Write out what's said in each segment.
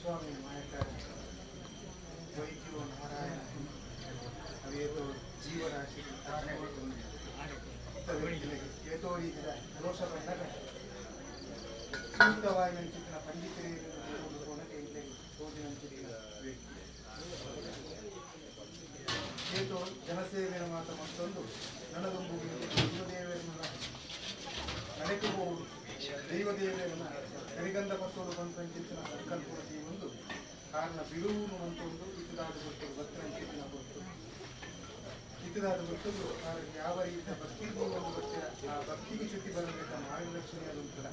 स्वामी मायकार वैद्यो नारायण अभी तो जीवराशि ये तो दोष ಸೂಕ್ತವಾಗಿ ಅಂಚಿನ ಪಂಡಿತರಿಗೆ ಏತೋ ಜನಸೇವೆಯ ಮಾತ ಮತ್ತೊಂದು ನನದೊಂದು ದೇವದೇವರನ್ನ ನಡೆಕಬಹುದು ದೈವದೇವರನ್ನ ಕರಿಗಂಧ ಪತ್ತೋಡು ಬಂತು ಅಂಚಿನ ಸಂಕಲ್ಪೂರ್ತಿ ಒಂದು ಕಾರಣ ಬಿಡುವು ಅಂತೊಂದು ಇತದಾದ ಗೊತ್ತು ಭಕ್ತರ ಅಂಚಿನ ಗೊತ್ತು ಇತದಾದ ಗೊತ್ತುಗಳು ಯಾವ ರೀತಿಯ ಭಕ್ತಿ ಒಂದು ಗೊತ್ತಿರ ಆ ಭಕ್ತಿಗೆ ಚ್ಯುತಿ ಬರಬೇಕ ಮಾರ್ಗದರ್ಶನ ಉಂಟಲ್ಲ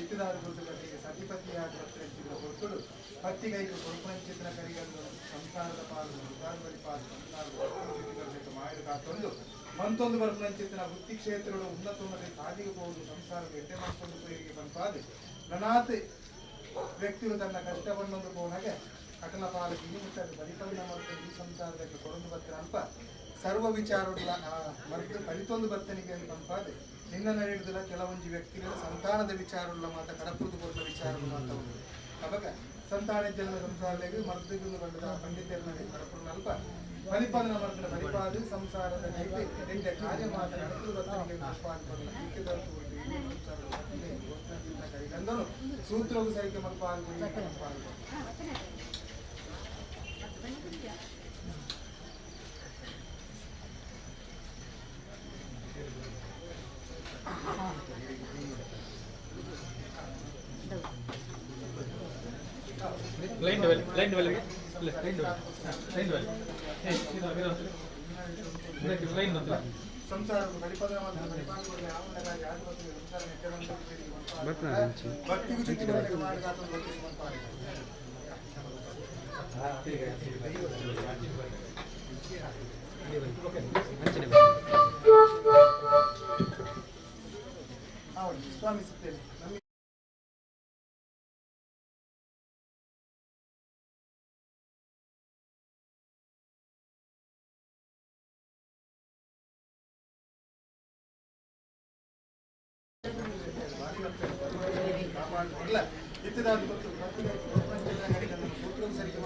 ಇತದಾದ ಗೊತ್ತುಗಳಿಗೆ ಸತಿಪತಿಯಾದ ಭಕ್ತರಂಚಿನ ಗೊತ್ತುಗಳು ಭಕ್ತಿಗೈದು ಕೊಲ್ಪಂಚಿತನ ಕರಿಗಂಧ ಸಂಸಾರದ ಪಾಲು ಉದಾಹರಣೆ ಪಾಲು ಸಂಸಾರದ ಚ್ಯುತಿ ಬರಬೇಕು ಮಾಡಿ ಕಾತೊಂದು ಮಂತೊಂದು ಬರ್ಪಂಚಿತನ ವೃತ್ತಿ ಕ್ಷೇತ್ರಗಳು ಉನ್ನತೋನ್ನತೆ ಸಾಧಿಸಬಹುದು ಸಂಸಾರದ ಎಡ್ಡೆ ಮಾಡ್ಕೊಂಡು ಪೈರಿಗೆ ಬಂಪಾದೆ ನನಾತ್ ವ್ಯಕ್ತಿಗಳು ತನ್ನ ಕಷ್ಟವನ್ನೊಂದು ಹೋನಾಗೆ ಅಕಲ ಪಾಲಕ್ಕೆ ಈ ಮುಟ್ಟಾದ ಪರಿಪರಿಣಾಮ ಈ ಸಂಸಾರದಲ್ಲಿ ಕೊಡೊಂದು ಬರ್ತಾರೆ ಅಲ್ಪ ಸರ್ವ ವಿಚಾರಗಳ ಮರೆತು ಕಲಿತೊಂದು ಬರ್ತನಿಗೆ ಬಂಪಾದೆ ನಿನ್ನ ನಡೆಯುವುದಿಲ್ಲ ಕೆಲವೊಂದು ವ್ಯಕ್ತಿಗಳ ಸಂತಾನದ ವಿಚಾರಗಳ ಮಾತ ಕಡಪುದು ಕೊಟ್ಟ ವಿಚಾರಗಳು ಮಾತ ಉಂಟು ಅವಾಗ ಸಂತಾನ ಜನ್ಮ ಸಂಸಾರದಲ್ಲಿ ಮರದಿದ್ದು ಕಂಡ ಪಂಡಿತರ ಕಡಪುರ ಅಲ್ಪ ಫಲಿಪಾದನ ಮರದಿನ ಫಲಿಪಾದ ಸಂಸಾರದ ಎಂಟೆ ಕಾರ್ಯ ಮಾತ ಕಡಪುದು ಬರ್ತನಿಗೆ ಕೈಗಂದನು ಸೂತ್ರವು ಸೈಕೆ ಮಲ್ಪಾಲ್ಗು ಸಂಸಾರ ಭಕ್ತಿಗೂ ಚ್ಯುತಿ ಮಾಡಿ ಸ್ವಾಮಿ ಸಿಗ್ತೇನೆ ಕಾಪಾಡಿಲ್ಲ ಇತ್ತದಾದ ಗೊತ್ತು ಸೂತ್ರವು ಸರಿಗೆ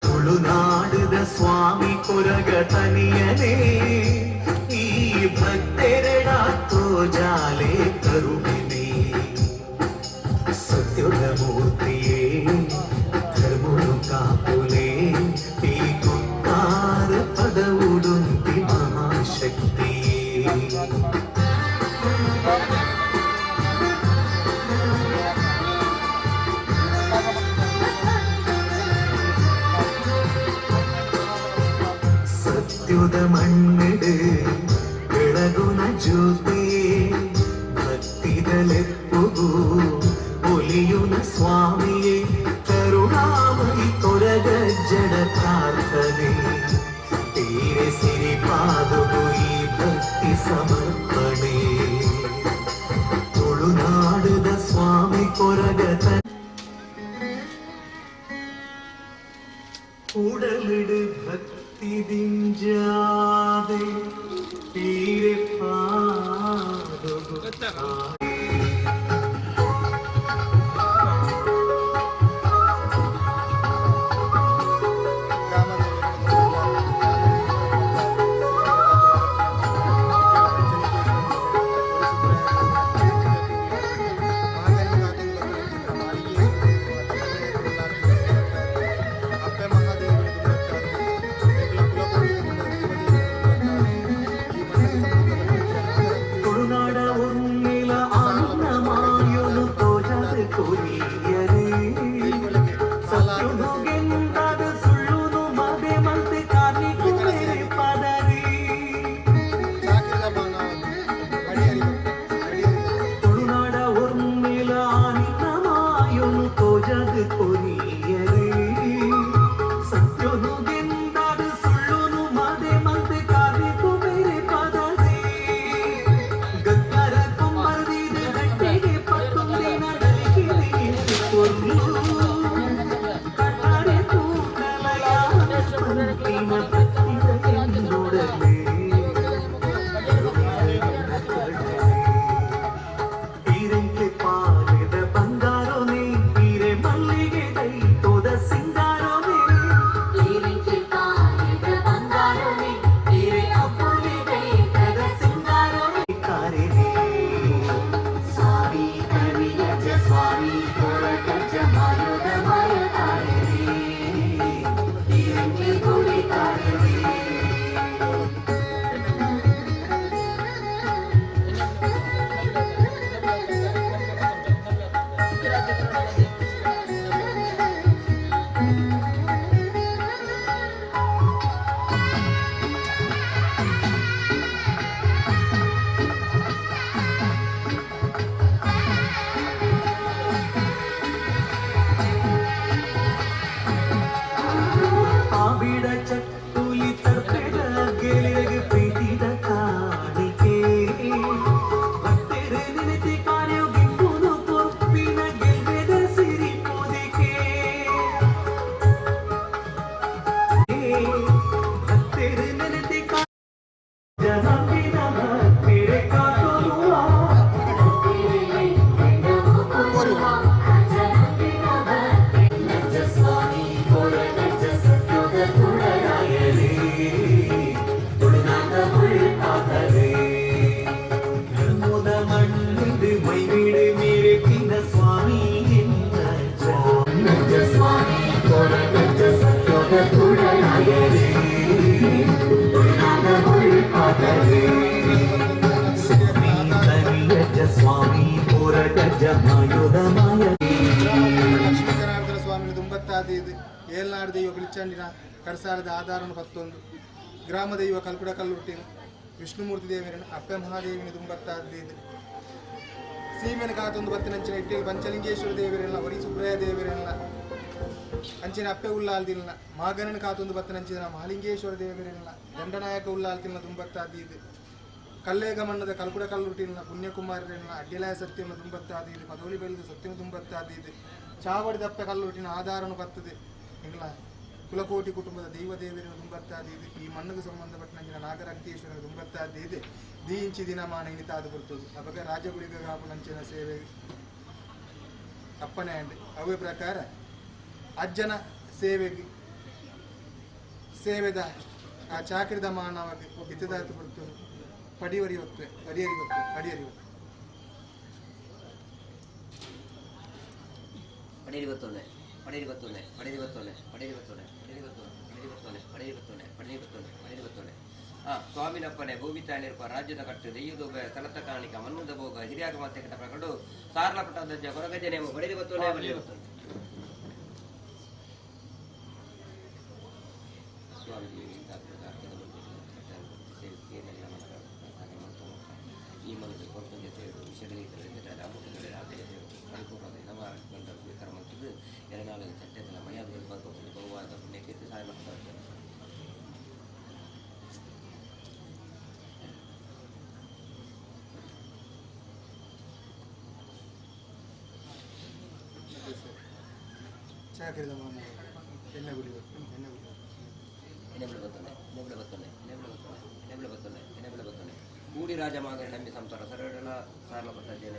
ತುಳುನಾಡಿದ ಸ್ವಾಮಿ ಕೊರಗ ತನಿಯನೇ ಈ ಭಕ್ತೆರಡ ತೋಜಾಲೆ ಕರುಣಿನೇ ಸತ್ಯದ ಮೂರ್ತಿಯೇ ಧರ್ಮುಳು ಕಾಪುಲೇ ಈ ಕುತ್ತಾರ ಪದವುಡುಂತಿ ಮಹಾಶಕ್ತಿಯೇ ಸತ್ಯುದ ಮಣ್ಣಿಡು ಬೆಳಗುನ ಜ್ಯೋತಿಯೇ ಭಕ್ತಿದಲೆಪ್ಪುಗೂ ಒಲಿಯುನ ಸ್ವಾಮಿಯೇ ಕರುಣಾಮಯಿ ಕೊರಗಜ್ಜಡ ಪ್ರಾರ್ಥನೆ ತೀರೆ ಸಿರಿಪಾದುಗು ಈ ಭಕ್ತಿ ಸಮರ್ಪಣೆ ತುಳುನಾಡುದ ಸ್ವಾಮಿ ಕೊರಗ ಉಡಲಿಡು ಭಕ್ತಿ திஞ்சாதே தீரப்பா ನಂಬಿದ ಭಕ್ತಿರೆ ಕಾತುರುವ ಸ್ವಾಮಿ ಕೊರಗಜ್ಜ ಸತ್ಯದ ತುಳರಾಯರೇ ತುಳುನಾದ ಉಳ್ಪಾಕರೇ ಧರ್ಮದ ಮಣ್ಣಿದು ಮೈವಿಡು ಮೇರೆಕಿನ ಸ್ವಾಮಿ ಎಂದಜ್ಜ ಸ್ವಾಮಿ ಕೊರಗಜ್ಜ ಸತ್ಯದ ತುಳರಾಯರೇ ತುಳುನಾದ ಉಳ್ಪಾಕರೇ ಸ್ವಾಮಿ ಕರಿಯಜ್ಜ ಸ್ವಾಮಿ ಕೊರಗಜ್ಜ ಮಾಯೋದಮಾಯ ಲಕ್ಷ್ಮೀನಾರಾಯಣ ಸ್ವಾಮಿ ದುಂಬತ್ತಾದಿ ಏಳ್ನಾಡು ದೈವ ಬಿಳಿಚಂಡಿನ ಕರಸಾಲದ ಆಧಾರನ 11 ಗ್ರಾಮ ದೈವ ಕಲ್ಪುಡ ಕಲ್ಲುಟ್ಟಿನ ವಿಷ್ಣುಮೂರ್ತಿ ದೇವರನ್ನ ಅಪ್ಪೆ ಮಹಾದೇವಿನ ದುಂಬತ್ತಾದಿ ಸೀಮೆನ ಕಾತೊಂದು ಬತ್ತಿನಂಚಿನ ಇಟ್ಟೇಲಿ ಪಂಚಲಿಂಗೇಶ್ವರ ದೇವರೆಲ್ಲ ವರಿ ಸುಬ್ರಯ ದೇವರೆಲ್ಲ ಅಂಚಿನ ಅಪ್ಪೆ ಉಳ್ಳಾಲ್ದಿಲ್ಲ ಮಾಗನನ ಕಾತೊಂದು ಬತ್ತಿನಂಚಿನ ಮಹಾಲಿಂಗೇಶ್ವರ ದೇವರೆಲ್ಲ ದಂಡನಾಯಕ ಉಳ್ಳಾಲ್ತಿನ ದುಂಬತ್ತಾದಿ ಕಲ್ಲೇಗ ಮಣ್ಣದ ಕಲ್ಪುಡ ಕಲ್ಲುಟ್ಟಿನ ಪುಣ್ಯಕುಮಾರರೆಲ್ಲ ಅಡ್ಡಿಲಾಯ ಸತ್ಯನ ದುಂಬತ್ತಾದಿ ಪದೋಲಿ ಬೆಳೆದ ಸತ್ಯನ ದುಂಬತ್ತಾದಿ ಚಾವಡಿ ದಪ್ಪೆ ಕಲ್ಲುಟ್ಟಿನ ಆಧಾರನು ಬರ್ತದೆ ಇಲ್ಲ ಕುಲಕೋಟಿ ಕುಟುಂಬದ ದೈವ ದೇವರಿನ ದುಂಬತ್ತಾದಿ ಈ ಮಣ್ಣಿಗೆ ಸಂಬಂಧಪಟ್ಟಂಚಿನ ನಾಗರಂಕೇಶ್ವರನ ದುಂಬತ್ತಾದಿ ಇದೆ ದೀಂಚಿ ದಿನಮಾನ ಇನಿತಾದು ಬರ್ತದೆ ಅವಾಗ ರಾಜಗುಡಿಗ ಗಾಪುಲಂಚಿನ ಸೇವೆ ಅಪ್ಪನೆ ಅಂಡೆ ಅವೇ ಪ್ರಕಾರ ಅಜ್ಜನ ಸೇವೆದ ಆ ಚಾಕರಿದ ಮಾನವಾಗಿ ಹಿತದಾತು ಬರ್ತದೆ ಪಡಿಯರಿ ಹೊತ್ತು ಪಡಿಯರಿ ಬತ್ತೊಲೆ ಸ್ವಾಮಿನಪ್ಪನೆ ಭೂಮಿತಾನಿರುವ ರಾಜ್ಯದ ಕಟ್ಟು ದೆಯ್ಯದ ತಲತ ಕಾಣಿಕ ಮನ್ನದ ಭೋಗ ಹಿರಿಯಾಗ ಮತ್ತೆ ಕಟ್ಟ ಪ್ರಕಟು ಸಾರ್ಲಪಟ್ಟದ ಹೊರಗಜನೆ ಬಡಿರಿ ಬತ್ತೊಲೆ ಸ್ವಾಮಿ ಈ ಮನಸ್ಸು ಕೊರತಂಗೆ ಸೇರಿದು ವಿಷಯಗಳಿದ್ದರೆ ಪರಿಪೂರ್ಣದ ನಮ್ಮ ಕರ್ಮಂತದ್ದು 2 ಚಟ್ಟೆಗಳ ಮಯಾದಲ್ಲಿ ಬರ್ಕೊಂಡು ಬಹುವಾದ ಪುಣ್ಯಕ್ಕೆ ಸಾಯಲಪಡ್ತಾರೆ ಚಾಕರಿದ ಮಾನ ಎಣ್ಣೆ ಬಿಡಿ ಕೂಡಿ ರಾಜ ಮಾಗರ ನಂಬಿ ಸಂಸಾರ ಸರಳ ಸಾರ್ಲಪಟ್ಟ ಜನ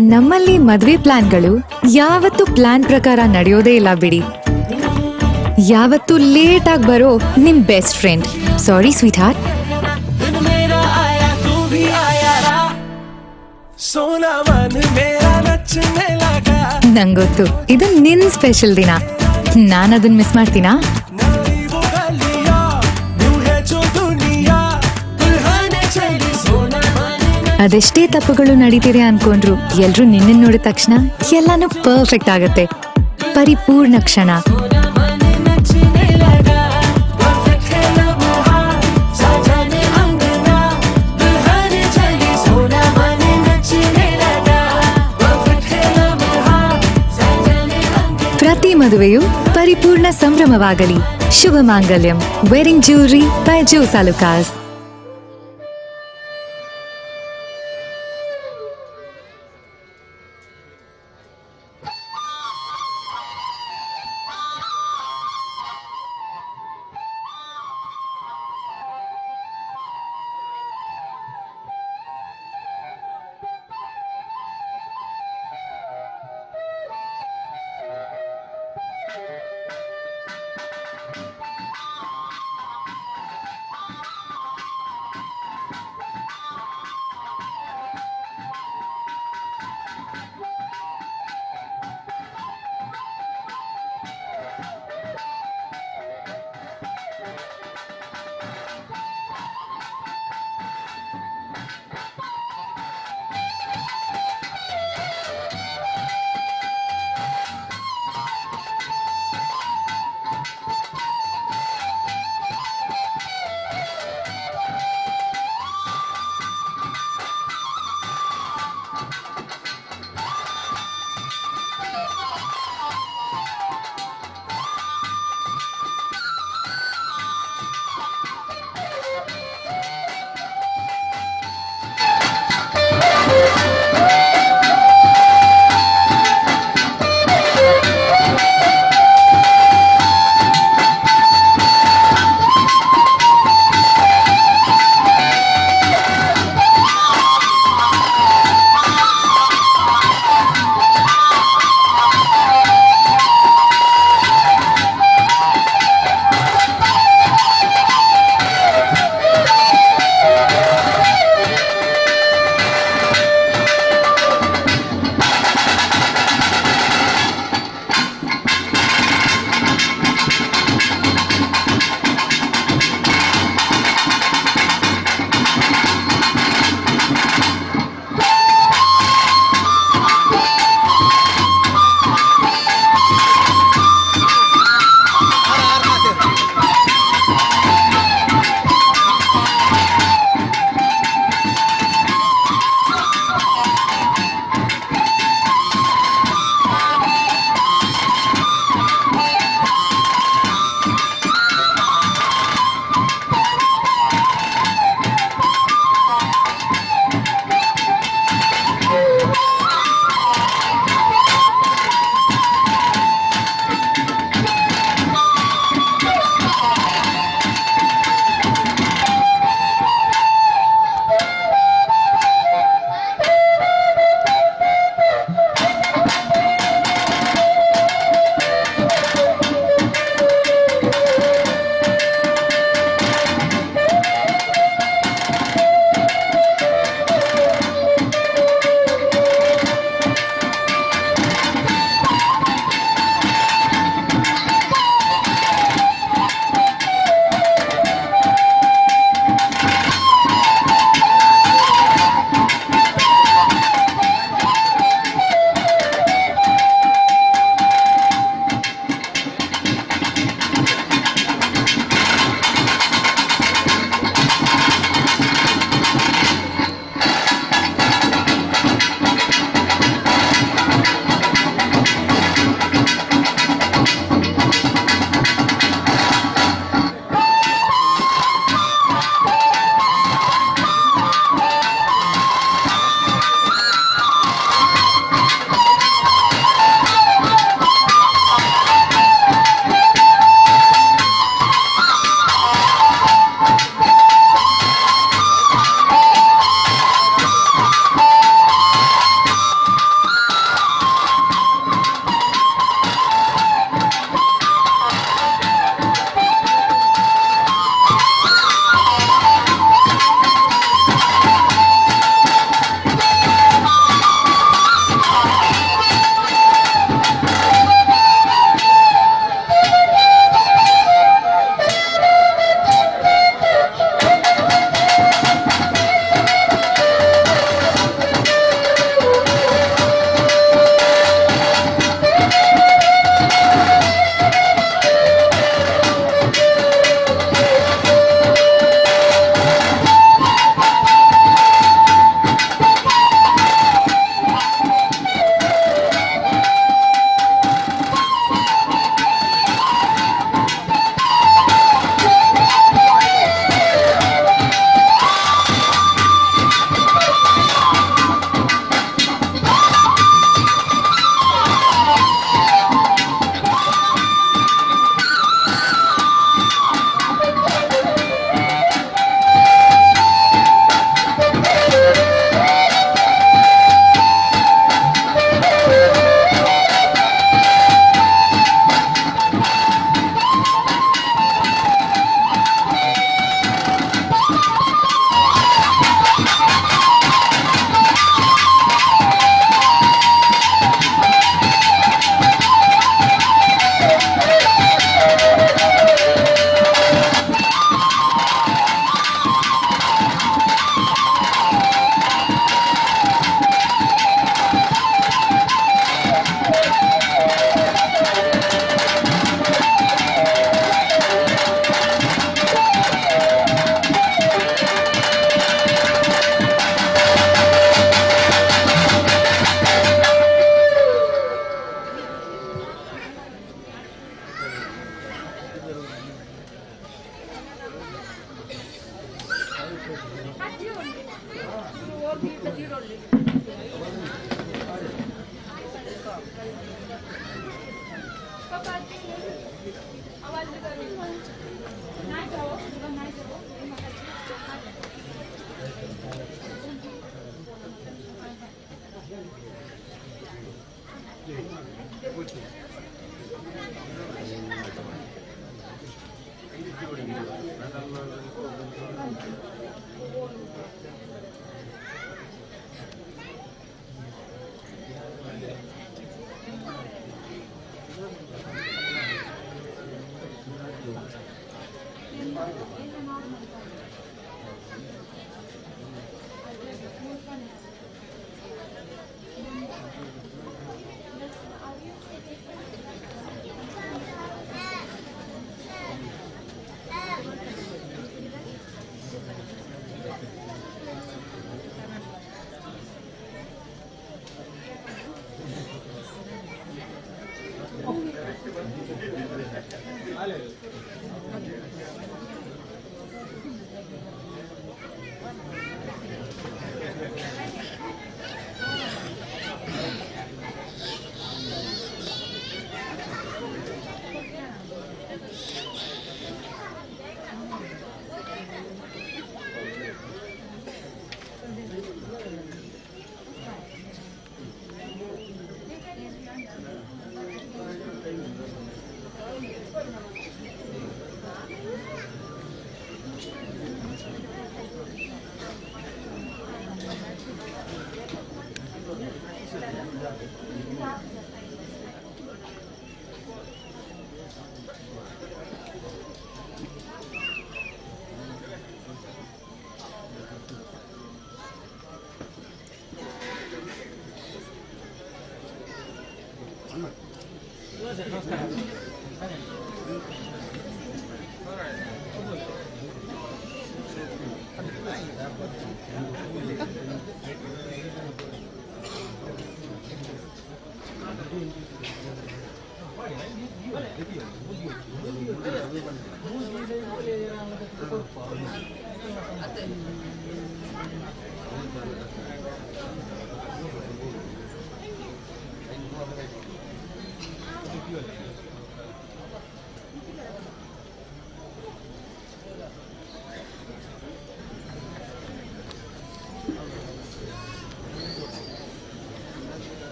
ನಮ್ಮಲ್ಲಿ ಮದ್ವೆ ಪ್ಲಾನ್ಗಳು ಯಾವತ್ತು ಪ್ಲಾನ್ ಪ್ರಕಾರ ನಡೆಯೋದೇ ಇಲ್ಲ ಬಿಡಿ. ಯಾವತ್ತು ಲೇಟ್ ಆಗಿ ಬರೋ ನಿಮ್ ಬೆಸ್ಟ್ ಫ್ರೆಂಡ್. ಸಾರಿ ಸ್ವೀಟ್ ಹಾರ್ಟ್. ನಂಗೊತ್ತು ಇದು ನಿನ್ ಸ್ಪೆಷಲ್ ದಿನ. ನಾನು ಅದನ್ನ ಮಿಸ್ ಮಾಡ್ತೀನಾ? ಅದೆಷ್ಟೇ ತಪ್ಪುಗಳು ನಡೀತಿದೆ ಅನ್ಕೊಂಡ್ರು ಎಲ್ರು ನಿನ್ನ ನೋಡಿದ ತಕ್ಷಣ ಎಲ್ಲಾನು ಪರ್ಫೆಕ್ಟ್ ಆಗತ್ತೆ. ಪರಿಪೂರ್ಣ ಕ್ಷಣ. ಪ್ರತಿ ಮದುವೆಯು ಪರಿಪೂರ್ಣ ಸಂಭ್ರಮವಾಗಲಿ. ಶುಭ ಮಾಂಗಲ್ಯಂ wedding jewellery by Jos Alukkas.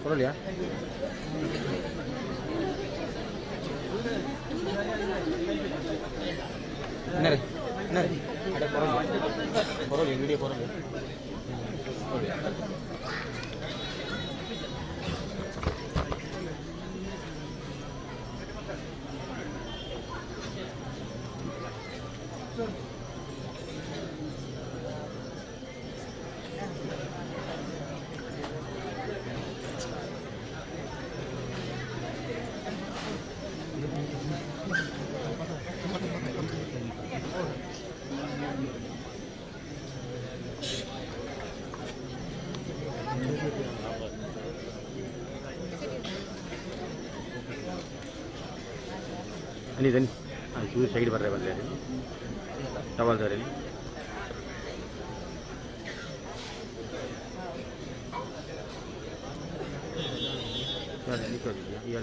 ಕೊಡಲಿಯಾ ಕೊರಲಿ ವಿಡಿಯೋ ಕೊರಲಿ नहीं नहीं चूज सैड बर्रे बंदे टवल सर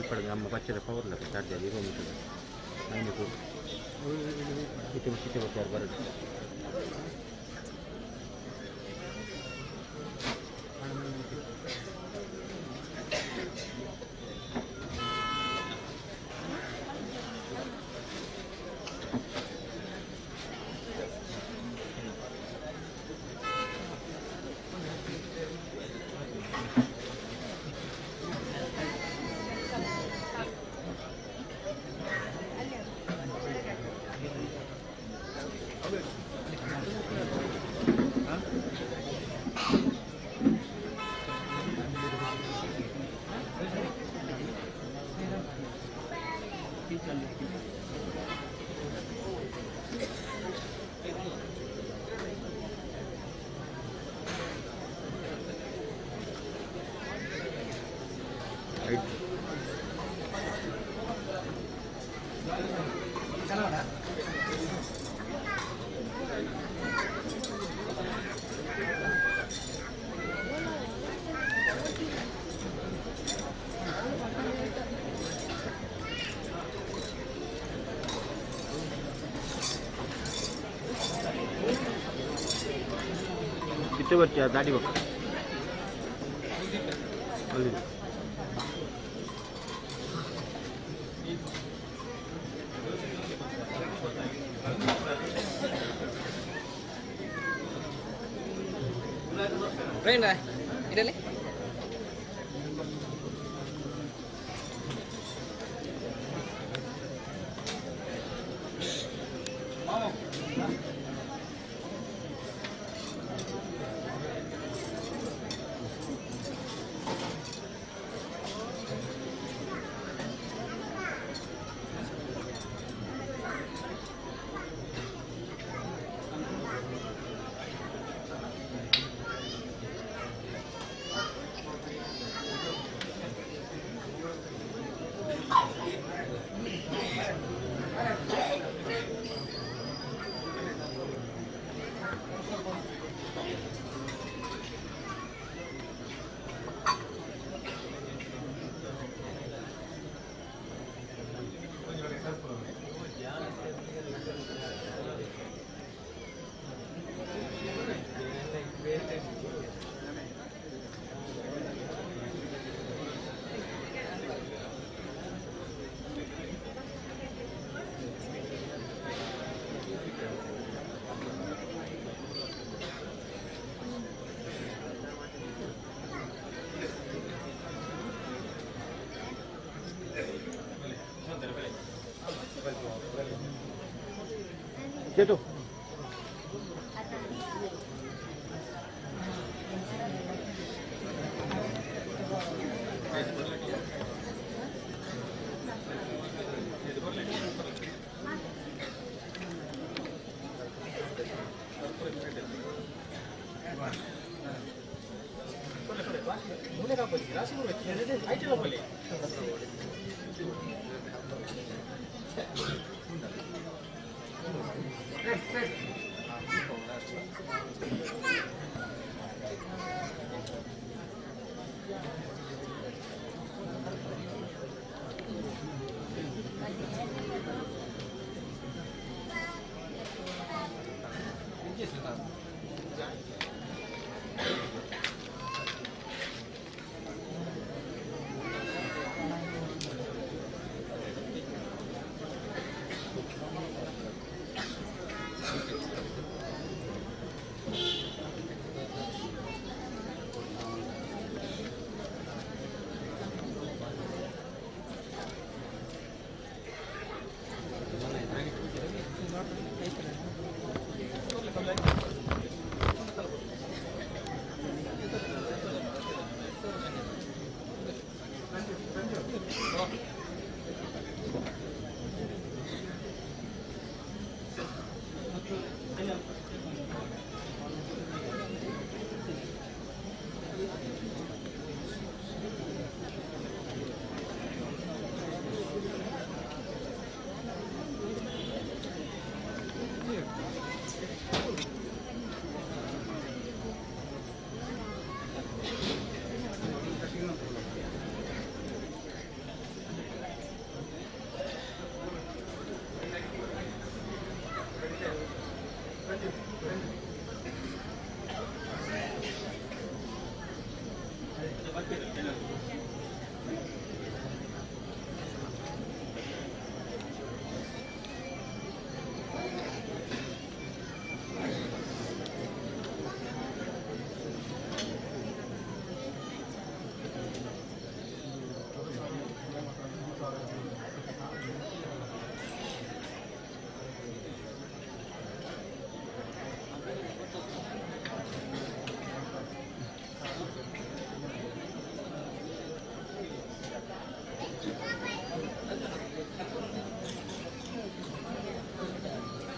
पड़ेगा अम्म बच्चे पवर लगे चार्ज इतने बर्रे कितने बच्चे दाढ़ी बक ಫ್ರೆಂಡ್ ಇರಲಿ चेतो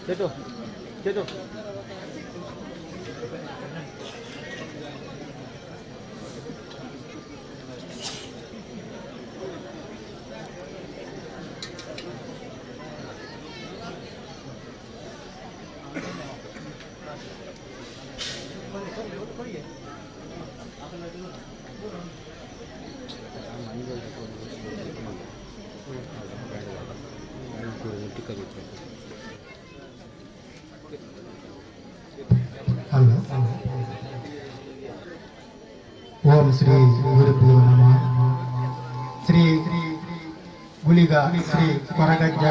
Chetu, Chetu. ओम श्री गुरुभ्यो नमः श्री गुलिग श्री ಕೊರಗಜ್ಜ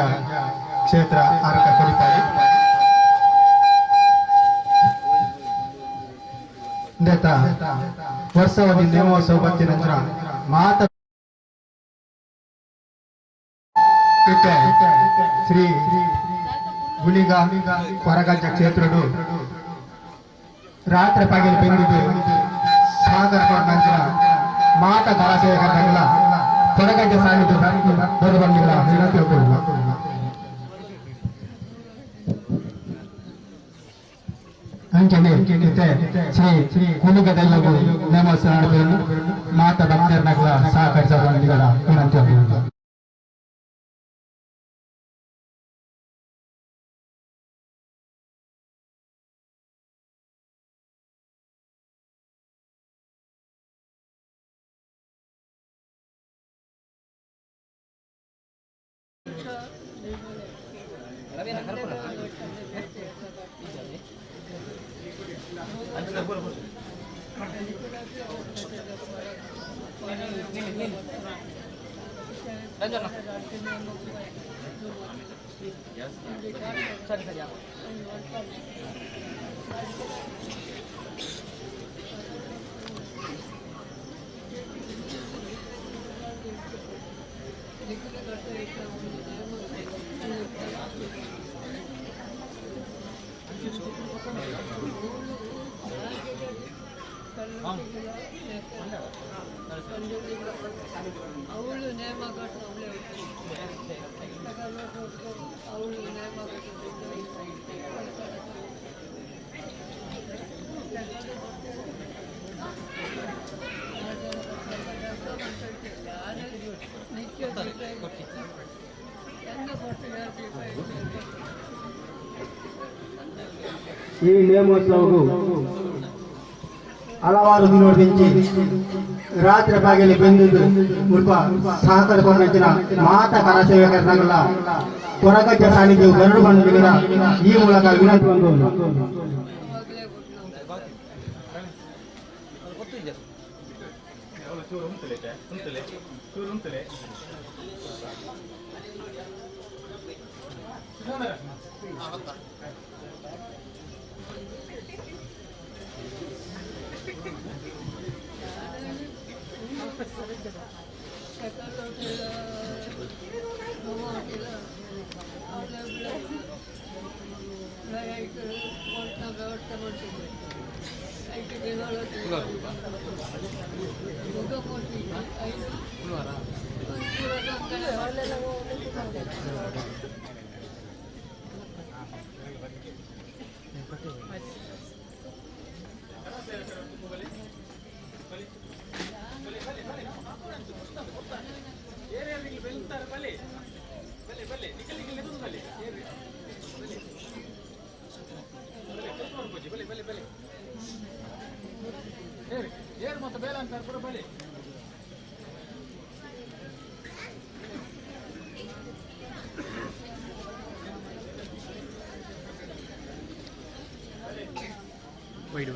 ಕ್ಷೇತ್ರ ಆರಕ ಕೊಡಿಪಾಡಿ ಇಂದತ ವರ್ಷವದಿ ನೇಮೋತ್ಸವ ಬತ್ತಿನ ನಂತರ ಮಾತ ಶ್ರೀ ಗುಲಿಗ ಕೊರಗಜ್ಜ ಕ್ಷೇತ್ರಡು ರಾತ್ರಿ ಪಗಲು ಬೆಂದಿದ್ದು ಸಾಗರ ನಂತರ ಮಾತ ದಾಸೇಗ ತಂಗಲ ಕೊರಗಜ್ಜ ಸಾಲಿದ್ದು ಬರು ಬಂದಿಲ್ಲ ವಿನಂತಿ ಹೋಗುವುದಿಲ್ಲ ಅಂಚನೆ ಶ್ರೀ ಕುಲಿಗದೆಲ್ಲಗೂ ನೇಮೋತ್ಸವ ನಡೆದನ್ನು ಮಾತ ಭಕ್ತರನ್ನಗಳ ಸಹಕರಿಸುವ ವಿನಂತಿ ಹೋಗುವುದಿಲ್ಲ ಅವಳು ನೇಮ ಕಟ್ಟವಳೆ ಅವಳು ನೇಮ ಕಟ್ಟ ಈ ನೇಮೋತ್ಸವವು ಹಲವಾರು ದಿನದಿಂದ ರಾತ್ರಿ ಬಾಗಿಲು ಬೆಂದಿದ್ದು ಮುಲ್ಪ ಸಹಕಾರ ಕೊಟ್ಟಿನ ಮಾತ ಕರಸೇವಕರ ಸಂಘ ಕೊರಗಜ್ಜ ಸಾನ್ನಿಧ್ಯವು ಗರುಡು ಬಂಧುಗಳ ಈ ಮೂಲಕ ವಿನಂತಿ ಬಂದು Wait.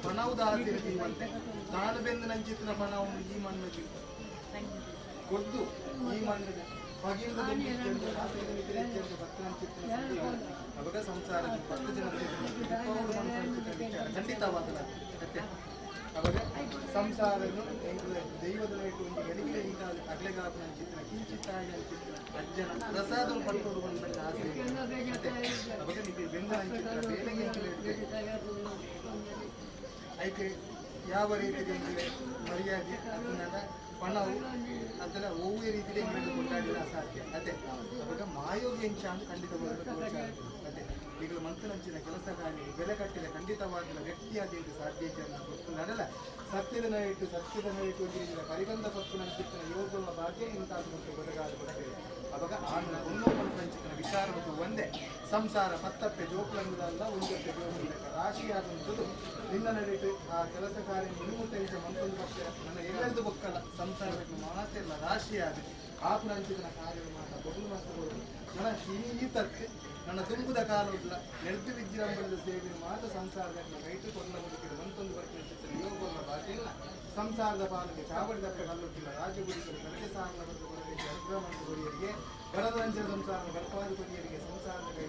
ಪಣವುದಾಸಿರುವಂತೆ ತಾನು ಬೆಂದು ನಂಚಿತ್ತಿನ ಪಣವನ್ನು ಈ ಮಣ್ಣಿಗೆ ಕೊದ್ದು ಈ ಮಣ್ಣಿಗೆ ಪಗಿಂದು ಅವಾಗ ಸಂಸಾರ 10 ಜನ ಖಂಡಿತವಾದ ಅವಾಗ ಸಂಸಾರನು ದೈವದ ನೈಟು ಒಂದು ಗಳಿಕೆ ಈಗ ಅಗ್ಲೆಗಾಪನ ಚಿತ್ರ ಕಿಂಚಿತ್ತಾಗಿ ಚಿತ್ರ ಅಜ್ಜನ ಪ್ರಸಾದ ಪಡ್ಕೊಂಡು ಬಂದ ಆಸೆ ಅವಾಗ ನೀವು ಬೆಂದ ಚಿತ್ರ ಬೇಳೆಗೆ ಐಕೆ ಯಾವ ರೀತಿಯಲ್ಲಿ ಮರ್ಯಾದೆ ಅದನ್ನ ಪಣವು ಅದೆಲ್ಲ ಒವ್ವೇ ರೀತಿಯಲ್ಲಿ ಕೊಂಡಾಡಿದ ಅಸಾಧ್ಯ ಅದೇ ಅವಾಗ ಮಾಯೋಗಿ ಅಂಶ ಅಂತ ಖಂಡಿತವಾಗಿ ಅದೇ ಈಗ ಮಂತ್ರನಂಚಿನ ಕೆಲಸ ಕಾರ್ಯ ಬೆಲೆ ಕಟ್ಟಿದ ಖಂಡಿತವಾಗಿಲ್ಲ ವ್ಯಕ್ತಿಯಾದ ಸಾಧ್ಯ ಗೊತ್ತು ನಡೆಲ್ಲ ಸತ್ಯದ ನೈಟು ಕರಿಗಂಧ ಪತ್ತು ನಂಚಿನ ಯೋಗವ ಭಾಗ್ಯ ಇಂತಾದ ಮತ್ತು ಬದಗಾದ ಕೊಡಬೇಕು ಅವಾಗ ಆನ ಒಂದೊಂದು ವಿಚಾರ ಮತ್ತು ಒಂದೇ ಸಂಸಾರ ಪತ್ತಪ್ಪೆ ಜೋಕ್ಲಂಗದಲ್ಲ ಒಂದಕ್ಕೆ ಜೋಕ್ಲ ರಾಶಿಯಾದಂಥದ್ದು ನಿನ್ನ ನಡೀತು ಆ ಕೆಲಸ ಕಾರ್ಯ ನೀವು ತೆಗೆದ ಮತ್ತೊಂದು ಪಕ್ಷ ನನ್ನ ಎಲ್ಲೆಂದು ಬೊಕ್ಕಲ್ಲ ಸಂಸಾರಕ್ಕೆ ಮಾತೆಲ್ಲ ರಾಶಿಯಾದ ಆಪು ನಂಚಿನ ಕಾರ್ಯ ಮಾಡ ಬೊಗಳು ಮಾತುಗಳು ನನ್ನ ಈ ತಕ್ಕೆ ನನ್ನ ತುಂಬುದ ಕಾಲವಿಲ್ಲ ನೆರೆದು ವಿಜೃಂಭಣದ ಸೇವೆ ಮಾತ್ರ ಸಂಸಾರದಲ್ಲಿ ಕೈಟು ಕೊಂಡ ಬದುಕಿದ ಮತ್ತೊಂದು ಪಕ್ಷ ಯೋಗವನ್ನು ಬಾಕಿಲ್ಲ ಸಂಸಾರದ ಪಾಲಿಗೆ ಚಾವಡಿದಪ್ಪ ಕಲ್ಲುತ್ತಿಲ್ಲ ರಾಜ್ಯಗುಡಿಗಳು ಕಡೆಗೆ ಸಾಲ ಅಗ್ರಮಂತ್ರಿಯವರಿಗೆ ಬಡದಂಚಿನ ಸಂಸಾರ ಗರ್ಭಾಧಿಪತಿಯರಿಗೆ ಸಂಸಾರದ ಕೈ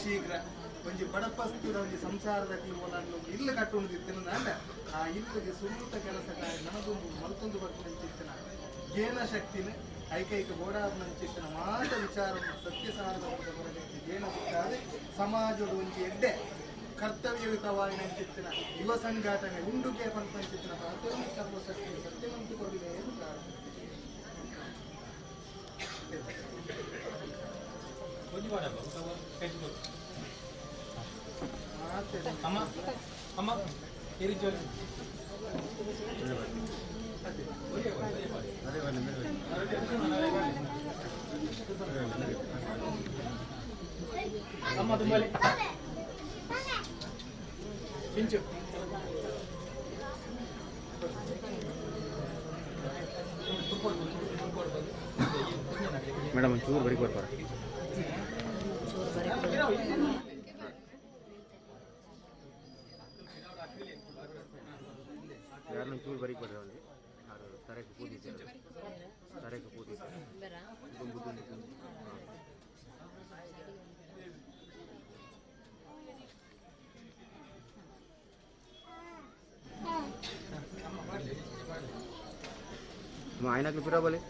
ಶೀಘ್ರ ಒಂಜಿ ಬಡಪಸ್ತುರ ಒಂಜಿ ಸಂಸಾರದ ಜೀವನನ್ನು ಇಲ್ಲು ಕಟ್ಟುವುದಿತ್ತಿನ ಅಂದ ಆ ಇಲ್ಲಿಗೆ ಸುಮೂತ ಕೆಲಸ ನನಗೊಂದು ಮಲ್ತೊಂದು ಬರ್ತಿನ ಜೇನ ಶಕ್ತಿನ ಐಕೈಕ ಗೋಡಾರ್ನ ಚಿತ್ತನ ಮಾತ ವಿಚಾರ ಸತ್ಯಸಾರದ ಹೊರಗೆ ಜೇನ ಬಿಟ್ಟಾದೆ ಸಮಾಜದ ಒಂದು ಎಡ್ಡೆ ಕರ್ತವ್ಯಯುತವಾಗಿ ಚಿತ್ತನ ಯುವ ಸಂಘಟನೆ ಉಂಡುಗೆ ಪಂಪ ಚಿತ್ತನ ಸರ್ವಶಕ್ತಿ ಸತ್ಯವಂತ ಕೊಡುಗೆ ಅಮ್ಮ ತುಂಬಲಿ ಪಿಂಚು ಮೇಡಮ್ ಒಂಚೂರು ಬರೀ ಬರ್ತಾರೆ ಯಾರನ್ನ ಚೂರು ಬರೀ ಬರ್ರಿ ಅವನಿಗೆ ತರಕ್ಕೆ ಕೂದಿ Main aku pura boleh.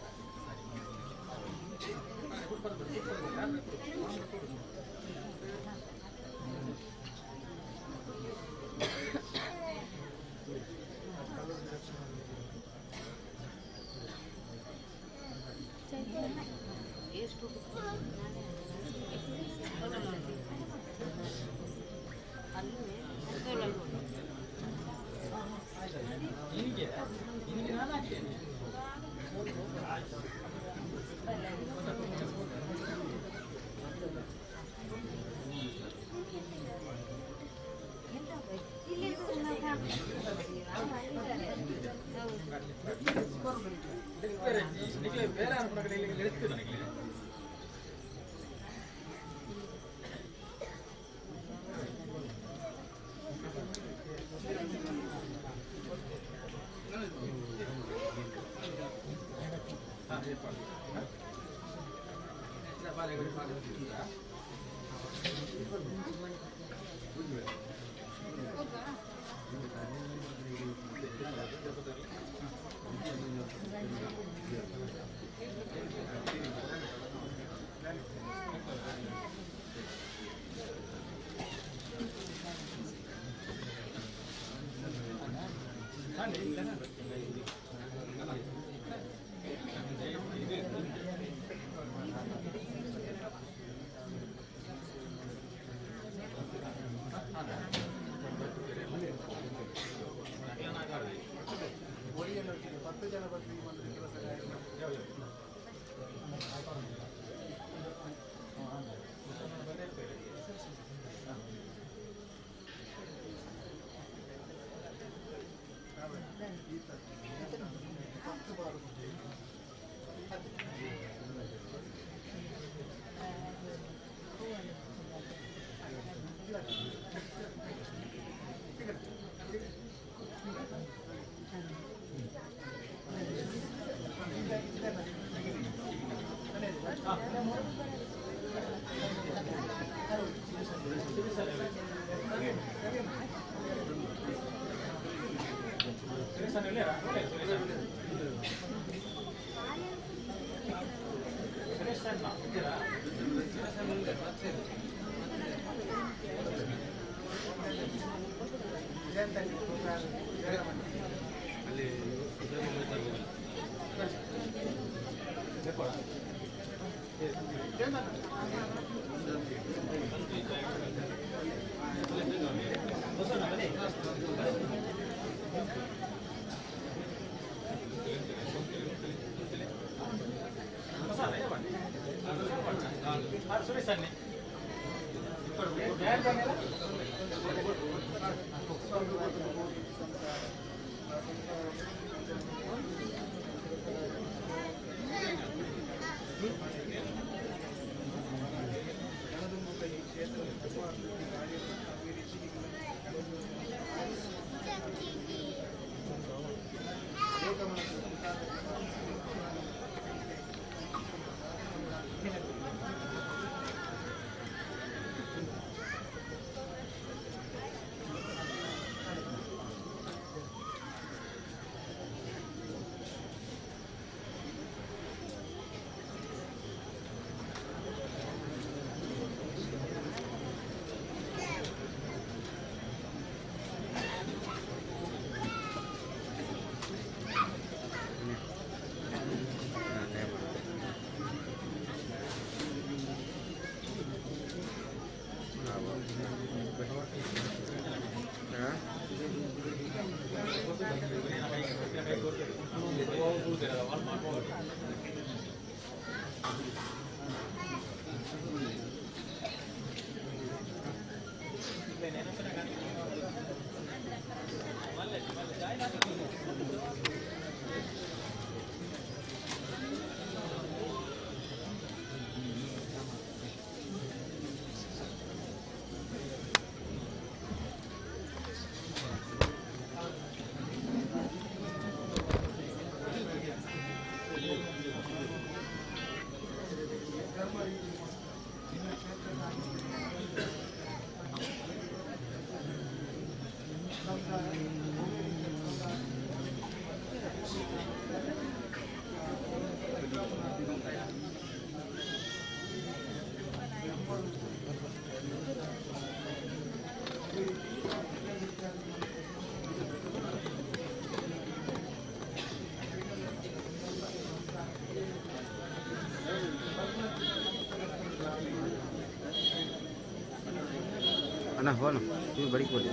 ಹೋಗೋಣ ಹೋಗೋಣ ನೀವು ಬರೀ ಕೊಡಿ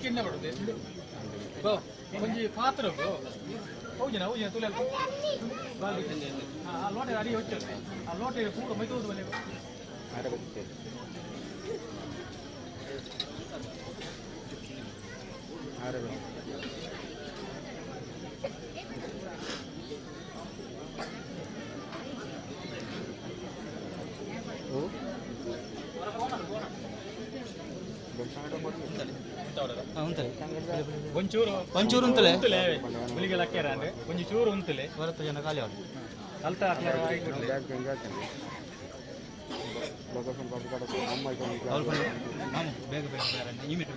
ಎಣ್ಣೆ ಬರುದು ಗೋ ಒಂಜಿ ಪಾತ್ರ ಗೋ ಹೌಜಿನ ತುಲೆ ಆ ಲೋಟ ಅಡಿ ಹೊಚ್ಚ ಆ ಲೋಟ ಕೂಡ ಮೈತೋದು ಬಲೆ ಒಂಚೂರು ಉಂತಲೆ ಹುಲಿಗೆ ಲಕ್ಕ್ಯಾರ ಅಂದ್ರೆ ಒಂಜಿ ಚೂರು ಉಂತಲೆ ಹೊರತು ಜನ ಖಾಲಿ ಅವರು ಕಲ್ತ ಬೇಗ ಬೇಗ ಇಮಿಟ್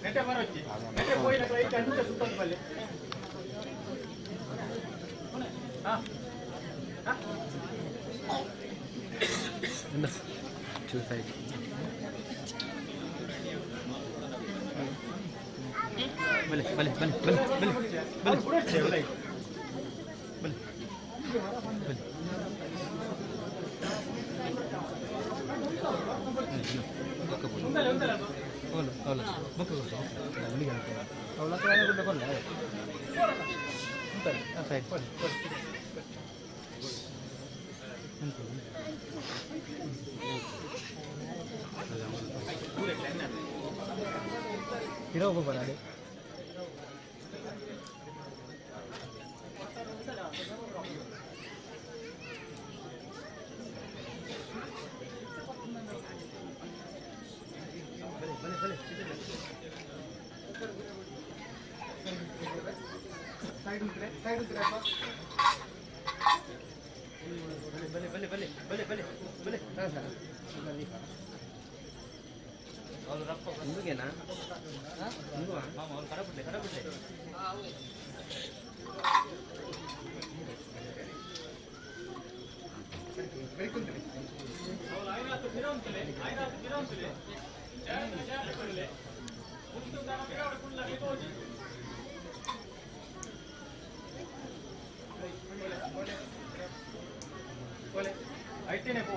ನೆಟ್ಟೆ ಬರೋಚ್ಚಿ ನೆಟ್ಟೆ ಹೋಗಿ ಅಂಚೆ ಸುತ್ತ ಬಲ್ಲೆ చూసాయి ಬಲೆ ಬಲೆ ಬಲೆ ಬಲೆ ಬಲೆ ಬಲೆ ಬಲೆ ಇರೋಗ ಬರಲಿ ಹಿಂದುಗೇನಾ ಐಟೇನೆ ಪೋ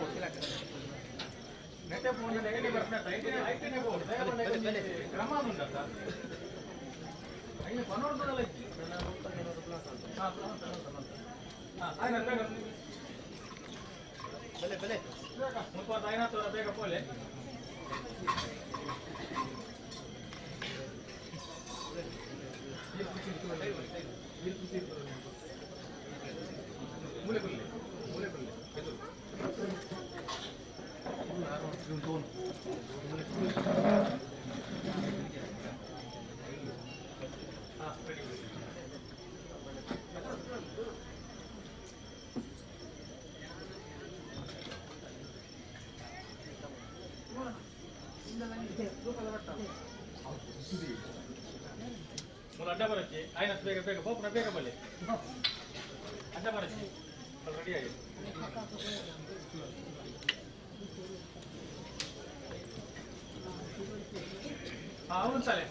ನೆಟ್ಟೆ ಫೋನ್ ನೆಗಡಿ ಬರ್ತಾ ಐಟೇನೆ ಪೋ ಕ್ರಮ ಉಂಟಲ್ಲ ಐನ ಪನೋರ್ದಲ್ಲ ಇತ್ತು ಆಯ್ನ ಬೇಗ ಬಲೆ ಬಲೆ ಮುಪ್ಪ ಐನ ತೋರ ಬೇಗ ಪೋಲೆ ಮೂಲೆ ಕೊಲ್ಲಿ ಮೂಲೆ ಕೊಲ್ಲಿ ಅಡ್ಡ ಬರಚ್ಚಿ ಆಯ್ನ ಬೇಗ ಬೇಗ ಹೋಗ್ನ ಬೇಗ ಬಲ್ಲೆ ಅಡ್ಡ ಬರಚ್ಚಿ ರೆಡಿ ಆಗಿದೆ అవును సరే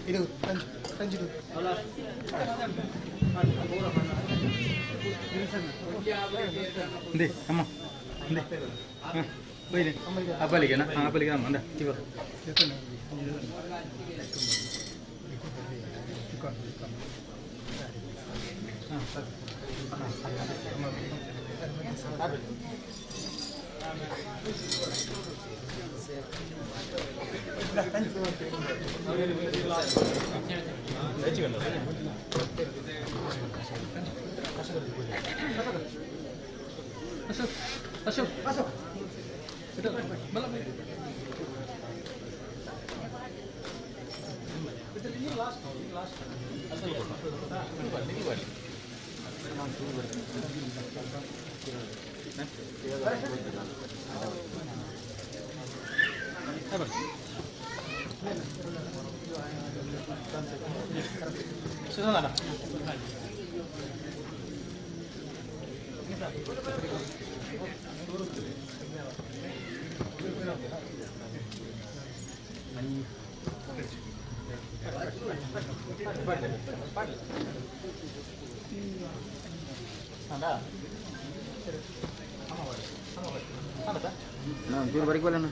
ಇದು ಕಂಚಿದು Hindi, sama. Hindi. Pwede. Abalik na. Abalik na. Manda. Tiba. Masuk. Itu malam. Itu ini last. Asal ini balik. Apa? Sudah ada. Juru balik balik na.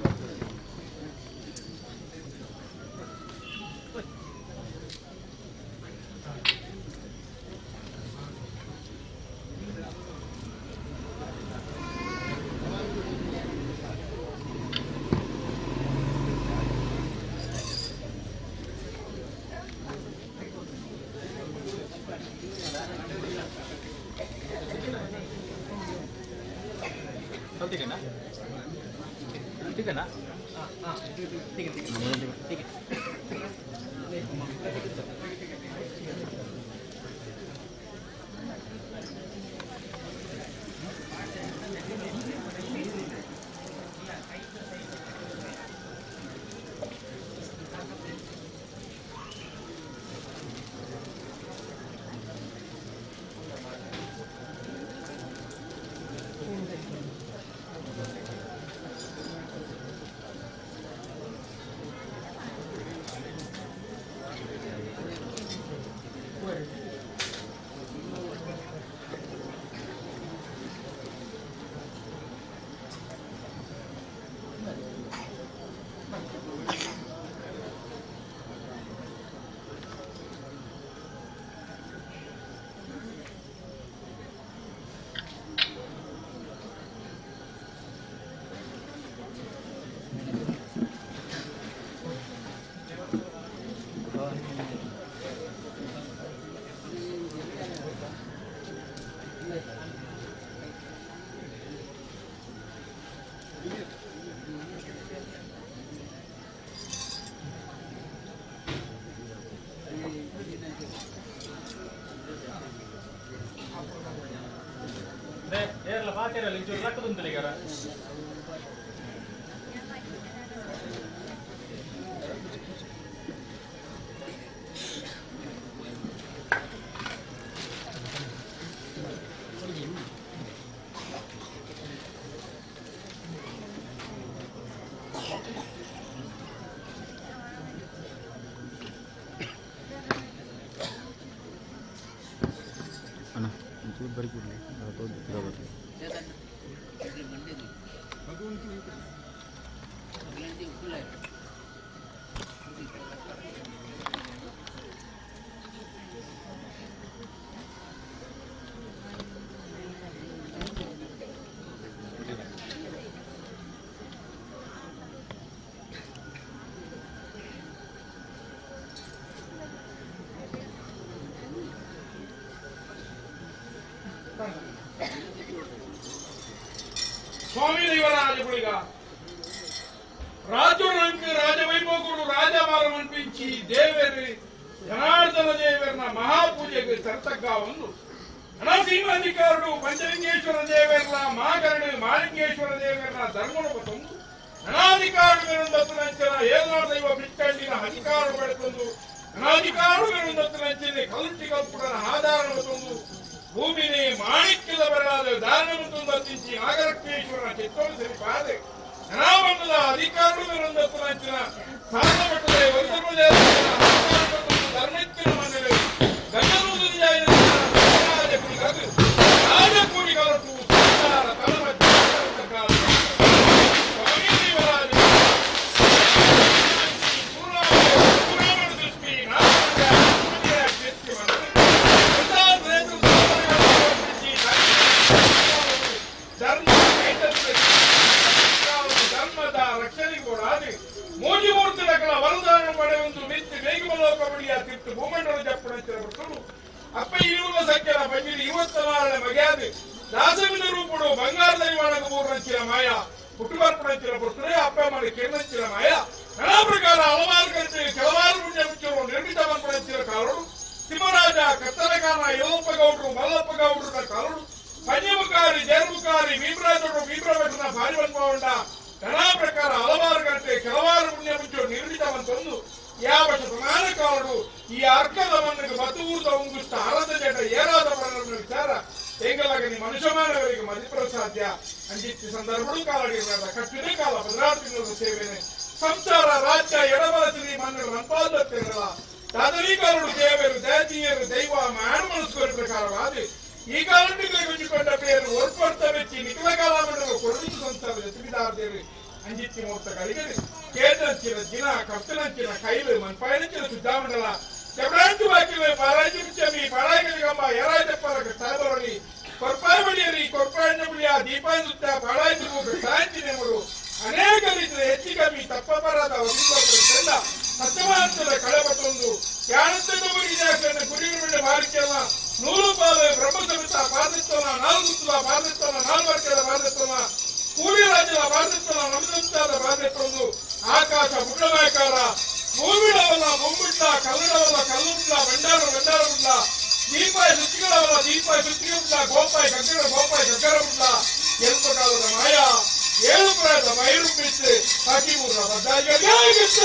Tiga na? Tiga na? Tiga. Ana, itu balik dulu. Atau tidak balik. ಸ್ವಾಮಿ ದೇವರಾಜಗುಳಿಗ రాజునంకు రాజవైభోగుడు రాజమారం అనిపించి దేవేరి జనార్దన దేవేరిన మహాపూజకు సరతగ్గా ఉంది అనసీమాధికారుడు పంచలింగేశ్వర దేవేర్ల మాగరుడు మాలింగేశ్వర దేవేర్ల ధర్మోపతం ಅನಾಧಿಕಾರಗಳಿಂದತ್ತಿನಂಚಿನ ಏಳ್ನಾಡು ದೈವ ಬಿಟ್ಟಂಡಿನ ಅಧಿಕಾರ ಬೆಳೆತಂದು ಅನಾಧಿಕಾರಗಳಿಂದತ್ತಿನಂಚಿನ ಕಲುಟಿ ಕಲ್ಪುಡನ ಆಧಾರ ತಂದು ಭೂಮಿನೇ ಮಾಣಿಕ್ಯದ ಬರಲಾದ ಧಾರಣವನ್ನು ತಂದಿಂಚಿ ನಾಗರಕ್ತೇಶ್ವರನ ಚಿತ್ತೋಳಿಸಲಿ ಪಾದೆ ಧನಾಮಂಡಲ ಅಧಿಕಾರಗಳಿಂದತ್ತಿನಂಚಿನ ಸಾಧ ಮಟ್ಟದ ವಂದರ್ಮದ ಧರ್ಮಜ್ಞನ ಮಂಡಳಿ ರಾಜಕೂಡಿ ಕಲಟು ಸರ್ಕಾರ ತಲಮಧ್ಯ ಧರ್ಮದ ರಕ್ಷಣೆಗೂಡಾಗಿ ಮೂರ್ತಿಗಳ ವರದಾನ ಪಡೆಯುವುದು ಮಿತ್ತಿ ಬೇಗಮಲೋಕಬಡಿಯ ತಿತ್ತು ಭೂಮಂಡಲ ಜಪ್ಪಣರು ಅಪ್ಪ ಇರುವ ಸಂಖ್ಯೆಯ ಬಂಜಿಲಿ 24 ಬಗೆಯಾದ ದಾಸವಿನ ರೂಪಡು ಬಂಗಾರದ ಒಳಗೆ ಮೂರನಂಚಿನ ಮಾಯ ಹುಟ್ಟುಬರ್ಪಣಂಚಿನ ಬಿಟ್ಟರೆ ಅಪ್ಪ ಮಾಡಿ ಕೆನ್ನಂಚಿನ ಮಾಯ ನಾನಾ ಪ್ರಕಾರ ಹಲವಾರು ಗಂಟೆ ಕೆಲವಾರು ಮುಂದೆ ಮುಚ್ಚಲು ನಿರ್ಮಿತ ಬಂಪಣಂಚಿನ ಕಾಲರು ತಿಮ್ಮರಾಜ ಕತ್ತಲಕಾನ ಯಲ್ಲಪ್ಪ ಗೌಡರು ಮಲ್ಲಪ್ಪ ಗೌಡರ ಕಾಲರು ಪಂಚಮುಖಾರಿ ಜಯಮುಖಾರಿ ಭೀಮರಾಜರು ಭೀಮರಭಟನ ಭಾರಿ ಬಂಪಗೊಂಡ ನಾನಾ ಪ್ರಕಾರ ಹಲವಾರು ಗಂಟೆ ಕೆಲವಾರು ಮುಂದೆ ಮುಚ್ಚಲು ನಿರ್ಮಿತವಂತೊಂದು ಯಾವ ಶತಮಾನ ಕಾಲರು ಈ ಅರ್ಕದ ಮಣ್ಣಿಗೆ ಬತ್ತೂರ್ದ ಉಂಗುಷ್ಟ ಆರದ ಜಟ ಏರಾದ ಬಣ್ಣ ವಿಚಾರ ಹೆಂಗಲಾಗನಿ ಮನುಷ್ಯಮಾನವರಿಗೆ ಮದಿಪರ ಸಾಧ್ಯ ಅಂಜಿತ್ತಿ ಸಂದರ್ಭಗಳು ಕಾಲಡಿರದ ಕಟ್ಟಿನ ಕಾಲ 16 ತಿಂಗಳ ಸೇವೆನೆ ಸಂಸಾರ ರಾಜ್ಯ ಎಡಬಲಸಿರಿ ಮಣ್ಣು ರಂಪಾದತ್ತಿರಲ್ಲ ದಾದರೀಕಾರರು ದೇವರು ದಯತೀಯರು ದೈವ ಮಾಡು ಮನಸ್ಸುಗಳ ಪ್ರಕಾರವಾದಿ ಈ ಕಾಲಕ್ಕೆ ಗುಂಜಿಕೊಂಡ ಪೇರು ಒರ್ಪಡ್ತ ವೆಚ್ಚಿ ನಿಖಿಲ ಕಾಲ ಮಂಡಲ ಕೊಡಗಿನ ಸಂಸ್ಥಾನ ಜತಿವಿದಾರ್ದೇವಿ ಅಂಜಿತ್ತಿ ಮುಹೂರ್ತಗಳಿಗೆ ಕೇಂದ್ರಂಚಿನ ದಿನ ಕಪ್ತನಂಚಿನ ಕೈಲು ಮನ್ಪಾಯನಂಚಿನ ಸುದ್ದಾಮಂಡಲ ಜಬರಾಂಚು ಬಾಕಿಲು ಪಾರಾಜಿ ಮುಚ್ಚಮಿ ಪಾಳಾಯಿಗಂಬ ಯರಾಜಪ್ಪರ ಸ್ಥಳದಲ್ಲಿ ಕೊರ್ಪಾಯ ಬಳಿಯರಿ ಕೊರ್ಪಾಯಣ್ಣ ಬಳಿಯ ದೀಪಾಯ ಸುತ್ತ ಪಾಳಾಯಿತು ಸಾಯಂಚಿನೆಮರು ಅನೇಕ ರೀತಿಯ ಹೆಚ್ಚು ಕಮ್ಮಿ ತಪ್ಪಬರದ ಒಬ್ಬೊಬ್ಬರ ಸತ್ಯವಾಂತದ ಕಳೆಬತ್ತೊಂದು ಯಾನಂತದ ಬರಿದಾಸನ ಗುರಿಗಳ ಬಾರಿಕೆಲ್ಲ 100 ಪಾಲು ಬ್ರಹ್ಮಸಮಿತ ಪಾದಿಸ್ತನ 4 ತುಲ ಪಾದಿಸ್ತನ 4 ವರ್ಷದ ಪಾದಿಸ್ತನ ಕೂಲಿ ರಾಜ್ಯದ ಪಾದಿಸ್ತನ ನಮದಂತಾದ ಪಾದಿಸ್ತೊಂದು ಆಕಾಶ ಮುಳ್ಳನಾಯಕಾರ ಭೂಮಿಡವಲ್ಲ ಬೊಂಬುಡ್ಲ ಕಲ್ಲಡವಲ್ಲ ಕಲ್ಲುಡ್ಲ ಬಂಡಾರವುಡ್ಲ ದೀಪಾಯ ಸುತ್ತಿಗಳವಲ್ಲ ದೀಪಾಯ ಸುತ್ತಿಗೆ ಗೋಪಾಯ ಗಗ್ಗರ ಉಡ್ಲ ಎಲ್ಪ ಕಾಲದ ಮಾಯ 7 ಪ್ರಾಯದ ಮೈರು ಬಿಟ್ಟು ಹಕಿಮೂರ ಬದ್ದಾಗಿತ್ತು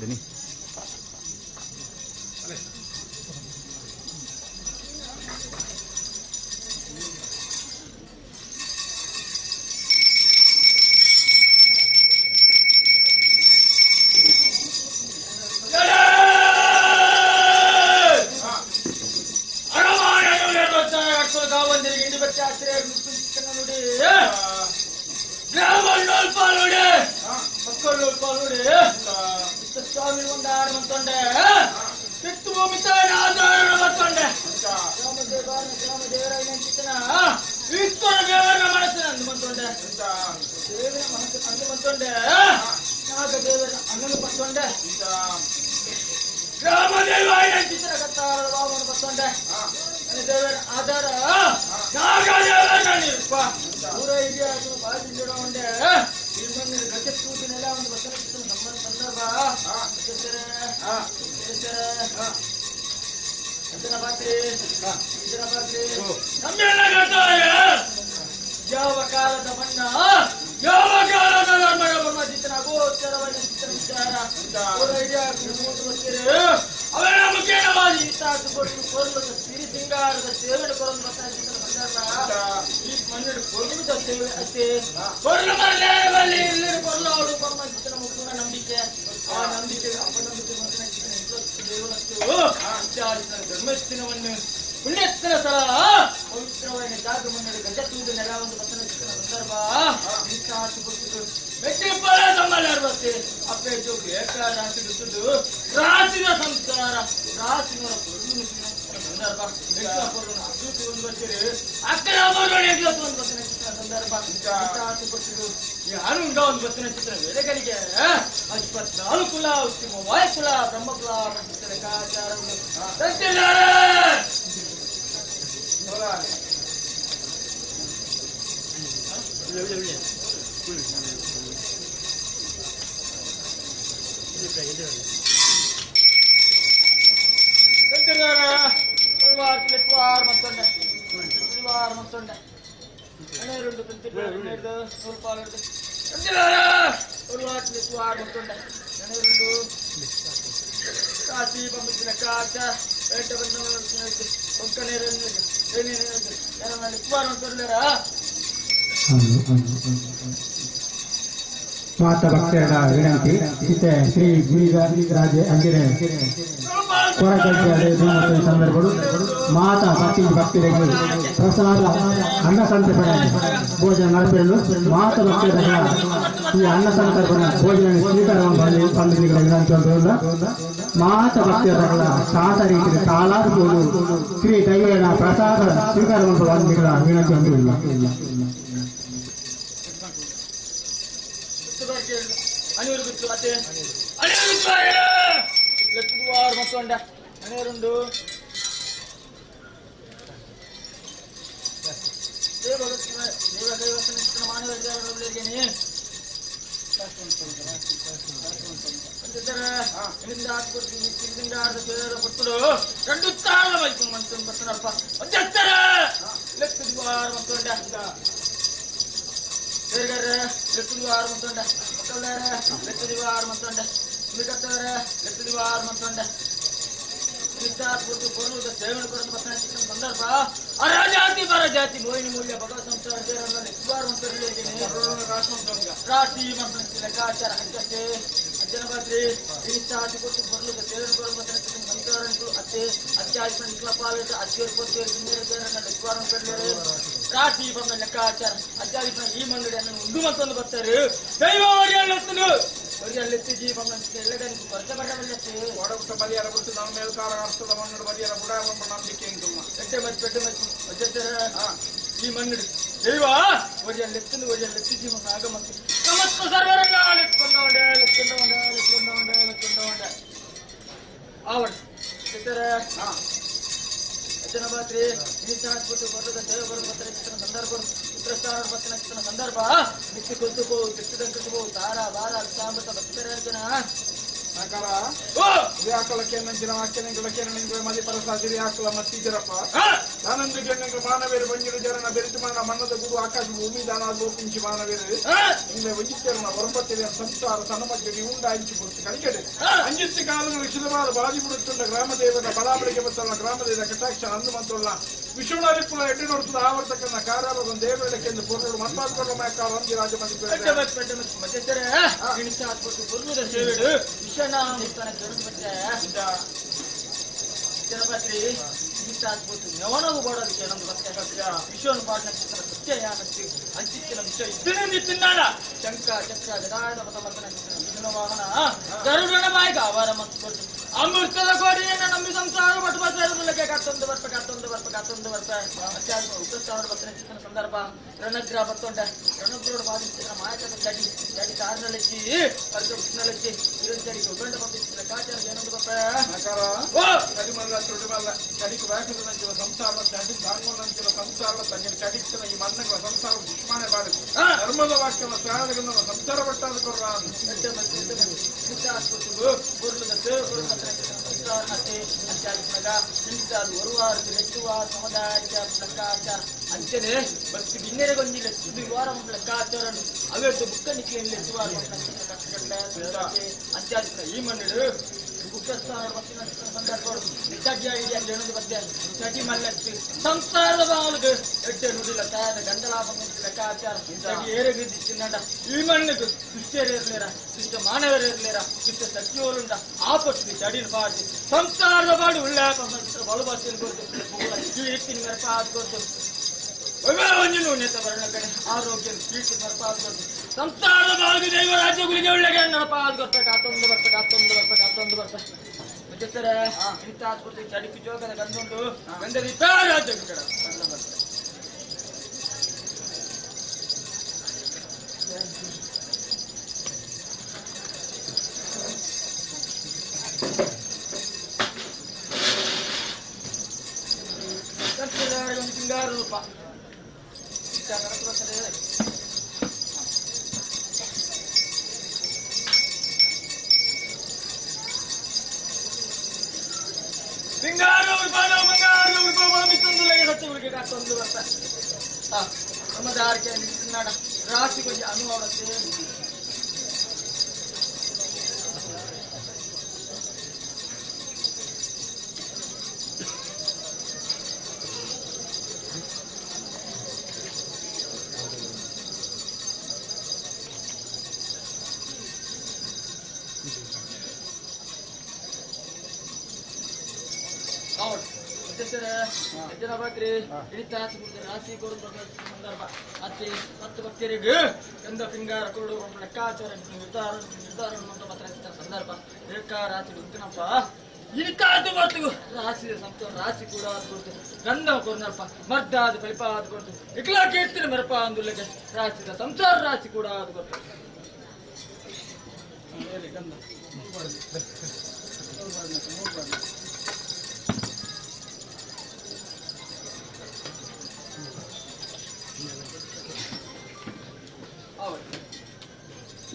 ದನಿ ಯಾವ ಕಾಲದ ಬಣ್ಣ ಯಾವ ಕಾಲದ ಧರ್ಮಗಳ ಬಣ್ಣ ಚಿತ್ರನ ಗೋಚರವಾದ ಚಿತ್ರ ವಿಚಾರ ಅವರ ಮುಖ್ಯವಾಗಿ ಕೊಟ್ಟು ಕೊರಲದ ಸಿರಿ ಸಿಂಗಾರದ ಸೇವೆಯನ್ನು ಕೊರಲು ಈ ಮಣ್ಣು ಕೊರಲುದ ಸೇವೆ ಅಷ್ಟೇ ಕೊರಲು ಮರಳಿ ಇಲ್ಲಿ ಕೊರಲು ಅವಳು ಕೊರಮ ಚಿತ್ರನ ಮುಖ್ಯ ನಂಬಿಕೆ ಆ ನಂಬಿಕೆ ಅಪನಂಬಿಕೆ ಧರ್ಮಸ್ಥಿನವನ್ನು ಪುಣ್ಯಸ್ಥಳ ಸ್ಥಳ ಪವಿತ್ರವಾದ ಜಾಗ ಮನ್ನಡೆ ಗಜತೂದು ನೆಲ ಒಂದು ವಚನ ಸಂದರ್ಭ ಮೆಟ್ಟಿಪ್ಪಳ ಸಂಬಳತೆ ಅಪ್ಪೆ ಜೋಗಿ ಏಕಾರಾಶಿ ದುಡ್ಡು ರಾಶಿನ ಸಂಸ್ಕಾರ ರಾಶಿನ ಸಂದರ್ಭ ಒಂದು ಬರ್ತೇನೆ ಅಕ್ಕನ ಒಂದು ವಚನ ಸಂದರ್ಭ ಈ ಹನುಂಡ ಒಂದು ವಚನ ಚಿತ್ರ ವೇದಗಳಿಗೆ 24 ಕುಲ ಉತ್ತಮ ವಾಯುಕುಲ ಬ್ರಹ್ಮಕುಲ ಲೆಕ್ಕಾಚಾರ ಕಾಶಿ ಬಂಬಿಸಿನ ಕಾಚ ಪೇಟ ಮಾತ ಭಕ್ತರ ವಿನಂತಿ ಇತ್ತೆ ಶ್ರೀ ಗುರಿರಾಜ ಅಂಜನೆ ಕೊರಗಜ್ಜೆ ಸಂದರ್ಭಗಳು ಮಾತಾ ಭಕ್ತರಿಗೆ ಪ್ರಸಾದ ಅನ್ನ ಸಂತರ್ಪಣೆ ಭೋಜನ ನಡೆಸಲು ಮಾತ ಭಕ್ತರ ಈ ಅನ್ನ ಸಂತರ್ಪಣೆ ಭೋಜನ ಸ್ವೀಕಾರವನ್ನು ಪಂಡಿತಗಳ ವಿನಂತಿ ಮಾತ ಭಕ್ತರ ಸಾತ ರೀತಿಯ ಕಾಲಾರ್ಬೋದು ಶ್ರೀ ದೈವೇನ ಪ್ರಸಾದ ಸ್ವೀಕಾರವನ್ನು ಪಂಡಿತಗಳ ವಿನಂತಿ ಹೊಂದಿಲ್ಲ ಮತ್ತೊಂಡ ಹಣೆರುಂಡು రెండు తాళ్ళ వైపు మంచి బతునప్ప వచ్చేస్తారా లెక్కది వారు మತ್ತೊಂಡ లెక్కది వారు మತ್ತೊಂಡ లెక్కది వారు మತ್ತೊಂಡ లెక్కది వారు మತ್ತೊಂಡ ಸೇವನೆ ಸಂದರ್ಭ ಅರಾಜಾತಿ ಪರಜಾತಿ ಮೋಹಿನಿ ಮೂಲ್ಯ ಭಗವತ್ ಸಂಸಾರ ರಾಶಿ ಲೆಕ್ಕಾಚಾರ ಹಂಚಕ್ಕೆ ಅಜ್ಜನಭದ್ರಿ ಇನಿಷ್ಟಾತಿ ಕೊಟ್ಟು ಬರಲು ಸೇವನೆ ಸಂಸಾರಂಟು ಅತ್ತೆ ಅತ್ಯಾಜ್ಞ ನಿಕ್ಲಪಾಲಿತ ಅಜ್ಜೇರ್ಪತ್ತೇರು ಲೆಕ್ವಾರ ರಾಶಿ ಬಂದ ಲೆಕ್ಕಾಚಾರ ಅಜ್ಜಾಜ್ಞ ಈ ಮಂಗಡಿಯನ್ನು ಉಂಡು ಮತ್ತೊಂದು ಬರ್ತಾರೆ ದೈವ ಒರಿಯಲ್ಲೆತ್ತಿ ಜೀವನ ಎಲ್ಲದನ್ನು ವರ್ಗಪಡವಲ್ಲತ್ತೆ ಒಡಗುಟ್ಟ ಬಲಿಯರ ಬಿಟ್ಟು ನಮ್ಮ ಮೇಲ್ಕಾಲ ಅರ್ಥದ ಮಣ್ಣು ಬಲಿಯರ ಬುಡ ನಂಬಿಕೆ ಎಟ್ಟೆ ಮತ್ತೆ ಪೆಟ್ಟು ಮತ್ತೆ ಈ ಮಣ್ಣು ದೈವ ಒರಿಯಲ್ಲೆತ್ತು ಒರಿಯಲ್ಲೆತ್ತಿ ಜೀವನ ಆಗಮಂತು ಸಮಸ್ತ ಸರ್ವರಂಗ ಲೆಕ್ಕೊಂಡವಂಡೆ ಆವಡ್ ಜನಭಾತ್ರಿ ನೀಚಾಟ್ಬಿಟ್ಟು ಬರದ ಸೇವೆ ಬರುವಂತ ಸಂದರ್ಭ ಉತ್ತರಸ್ಥಾನ ಬರ್ತನ ಸಂದರ್ಭ ನಿತ್ಯ ಕುಳಿತುಕೋ ತಿಟ್ಟದಂಕುಕೋ ತಾರ ಬಾರ ಸಾಂಬತ ಭಕ್ತರಾರ್ಜನ ಆಕಳಕ್ಕೆ ನಂಚಿನ ಆಕೆನೆಂಗಳಕ್ಕೆ ನೆಂಗಳ ಮದಿ ಪರಸ ಸಿರಿ ಆಕಳ ಮತ್ತಿದ್ದರಪ್ಪ ನಾನಂದು ಗೆಣ್ಣೆಂಗ ಮಾನವೇರು ಬಂಜಿರು ಜರನ ಬೆರೆತು ಮಾಡ ಮನ್ನದ ಗುರು ಆಕಾಶ ಭೂಮಿ ದಾನ ಲೋಪಿಂಚಿ ಮಾನವೇರು ಇಂದ ವೈದ್ಯರನ ಹೊರಪಟ್ಟಿದ ಸಂಸಾರ ಸಣ್ಣಮಟ್ಟಿಗೆ ಉಂಡ ಹಂಚಿಕೊಡ್ತು ಕಲಿಕಡೆ ಅಂಜಿಸಿ ಕಾಲಗಳು ಶಿಲವಾದ ಬಾದಿ ಬಿಡುತ್ತುಂಡ ಗ್ರಾಮದೇವದ ಬಲಾಬಳಿಗೆ ಬತ್ತಲ್ಲ ಗ್ರಾಮದೇವದ ಕಟಾಕ್ಷ ಅಂದು ಮಂತ್ರಲ್ಲ ವಿಶ್ವನಾರಿಪ್ಪುಲ ಎಡ್ಡೆ ನೋಡ್ತದ ಆವರ್ತಕನ್ನ ಕಾರಾಬದ ದೇವರಡಕ್ಕೆಂದು ಪೂರ್ಣರು ಮನ್ಪಾತ್ಕೊಂಡ ಮೇಕ ವಂದಿ ರಾಜ ಜನಪತ್ರಿ ನವನವು ಬೋಡೋದಕ್ಕೆ ನಮ್ದು ಮತ್ತೆ ವಿಶ್ವನ ಪಾಠ ಅಂಚಿತ್ತಿನ ವಿಷಯ ಇದ್ದನೇ ತಿನ್ನಾಡ ಶಂಕ ಚಕ್ರ ಜಗಾದ ಮತಮತನ ವಾಹನ ಗರುಡನ ಬಾಯಿಗ ಅವರ ಮತ್ತು ಅಮೃತದ ಕೋಡಿಯನ್ನು ನಂಬಿ ಸಂಸಾರ ಪಟುಪಕ್ಕೆ ಕತ್ತೊಂದು ವರ್ಷ ಅತ್ಯಾಚಾರ ಉಪಸ್ಥಾನ ಬರ್ತನ ಸಂದರ್ಭ ರಣಗ್ರಹ ಬರ್ತೊಂಡ ರಣಗ್ರೋಡ್ ಬಾಧಿಸಿದ ಮಾಯಕದ ಜಡಿ ಕಾರಿನಲ್ಲಿಚ್ಚಿ ಪರಿಚಯ ಕೃಷ್ಣಲಿಚ್ಚಿ ನಿರಂಜರಿ ಉಗಂಡ ಬಂದಿದ್ದ ಕಾಚಾರ ಏನೊಂದು ಚಡಿಗೆ ವ್ಯಾಕರಣ ನಂಚಿನ ಸಂಸಾರ ಚಡಿ ದಾಂಗೋನಂಚಿನ ಸಂಸಾರ ತಂಗಿನ ಚಡಿಕ್ಕಿನ ಈ ಮಣ್ಣಗಳ ಸಂಸಾರ ದುಷ್ಮಾನೆ ಬಾಡಿತು ಧರ್ಮದ ವಾಕ್ಯನ ಪ್ರಾಣಗಳನ್ನ ಸಂಸಾರ ಪಟ್ಟಾದ ಕೊರ್ರ ಪೂರ್ಣದ ಅಂಚನೆ ಬಸ್ ಗಿನ್ನೆರೆಗೊಂದಿ ಲೆಚ್ಚುದು ವಾರ ಲೆಕ್ಕಾಚಾರ ಅವೆಟ್ಟು ಬುಕ್ಕ ನಿಕ್ಲಿ ಲೆಚ್ಚುವಾರ ಅಂಚಾದಿನ ಈ ಮಣ್ಣು ಸಂಸಾರದ ಬಾಳಿಗೆ ಎಡ್ಡೆ ನುಡಿಲ ತಾಯದ ಗಂಡಲಾಭ ಲೆಕ್ಕಾಚಾರ ಏರಗಿದ್ದಿ ಚಿನ್ನಡ ಈ ಮಣ್ಣಿಗೆ ದುಷ್ಟೇರಿರ್ಲೇರ ದುಷ್ಟ ಮಾನವರಿರ್ಲೇರ ದುಷ್ಟ ಸತ್ಯೋರುಂಡ ಆಪತ್ತು ಚಡಿನ ಬಾಡಿ ಸಂಸಾರದ ಬಾಡಿ ಉಳ್ಳಾಕ ಬಲು ಬಸ್ಸಿನ ಕೊಡ್ತು ಕೀರ್ತಿನ ಮೆರಪಾದ ಕೊಡ್ತು ಒಂಜಿನ ನೇತ ವರ್ಣ ಕಡೆ ಆರೋಗ್ಯ ಕೀರ್ತಿ ಮೆರಪಾದ ಕೊಡ್ತು ಸಂಸಾರದ ಬಾಳಿಗೆ ದೈವ ರಾಜ್ಯಗಳಿಗೆ ಒಳ್ಳೆಗೆ ನಡಪಾದ ಕೊಡ್ಬೇಕು ಹತ್ತೊಂದು ವರ್ಷ ಮುಚ್ಚರ ಇಂಥ ಆಸ್ಪತ್ರೆ ಚಡಿಪಿ ಜೋಗದ ಗಂದುಂಟು ಗಂಧದಿ ರಾಜ್ಯ ಕಡೆ ಒಂದು ತಿಂಗಾರು ರೂಪಾಯಿ ಬಂಗಾರು ಹತ್ತೊಂದು ವರ್ಷ ನಮ್ಮ ದಾರಿಕೆ ನಾಡ ರಾಶಿ ಕೊಂಚ ಅನುಭವ ಜನಪತ್ರಿ ರಾಶಿ ಕೊಡುವ ಸಂದರ್ಭ ಅತಿ 10 ಭಕ್ತರಿಗೆ ಗಂಧ ಪಿಂಗಾರ ಕೊಡು ಲೆಕ್ಕಾಚಾರ ನಿರ್ಧಾರ ಸಂದರ್ಭ ರಾಶಿ ಉತ್ತನಪ್ಪ ಇನಿಕಾದು ಬರ್ತು ರಾಶಿ ಸಂತ ರಾಶಿ ಕೂಡ ಕೊಡ್ತು ಗಂಧ ಕೊಡ್ನಪ್ಪ ಮರ್ದ ಅದು ಬಲಿಪ ಅದು ಕೊಡ್ತು ಇಕ್ಲಾ ಕೇಳ್ತೀನಿ ಮೆರಪ ಅಂದುಲೆಗೆ ರಾಶಿದ ಸಂಸಾರ ರಾಶಿ ಕೂಡ ಅದು ಕೊಡ್ತು ಗಂಧ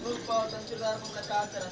ರೂಪ ಸಂಚಿದಾರ ಲೆಕ್ಕಾಚಾರ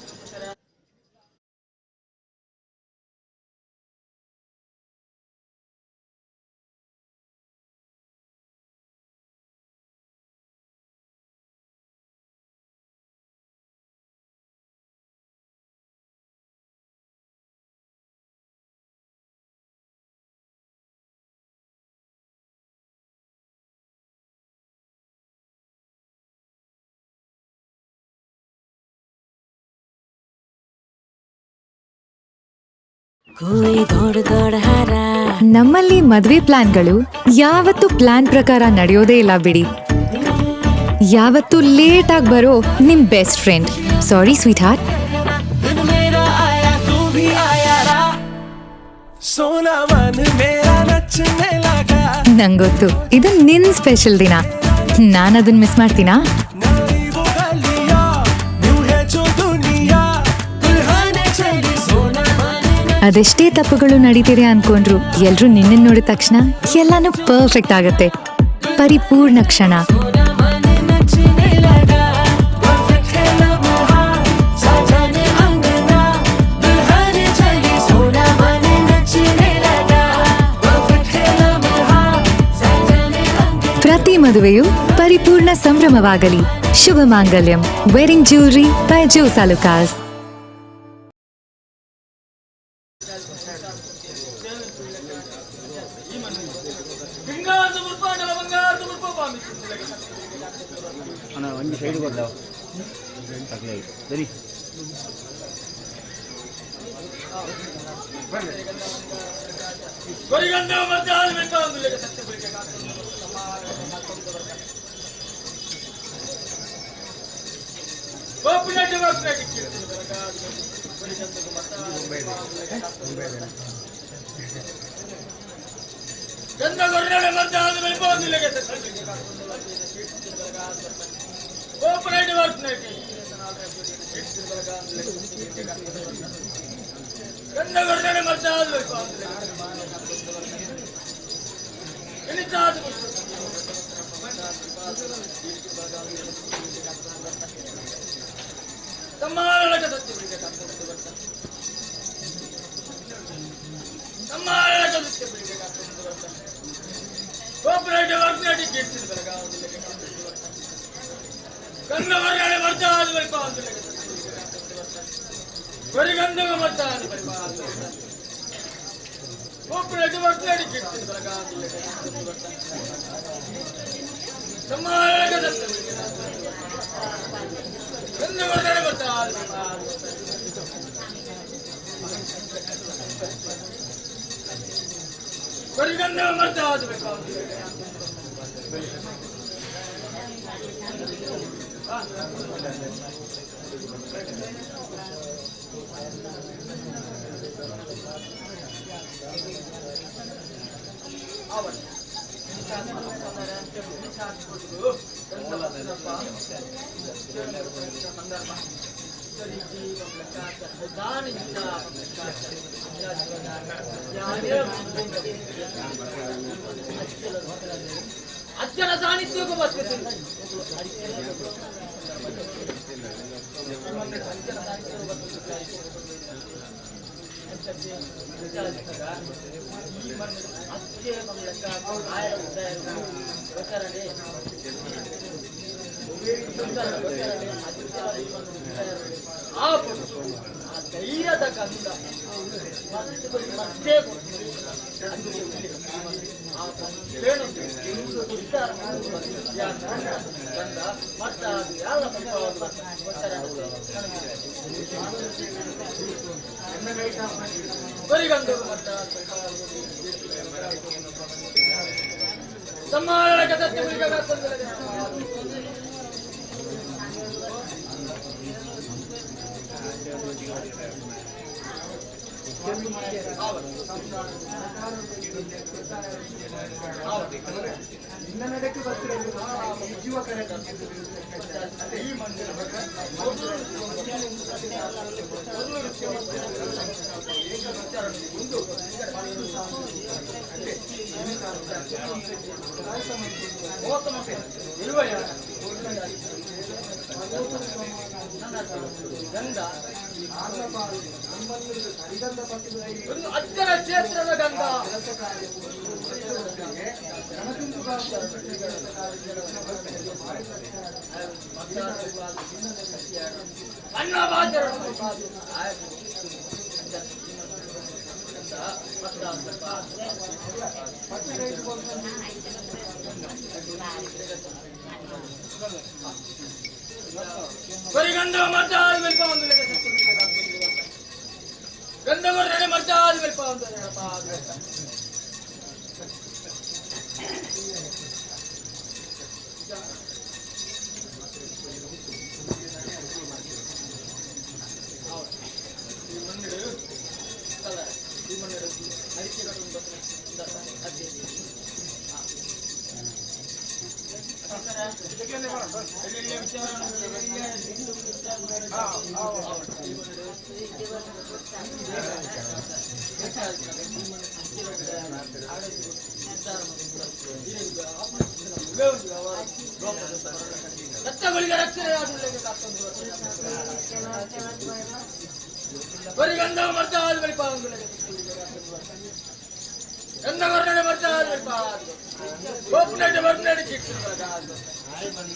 ನಮ್ಮಲ್ಲಿ ಮದುವೆ ಪ್ಲಾನ್ಗಳು ಯಾವತ್ತು ಪ್ಲಾನ್ ಪ್ರಕಾರ ನಡೆಯೋದೇ ಇಲ್ಲ ಬಿಡಿ. ಯಾವತ್ತು ಲೇಟ್ ಆಗಿ ಬರೋ ನಿಮ್ ಬೆಸ್ಟ್ ಫ್ರೆಂಡ್. ಸಾರಿ ಸ್ವೀಟ್ ಹಾರ್ಟ್. ನಂಗೊತ್ತು ಇದು ನಿನ್ ಸ್ಪೆಷಲ್ ದಿನ. ನಾನು ಅದನ್ನ ಮಿಸ್ ಮಾಡ್ತೀನಾ? ಅದೆಷ್ಟೇ ತಪ್ಪುಗಳು ನಡೀತಿದೆ ಅನ್ಕೊಂಡ್ರು ಎಲ್ರು ನಿನ್ನ ನೋಡಿದ ತಕ್ಷಣ ಎಲ್ಲಾನು ಪರ್ಫೆಕ್ಟ್ ಆಗತ್ತೆ. ಪರಿಪೂರ್ಣ ಕ್ಷಣ. ಮದುವೆಯು ಪರಿಪೂರ್ಣ ಸಂಭ್ರಮವಾಗಲಿ. ಶುಭ ಮಾಂಗಲ್ಯಂ wedding jewellery by Jos Alukkas. ಅಣ್ಣ ಒಂದು ಸೈಡ್ ಬರ್ತಾವ ಬನ್ನಿ. ಅಜ್ಜನ ಸಾನ್ನಿಧ್ಯ ಧೈರ್ಯದ ಗಂಧ ಮತ್ತೆ ನಡೆಕ್ಕೆ ಬರ್ತಿರೋದು ಯುವಕರ ಈ ಅಜ್ಜನ ಕ್ಷೇತ್ರದ ಗಂಧ ಗಂಧ ಮತ ಗಂಧವರ್ಣನೆ ಮರ್ಚಾದ ವೆಲ್ಪ ಅಂತ ರಕ್ತಗಳಿಗೆ ರಕ್ಷಣೆ ಗಂಧ ಮರ್ಚಾದ ವೆಲ್ಪ ಎಂದವರನೆ ಬರ್ತಾರೆ ಗೋಪುನಡೆ ಬರ್ನಡೆ ಚಿಕ್ಕದು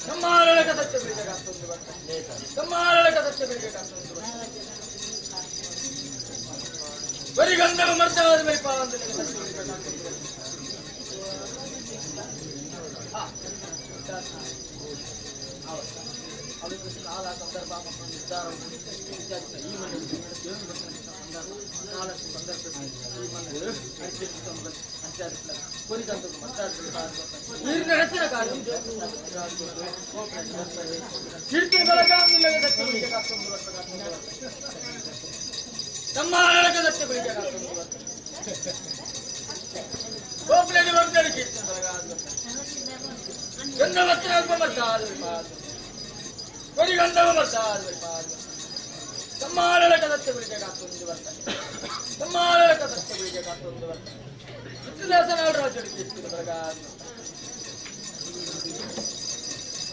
ಸಮ್ಮಾನಕ ಸತ್ಯ ಬಿಡಬೇಕಾಗ್ತದೆ ಸಮ್ಮಾನಕ ಸತ್ಯ ಬಿಡಬೇಕಾಗ್ತದೆ ಬರೀ ಗಂಧವ ಮರ್ತಾದ ಮೇಲೆ ಪಾಂದ ಅದಕ್ಕೆ ಕಾಲ ಸಂದರ್ಭ ನಿರ್ಧಾರ ಈ ಮನೆ ನಾಲ್ಕು ಸಂದರ್ಭದಲ್ಲಿ ಈ ಮನೆ ನೀರಿನ ಹೆಚ್ಚಿನ ಕಾರ್ಯ ಕೀರ್ತಿ ಬೆಳಗಾವಿಗೆ ತಮ್ಮ ದತ್ತ ಬೆಳಿಗ್ಗೆ ಗೋಪುರಕ್ಕೆ ಬರ್ತಾರೆ ಕೀರ್ತಿ ಬೆಳಗಾವಿ ಗಂಧ ವಸ್ತ್ರ ಅಲ್ಪ ಬರ್ತಾರೆ ಬರೀ ಗಂಧವ ಬರ್ತಾರೆ ಸಮ್ಮಾನಕ ದತ್ತ ಬೆಳಿಗ್ಗೆ ಕಾತೊಂದು ಬರ್ತಾರೆ ಸಮ್ಮಾನಕ ದತ್ತ ಬೆಳಿಗ್ಗೆ ಕಾತೊಂದು ಬರ್ತಾರೆ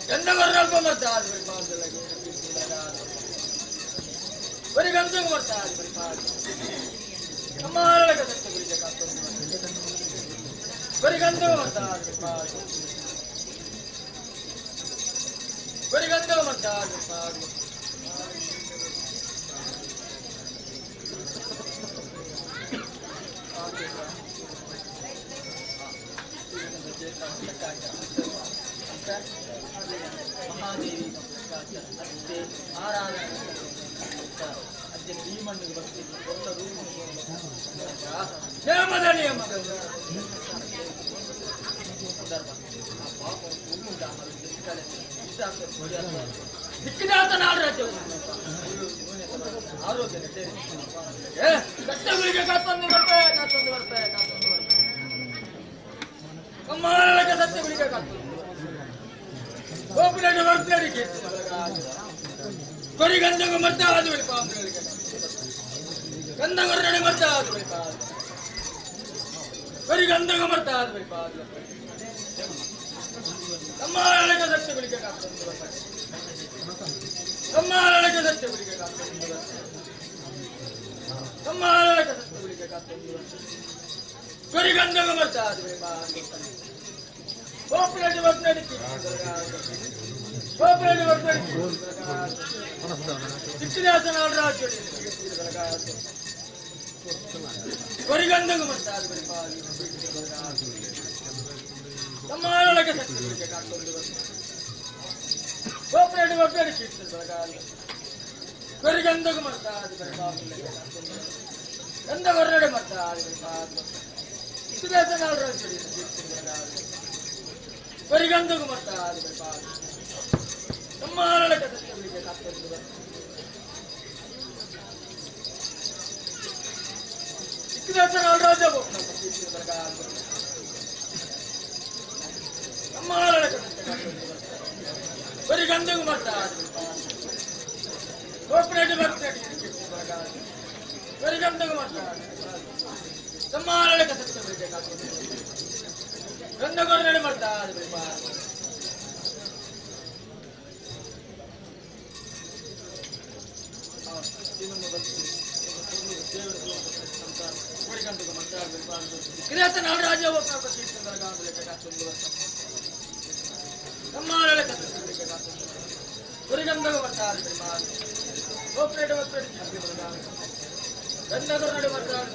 ಗಂಧವರ್ಣಲ್ಪ ಬರ್ತಾರೆ ಬರೀ ಗಂಧ ಬರ್ತಾರೆ ಸಮ್ಮಾನಕ ದತ್ತ ಬೆಳಿಗ್ಗೆ ಕಾತೊಂದು ಬರೀ ಗಂಧವ ಬರ್ತಾರೆ ಬರೀ ಗಂಧವ ಬರ್ತಾರೆ ಮಹಾದೇವಿ ಅಷ್ಟೇ ಆರಾಧನೆ ಅದೇ ಈ ಮಣ್ಣಿಗೆ ಬರ್ತೀವಿ ನಿಯಮದ ನಿಯಮಗಳು ಸಂದರ್ಭ ಸಿಕ್ಕಿದಾತ ನಾಡು ರಾಜ್ಯ ಆರೋಗ್ಯ ಕಷ್ಟಗಳಿಗೆ ಕಾತೊಂದು ಬರ್ತಾರೆ ಕಾತೊಂದು ಬರ್ತಾರೆ ಕಾತೊಂದು ಬರ್ತಾರೆ ಕಮ್ಮಾಳಕ ಸತ್ಯಗಳಿಗೆ ಕಾತೊಂದು ಗೋಪುರಕ್ಕೆ ಬರ್ತಾರೆ ಕೊರಿ ಗಂಧಗ ಮರ್ತ ಆದ ಗಂಧಗರ್ಣೆ ಮರ್ತ ಆದ ಕೊರಿ ಗಂಧಗ ಮರ್ತ ಆದ ಕಮ್ಮಾಳಕ ಸತ್ಯಗಳಿಗೆ ಕಾತೊಂದು ಬರ್ತಾರೆ ಕಮ್ಮಾಳಕ ಸತ್ಯಗಳಿಗೆ ಕಾತೊಂದು ಬರ್ತಾರೆ ಕಮ್ಮಾಳಕ ಸತ್ಯಗಳಿಗೆ ಕಾತೊಂದು ಬರ್ತಾರೆ ಕೊರಿ ಗಂಧಗ ಮರ್ತ ಆದ ಗೋಪುರಕ್ಕೆ ಬರ್ತಾರೆ ಗೋಪುರಕ್ಕೆ ಬರ್ತಾರೆ ಇತಿಹಾಸ ನಾಡರಾಜ್ಯ ಕೊರಿಗಂಧಗ ಮಾಡ್ತಾರೆ ಸಮ್ಮಾನಕ ಸತ್ಯಗಳಿಗೆ ಕಾತೊಂದು ಗೋಪುರಕ್ಕೆ ಬರ್ತಾರೆ ಕೊರಿಗಂಧಗ ಮಾಡ್ತಾರೆ ಗಂಧವರ್ಣಡೆ ಮಾಡ್ತಾರೆ ಇತಿಹಾಸ ನಾಡರಾಜ್ಯ ಕೊರಿಗಂಧಗ ಮಾಡ್ತಾರೆ ಸಮ್ಮಾನಕ ಸತ್ಯಗಳಿಗೆ ಕಾತೊಂದು ಇತಿಹಾಸ ನಾಡರಾಜ ಸಮ್ಮಾನಕ ಸತ್ಯ ಕೊರಿಗಂಧಗ ಮಾಡ್ತಾರೆ ಗೋಪುರಕ್ಕೆ ಬರ್ತಾರೆ ಕೊರಿಗಂಧಗ ಮಾಡ್ತಾರೆ ಸಮ್ಮಾನಕ ಸತ್ಯಗಳಿಗೆ ಕಾತೊಂದು ಗಂಧವರ್ಣನೆ ಮಾಡ್ತಾರೆ ಕಿರಾತ ನಾಡರಾಜ ಸಮ್ಮಾನಕ ಸತ್ಯಗಳಿಗೆ ಕಾತೊಂದು ಕುರಿಗಂಧಗ ಬರ್ತಾರೆ ಗೋಪುರಕ್ಕೆ ಬರ್ತಾರೆ ಗಂಧವರ್ಣನೆ ಮಾಡ್ತಾರೆ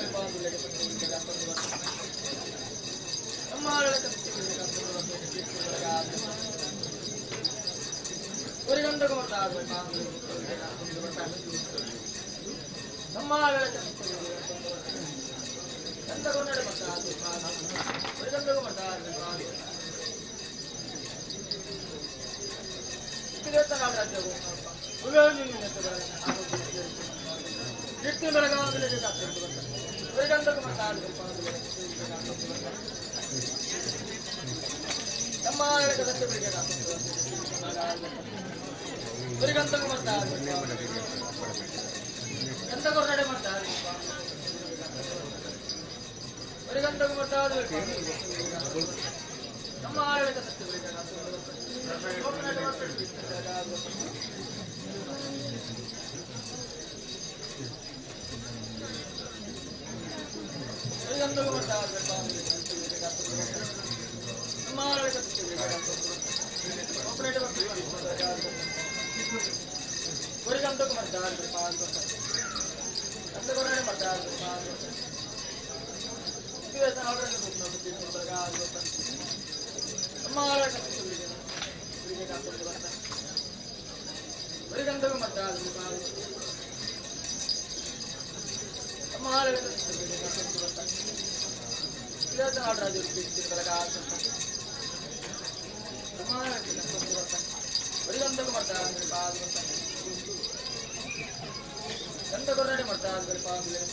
ಸಮ್ಮಾನಕ ಸತ್ಯಗಳಿಗೆ ಕಾತೊಂದು ಕುರಿಗಂಧಗ ಬರ್ತಾರೆ ಸಮ್ಮಾನಕ ಗಂಧವರ್ಣನೆ ಮಾಡ್ತಾರೆ ಕುರಿಗಂಧಗ ಮಾಡ್ತಾರೆ ನಾಡರಾಜ್ಯ ಕೀರ್ತಿ ಬೆಳಗಾವಿ ಕುರಿಗಂಧಗ ಮಾಡ್ತಾರೆ ಸಮ್ಮಾನಕ ಸತ್ಯಗಳಿಗೆ ಕುರಿಗಂಧಗ ಮಾಡ್ತಾರೆ ಗಂಧವರ್ಣನೆ ಮಾಡ್ತಾರೆ ಕುರಿಗಂಧಗ ಮಾಡ್ತಾರೆ ಸಮ್ಮಾನಕ ಸತ್ಯಗಳಿಗೆ ಕುರಿಗಂಧಗ ಮಾಡ್ತಾರೆ Bergantung merdaan berpahan kota. Anda korang merdaan berpahan kota. Biasa orang yang bukan betul berpahan kota. Amara kan betul ini. Berikan kantor kota. Bergantung merdaan berpahan kota. Amara kan betul berikan kantor kota. Biasa orang yang betul berpahan kota. Amara kan kantor kota. Bergantung merdaan berpahan kota. Anda korang merdaan berpahan kota.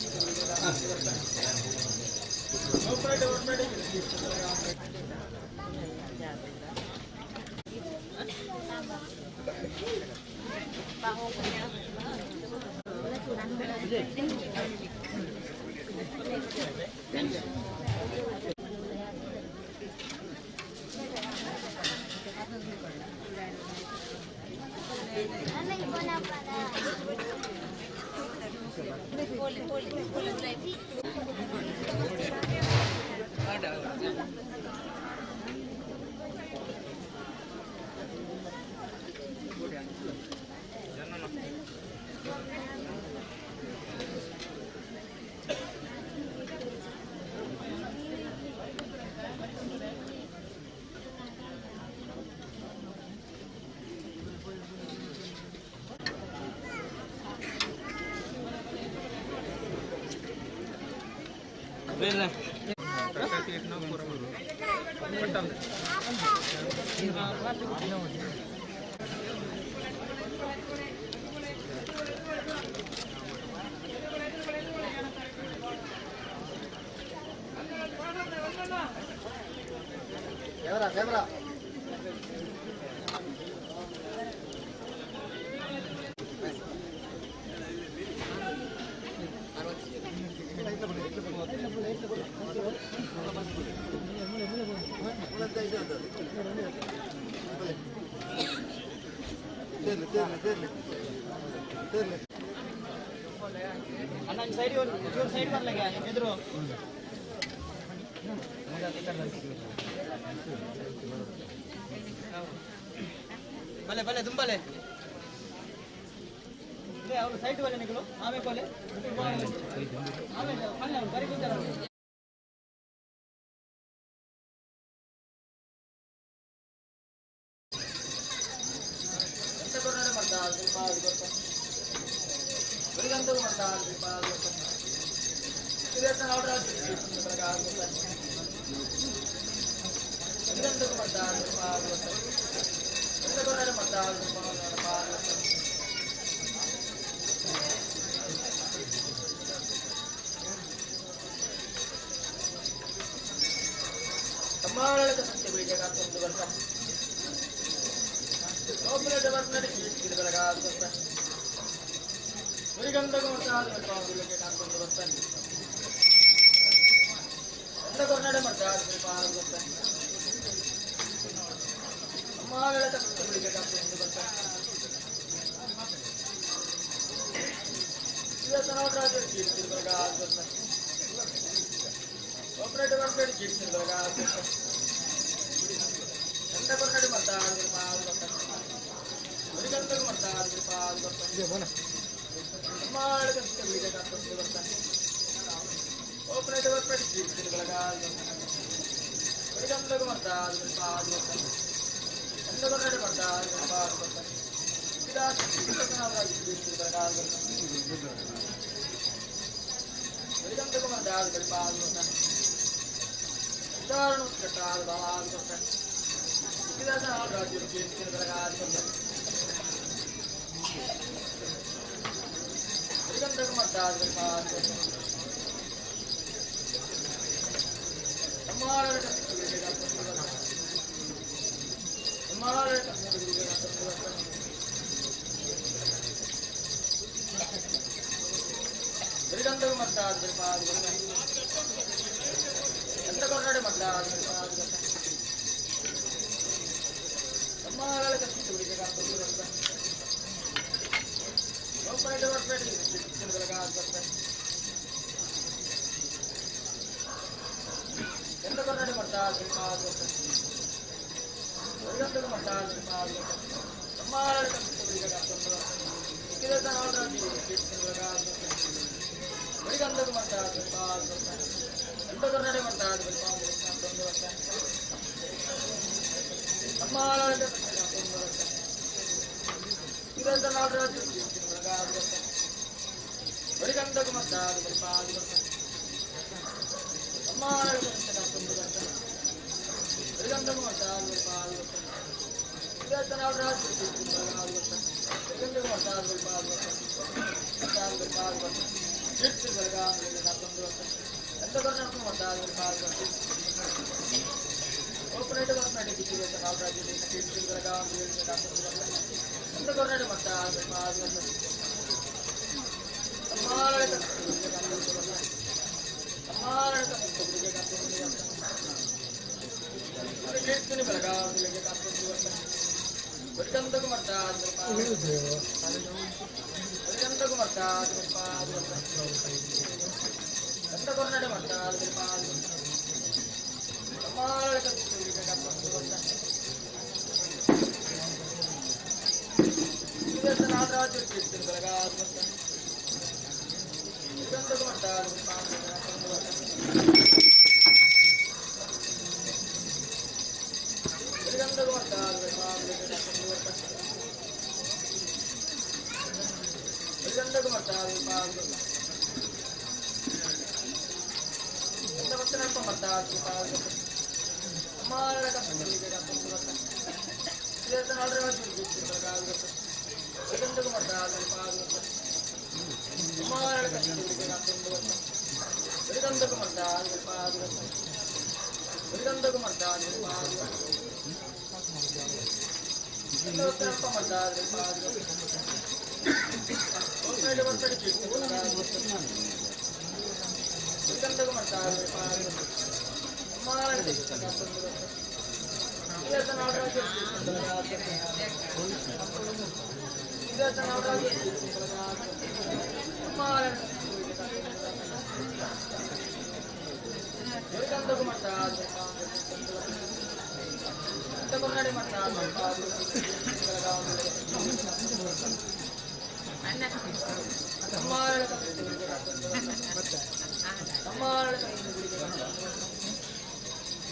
Kamera. Anak side पर लगे हैं इधर भले भले तुम भले ले और साइड वाले निकलो आमे बोले आमे भले गाड़ी को चलाओ ಎಂತ ಕೊರಡೆ ಮಾಡ್ತಾ bergantung merdaan berpahan kota. Tidak tahu lagi berpahan kota. Bergantung merdaan berpahan kota. Kita berada merdaan berpahan kota. Kembali ke sisi berjalan untuk bersama. Kau boleh dapat nanti kita berpahan kota. Bergantung merdaan berpahan kota. Anda korang merdaan berpahan kota. Kembali ke sisi berjalan untuk bersama. Tidak tahu lagi kita berpahan kota. Operator operator kita berpahan kota. Anda korang merdaan berpahan kota. Bergantung merdaan berpahan kota. Kembali ke sisi berjalan untuk bersama. Operator operator kita berpahan kota. Bergantung merdaan berpahan kota. Anda korang merdaan berpahan kota. Tidak tahu lagi kita berpahan kota. Bergantung merdaan berpahan kota. Jangan ketal bahan kota. Tidak tahu lagi kita berpahan kota. Bergantung merdaan berpahan kota. Kembali ke sisi berjalan untuk bersama. Kembali ke sisi berjalan untuk bersama. Bergantung merdaan berpahan kota. Anda korang merdaan berpahan kota. Kembali ke sisi berjalan untuk bersama. Operator operator kita berpahan kota. Anda korang merdaan berpahan kota. Bergantung merdaan berpahan kota. Kembali ke sisi berjalan untuk bersama. Kita ಎಂತ ಕರ್ನಾಟಕ ಮಾಡ್ತಾರೆ ಅಮ್ಮಾಳದ ನಾಗರಾಜ ಬಡಿಗಂಧಕ ಮಾಡ್ತಾರೆ ಅಮ್ಮಾಳ ಬಡಿಗಂಧಕ ಮಾಡ್ತಾರೆ ನಾಗರಾಜ ಎಂತ ಕರ್ನಾಟಕ ಮಾಡ್ತಾರೆ ಓಪರೇಟ್ ನಾಗರಾಜ ಎಂತ ಕರ್ನಾಟಕ ಮಾಡ್ತಾರೆ ಕೀರ್ತನೆ ಬೆಳಗಾವಿಗೆ ಬಡಿಗಂಧಕ ಮಾಡ್ತಾರೆ ಬಡಿಗಂಧಕ ಮಾಡ್ತಾರೆ ಎಂತ ಕರ್ನಾಟಕ ಮಾಡ್ತಾರೆ ನಾಗರಾಜ ಕೀರ್ತನೆ ಬೆಳಗಾವಿ ಬಡಿಗಂಧಕ ಮಾಡ್ತಾರೆ ಬಡಿಗಂಧಕ ಮಾಡ್ತಾರೆ ಬಡಿಗಂಧಕ ಮಾಡ್ತಾರೆ ಎಂತ ವಚನಪ್ಪ ಮಾಡ್ತಾರೆ ಅಮ್ಮಾಳ ಬಡಿಗಂಧಕ ಮಾಡ್ತಾರೆ ಬಡಿಗಂಧಕ ಮಾಡ್ತಾರೆ ಬಡಿಗಂಧಕ ಮಾಡ್ತಾರೆ ಮಾಡ್ತಾರೆ ಬಡಿಗಂಧಕ ಮಾಡ್ತಾರೆ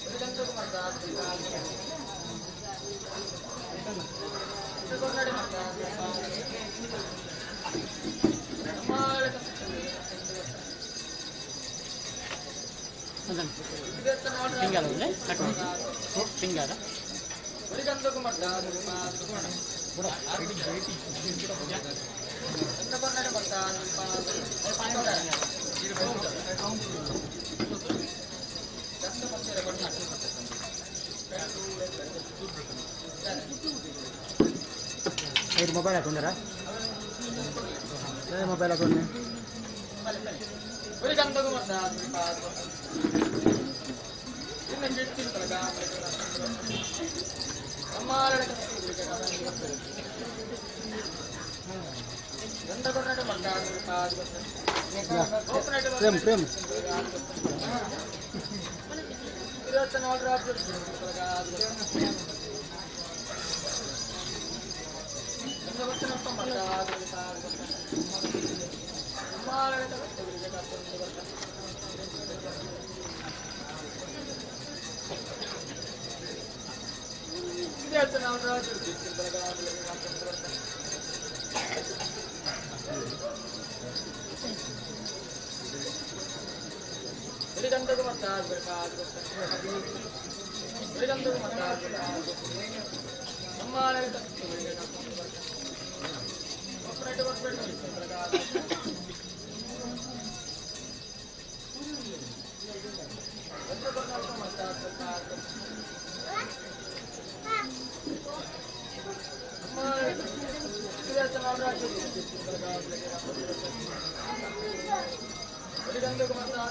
ಬಡಿಗಂಧಕ ಮಾಡ್ತಾರೆ ಕರ್ನಾಟಕ ಮಾಡ್ತಾರೆ ಬಡಿಗಂಧಕ ಮಾಡ್ತಾರೆ ಮೊಬೈಲ್ ಹಾಕೊಂಡಾರ ಮೊಬೈಲ್ ಹಾಕೊಂಡೆ ಬಡಿಗಂಧಕ ಮಾಡ್ತಾರೆ ಇನ್ನು ಕೀರ್ತಿನ ಎಂತ ಕರ್ನಾಟಕ ಮಾಡ್ತಾರೆ ಪ್ರೇಮ್ ಪ್ರೇಮ್ ವಚನಪ್ಪ ಮಾಡ್ತಾರೆ ನಾಗರಾಜ ಬಡಿಗಂಧಕ ಮಾಡ್ತಾರೆ ಬಡಿಗಂಧಕ ಮಾಡ್ತಾರೆ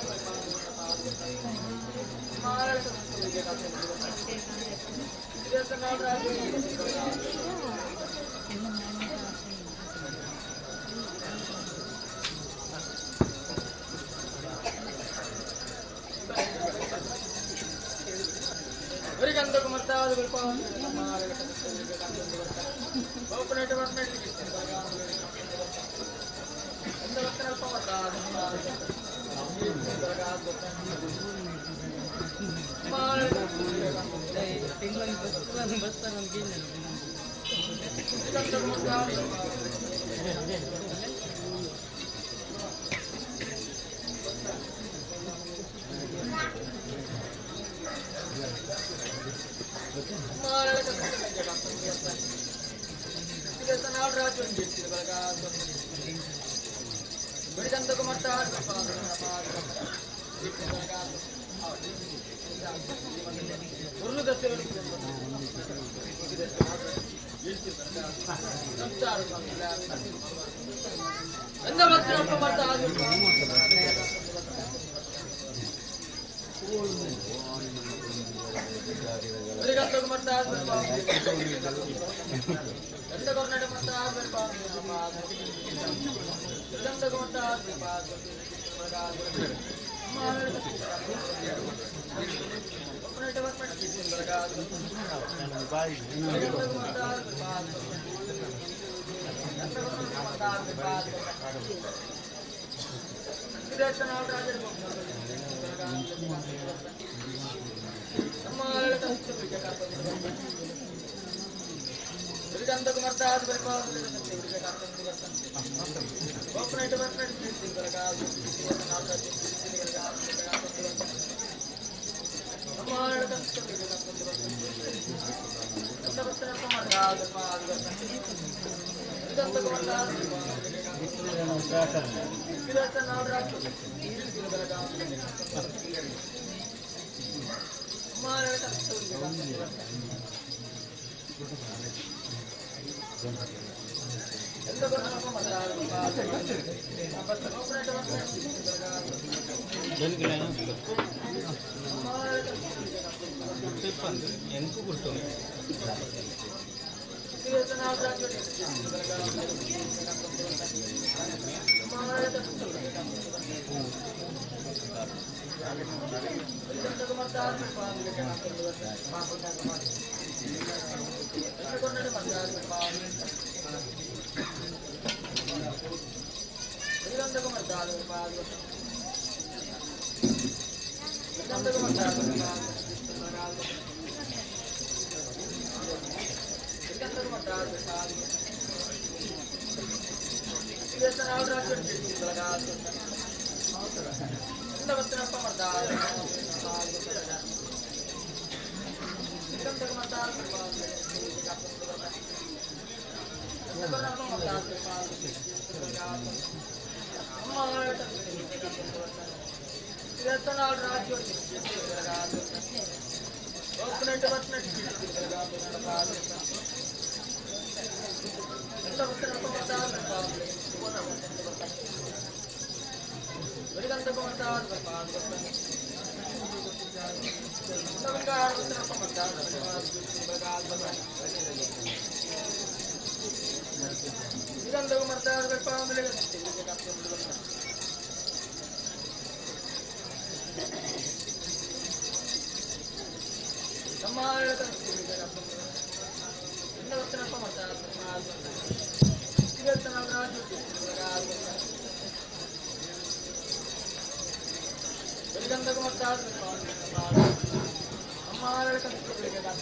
ಬಡಿಗಂಧಕ ಮಾಡ್ತಾರೆ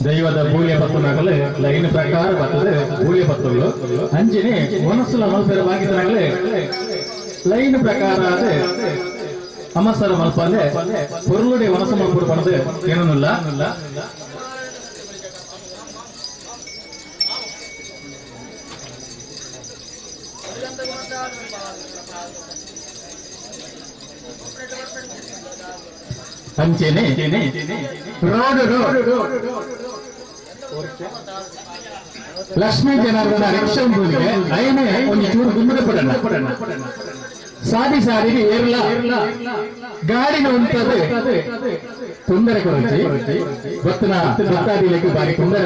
ದೈವದ ಬೂಲಿಯ ಪತ್ತನಾಗಲೇ ಲೈನ್ ಪ್ರಕಾರ ಬರ್ತದೆ ಬೂಲಿಯ ಪತ್ತಲು ಅಂಚಿನಿ ಮನಸ್ಸುಲ ಮಲ್ಪೆರ ಬಾಗಿತನಾಗಲೇ ಲೈನ್ ಪ್ರಕಾರ ಅದೇ ಅಮಸರ ಮಲ್ಪಂದೆ ಪೊರ್ಲುಡೆ ಮನಸ್ಸು ಮಲ್ಪುಡು ಪಣದೆ ಏನನ್ನುಲ್ಲ ಅಂಚೆನೆ ರೋಡ್ ಲಕ್ಷ್ಮೀ ಜನಾರ್ದನ ರಿಕ್ಷಾ ಬೂಲಿಗೆ ಅಯ್ಯನೇ ಒಂದು ಚೂರು ಗುಮ್ಮದೆ ಪಡಣ ಸಾರಿ ಸಾರಿಗೆ ಏರ್ಲ ಗಾಡಿನ ಉಂಟದೆ ತೊಂದರೆ ಕೊರಚಿ ಗೊತ್ತಿನ ಭಕ್ತಾದಿಗಳಿಗೆ ಬಾರಿ ತೊಂದರೆ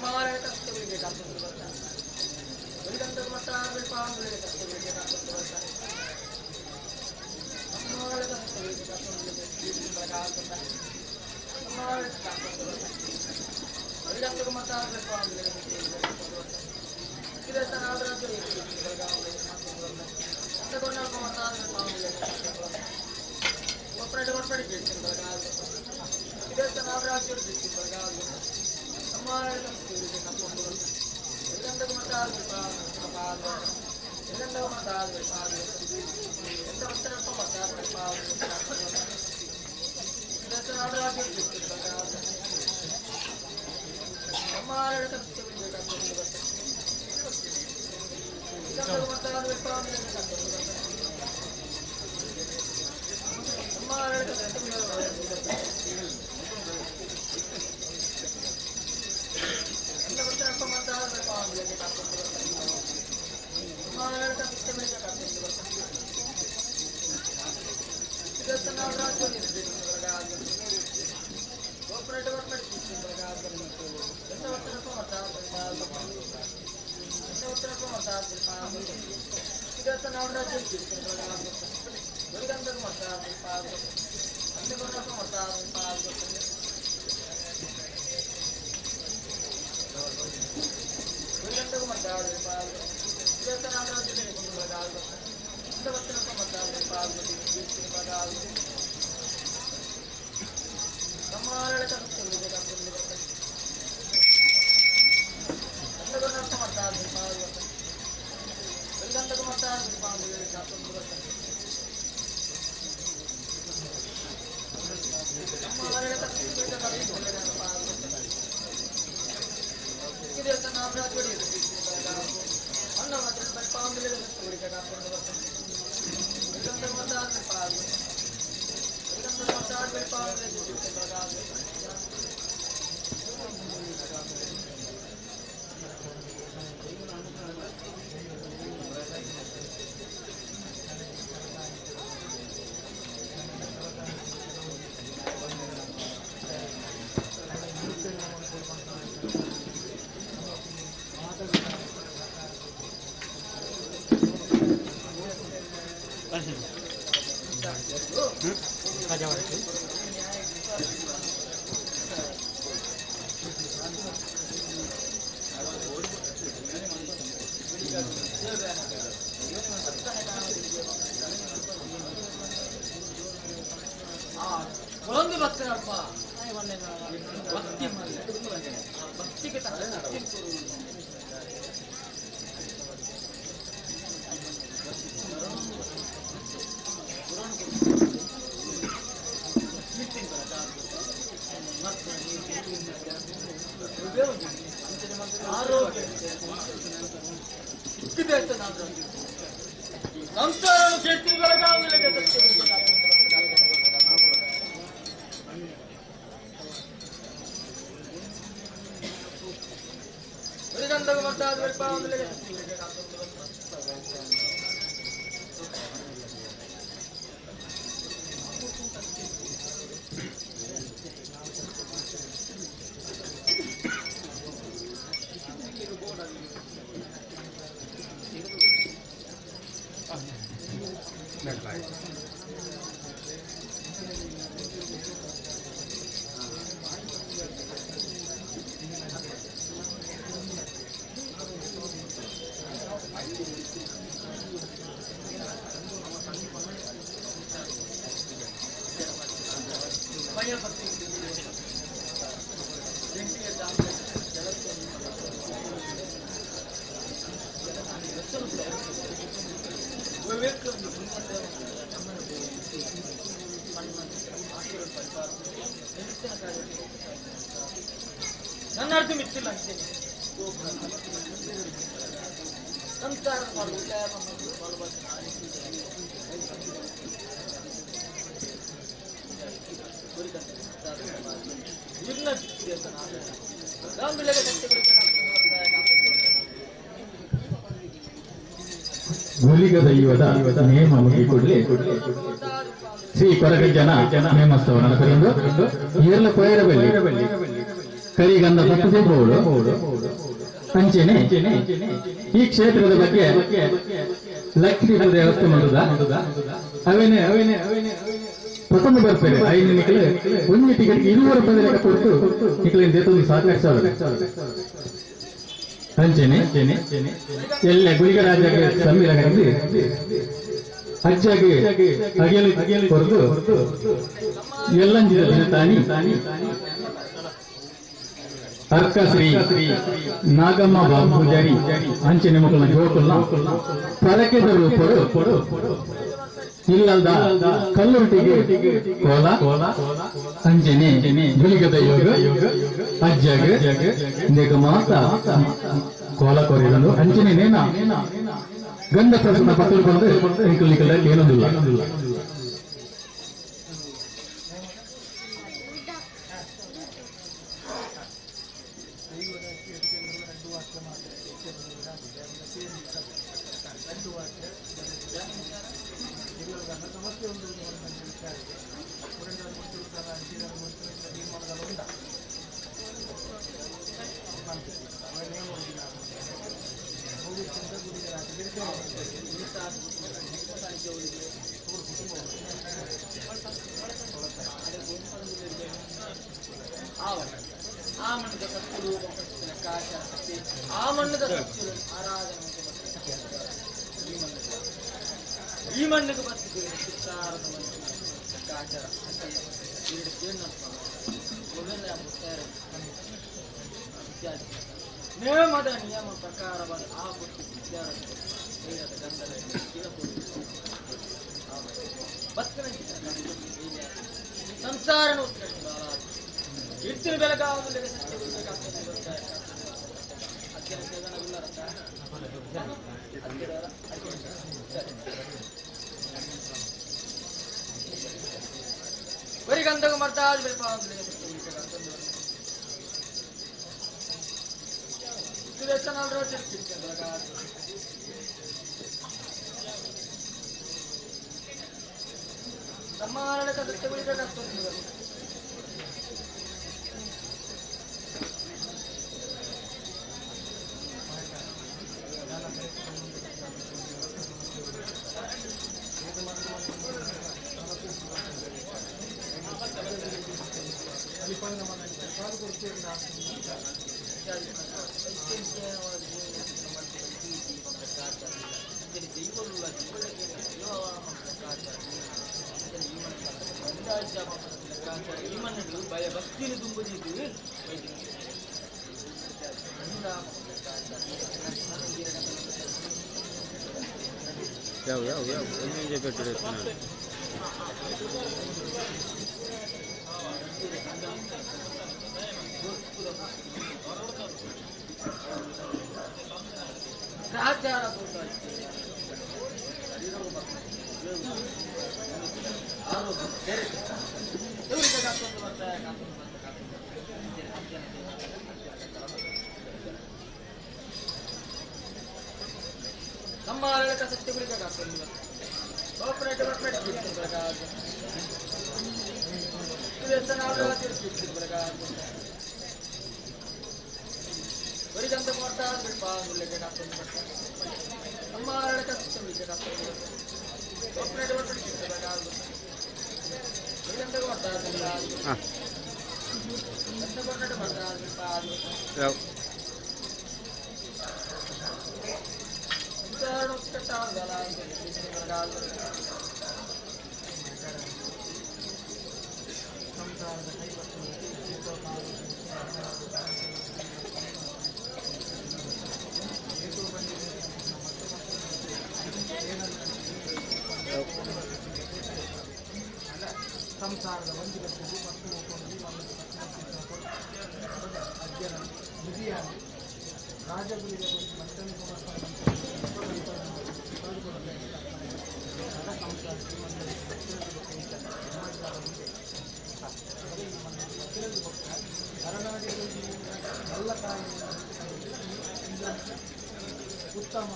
Amare Tastabili Kapurbata. Vedanta Mata will found with Tastabili Kapurbata. Amare Tastabili Kapurbata. Amare Kapurbata. Vedanta Mata will found with Kapurbata. Kiratana Jodi Kapurbata. The Gona Mata will found with Kapurbata. Operator Kapurbata. Kiratana Jodi Kapurbata. Amare Tastabili Kapurbata. Vedanta Mata will found with Kapurbata. Vedanta Mata will found with Kapurbata. Mata will found with Kapurbata. Kiratana Jodi Kapurbata. Amare Tastabili Kapurbata. Vedanta Mata will found with Kapurbata. Amare Tastabili Kapurbata. ಮೂಲಿಗ ದೈವದ ನೇಮ ಮುಗಿಕೊಡ್ಲಿ ಶ್ರೀ ಕೊರಗಜ್ಜನ ನೇಮೋತ್ಸವ ನಡೆಸಲೆಂದು ಏರ್ಲ ಕೊಯರಬಲ್ಲಿ ಕರಿಗಂಧ ಪಟ್ಟದೆ ಬೋಳು ಅಂಚೆನೆ ಈ ಕ್ಷೇತ್ರದ ಬಗ್ಗೆ ಲಕ್ಷ್ಮೀ ದೇವಸ್ಥಾನ ಮಾಡುದ ಅವೇನೆ ಪ್ರಥಮ ಬರ್ತಾರೆ 5 ನಿಖಲೆ ಒಂದು ಟಿಕೆಟ್ 200 ರೂಪಾಯಿ ಲೆಕ್ಕ ಕೊಟ್ಟು ನಿಖಲಿನ ದೇತೊಂದು ಸಹಕರಿಸೋದು ಅಂಚೆನೆ ಎಲ್ಲ ಗುಳಿಗರಾಜಗೆ ಸಂವಿಧಾನದಲ್ಲಿ ಅಜ್ಜಾಗಿ ಅಗೆಯಲು ಕೊರದು ಎಲ್ಲಂಜಿದ ತಾನಿ ಅರ್ಕ ಶ್ರೀ ನಾಗಮ್ಮ ಬಾಬು ಪೂಜಾರಿ ಅಂಚೆನೆ ಮಕ್ಕಳನ್ನ ಜೋಕುಲ್ನ ಪರಕೆದ ರೂಪಡು ಇಲ್ಲದ ಕಲ್ಲುಟ್ಟಿಗೆ ಕೋಲ ಅಂಜನೆ ಗುಳಿಗದ ಯೋಗ ಅಜ್ಜಾಗ ದೇಗ ಮಾತ ಕೋಲ ಕೊರಿದನು ಅಂಜನೆ ನೇನ ಗಂಧ ಪ್ರಸನ್ನ ಪತ್ತುಕೊಂಡು ನಿಕ್ಕಲಿಕ್ಕಲ್ಲ ಏನೊಂದಿಲ್ಲ ಈ ಮಣ್ಣಿಗೆ ಬರ್ತಿದ್ದೀವಿ ಆಚಾರ ನೇಮದ ನಿಯಮ ಪ್ರಕಾರವಾದ ಆ ಪುಟ್ಟಿ ವಿದ್ಯಾರ್ಥಿ ಸಂಸಾರ ಇರ್ತಿನ ಬೆಳಗಾವಲ್ಲಿ ಬರೀ ಗಂಧಗ ಮಾಡ್ತಾ ಸಮ್ಮಾನ ಕದಕ್ಕೆ ಬಿಡಬೇಕಾಗ್ತದೆ ಈ ಮಣ್ಣು ಭಯ ಭಕ್ತಿಯನ್ನು ತುಂಬದಿದ್ದು ಗ್ರಹಚಾರ ನಮ್ಮ ಸತ್ಯ ಬಿಡಬೇಕಾಗ್ತದೆ ಬರಿಗಂತ ಮಾಡ್ತಾ ನಮ್ಮ ಸತ್ಯ ಬಿಡಬೇಕಾಗ್ತದೆ ಸಂಸಾರದ ವಂದಿಗೆ ರಾಜಗುರಿಗೆ ಮತ್ತೊಂದು ಉತ್ತಮ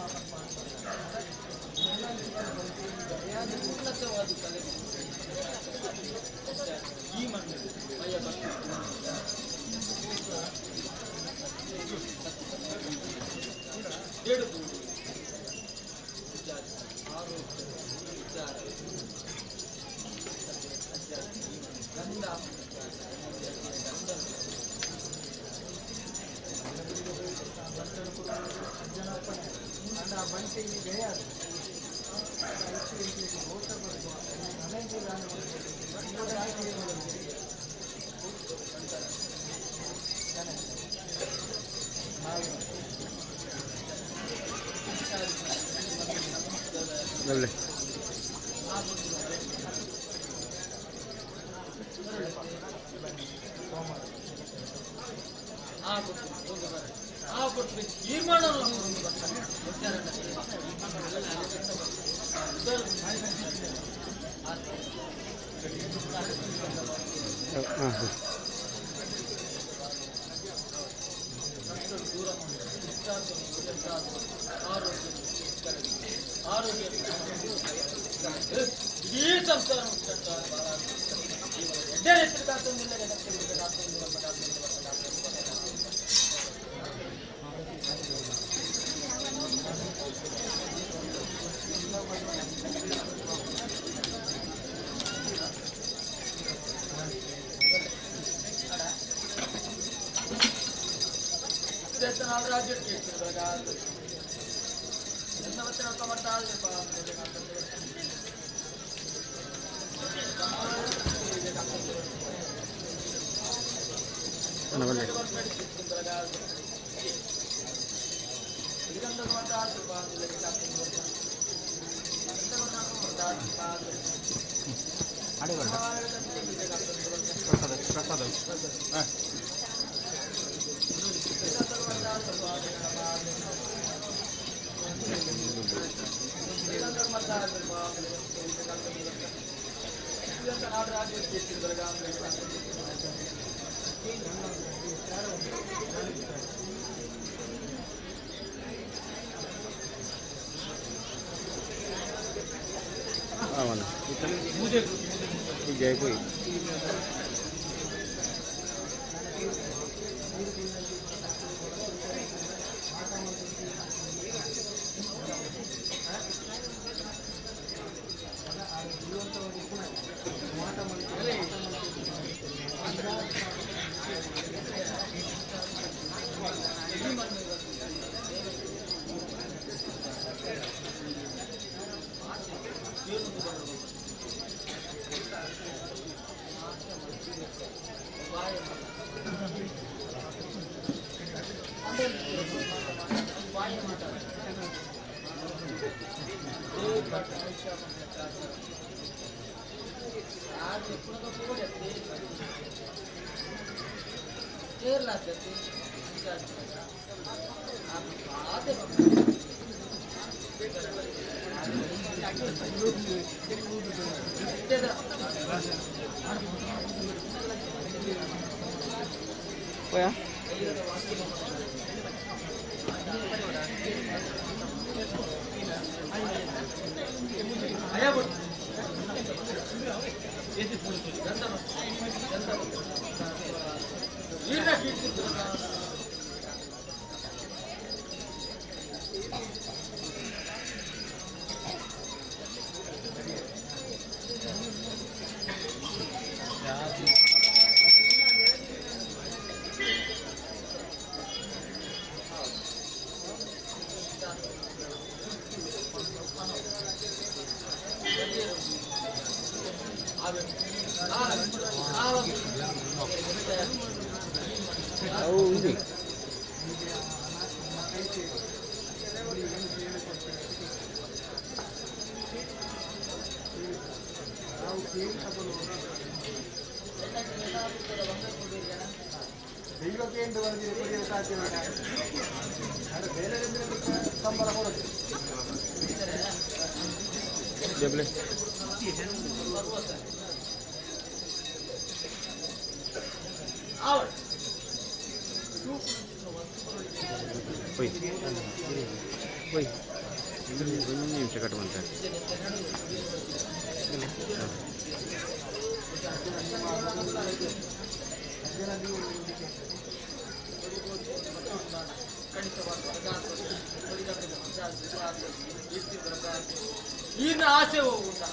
ಉನ್ನತವಾದ ಕಲೆ ಈ ಮಣ್ಣು ಭಯ Lovely. mana? Jai Pui. Oh ya? Oh, ini. Dia boleh. Woi, woi, ini bisa kata mantan. ಈಗಿನ ಆಸೆ ಹೋಗುತ್ತ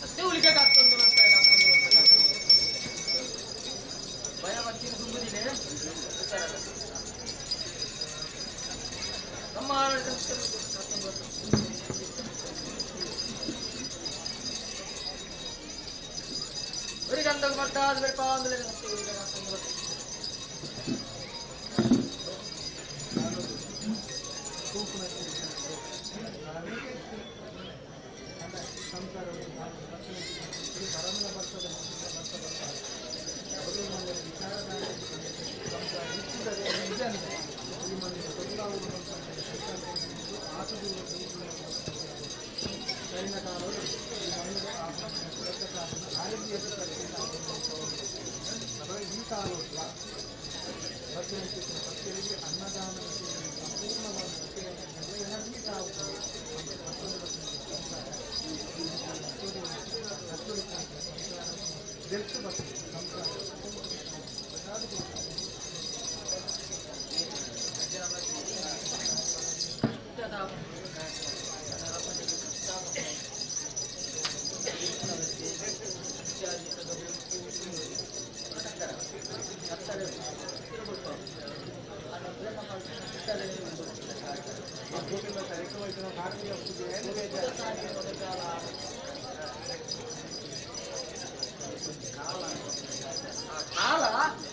ಅಷ್ಟೇ ಉಳಿಕೆ ಹಾಕ್ಕೊಂಡು ಭಯ ಬರ್ತೀನಿ ತುಂಬುದಿಲ್ಲ ನಮ್ಮ ಗಂಧಕ ಮಟ್ಟಾದ ಬೆಳಪಾಂದಲೆ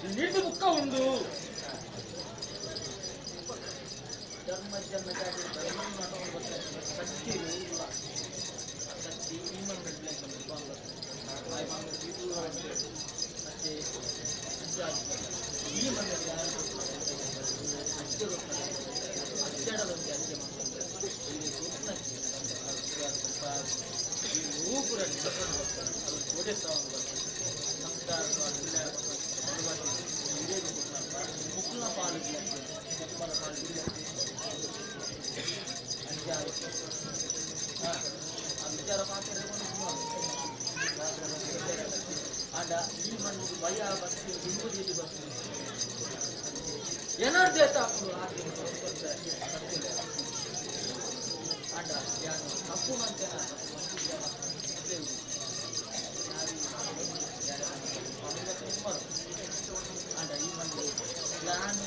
నీటి ముక్క ఉండు జన్మ జన్మ ఎనర్జీ అప్పుడు అంట అప్పు మంచిగా అంట ఈ మంది ప్లాన్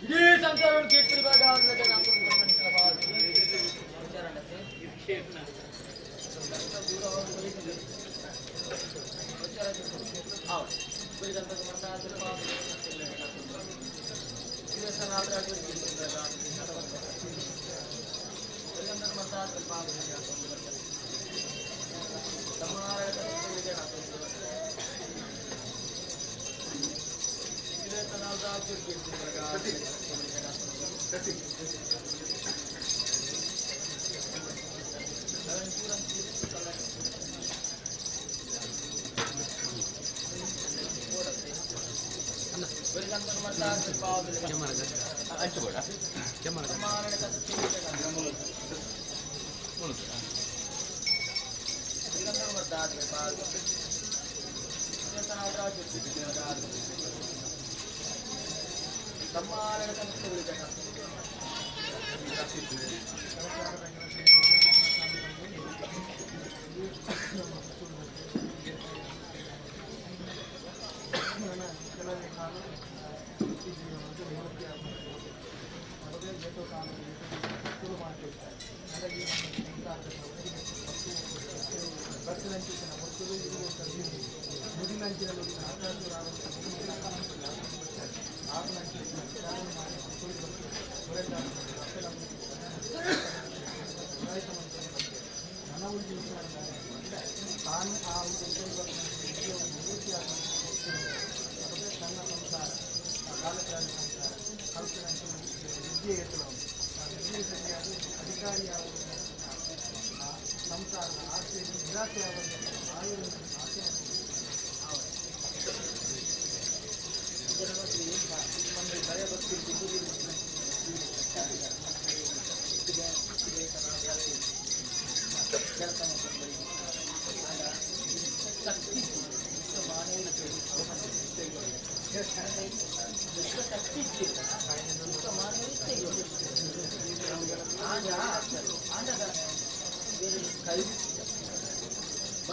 ఇదే సంసారం కీర్తిగా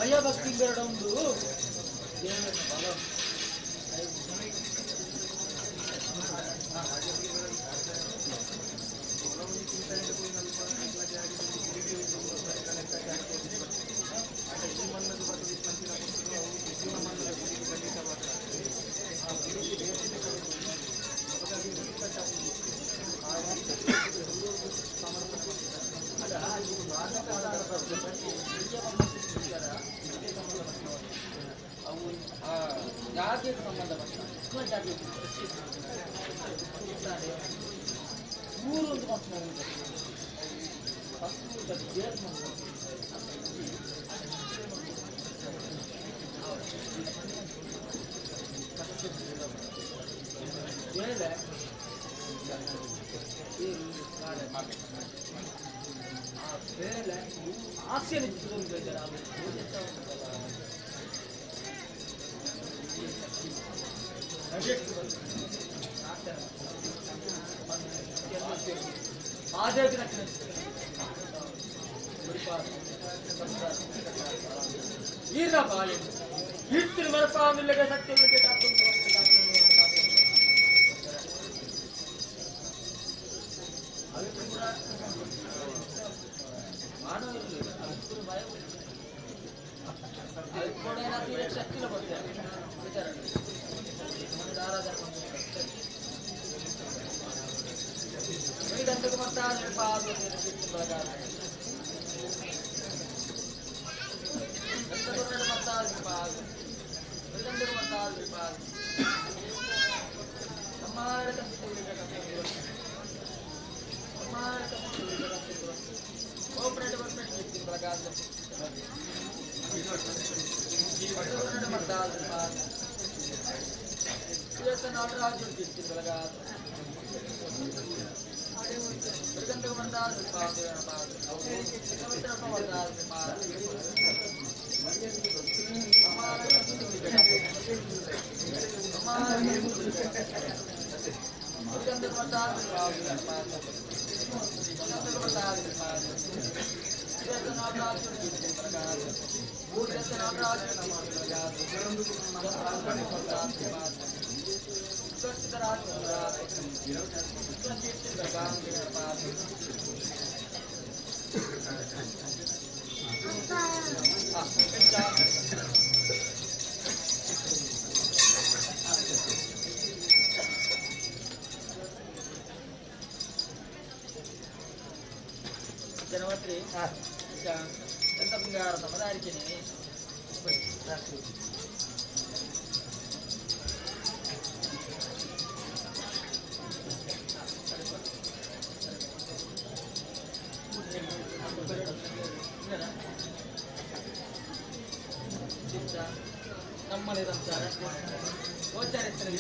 ಭಯಭಕ್ತಿ ಬೇಡ ಒಂದು ದೇವರ ಬಲ ಜಾತಿಗೆ ಸಂಬಂಧಪಟ್ಟ ಜಾತಿಗೆ ಮೂರೊಂದು ಆಸೆ ಇತ್ತು ಮರಪಾಮಿಲ್ಲಗೆ ಸತ್ಯ ಶಕ್ತಿನ ಬರ್ತಾರೆ ದಂಡಕ್ಕೆ ಬರ್ತಾರೆ ಜನವತ್ರಿ ಎಂತ ಬಂಗಾರ ಮದಾರಿಕೆನೆ ನಮ್ಮಲ್ಲಿ ಸಂಸಾರ ಗೋಚಾರಿಸ್ತಾರೆ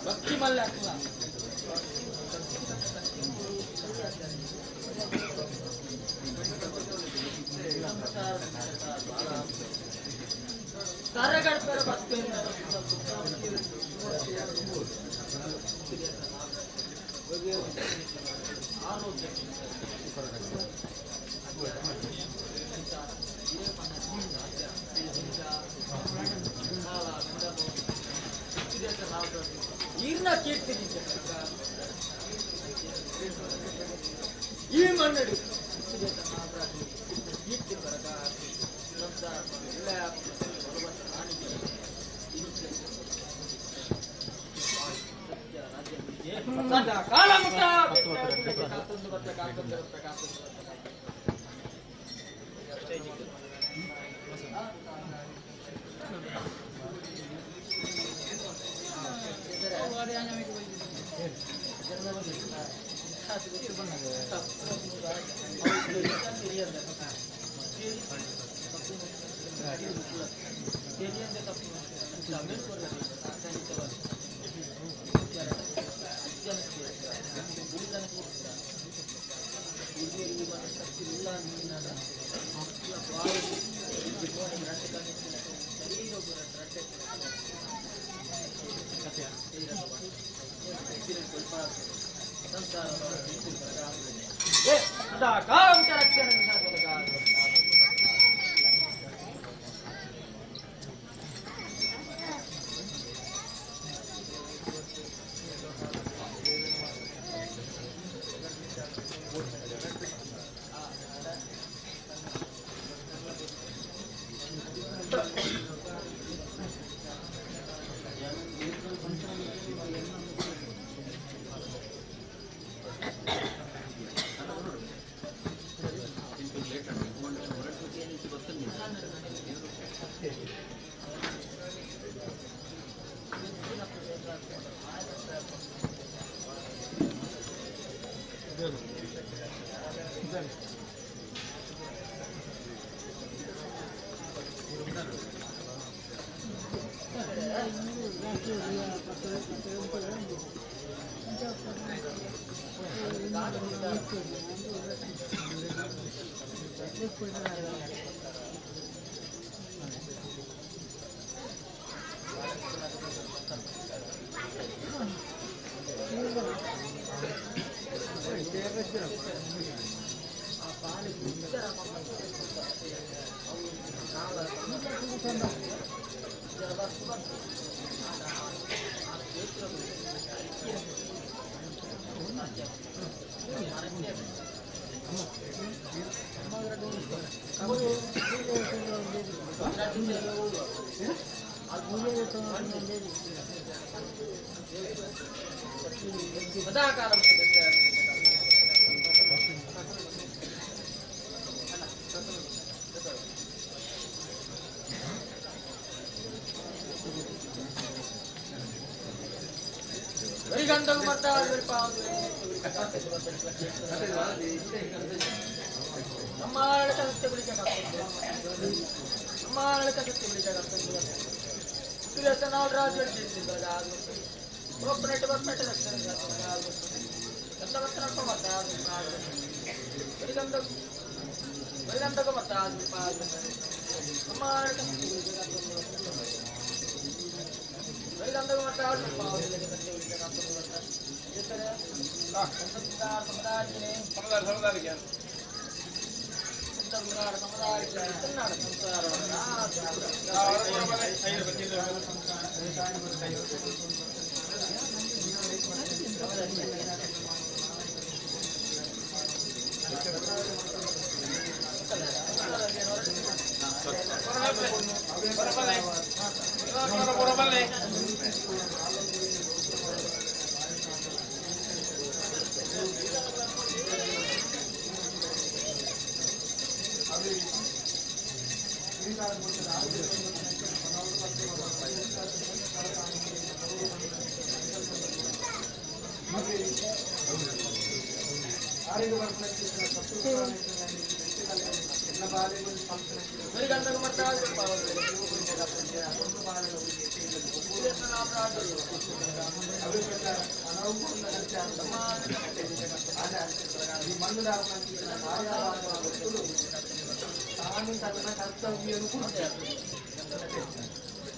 ಭಕ್ತಿ ಮಲ್ಲ ಕಾರ್ಯಕರ್ತರ ಭಕ್ತಿಯಿಂದ ಆರೋಗ್ಯ ಈರ್ನ ಕೀರ್ತಿ ಈ ಮನ್ನಡಿ ಕೀರ್ತಿ ಬರಗ ಕಾಲ ಮುಟ್ಟ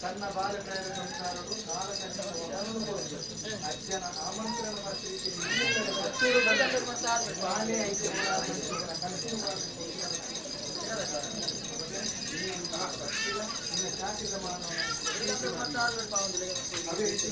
ತನ್ನ ಬಾಲ ಪ್ರಯಾಣ ಸಂಸಾರವು ಅಜ್ಜನ ಆಮಂತ್ರಣ ಬಾಲೆ ಐಕ್ಯ ಶಾಸ್ತ್ರದ ಮಾನವ ಅದೇ ರೀತಿ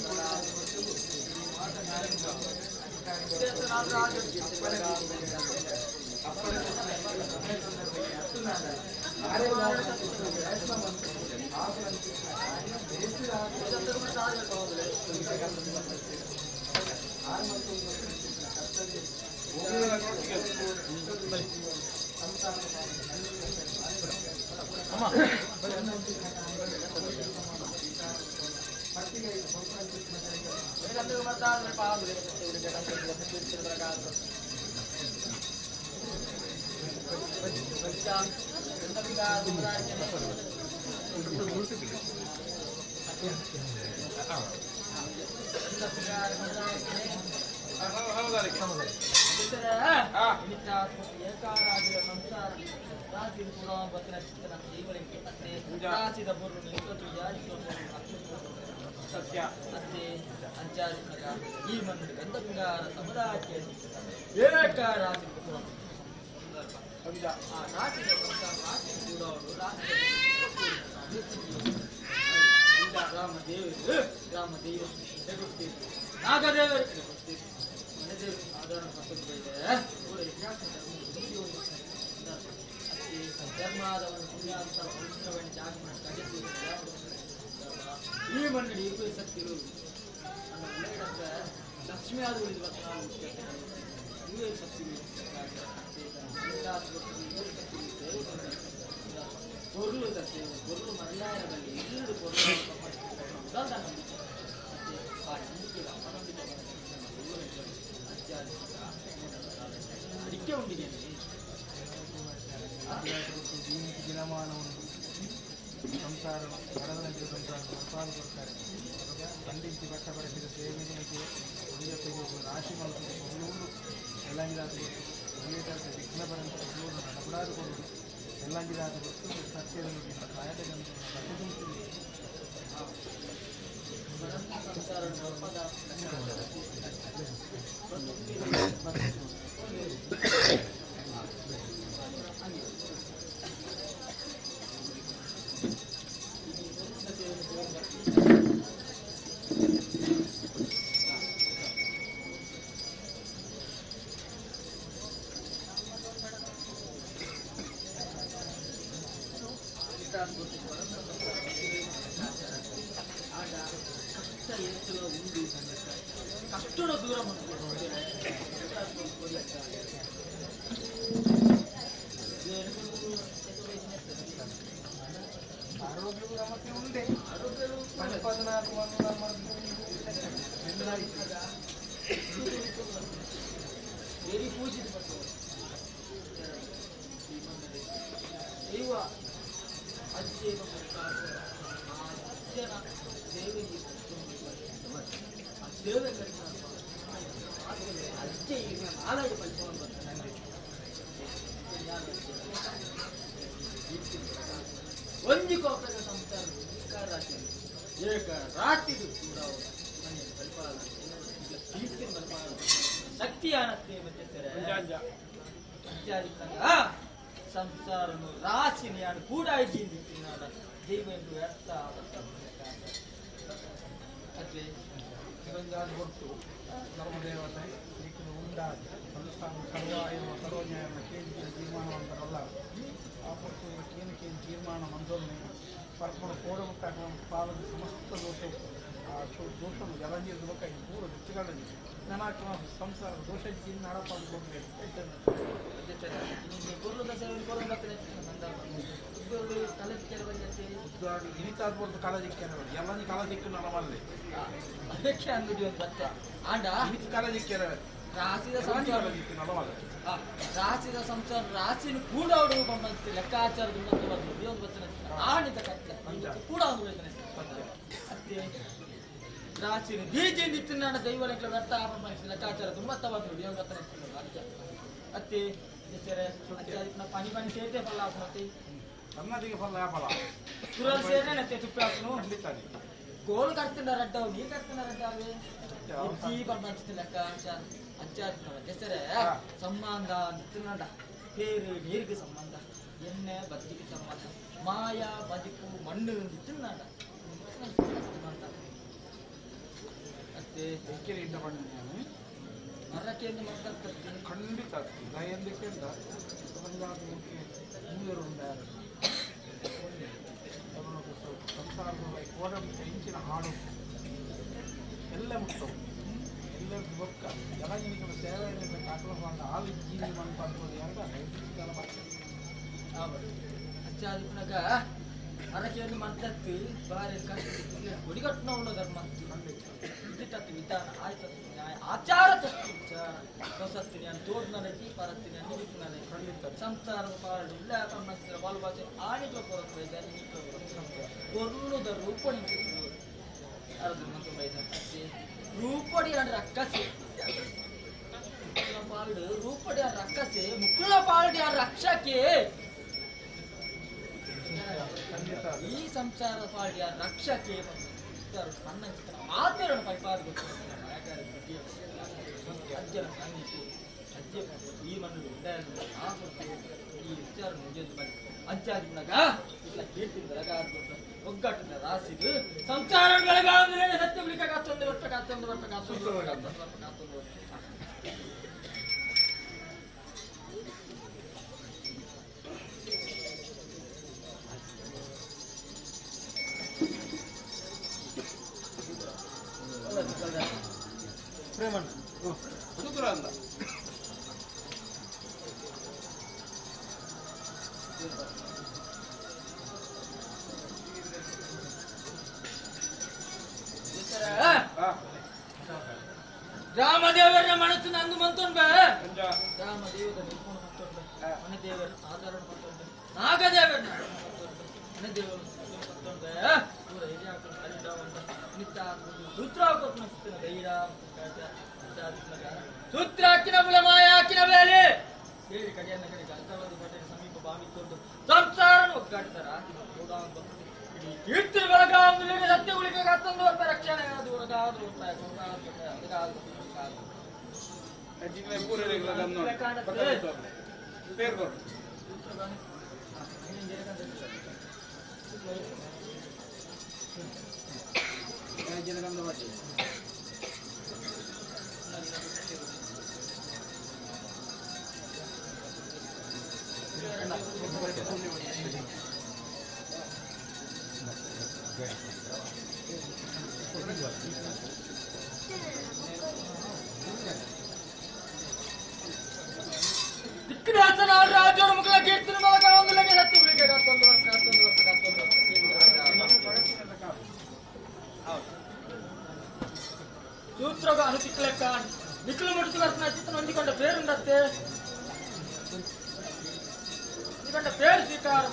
ಸತ್ಯ ಅತ್ತೆ ಅಂಚಾರಿನಗ ಈ ಮಣ್ಣು ಗಂಧಗಾರ ಸಮುದಾಯಕ್ಕೆ ಏಕಾರಾಜಿ ಆ ರಾಜ್ಯದ ರಾಜ್ಯ ಕೂಡ ರಾಮದೇವ ನಾಗದೇವರಿಗೆ ಮನೆದೇವರು ಆಧಾರ ಧರ್ಮಾದವನ್ನು ಪುಣ್ಯಾಂತರ ಪವಿತ್ರವನ್ನು ಜಾಗರಣ ಈ ಮಣ್ಣಡಿ ಉಪಯೋಗಿಸುತ್ತಿರು ಲಕ್ಷ್ಮಿ ಆದ ಇವೇ ಸತ್ತಿರು பொருள் தட்டு பொருள் மரியாதைகள் எல்லோரு பொருள் தான் நம்பிக்கை ಅಡಿಕೆ ಉಂಡಿದೆ ದಿನಮಾನವನ್ನು ಸಂಸಾರ ಬಡವನಿಗೆ ಸಂಸಾರ ಹೊರಪಾಲು ಕೊಡ್ತಾರೆ ಖಂಡಿಸಿ ಬಟ್ಟ ಬರೆಸಿದ ಸೇವೆಗಳಿಗೆ ಉಳಿಯಪ್ಪಗೆ ರಾಶಿ ಮಾಡುತ್ತದೆ ಹುಲ್ಲೂರು ಎಲ್ಲಂಗಿದಾದ ಉಳಿಯದಾದ ವಿಘ್ನ ಪರಂತ ಹುಲ್ಲೂರು ನಡಬಡಾದುಕೊಂಡು ಎಲ್ಲಂಗಿದಾದ ವಸ್ತು ಸತ್ಯದಲ್ಲಿ ಕಾಯದ ಸಂಸಾರ ಕಷ್ಟದ ದೂರ ಆರೋಗ್ಯವು ನಮಗೆ ಉಂಟೆ ಸಂಪಾದನಾತ್ಮ ಬೇರೆ ಪೂಜಿತ ದೈವ ಅಜ್ಜನ ದೇವಿಗೆ ದೇವರ ಅಜ್ಜೆ ಈಗ ಆಲಯ ಪಂಚವನ್ನು ಬರ್ತಾನೆ ಒಂಜಿ ಕೋಪದ ಸಂಸಾರ ಏಕ ರಾಟಿದು ಕೂಡ ಶಕ್ತಿ ಆನತ್ತೆ ಸಂಸಾರ ರಾಶಿನಿ ಯಾರು ಕೂಡ ಜೀವಿಸಿನಾಡ ದೈವ ಎಂದು ವ್ಯರ್ಥ ಅದೇ ಹೊರತು ಧರ್ಮದೇವತೆ ಈಗಿನ ಉಂಡಾದ ಸಂಸ್ಥಾನ ಸರ್ವಾಯ ಸರ್ವನ್ಯಾಯವನ್ನು ಕೇಂದ್ರ ತೀರ್ಮಾನವಂತರಲ್ಲ ಆ ಪಕ್ಷದ ಕೇಂದ್ರ ತೀರ್ಮಾನ ಮಂದೊಮ್ಮೆ ಪರಸ್ಪರ ಕೋಡಬೇಕಾದ ಪಾಲದ ಸಮಸ್ತ ದೋಷವು ಆ ದೋಷವನ್ನು ಜಲಂಜಿರಬೇಕು ಈ ಪೂರ ವೃತ್ತಿಗಳಲ್ಲಿ ನನಕ ಸಂಸಾರ ದೋಷಕ್ಕೆ ನಡಪಾಡಿಕೊಂಡು ಇನಿತಾದ್ಬಾರ್ದು ಕಾಲದಿಕ್ಕೆ ಎಲ್ಲ ಕಾಲದಿಕ್ಕೆ ನಡವಲ್ಲಿ ಅದಕ್ಕೆ ಅಂಗಡಿ ಒಂದು ಬತ್ತೆ ಆಂಡ ಕಾಲದಿಕ್ಕೆ ರಾಸಿದ ಸಂಸಾರ ರಾಸಿದ ಸಂಸಾರ ರಾಸಿನ ಕೂಡ ಹುಡುಕೊಂಡು ಲೆಕ್ಕಾಚಾರದಿಂದ ಒಂದು ಬರ್ತನೆ ಆಣಿತ ಕಷ್ಟ ಕೂಡ ಅತ್ತೆ ರಾಸಿನ ಬೀಜ ನಿತ್ತಿನ ದೈವ ವ್ಯರ್ಥ ಲೆಕ್ಕಾಚಾರ ತುಂಬ ತಗೊಂಡು ಒಂದು ಬರ್ತನೆ ಅತ್ತೆ ಪಾನಿ ಪಾನಿ ಸೇರ್ತೆ ಫಲ ಹಾಕಿ ಸಣ್ಣದಿಗೆ ಫಲ ಫಲ ತುರಲ್ಲಿ ಸೇರ್ನೆ ತುಪ್ಪ ಹಾಕನು ಗೋಲ್ ಕಟ್ತಿಂದ ರಡ್ಡವು ನೀರು ಕಟ್ತಿಂದ ರಡ್ಡವೇ ಜೀ ಬಂದ ಲೆಕ್ಕ ಹೆಸರೇ ಸಂಬಂಧ ನಿತ್ತಿನಡ ಬೇರು ನೀರಿಗೆ ಸಂಬಂಧ ಎಣ್ಣೆ ಬದುಕಿಗೆ ಸಂಬಂಧ ಮಾಯ ಬದುಕು ಮಣ್ಣು ನಿತ್ತಿನಡ ಅತ್ತೆ ಬೆಂಕಿಯಿಂದ ಬಂದ ಮರಕ್ಕೆಂದು ಮಾತಾಡ್ತೀನಿ ಖಂಡಿತ ದಯಂದಕ್ಕೆ ಮೂವರು ಉಂಟಾರು ಸಂಸಾರದ ಕೋಡ ಹೆಂಚಿನ ಹಾಡು ಎಲ್ಲ ಮುಟ್ಟವು ಇಲ್ಲದ ಬೊಕ್ಕ ಜನಗಿನಿಗಳ ಸೇವೆ ಕಾಕಲ ಹಾಲು ಜೀವಿ ಮನ್ಪಾಡ್ಬೋದು ಅಂತ ಅಚ್ಚಾದಿಪುನಗ ಅರಕೆಯನ್ನು ಮದ್ದತ್ತು ಬಾರಿ ಹೊಡಿಗಟ್ಟುನ ಉಳ್ಳ ಧರ್ಮ ಇದಿಟ್ಟತ್ತು ವಿಧಾನ ಆಯ್ತು ನ್ಯಾಯ ಆಚಾರ ತಪ್ಪು ಹೊಸತ್ತಿನಿ ಅಂತ ತೋಡ್ ನಡೆಸಿ ಪರತ್ತಿನಿ ಅಂತ ಖಂಡಿತ ಸಂಸಾರದ ಪಾಡು ಇಲ್ಲ ಕಮ್ಮಸ್ತಿರ ಬಾಲು ಬಾಚೆ ಆಣಿಕ ಕೊರತು ಬೈದಾರೆ ನೀಕ ಕೊರ್ಲುದ ರೂಪಣಿ ಅರ್ಧ ಮತ್ತು ಬೈದಾರೆ ರೂಪಡಿ ಅಂದ್ರೆ ಅಕ್ಕಸೆ ಪಾಲ್ಡು ರೂಪಡಿ ಅಂದ್ರೆ ಅಕ್ಕಸೆ ಮುಕ್ಕಳ ಪಾಲ್ಡಿ ಅಂದ್ರೆ ರಕ್ಷಕ್ಕೆ ಈ ಸಂಸಾರ ಪಾಲ್ಡಿಯ ರಕ್ಷಕ್ಕೆ ಸಣ್ಣ ಆಚರಣ ಪೈಪಾದ ಅಜ್ಜನ ಸಂಗೀತು ಅಜ್ಜೆ ಈ ಮಣ್ಣು ಈ ವಿಚಾರ ಮುಗಿದು ಬಂದು ಅಜ್ಜಾದಿನಾಗ ಇಲ್ಲ ಕೀರ್ತಿಂದಾಗ ಒಗ್ಗಟ್ಟಿನ ರಾಸಿದು ಸಂಸಾರಗಳಿಗೆ ಸತ್ಯ ಬಿಳಿಕ ಕಾತ್ತೊಂದು ವರ್ಷ ಕಾತ್ತೊಂದು ವರ್ಷ ಕಾತ್ತೊಂದು ವರ್ಷ ಕಾತ್ತೊಂದು ವರ್ಷ ಪ್ರೇಮಣ್ಣ ಹುಡುಗರ ಅಂದ ರಾಮದೇವರ ಮನಸ್ಸು ನಂದು ಮಂತೊಂಡ ರಾಮದೇವರ ನಿರ್ಗುಣ ಮಂತೊಂಡ ಮನದೇವರ ಆಧಾರ ಮಂತೊಂಡ ನಾಗದೇವರ ಮನದೇವರ ಮಂತೊಂಡ ಪೂರ ಹಿರಿಯಾಕ ಹರಿಡವಂಡ ನಿತ್ಯ ಸೂತ್ರಾಕೊಟ್ನ ಸುತ್ತಿನ ಧೈರ್ಯ ಸೂತ್ರ ಹಾಕಿನ ಮುಳ ಮಾಯ ಹಾಕಿನ ಬೇಲೆ ಬೇರೆ ಕಡೆಯನ್ನ ಕಡೆಗೆ ಅರ್ಥವಾದ ಕಡೆ ಸಮೀಪ ಬಾವಿಕೊಂಡು ಸಂಸಾರನ ಒಗ್ಗಾಡ್ತಾರ ಕೀರ್ತಿ ಬೆಳಗಾವಿ ಸತ್ಯ ಉಳಿಕೆ ಹತ್ತೊಂದು ವರ್ಷ ರಕ್ಷಣೆ ಅದು ಹೊರಗಾದ್ರು ರಾಜೋರ ಮುಖ ಕೀರ್ತಿನ ಒಂದು ಲಗೆ ಸತ್ಯ ಉಳಿಕೆ ಹತ್ತೊಂದು ವರ್ಷ ಸೂತ್ರಗ ಅನುತಿಕ್ಲೆಕ್ಕ ನಿಖಲು ಮುಡಿಸಿ ವರ್ಷ ಚಿತ್ರ ಹೊಂದಿಕೊಂಡ ಪೇರುಂಡತ್ತೆ ಹೊಂದಿಕೊಂಡ ಪೇರು ಸ್ವೀಕಾರ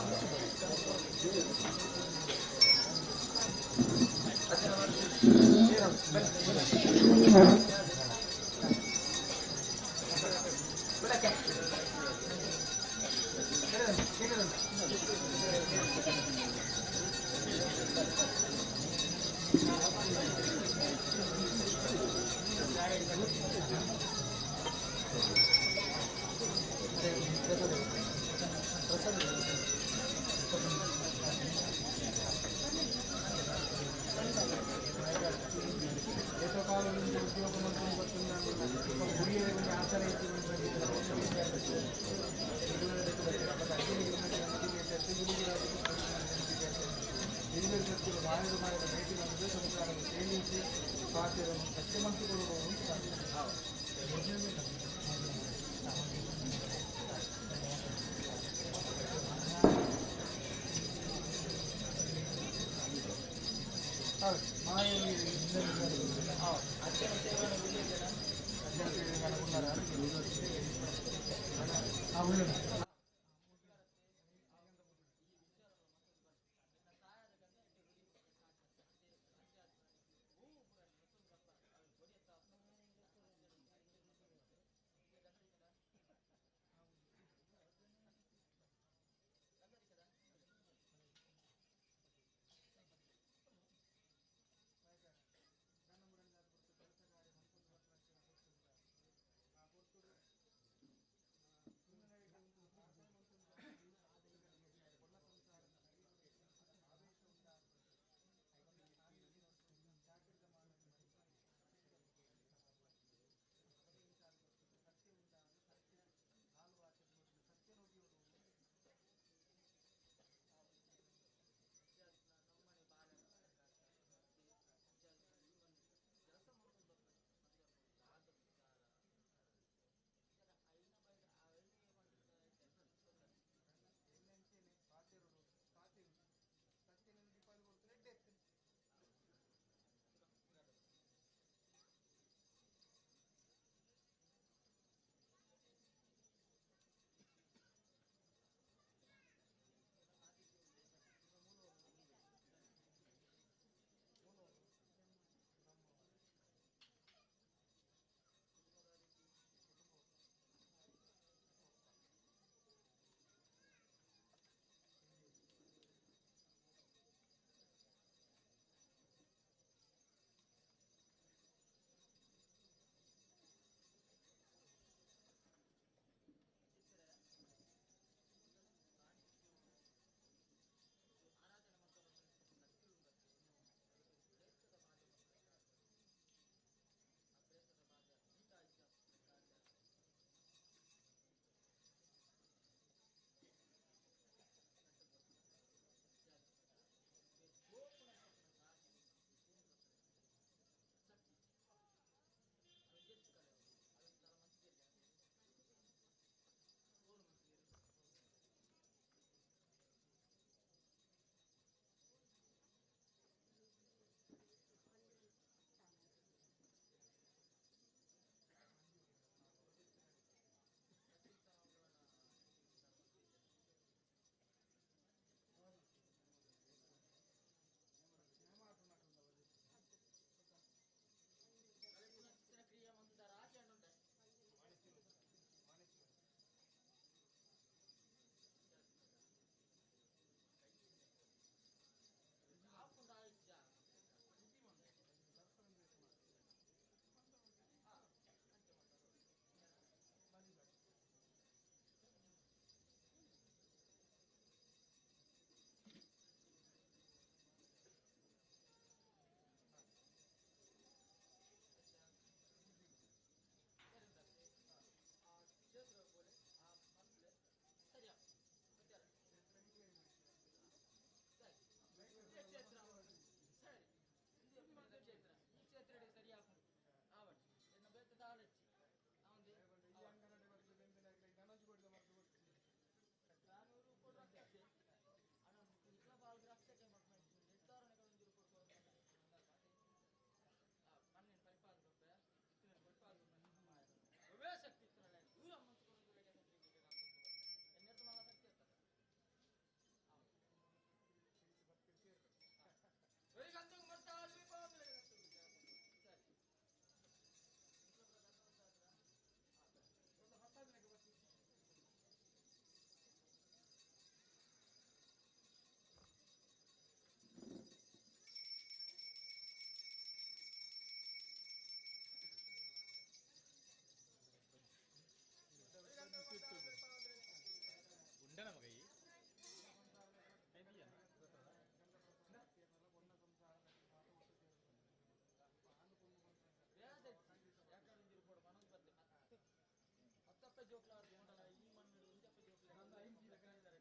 ಜೋಕ್ಲಾರ್ದು ಉಂಟಲ್ಲ ಈ ಮಣ್ಣು ಒಂದಪ್ಪ ಸಂಸಾರ ಈ ಮಣ್ಣು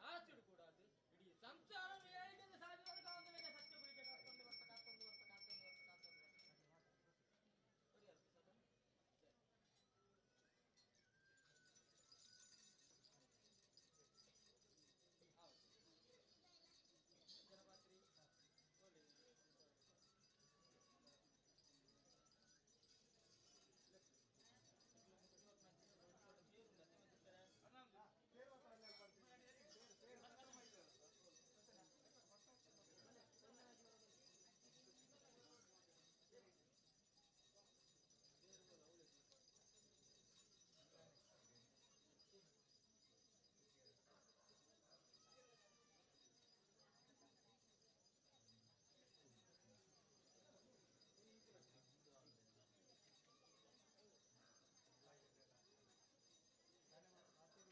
ರಾಶಿಡು ಕೂಡ ಅದು ಇಡೀ ಸಂಸಾರ ಹೇಳಿಕೆ ಸಾಧ್ಯ ಸತ್ಯ ಗುಳಿಗೆ ಕಾತ್ತೊಂದು ವರ್ಷ ಕಾತ್ತೊಂದು ವರ್ಷ ಕಾತ್ತೊಂದು ವರ್ಷ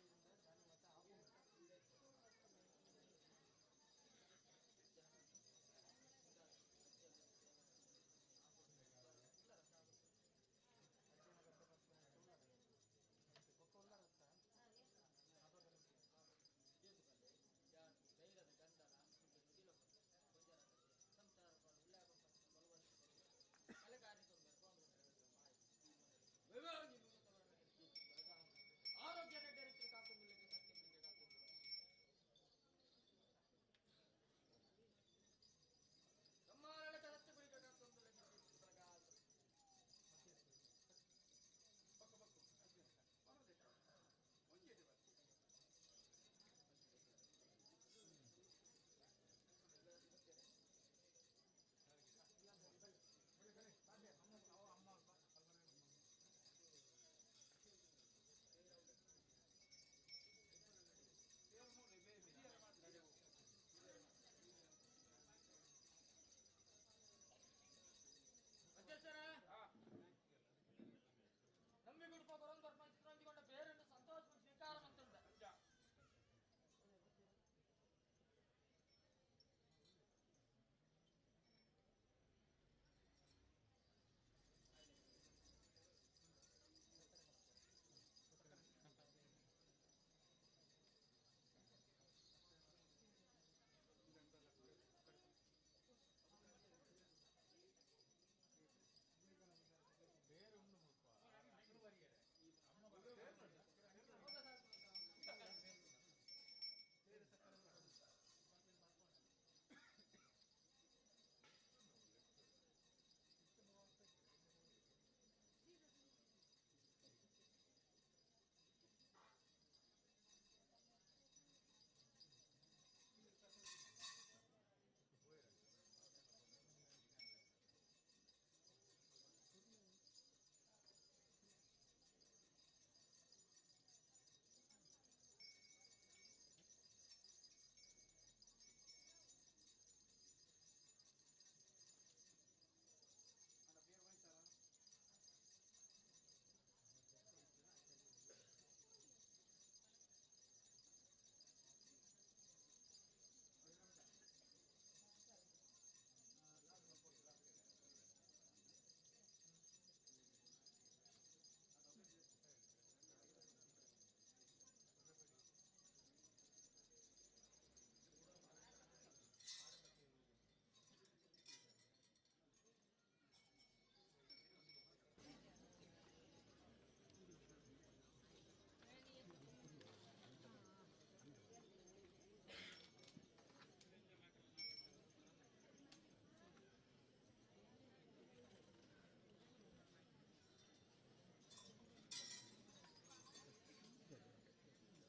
ಕಾತ್ತೊಂದು ವರ್ಷ ಜನಪಾತ್ರಿ ಧೈರ್ಯದ ಗಂಧನ ಸಂಸಾರ ಆರೋಗ್ಯ ನೆಟ್ಟರಿಸಿ ಕಾಕೊಂದಿಲ್ಲ ಸತ್ಯ ಕಾಕೊಂದಿಲ್ಲ ಸಮ್ಮಾನ ಸತ್ಯ ಕುರಿತ ಕಾಕೊಂದಿಲ್ಲ ಅಧ್ಯಕ್ಷರ ನಂಬಿ ಗುಡ್ಪ ಬರೋದು ಬರ್ಮ ಚಿತ್ರಂಜಿಕೊಂಡ ಬೇರೆ ಸಂತೋಷ ಸ್ವೀಕಾರ ಮಂತ್ರದ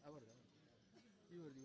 ಅವರದು ಇವ್ರದ್ದು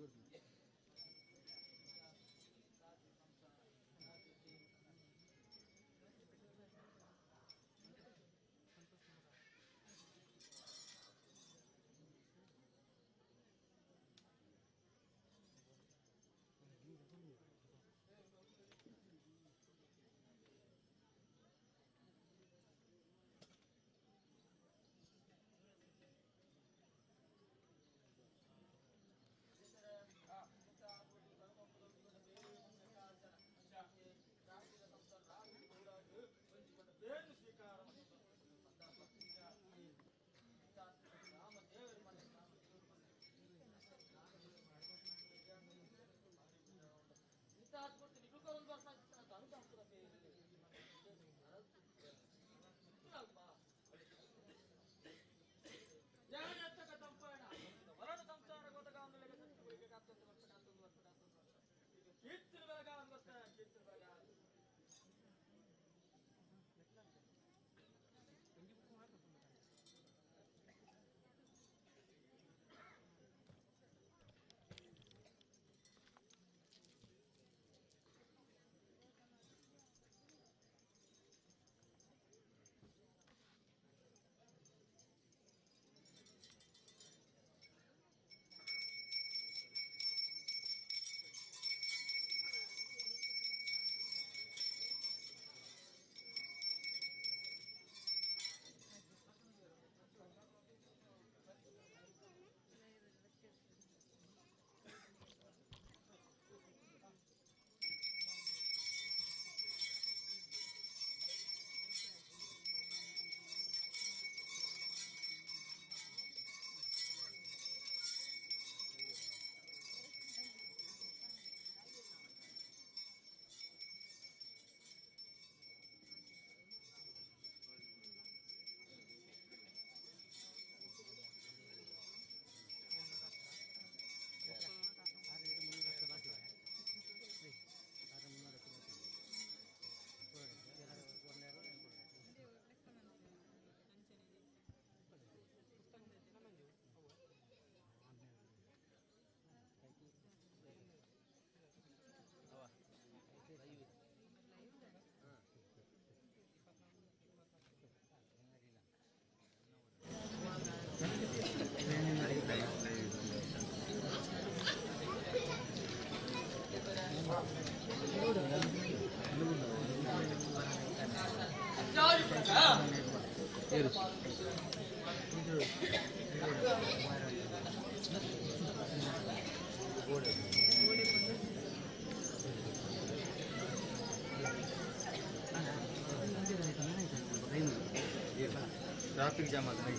ಟ್ರಾಫಿಕ್ ಜಾಮ್ ಆದ್ರೆ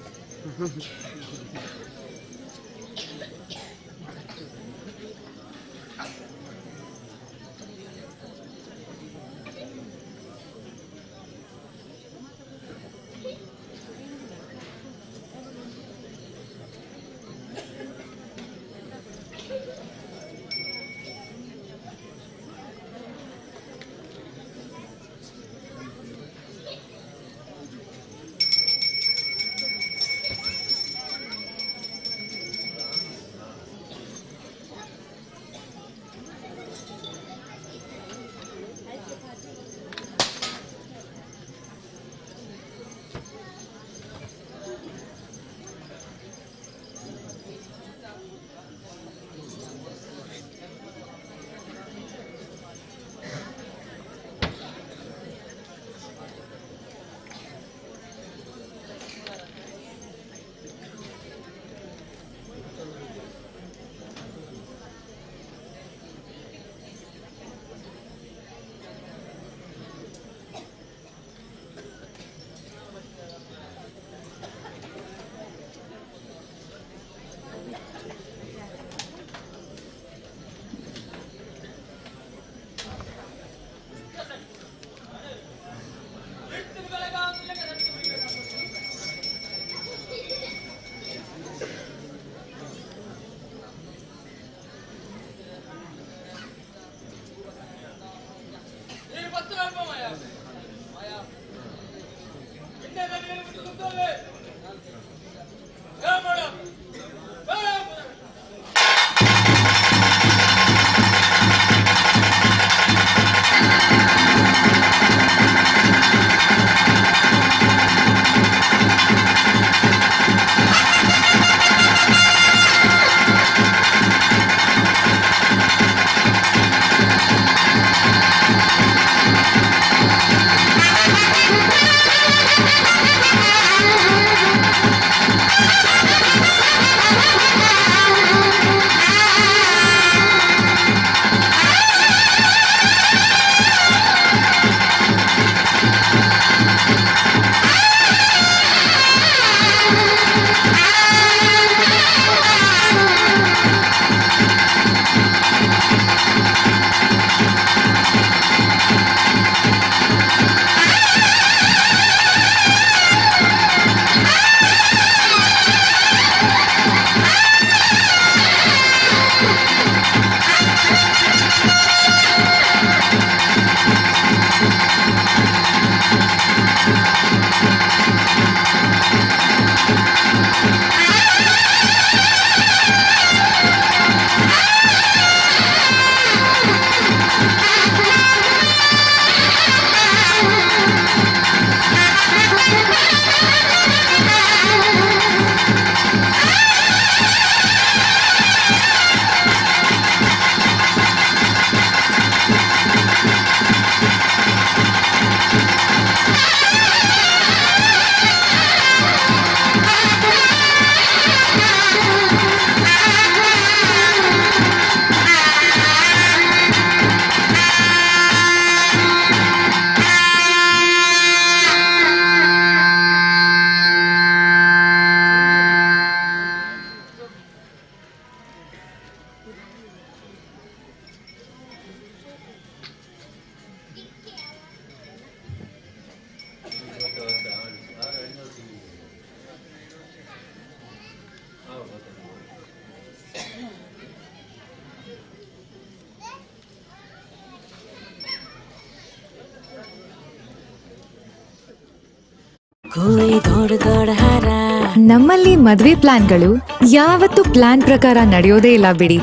ನಮ್ಮಲ್ಲಿ ಮದ್ವೆ ಪ್ಲಾನ್ಗಳು ಯಾವತ್ತು ಪ್ಲಾನ್ ಪ್ರಕಾರ ನಡೆಯೋದೇ ಇಲ್ಲ ಬಿಡಿ.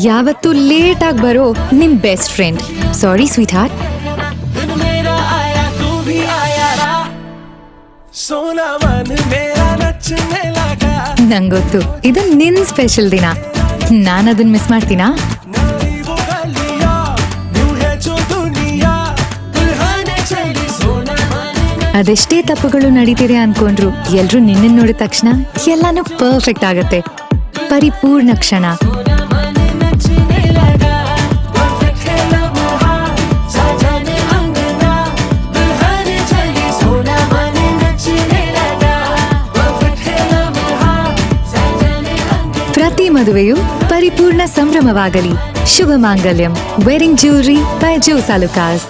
ಯಾವತ್ತು ಲೇಟ್ ಆಗಿ ಬರೋ ನಿಮ್ ಬೆಸ್ಟ್ ಫ್ರೆಂಡ್. ಸಾರಿ ಸ್ವೀಟ್ ಹಾರ್ಟ್. ನಂಗೊತ್ತು ಇದು ನಿನ್ ಸ್ಪೆಷಲ್ ದಿನ. ನಾನದನ್ನ ಮಿಸ್ ಮಾಡ್ತೀನಾ? ಅದೆಷ್ಟೇ ತಪ್ಪುಗಳು ನಡೀತಿದೆ ಅನ್ಕೊಂಡ್ರು ಎಲ್ರು ನಿನ್ನ ನೋಡಿದ ತಕ್ಷಣ ಎಲ್ಲಾನು ಪರ್ಫೆಕ್ಟ್ ಆಗತ್ತೆ. ಪರಿಪೂರ್ಣ ಕ್ಷಣ. ಪ್ರತಿ ಮದುವೆಯು ಪರಿಪೂರ್ಣ ಸಂಭ್ರಮವಾಗಲಿ. ಶುಭ ಮಾಂಗಲ್ಯಂ ವೆಡ್ಡಿಂಗ್ ಜ್ಯುವೆಲರಿ ಬೈ ಜೋಸ್ ಆಲುಕಾಸ್.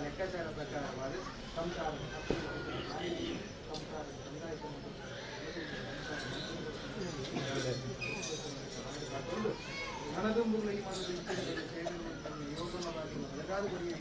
ಲೆಕ್ಕಾಚಾರ ಪ್ರಕಾರವಾದ ಸಂಸಾರ ಮನದೊಂಬುಗಳಿಗೆ ಮಾಡೋದು ಯೋಗನವಾಗಿ ಬೆಳಗಾದ ಗುರಿಯಲ್ಲಿ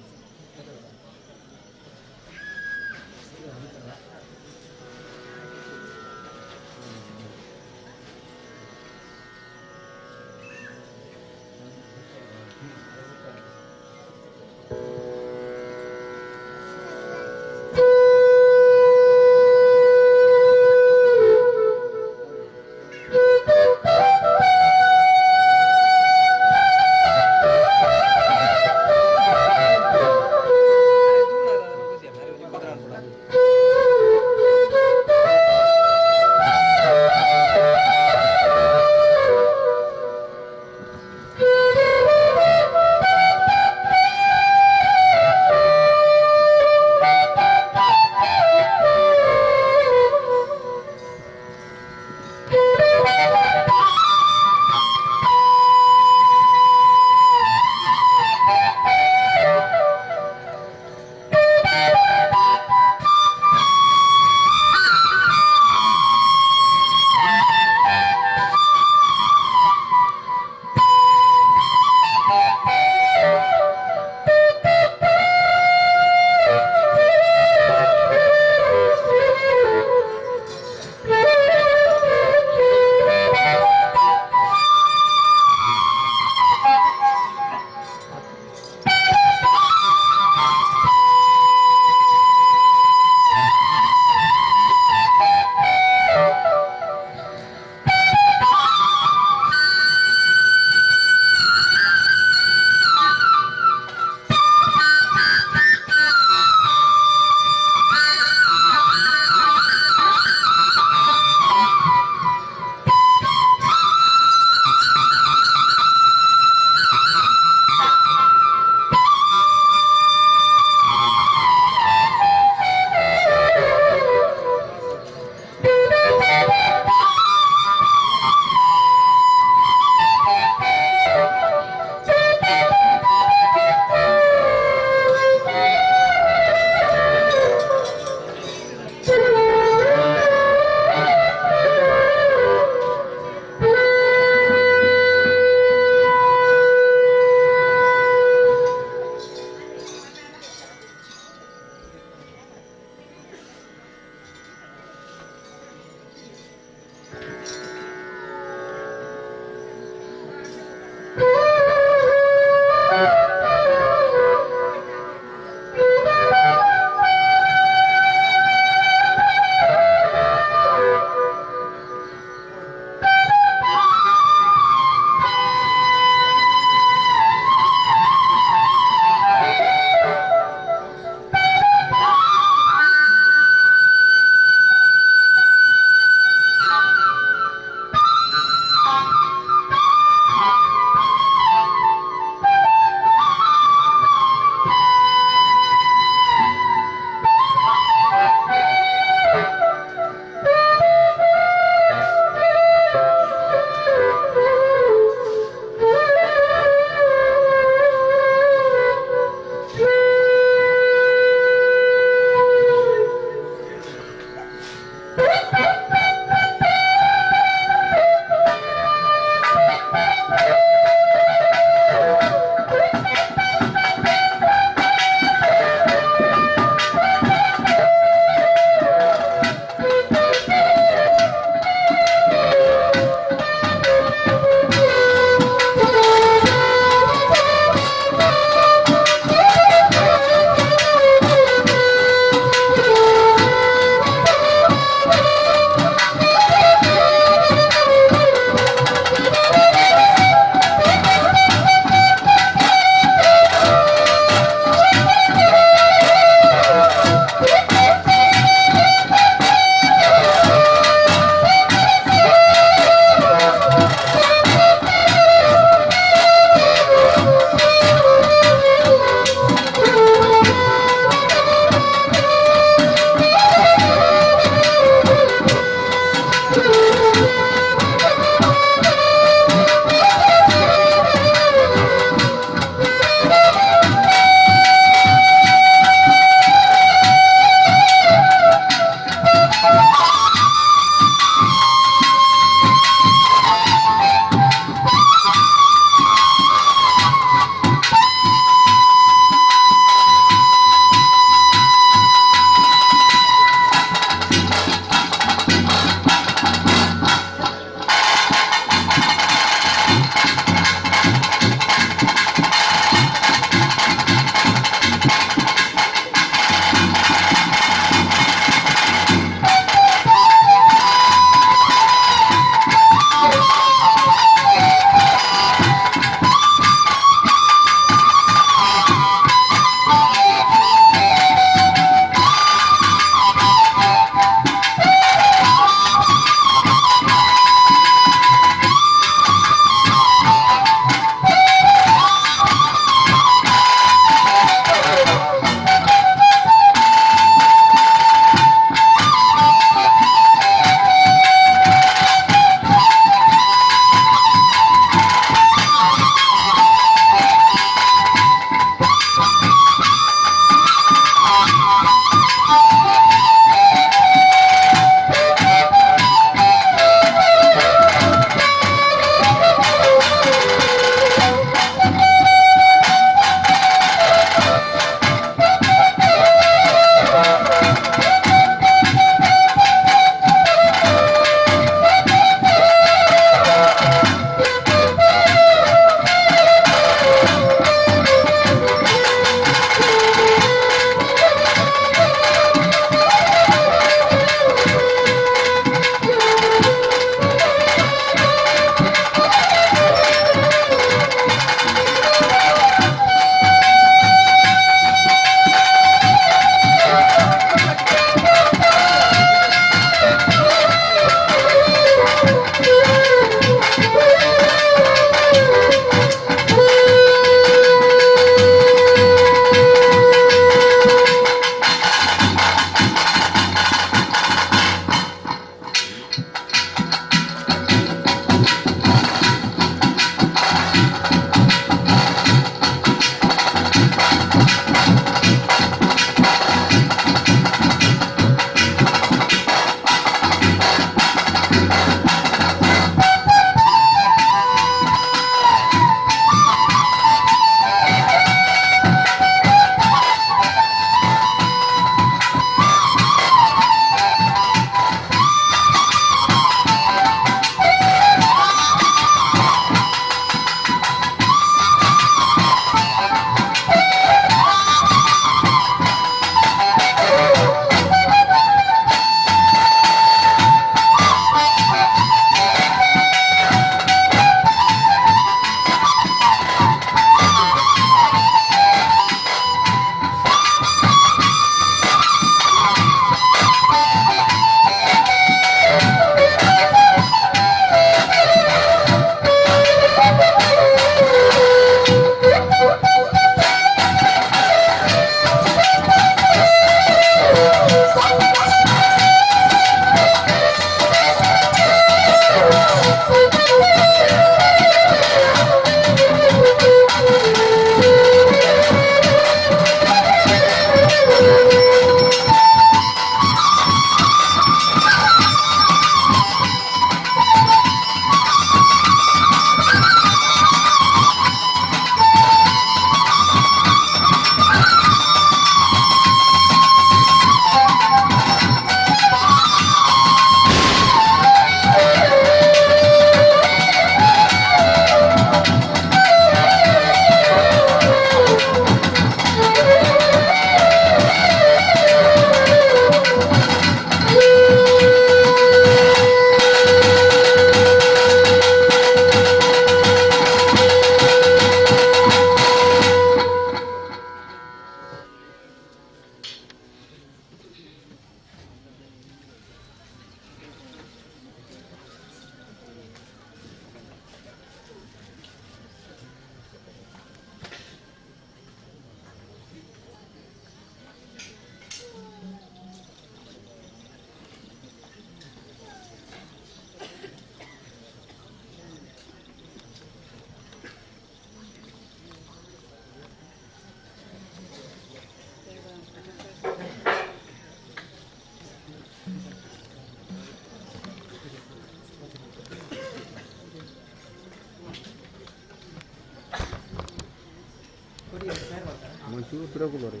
ಒಂಚೂರು ಬಿಡೋದಿಲ್ಲ ರೀ.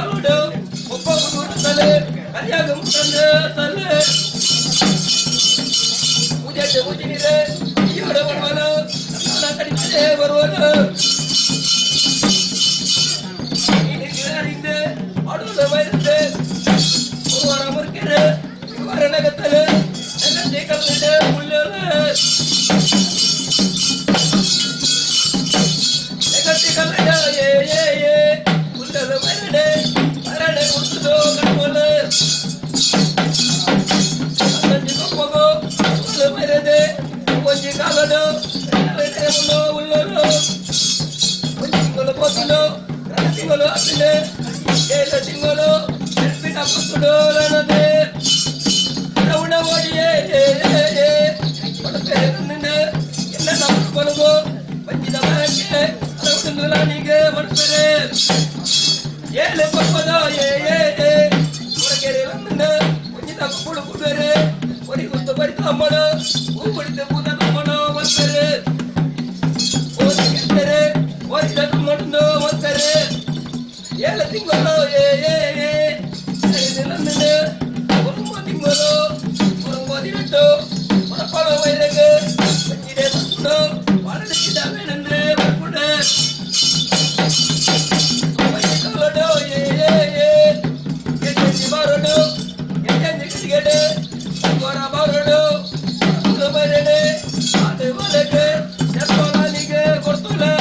கலோடு முப்பது தலை கல்யாணம் தந்து தலை பூஜை பூஜினிரே இவர வருவானோ நான் கடிச்சே வருவானோ அறிந்து அடுத்த வயது ஒரு வாரம் இருக்கிற வர நகத்தில் நகத்தை கலந்து உள்ள நகத்தை கலண்டா ஏ உள்ளது மரணே மரணே கொடுத்ததோ கடவுள் போகோ உள்ள மரணே கொஞ்சம் காலடோ உள்ளோ கொஞ்சம் போத்திலோ ತಿಂಗಳು ಅತ್ತಿದೆ ಏಳು ತಿಂಗಳು ನೆನಪಿನ ಪುಸ್ತುಡು ನನದೆ ಉಣ ಓಡಿಯೇ ಒಡಪೆ ಎಲ್ಲ ನಮ್ಮ ಕೊಲಗೋ ಬಂದಿದ ಮರಕ್ಕೆ ಅದೊಂದು ನಾನಿಗೆ ಮಡಪೆರೆ ಏಳು ಕೊಪ್ಪದೋ ಹೊರಗೆರೆ ಬಂದ ಕುಂಜಿದ ಕುಡು ಕುಬೇರೆ ಒಡಿ ಕುತ್ತು ಬರಿತ ಅಮ್ಮನ ಹೂ ಕುಡಿದು ಕೂದ ಅಮ್ಮನ ಬರ್ತಾರೆ ಓದಿ ಗೆದ್ದರೆ ಓದಿದ ಮಣ್ಣು ಬರ್ತಾರೆ ಏಳು ತಿಂಗಳು ಒಂದು ತಿಂಗಳು ಓದಿಬಿಟ್ಟು ಹೊರಪಡ ವೈರಗೆ ಬಂದಿದೆ ಬಂದು ಒಳಗಿದ್ದಾವೇನೆಂದ್ರೆ ಬರ್ಕೊಂಡೆ ಬಾರೋಡು ಗಡಿಗಡೆ ಹೊರ ಬಾರೋಡು ಬರಡೆ ಅದು ಒಳಗೆ ನನಗೆ ಕೊಡ್ತಲೆ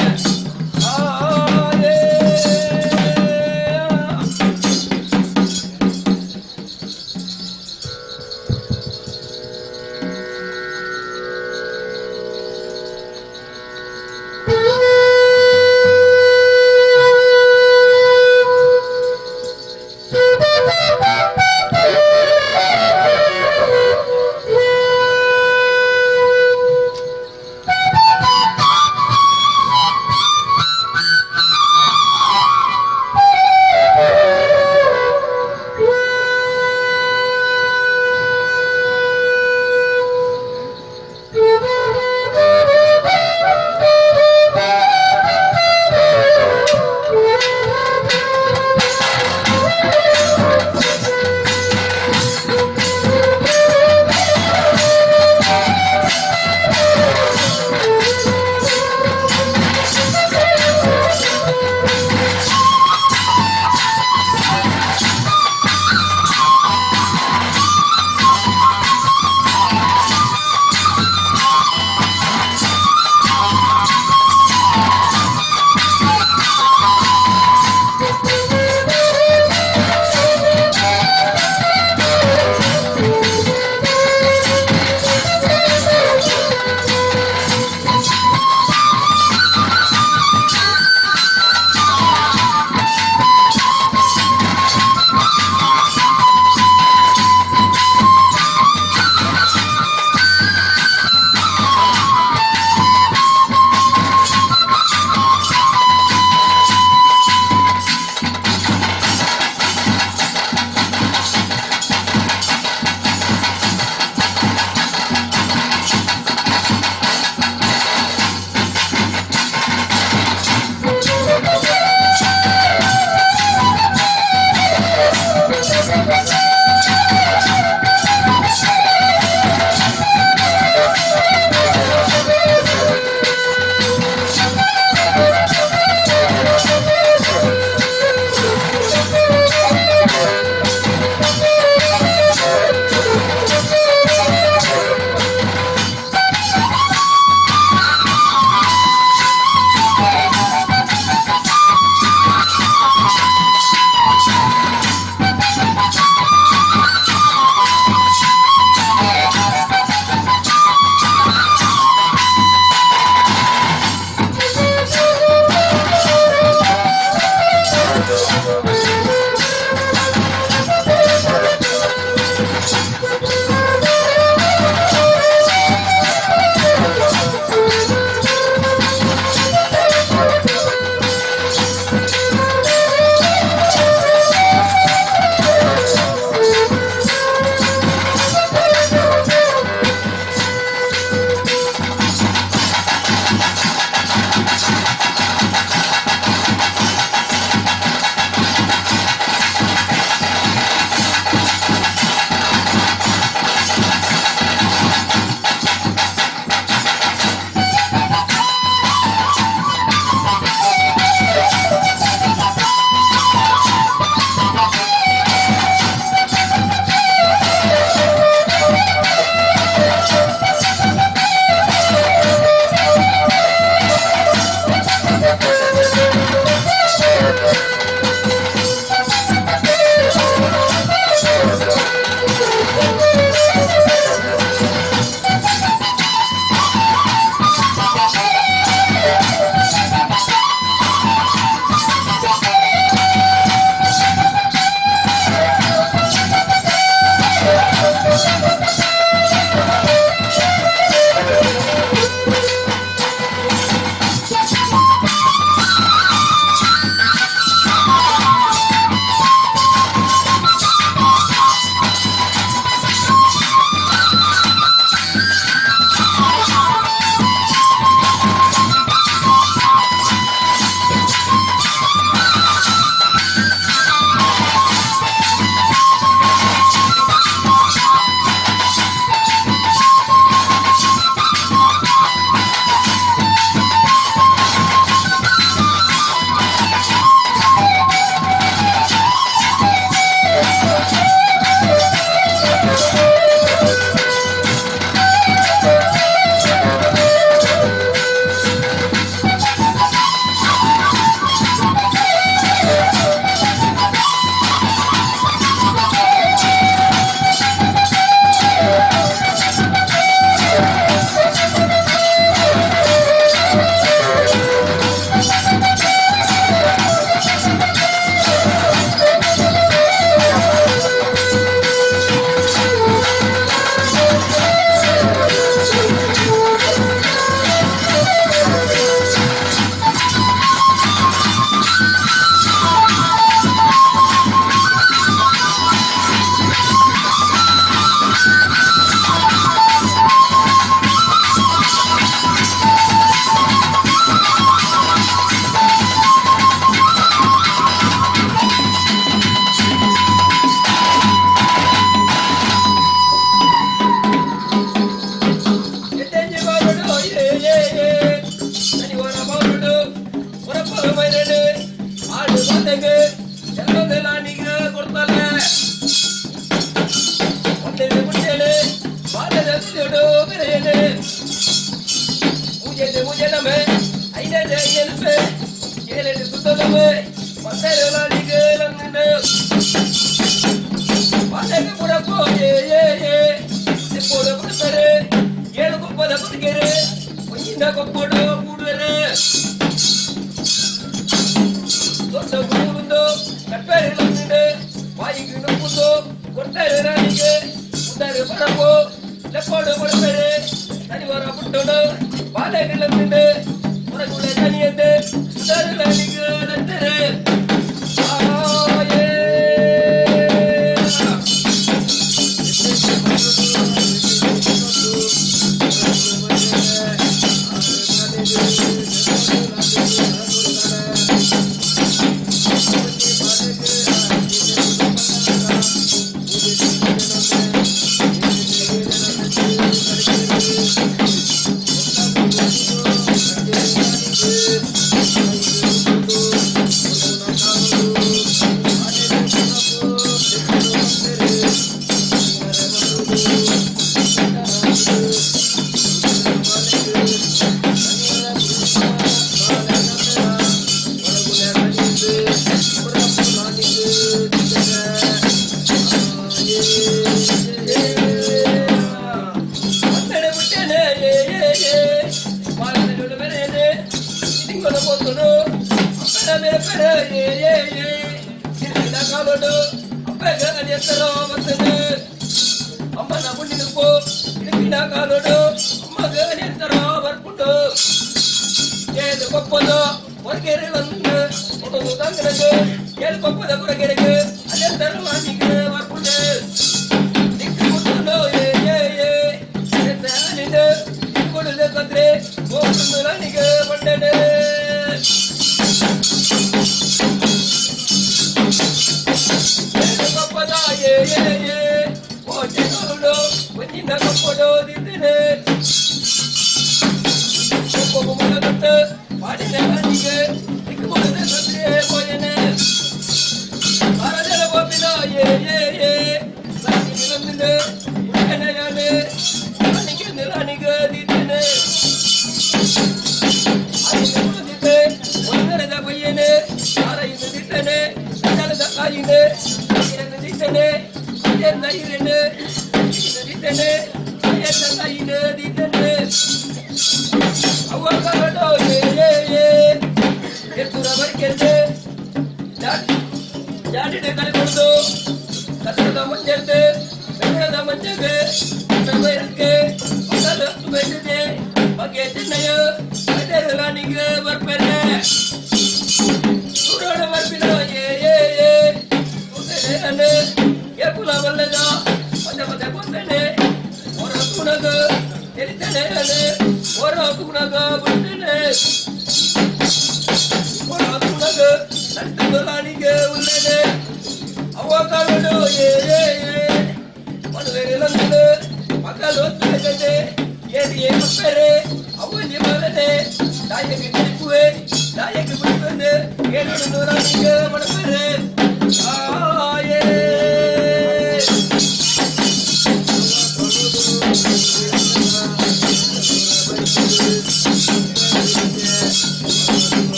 பட்டமே ஐநே எழுப்பே ஏழு சுத்தமே மத்தரலாளிகள் நின்று பாதக புறப்போ எப்போது கொடுத்தரு ஏழு கொப்பத கொடுக்கிறே கொஞ்ச கொப்போடு கூடுவரு தொட்ட குடுந்தோ கட்டரில் நின்று வாய்க்கு நுப்புந்தோ கொட்டரு ராணிக்கு உதறு பரப்போ லெப்போடு கொடுப்பரு தனி வர புட்டோடு பாதகில் நின்று உனக்குள்ள தனியது உதறு ராணிக்கு நந்தரு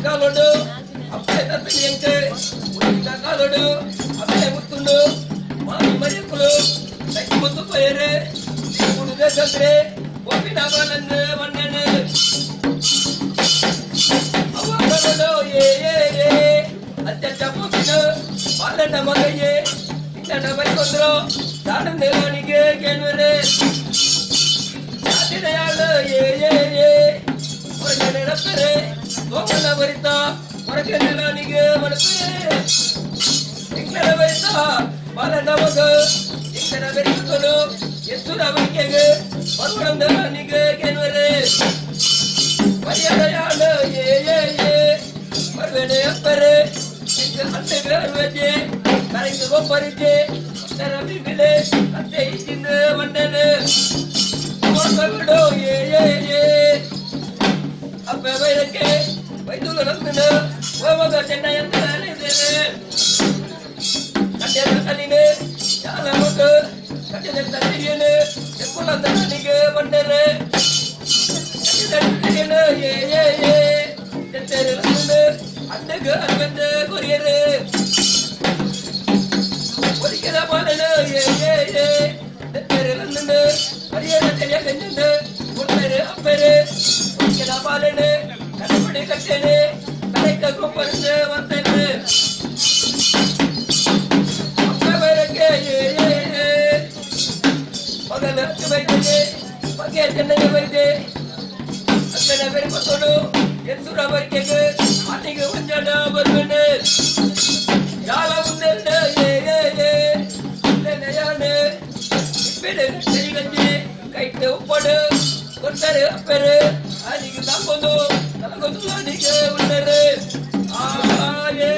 ಕಾಲೋಡು ಅಪ್ಪೆ ತಪ್ಪಿನಿಯಂತೆ ಉಳಿದ ಕಾಲೋಡು ಅಪ್ಪೆ ಮುತ್ತುಂಡು ಮಾವಿ ಮರಿಯಕ್ಕಳು ಸೈಕಿ ಮುತ್ತು ಪಯರೆ ಉಳಿದ ಸದ್ರೆ ಒಪ್ಪಿನ ಬಾಲನ್ನು ಮಣ್ಣೆನೆ ಅವಳೋಡು ಏ ಅತ್ಯಂತ ಮುಗಿನ ಬಾಲನ ಮಗಯ್ಯೆ ಇನ್ನ ಬೈಕೊಂಡ್ರು ತಾನು ನೆಲನಿಗೆ ಕೇಳುವರೆ ನಾಟಿನೆಯಾಳು ಏ ಹೊರಗೆ ನೆನಪರೆ ಸೋಮನ ಬರಿತ ಹೊರಗೆ ನೆಲನಿಗೆ ಮನಪರೆ ಇಂಗ್ಲರ ಬರಿತ ಬಾಲನ ಮಗ ಇಂಗ್ಲರ ಬೆರಿತನು ಎತ್ತುರ ಬೈಕೆಗೆ ಬರುವಣ ನೆಲನಿಗೆ ಕೇಳುವರೆ ಮರ್ಯಾದೆಯಾಳು ಏ ಮರುವೆನೆ ಅಪ್ಪರೆ ಹತ್ತೆಗೆ ಅರುವಜೆ ಕರೆಗೆ ಗೊಬ್ಬರಿದ್ದೆ ರವಿ ಬಿಲೆ ಅತ್ತೆ ಇದ್ದಿನ ಮಂಡನೆ ಬಿಡು ಏ ಅಪ್ಪ ಬೈರಕ್ಕೆ ಬೈದುಲು ನಮ್ಮನ ಹೋಗ ಚೆನ್ನ ಅಂತ ಹೇಳಿದ್ದೇನೆ ಕಟ್ಟೆದ ಕಲಿನೆ ಚಾಲ ಮಗ ಕಟ್ಟೆದ ತಲೆಯೇನು ಎಕ್ಕುಲಂದ ನನಗೆ ಬಂದರೆ ಕಟ್ಟೆದ ಏ ತೆರೆ ಅಣ್ಣಗ ಅರ್ವತ್ತ ಕೊರಿಯರೆ ಒರಿಕೆದ ಬಾಲನು ಏ ತೆರೆಲನ್ನು ಹರಿಯನ ತೆರೆಯ ಗಂಜನ್ನು ಕೊಟ್ಟರೆ ಅಪ್ಪರೆ ಒರಿಕೆದ ಬಾಲನು ಕಡಪಡೆ ಕಟ್ಟೆನೆ ಕರೆಕ ಗೊಬ್ಬರನ್ನು ಬಂತನೆ ಅಪ್ಪ ಬರಕ್ಕೆ ಮಗನ ಹತ್ತು ಬೈದಿದೆ ಬಗ್ಗೆ ಚೆನ್ನಗೆ ಬೈದೆ ಅಪ್ಪನ ಬೇರೆ ಕೊಟ್ಟೋಡು ಎತ್ತುರ ಬರಿಕೆಗೆ ಆನೆಗೆ ಒಂಜಾಡ ಬರುವನೆ ಯಾಲ ಮುಂದೆ ಗಂಜಿ ಕೈತೆ ಉಪ್ಪಡು ಕೊಟ್ಟರೆ ಅಪ್ಪರೆ ಅನಿಗೆ ತಗೊಂಡು ತಗೊಂಡು ಅನಿಗೆ ಉಂಡರೆ ಆಯೇ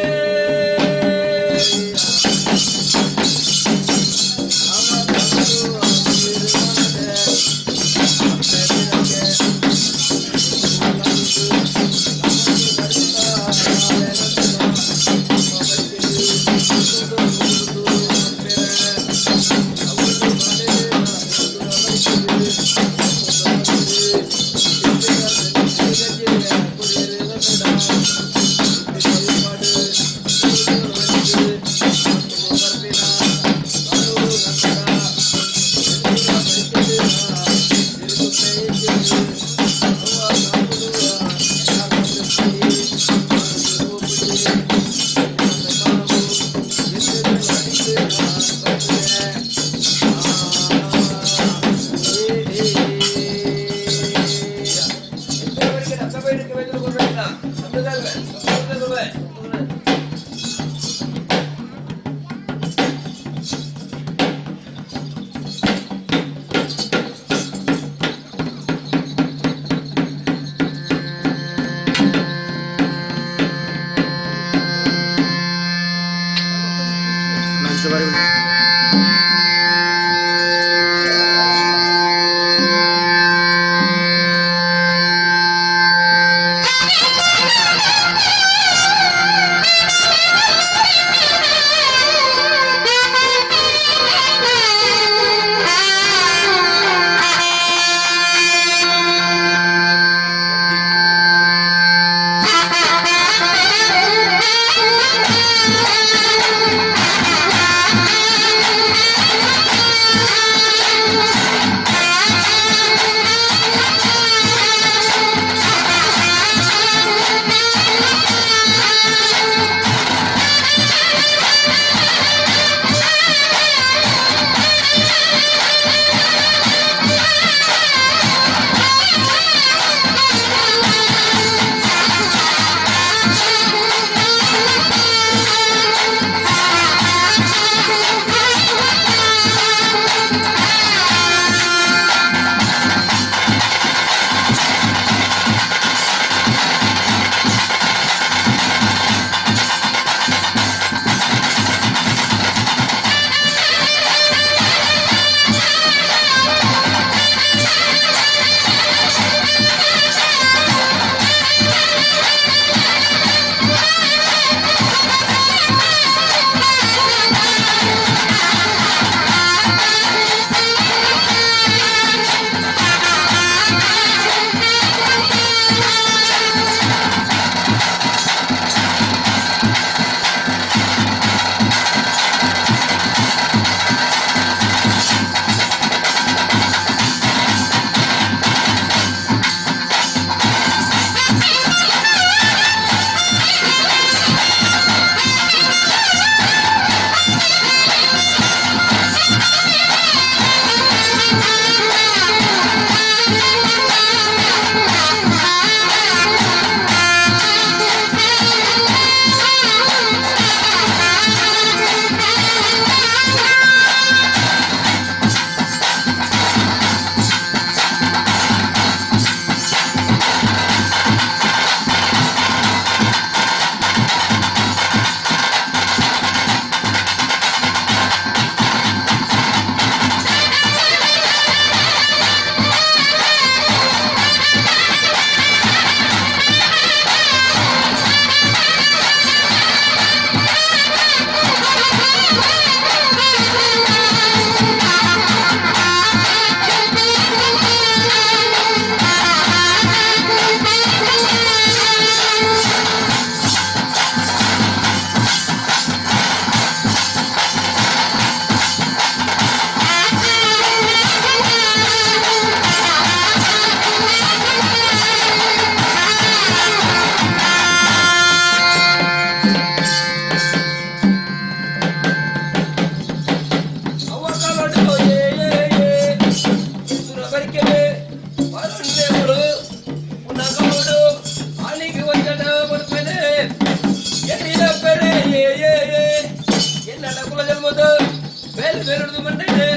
கட்டினு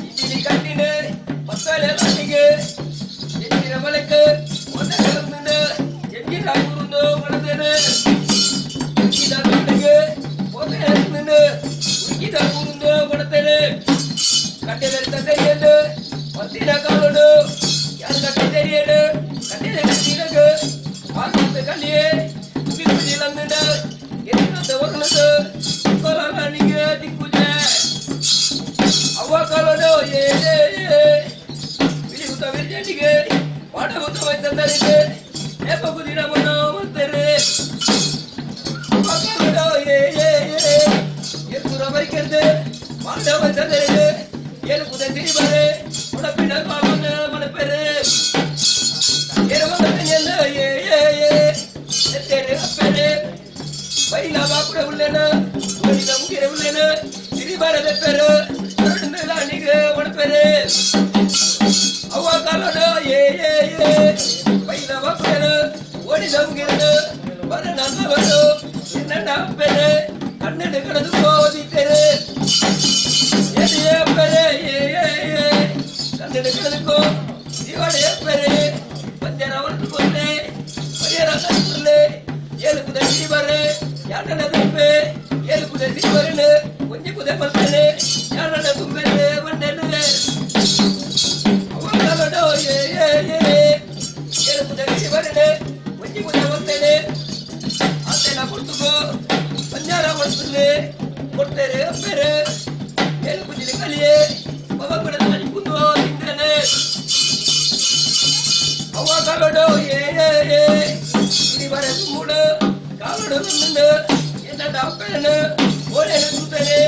இஞ்சினி கட்டினு மசாலா கட்டிக்கு எஞ்சின மலைக்கு ஒன்றை கலந்துண்டு எஞ்சினா குருந்தோ வளர்ந்தேன்னு உருக்கிதா கட்டுக்கு ஒன்றை கலந்துண்டு உருக்கிதா குருந்தோ வளர்த்தேன்னு கட்டில தெரியல ஒத்தின காலோடு யாரு கட்டி தெரியல கட்டில கட்டினக்கு பார்த்து கண்ணியே துப்பி இழந்துண்டு என்ன ஒருனது கொலா நீங்க திக்குச்ச அவ்வா காலோடு ஏ விழி குத்த விரிஞ்சடிக்கு பாட குத்த வைத்தந்தருக்கு ஏப்ப குதிர மனோ மத்தரு அவ்வா காலோடு ஏ எக்குற வரிக்கிறது பாட வைத்தந்தருக்கு ஏழு குத திரிபாரு உடப்பின பாவன மனப்பெரு இரவந்த என்ன எத்தேரு அப்பேரு பைலா பாக்குட உள்ளேன மனித முகிர உள்ளேன திரிபாரத பெரு நடந்தல நீங்க உடப்பெரு அவ்வா காலோட பைலா பாக்குட ஓடித முகிர வர நல்ல வரு என்னடா பெரு கண்ணடு கடந்து போதி தெரு ஏடியே பெரு கண்ணடு கடந்துக்கோ இவடைய பெரு பஞ்சர வரது கொண்டே பரியர கட்டுலே ஏழு குத திரிபாரு யாரன தும்பே ஏழு குத திரிபாருன்னு கொஞ்சம் குத மல்தனே யாரன தும்பே வண்டனே அவங்களோட ஏழு குத திரிபாருன்னு கொஞ்சம் குத மல்தனே அத்தனை கொடுத்துக்கோ பஞ்சார கொடுத்துலே கொடுத்தரு அப்பேரு ஏழு குஞ்சில கலியே பவங்கட தனி குந்தோ திங்கனே அவங்களோட திரிபாரு மூடு காலோடு வந்து என்னடா அப்பேன்னு ஒரே சுத்தனே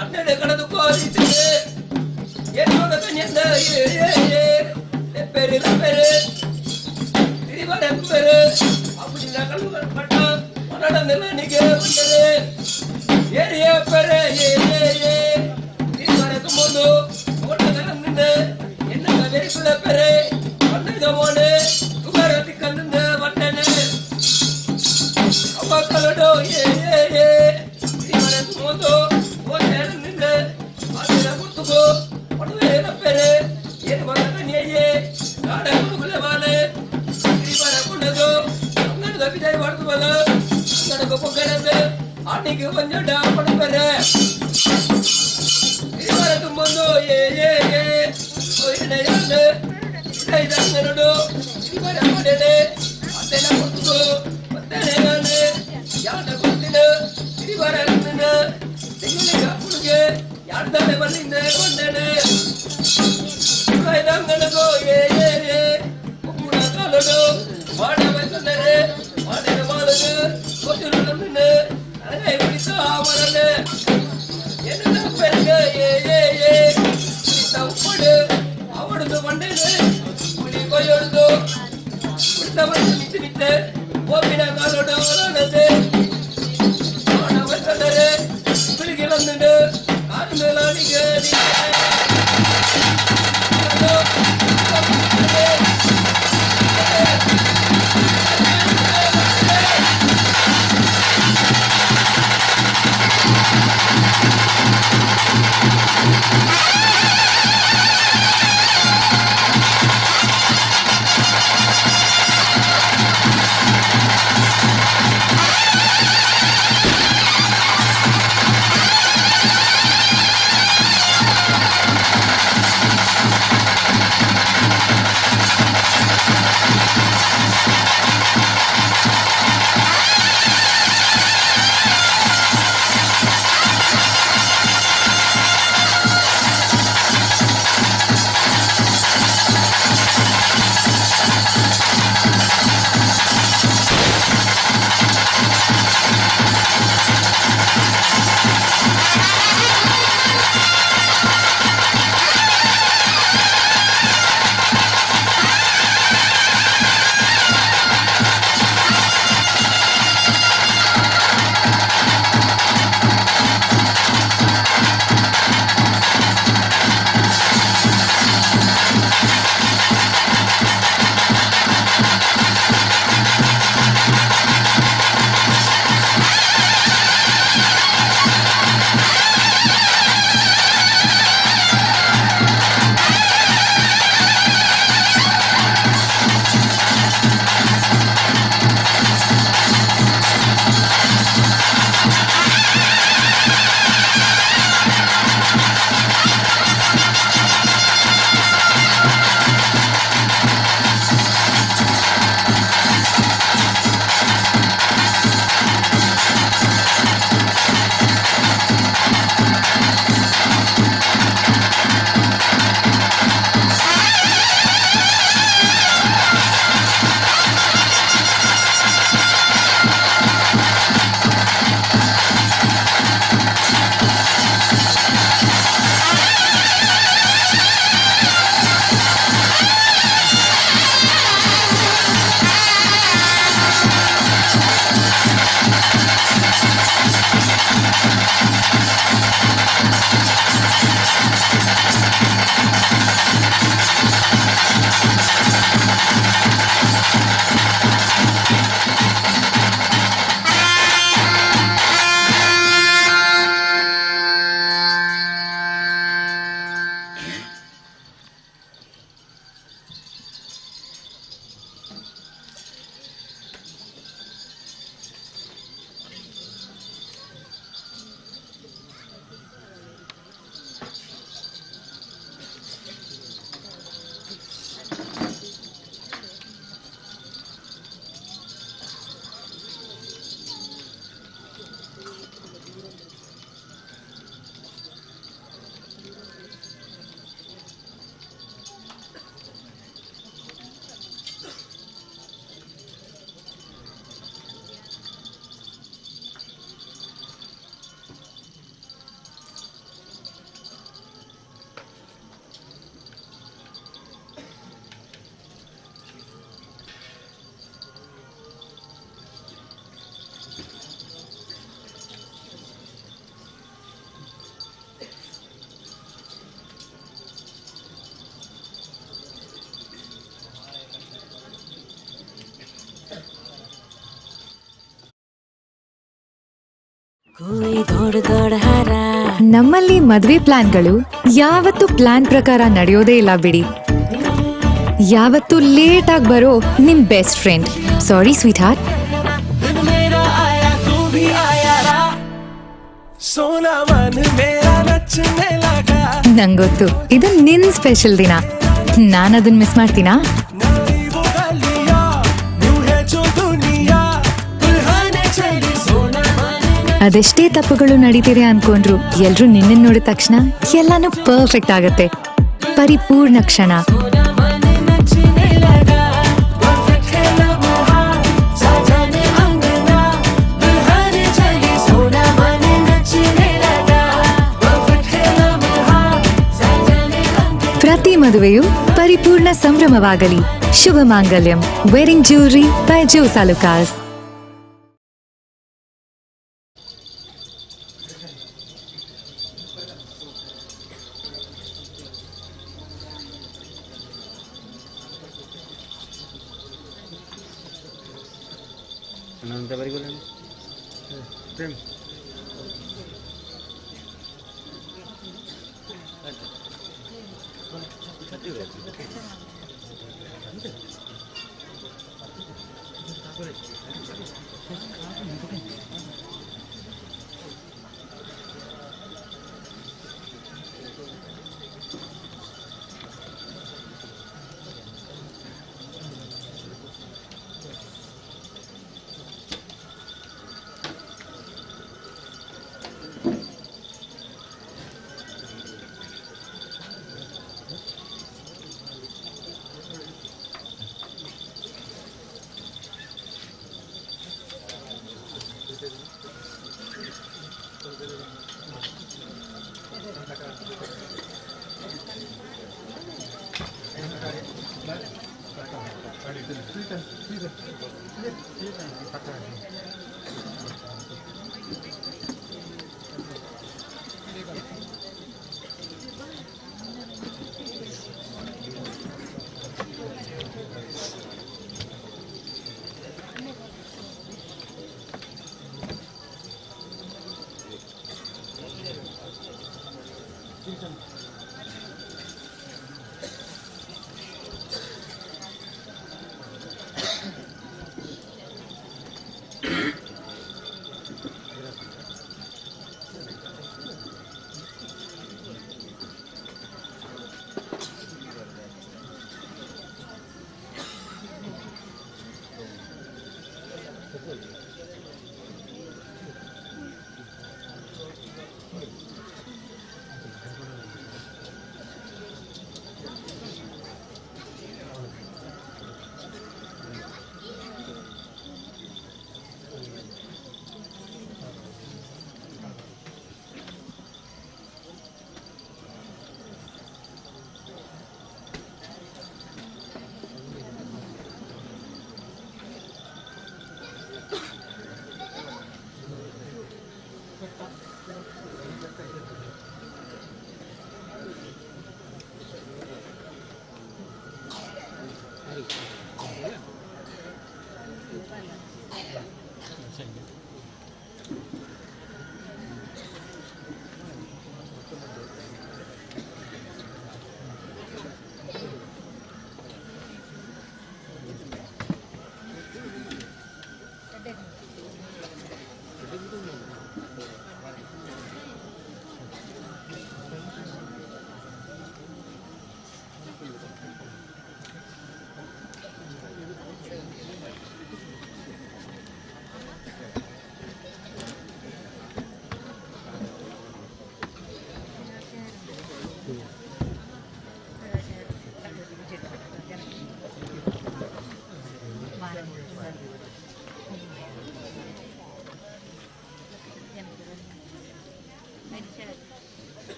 அண்ணனை கடந்து கோதித்தது என்னோட கண்ணியந்த பெரு திரிபாரு பெரு அப்படி கல்வி பட்டம் நடந்து நீங்க வந்தது ஏரிய பெரு திரிபாருக்கு போது ஓட்ட கலந்து என்ன வெறிக்குள்ள பெரு வந்தது போனு துகாரத்தி கலந்து வந்தனு அவங்களோட திரிபாருக்கு போது ஓட்ட நின்று அதில் கொடுத்துக்கோ ஒன்றுவே பெரு ஏன் வந்த கண்ணியே காட கொடுக்கல வாழு திரிபார கொண்டதோ அங்கே விஜய் வாழ்த்து போல அங்கே பொக்கிறது அன்னைக்கு கொஞ்சம் டாப்பட பெரு திரிபாருக்கு போது என்னையாண்டு இதாங்கனோடு திரிபார கொண்டது அத்தனை கொடுத்துக்கோ அத்தனை நான் யாண்ட கொடுத்தின திரிபார இருந்தன திங்களை காப்புடுங்க யார்தானே வந்திந்த வந்தனு இதாங்கனோ உப்புட காலோடு வாட வைத்தனரு வாடக மாலகு கொஞ்சம் நடந்துன்னு அழகை பிடித்த ஆமரனு என்ன பெருங்க உப்படு அவடுது வண்டனு புலி கொய்யொடுதோ குடித்தவன் நித்து நித்து ஓப்பின காலோடு வளர்ந்தது வாட வைத்தனரு பிடிக்கி வந்துண்டு காது மேலானிக்கு Hey! ನಮ್ಮಲ್ಲಿ ಮದ್ವೆ ಪ್ಲಾನ್ಗಳು ಯಾವತ್ತು ಪ್ಲಾನ್ ಪ್ರಕಾರ ನಡೆಯೋದೇ ಇಲ್ಲ ಬಿಡಿ. ಯಾವತ್ತು ಲೇಟ್ ಆಗಿ ಬರೋ ನಿಮ್ ಬೆಸ್ಟ್ ಫ್ರೆಂಡ್. ಸಾರಿ ಸ್ವೀಟ್ ಹಾರ್ಟ್. ನಂಗೊತ್ತು ಇದು ನಿನ್ ಸ್ಪೆಷಲ್ ದಿನ. ನಾನದನ್ನ ಮಿಸ್ ಮಾಡ್ತೀನಾ? ಅದೆಷ್ಟೇ ತಪ್ಪುಗಳು ನಡೀತಿದೆ ಅನ್ಕೊಂಡ್ರು ಎಲ್ರು ನಿನ್ನ ನೋಡಿದ ತಕ್ಷಣ ಎಲ್ಲಾನು ಪರ್ಫೆಕ್ಟ್ ಆಗತ್ತೆ. ಪರಿಪೂರ್ಣ ಕ್ಷಣ. ಪ್ರತಿ ಮದುವೆಯು ಪರಿಪೂರ್ಣ ಸಂಭ್ರಮವಾಗಲಿ. ಶುಭ ಮಾಂಗಲ್ಯಂ. Wedding jewellery by Jos Alukkas. Prem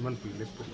Cuman pilih tuh.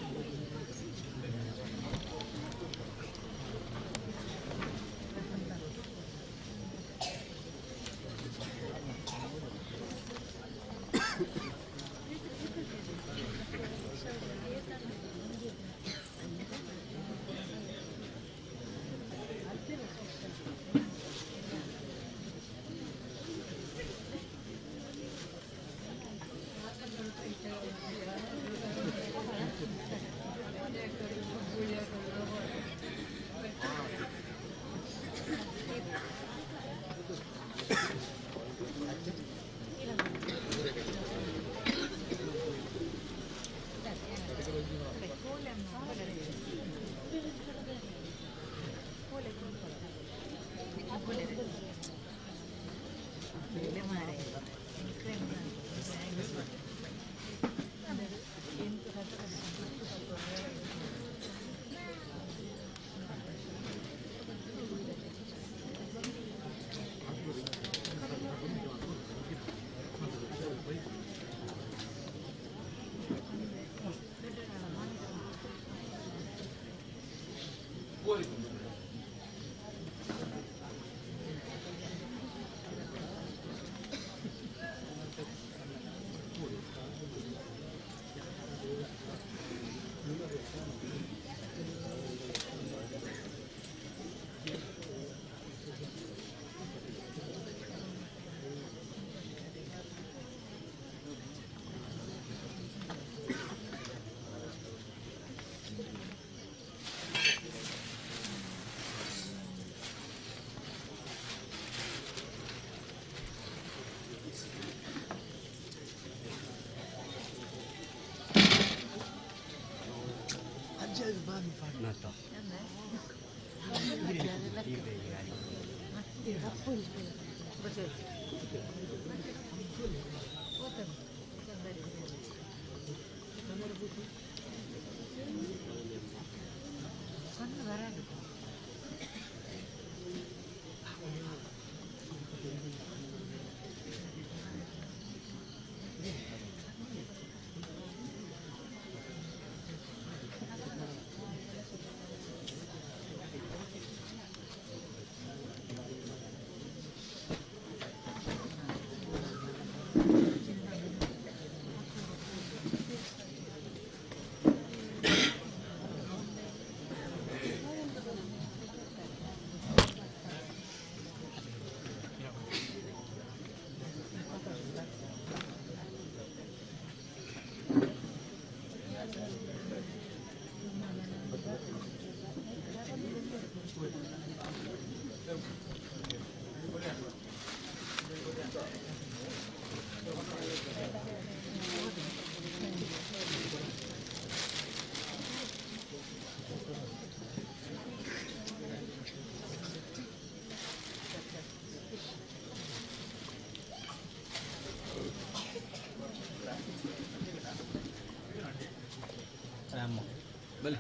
ಬಲಿ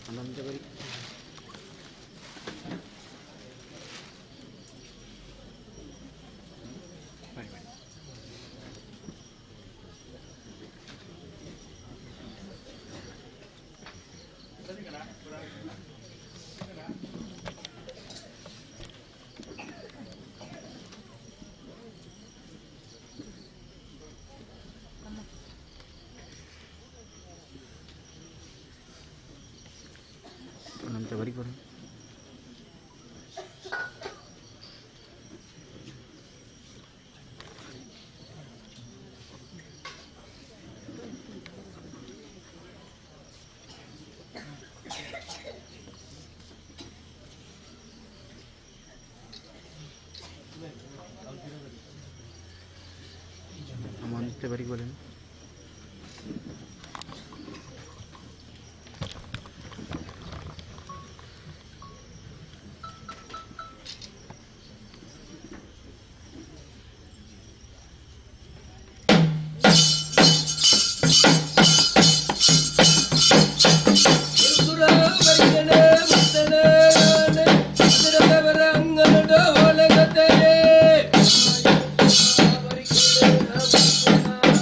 ಹನ್ನೊಂದು ಬರಿ ಹನ್ನೊಂದು ಬರಿ ಕೊಡು ಅಮೌಂಟ್ ಬರಿ ಕೊಡು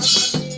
Thank you.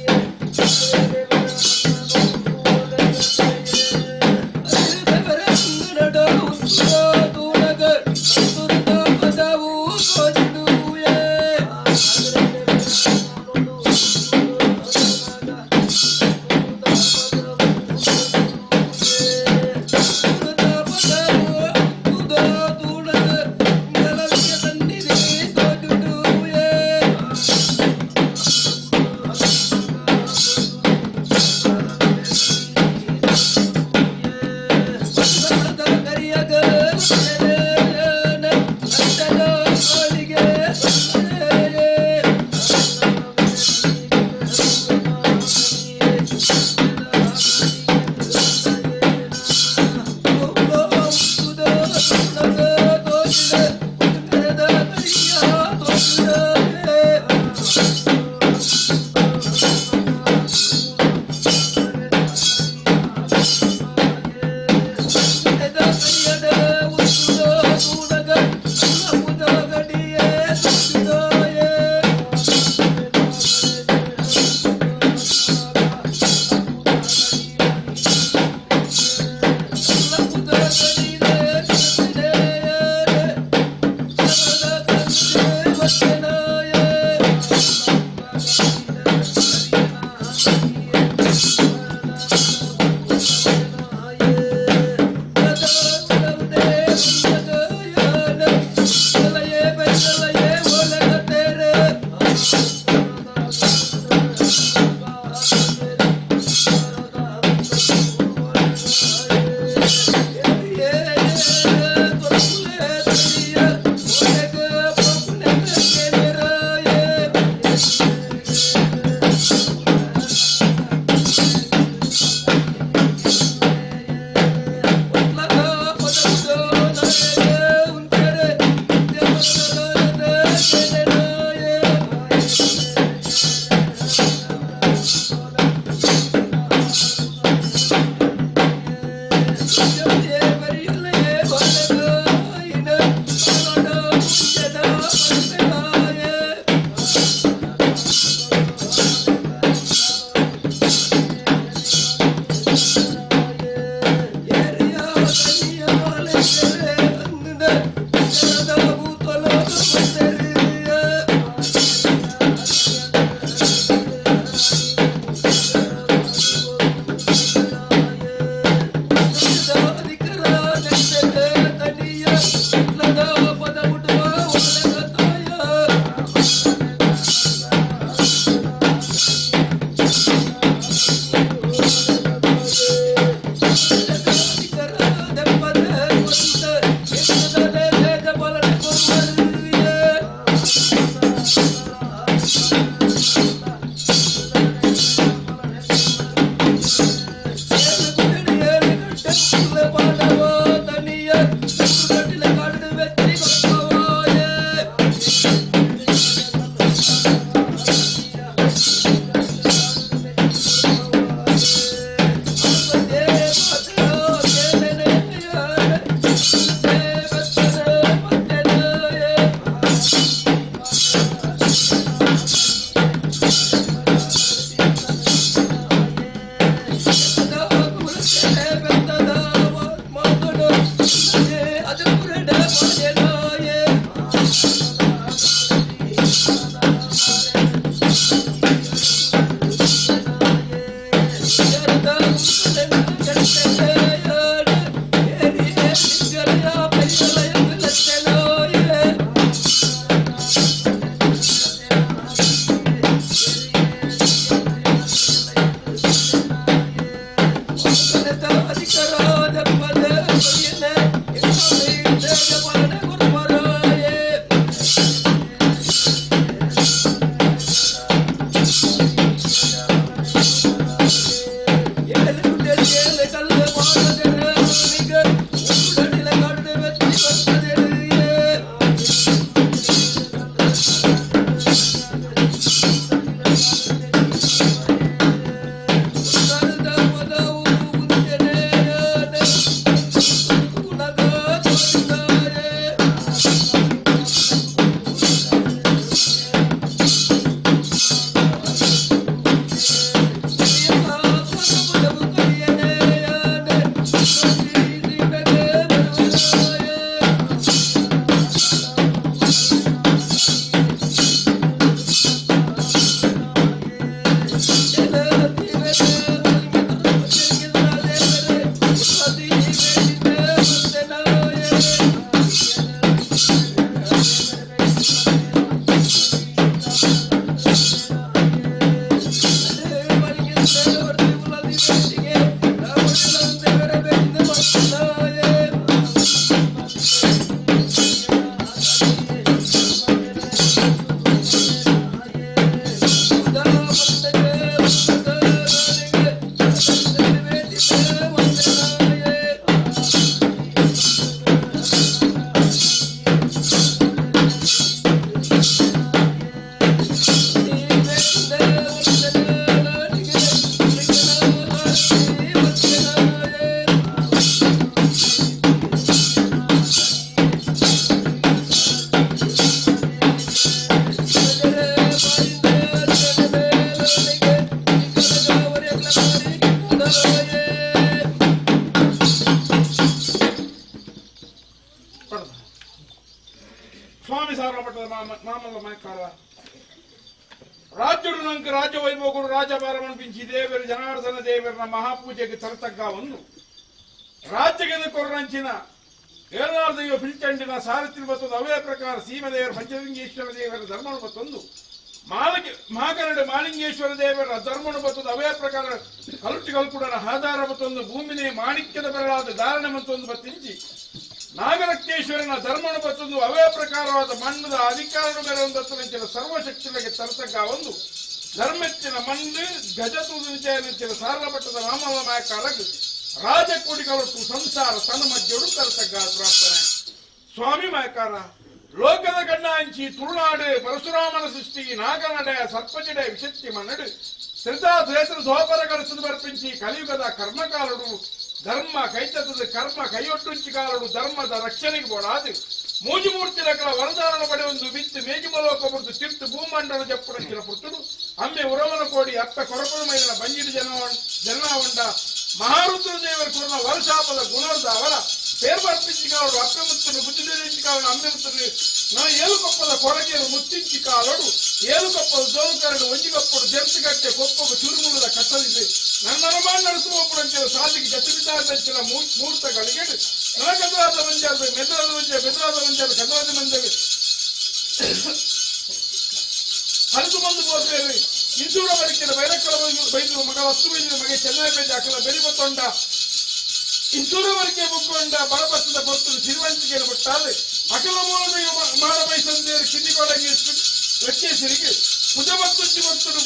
మాకాల రాజ్యుడు నంక రాజవైభోగుడు రాజభారమనిపించి దేవరి జనార్దన దేవరిన మహాపూజకి తరతగ్గా ఉంది ರಾಜ್ಯಕ್ಕೆ ಕೊರಂಚಿನ ಏನಾರ್ದೆಯೋ ಪಿಲ್ಚಂಡಿನ ಸಾರಥಿ ಬತ್ತದು ಅವೇ ಪ್ರಕಾರ ಸೀಮದೇವರ ಪಂಚಲಿಂಗೇಶ್ವರ ದೇವರ ಧರ್ಮನು ಬತ್ತೊಂದು ಮಾಗನಡೆ ಮಾಲಿಂಗೇಶ್ವರ ದೇವರ ಧರ್ಮನು ಬತ್ತದು ಅವೇ ಪ್ರಕಾರ ಕಲುಟಿ ಕಲ್ಪುಡನ ಆಧಾರ ಬತ್ತೊಂದು ಭೂಮಿನೇ ಮಾಣಿಕ್ಯದ ಬೆರಳಾದ ಧಾರಣೆ ಮತ್ತೊಂದು ಬತ್ತಿಂಚಿ ನಾಗರಕ್ತೇಶ್ವರನ ಧರ್ಮನು ಬತ್ತೊಂದು ಅವೇ ಪ್ರಕಾರವಾದ ಮಣ್ಣದ ಅಧಿಕಾರನ ಬೆರೊಂದತ್ತನೆಂಚಿನ ಸರ್ವಶಕ್ತಿಗಳಿಗೆ ತರತಕ್ಕ ಒಂದು ಧರ್ಮೆಚ್ಚಿನ ಮಣ್ಣು ಗಜತೂದು ವಿಜಯನೆಚ್ಚಿನ ಸಾರಲ ಪಟ್ಟದ ರಾಮಲ ಮಾಯಕಾಲಗ್ ರಾಜಕೋಟಿಗಳೊಟ್ಟು ಸಂಸಾರ ತನ್ನ ಮಧ್ಯೊಡು ತರತಕ್ಕ ಪ್ರಾರ್ಥನೆ ಸ್ವಾಮಿ ಮಾಯಕಾರ ಲೋಕದ ಗಣ್ಣ ಹಂಚಿ ತುಳುನಾಡು ಪರಶುರಾಮನ ಸೃಷ್ಟಿ ನಾಗನಡೆ ಸರ್ಪಜಡೆ ವಿಶಕ್ತಿ ಮನ್ನಡು ತ್ರಿತಾದ್ರೇತರ ಸೋಪರ ಕಳಿಸಲು ಬರ್ಪಿಂಚಿ ಕಲಿಯುಗದ ಕರ್ಮಕಾಲಡು ಧರ್ಮ ಕೈತದ ಕರ್ಮ ಕೈಯೊಟ್ಟುಂಚಿ ಕಾಲಡು ಧರ್ಮದ ರಕ್ಷಣೆಗೆ ಬೋಡಾದು ಮೂಜಿಮೂರ್ತಿಗಳ ವರದಾನ ಪಡೆಯೊಂದು ಬಿತ್ತು ಮೇಜಿಮಲೋಕ ಬುಡ್ದು ತಿರ್ತು ಭೂಮಂಡಲ ಜಪ್ಪುರಂಚಿನ ಪುತ್ತುಡು ಅಮ್ಮೆ ಉರವನ ಕೋಡಿ ಅಪ್ಪ ಕೊರಪನ ಮೈಲಿನ ಬಂಜಿಡು ಜನಾವಂಡ ಮಹಾರುದ್ರ ದೇವರ ಕುರಿನ ವರ್ಷಾಪದ ಗುಣರ್ದ ಅವರ ಪೇರ್ಬರ್ಪಿಂಚಿ ಕಾಲಡು ಅಪ್ಪೆ ಮುತ್ತನು ಬುದ್ಧಿಂಚಿ ಕಾಲಡು ಅಮ್ಮೆ ಮುತ್ತನು ನಾ ಏಳುಕೊಪ್ಪದ ಕೊರಗೆಯನ್ನು ಮುತ್ತಿಂಚಿ ಕಾಲಡು ಏಳುಕೊಪ್ಪದ ಜೋಲುಕರಡು ಒಂಜಿಗೊಪ್ಪಡು ಜರ್ತಿಗಟ್ಟೆ ಕೊಪ್ಪಗು ಚುರುಮುಲದ ಕಟ್ಟಲಿದೆ ನನ್ನ ನಡೆಸುವಪ್ಪಡಂಚಿನ ಸಾಧಿಗೆ ಗತಿಬಿದ್ದಾದಂಚಿನ ಮೂರ್ತಗಳಿಗೆ ನನಗದರಾದ ಮಂಜಾದ ಮೆದುರಾದ ಮಂಜ ಬೆದರಾದ ಮಂಜಾದ ಕದರಾದ ಮಂಜ ಹರಿದು ಬಂದು ಹೋದ್ರೆ ಇಂದೂರ ಬರಿಕಿನ ಬೈರಕ್ಕಳ ಬೈದು ಮಗ ವಸ್ತು ಬೈದಿನ ಮಗೆ ಚೆನ್ನೈ ಬೇಜ ಅಕಲ ಬೆರಿಬತ್ತೊಂಡ ಇಂದೂರವರೆಗೆ ಮುಕ್ಕೊಂಡ ಬರಬತ್ತದ ಪೊತ್ತು ಸಿರಿವಂತಿಕೆಯನ್ನು ಬಿಟ್ಟಾದ್ರೆ ಅಕಲ ಮೂಲದ ಮಾಡ ಬಯಸಂದೇರು ಕಿಡಿಗೊಳಗೆ ಲೆಕ್ಕೇಸರಿಗೆ ಪುಜಮತ್ತುಂಚಿ ಭಕ್ತರು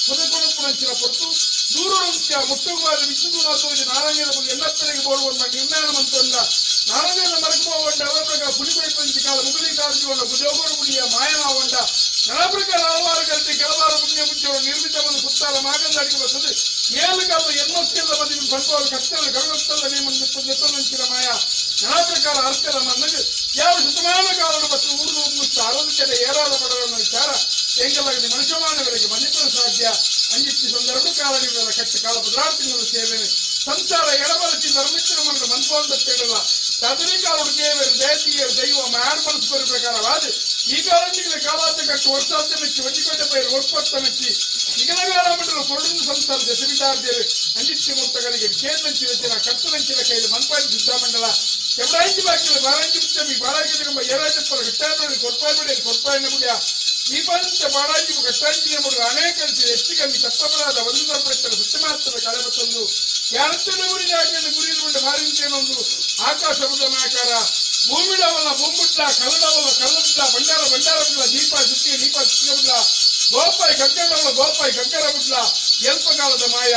ಪುದಕೊಡುಪುರಂಚಿನ ಪೊತ್ತು ದೂರರುಂಚ ಮುಟ್ಟುಗಾದ ವಿಷ್ಣುನಾಥೋಜಿ ನಾರಾಯಣ ಎಲ್ಲತ್ತರಿಗೆ ಬೋಡುವಂತ ನಿರ್ಣಯ ಮಂತೊಂಡ ನಾರಾಯಣ ಮರಕುವಂಡ ಅವರ ಪುಲಿಪುರಿ ಪಂಚಿ ಕಾಲ ಮುಗುಲಿ ಕಾರಿಕೊಂಡ ಭುಜೋಗೋಡು ಮುಡಿಯ ಮಾಯನಾವಂಡ ನಳಪ್ರಕಾರ ಹಲವಾರು ಗಂಟೆ ಕೆಲವಾರು ಪುಣ್ಯ ಮುಚ್ಚವರು ನಿರ್ಮಿತವನ್ನು ಸುತ್ತಾಲ ಮಾಗಂದಾಡಿಗೆ ಬರ್ತದೆ ಏಳು ಕಾಲ ಎನ್ನೊತ್ತಿರದ ಮದುವೆ ಬಂದವರು ಕಷ್ಟದ ಗರುಡತ್ತಲ್ಲ ನೆತ್ತಲಂಚಿನ ಮಾಯ ನಳಪ್ರಕಾರ ಅರ್ಥದ ಮನ್ನಗೆ ಯಾವ ಶತಮಾನ ಕಾಲದ ಮತ್ತು ಊರು ಮುಚ್ಚ ಅರವತ್ತು ಏರಾದ ಪಡವನ್ನ ವಿಚಾರ ಎಂಗಲಾಗದೆ ಮನುಷ್ಯಮಾನಗಳಿಗೆ ಮನ್ನಿಸಲು ಸಾಧ್ಯ ಅಂಜಿತ್ತಿ ಸಂದರ್ಭ ಕಾಲಗಳ ಕಟ್ಟ ಕಾಲ ಪದಾರ್ಥಗಳ ಸೇವೆ ಸಂಸಾರ ಎಡಬಲಚಿ ಧರ್ಮಿಚ್ಚಿನ ಮನದ ಮನ್ಪೋದಲ್ಲ ತದನಿ ಕಾಲಡು ದೇವರು ದೇಶೀಯರು ದೈವ ಮ್ಯಾಡ್ ಮನಸ್ಪರಿ ಪ್ರಕಾರವಾದ ಈ ಕಾಲಂಜಿಗಳ ಕಾಲಾಂತ ಕಟ್ಟು ವರ್ಷಾಂತ ಮೆಚ್ಚಿ ಒಂಜಿಕೊಂಡ ಪೈರು ಒಪ್ಪತ್ತ ಮೆಚ್ಚಿ ಇಗನಗಾಲ ಮಂಡಲ ಕೊರಡಿನ ಸಂಸಾರ ದಶವಿದಾರ್ದೇವೆ ಅಂಜಿತ್ತಿ ಮುಕ್ತಗಳಿಗೆ ಕೇಂದ್ರಂಚಿ ವೆಚ್ಚಿನ ಕತ್ತಲಂಚಿನ ಕೈಲಿ ಮನ್ಪಾಯಿ ಸಿದ್ಧಾಮಂಡಲ ಎವರಾಂಚಿ ಬಾಕಿಲ ಬಾರಾಂಚಿ ಮುಚ್ಚಮಿ ಬಾರಾಗಿ ಎಂಬ ಏರಾಜಪ್ಪರ ಗಿಟ್ಟಾಡಿ ಕೊಡ್ಪಾಯಿನ ಗುಡಿಯ ಈ ಪಂಚ ಬಾರಾಜಿ ಕಟ್ಟಾಂಚಿನ ಮುಡುಗ ಅನೇಕ ಹೆಚ್ಚಿಗಮ್ಮಿ ಕತ್ತಬಲಾದ ಒಂದು ಪ್ರಶ್ನೆ ಸತ್ಯಮಾತ್ರದ ಕಳೆ ಮತ್ತೊಂದು ಯಾರತ್ತನೇ ಊರಿನ ಆಜ್ಞೆಯನ್ನು ಗುರಿಯಿರುವಂತೆ ಮಾರಿಂತೇನೊಂದು ಆಕಾಶ ಬುದ್ಧನಾಕಾರ ಭೂಮಿಡವಲ್ಲ ಭೂಮುಡ್ಲ ಕನ್ನಡವಲ್ಲ ಕನ್ನಡ ಬಂಡಾರ ಬಿಡ್ಲ ದೀಪ ಬಿಡ್ಲ ಗೋಪಾಯಿ ಕಗ್ಗಡವಲ್ಲ ಗೋಪಾಯಿ ಕಗ್ಗರ ಬಿಡ್ಲ ಎಲ್ಪಕಾಲದ ಮಾಯ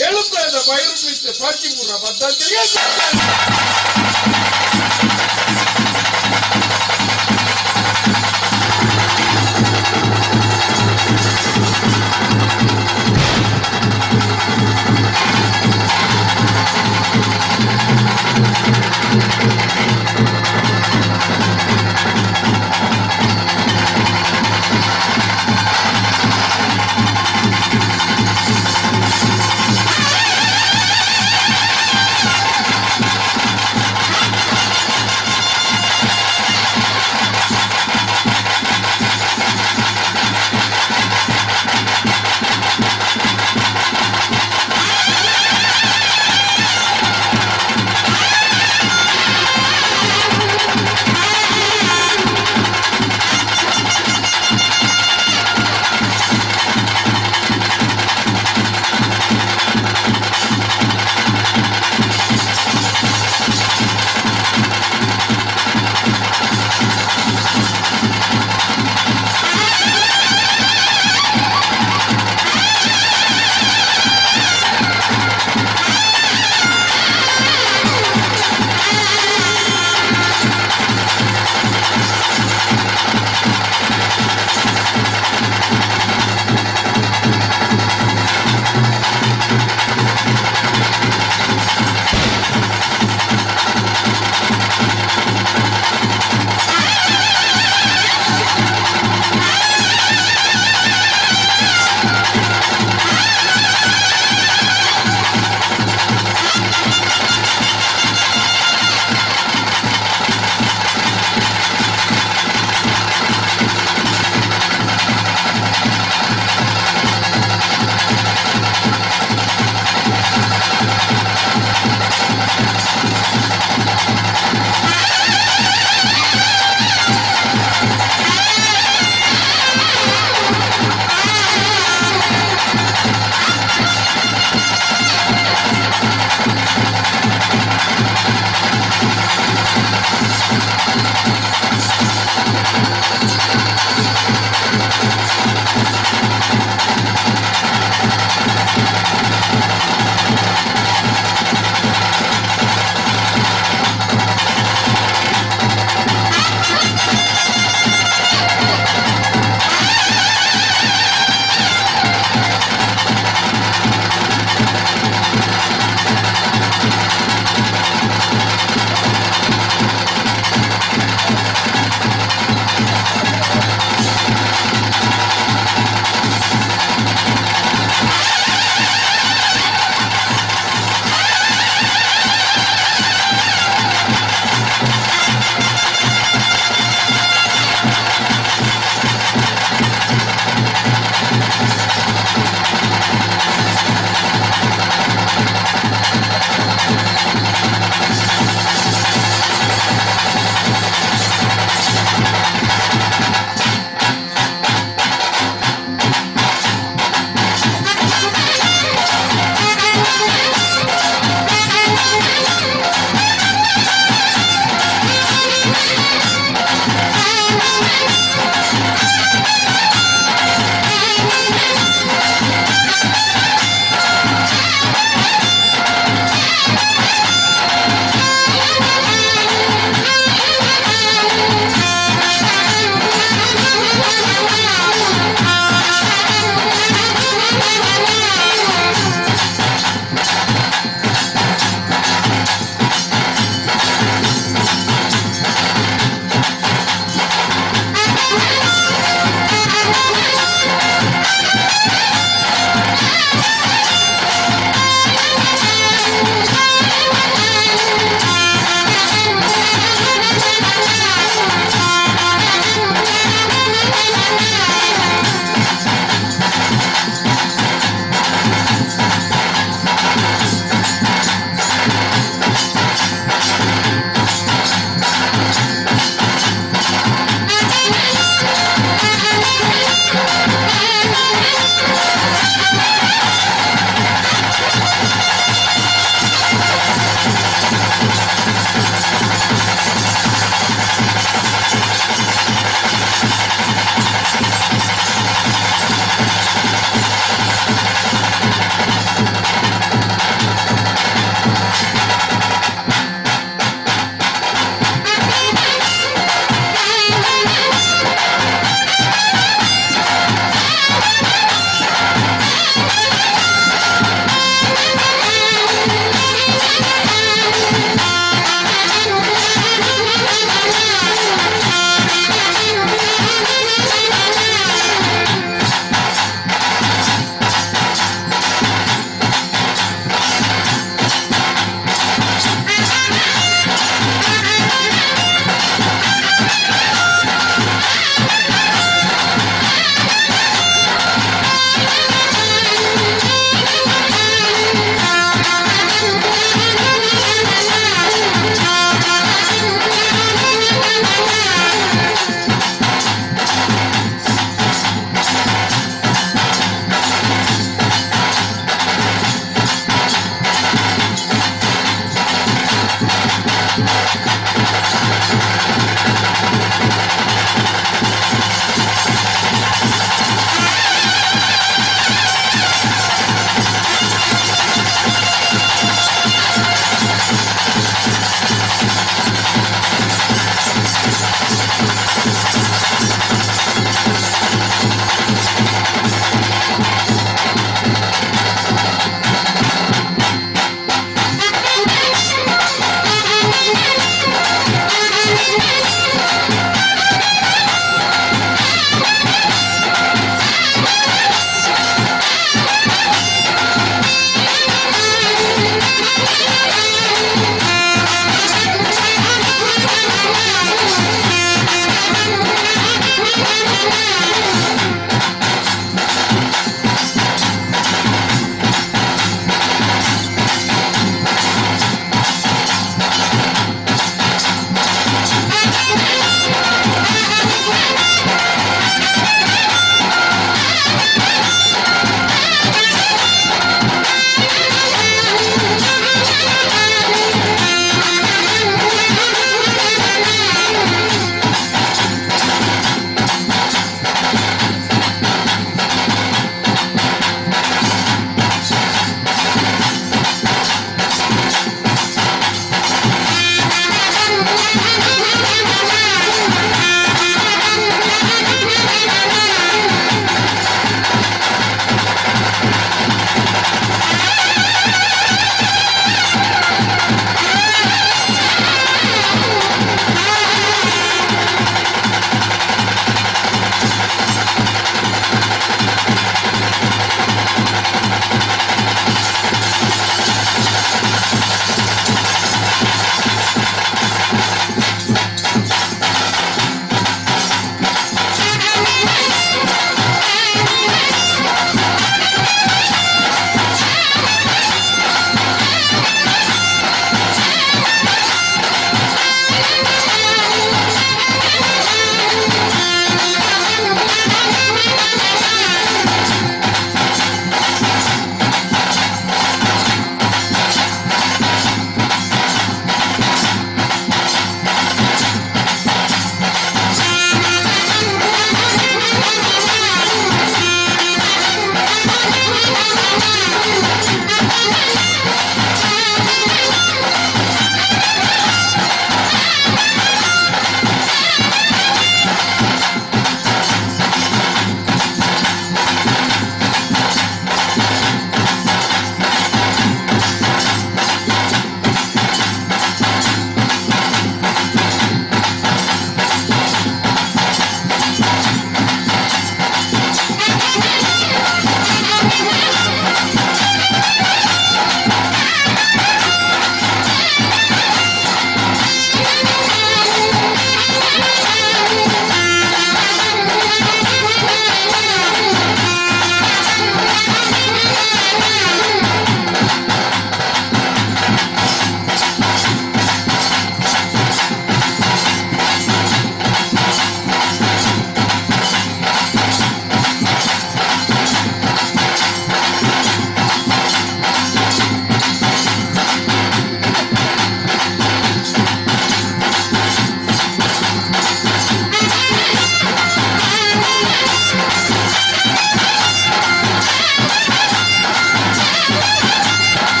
ಏಳುಪ್ರಾಯದ ಬೈರು ಮಿತ್ರ ಪ್ರಾಚೀಪುರ ಬದ್ಧತೆಗೆ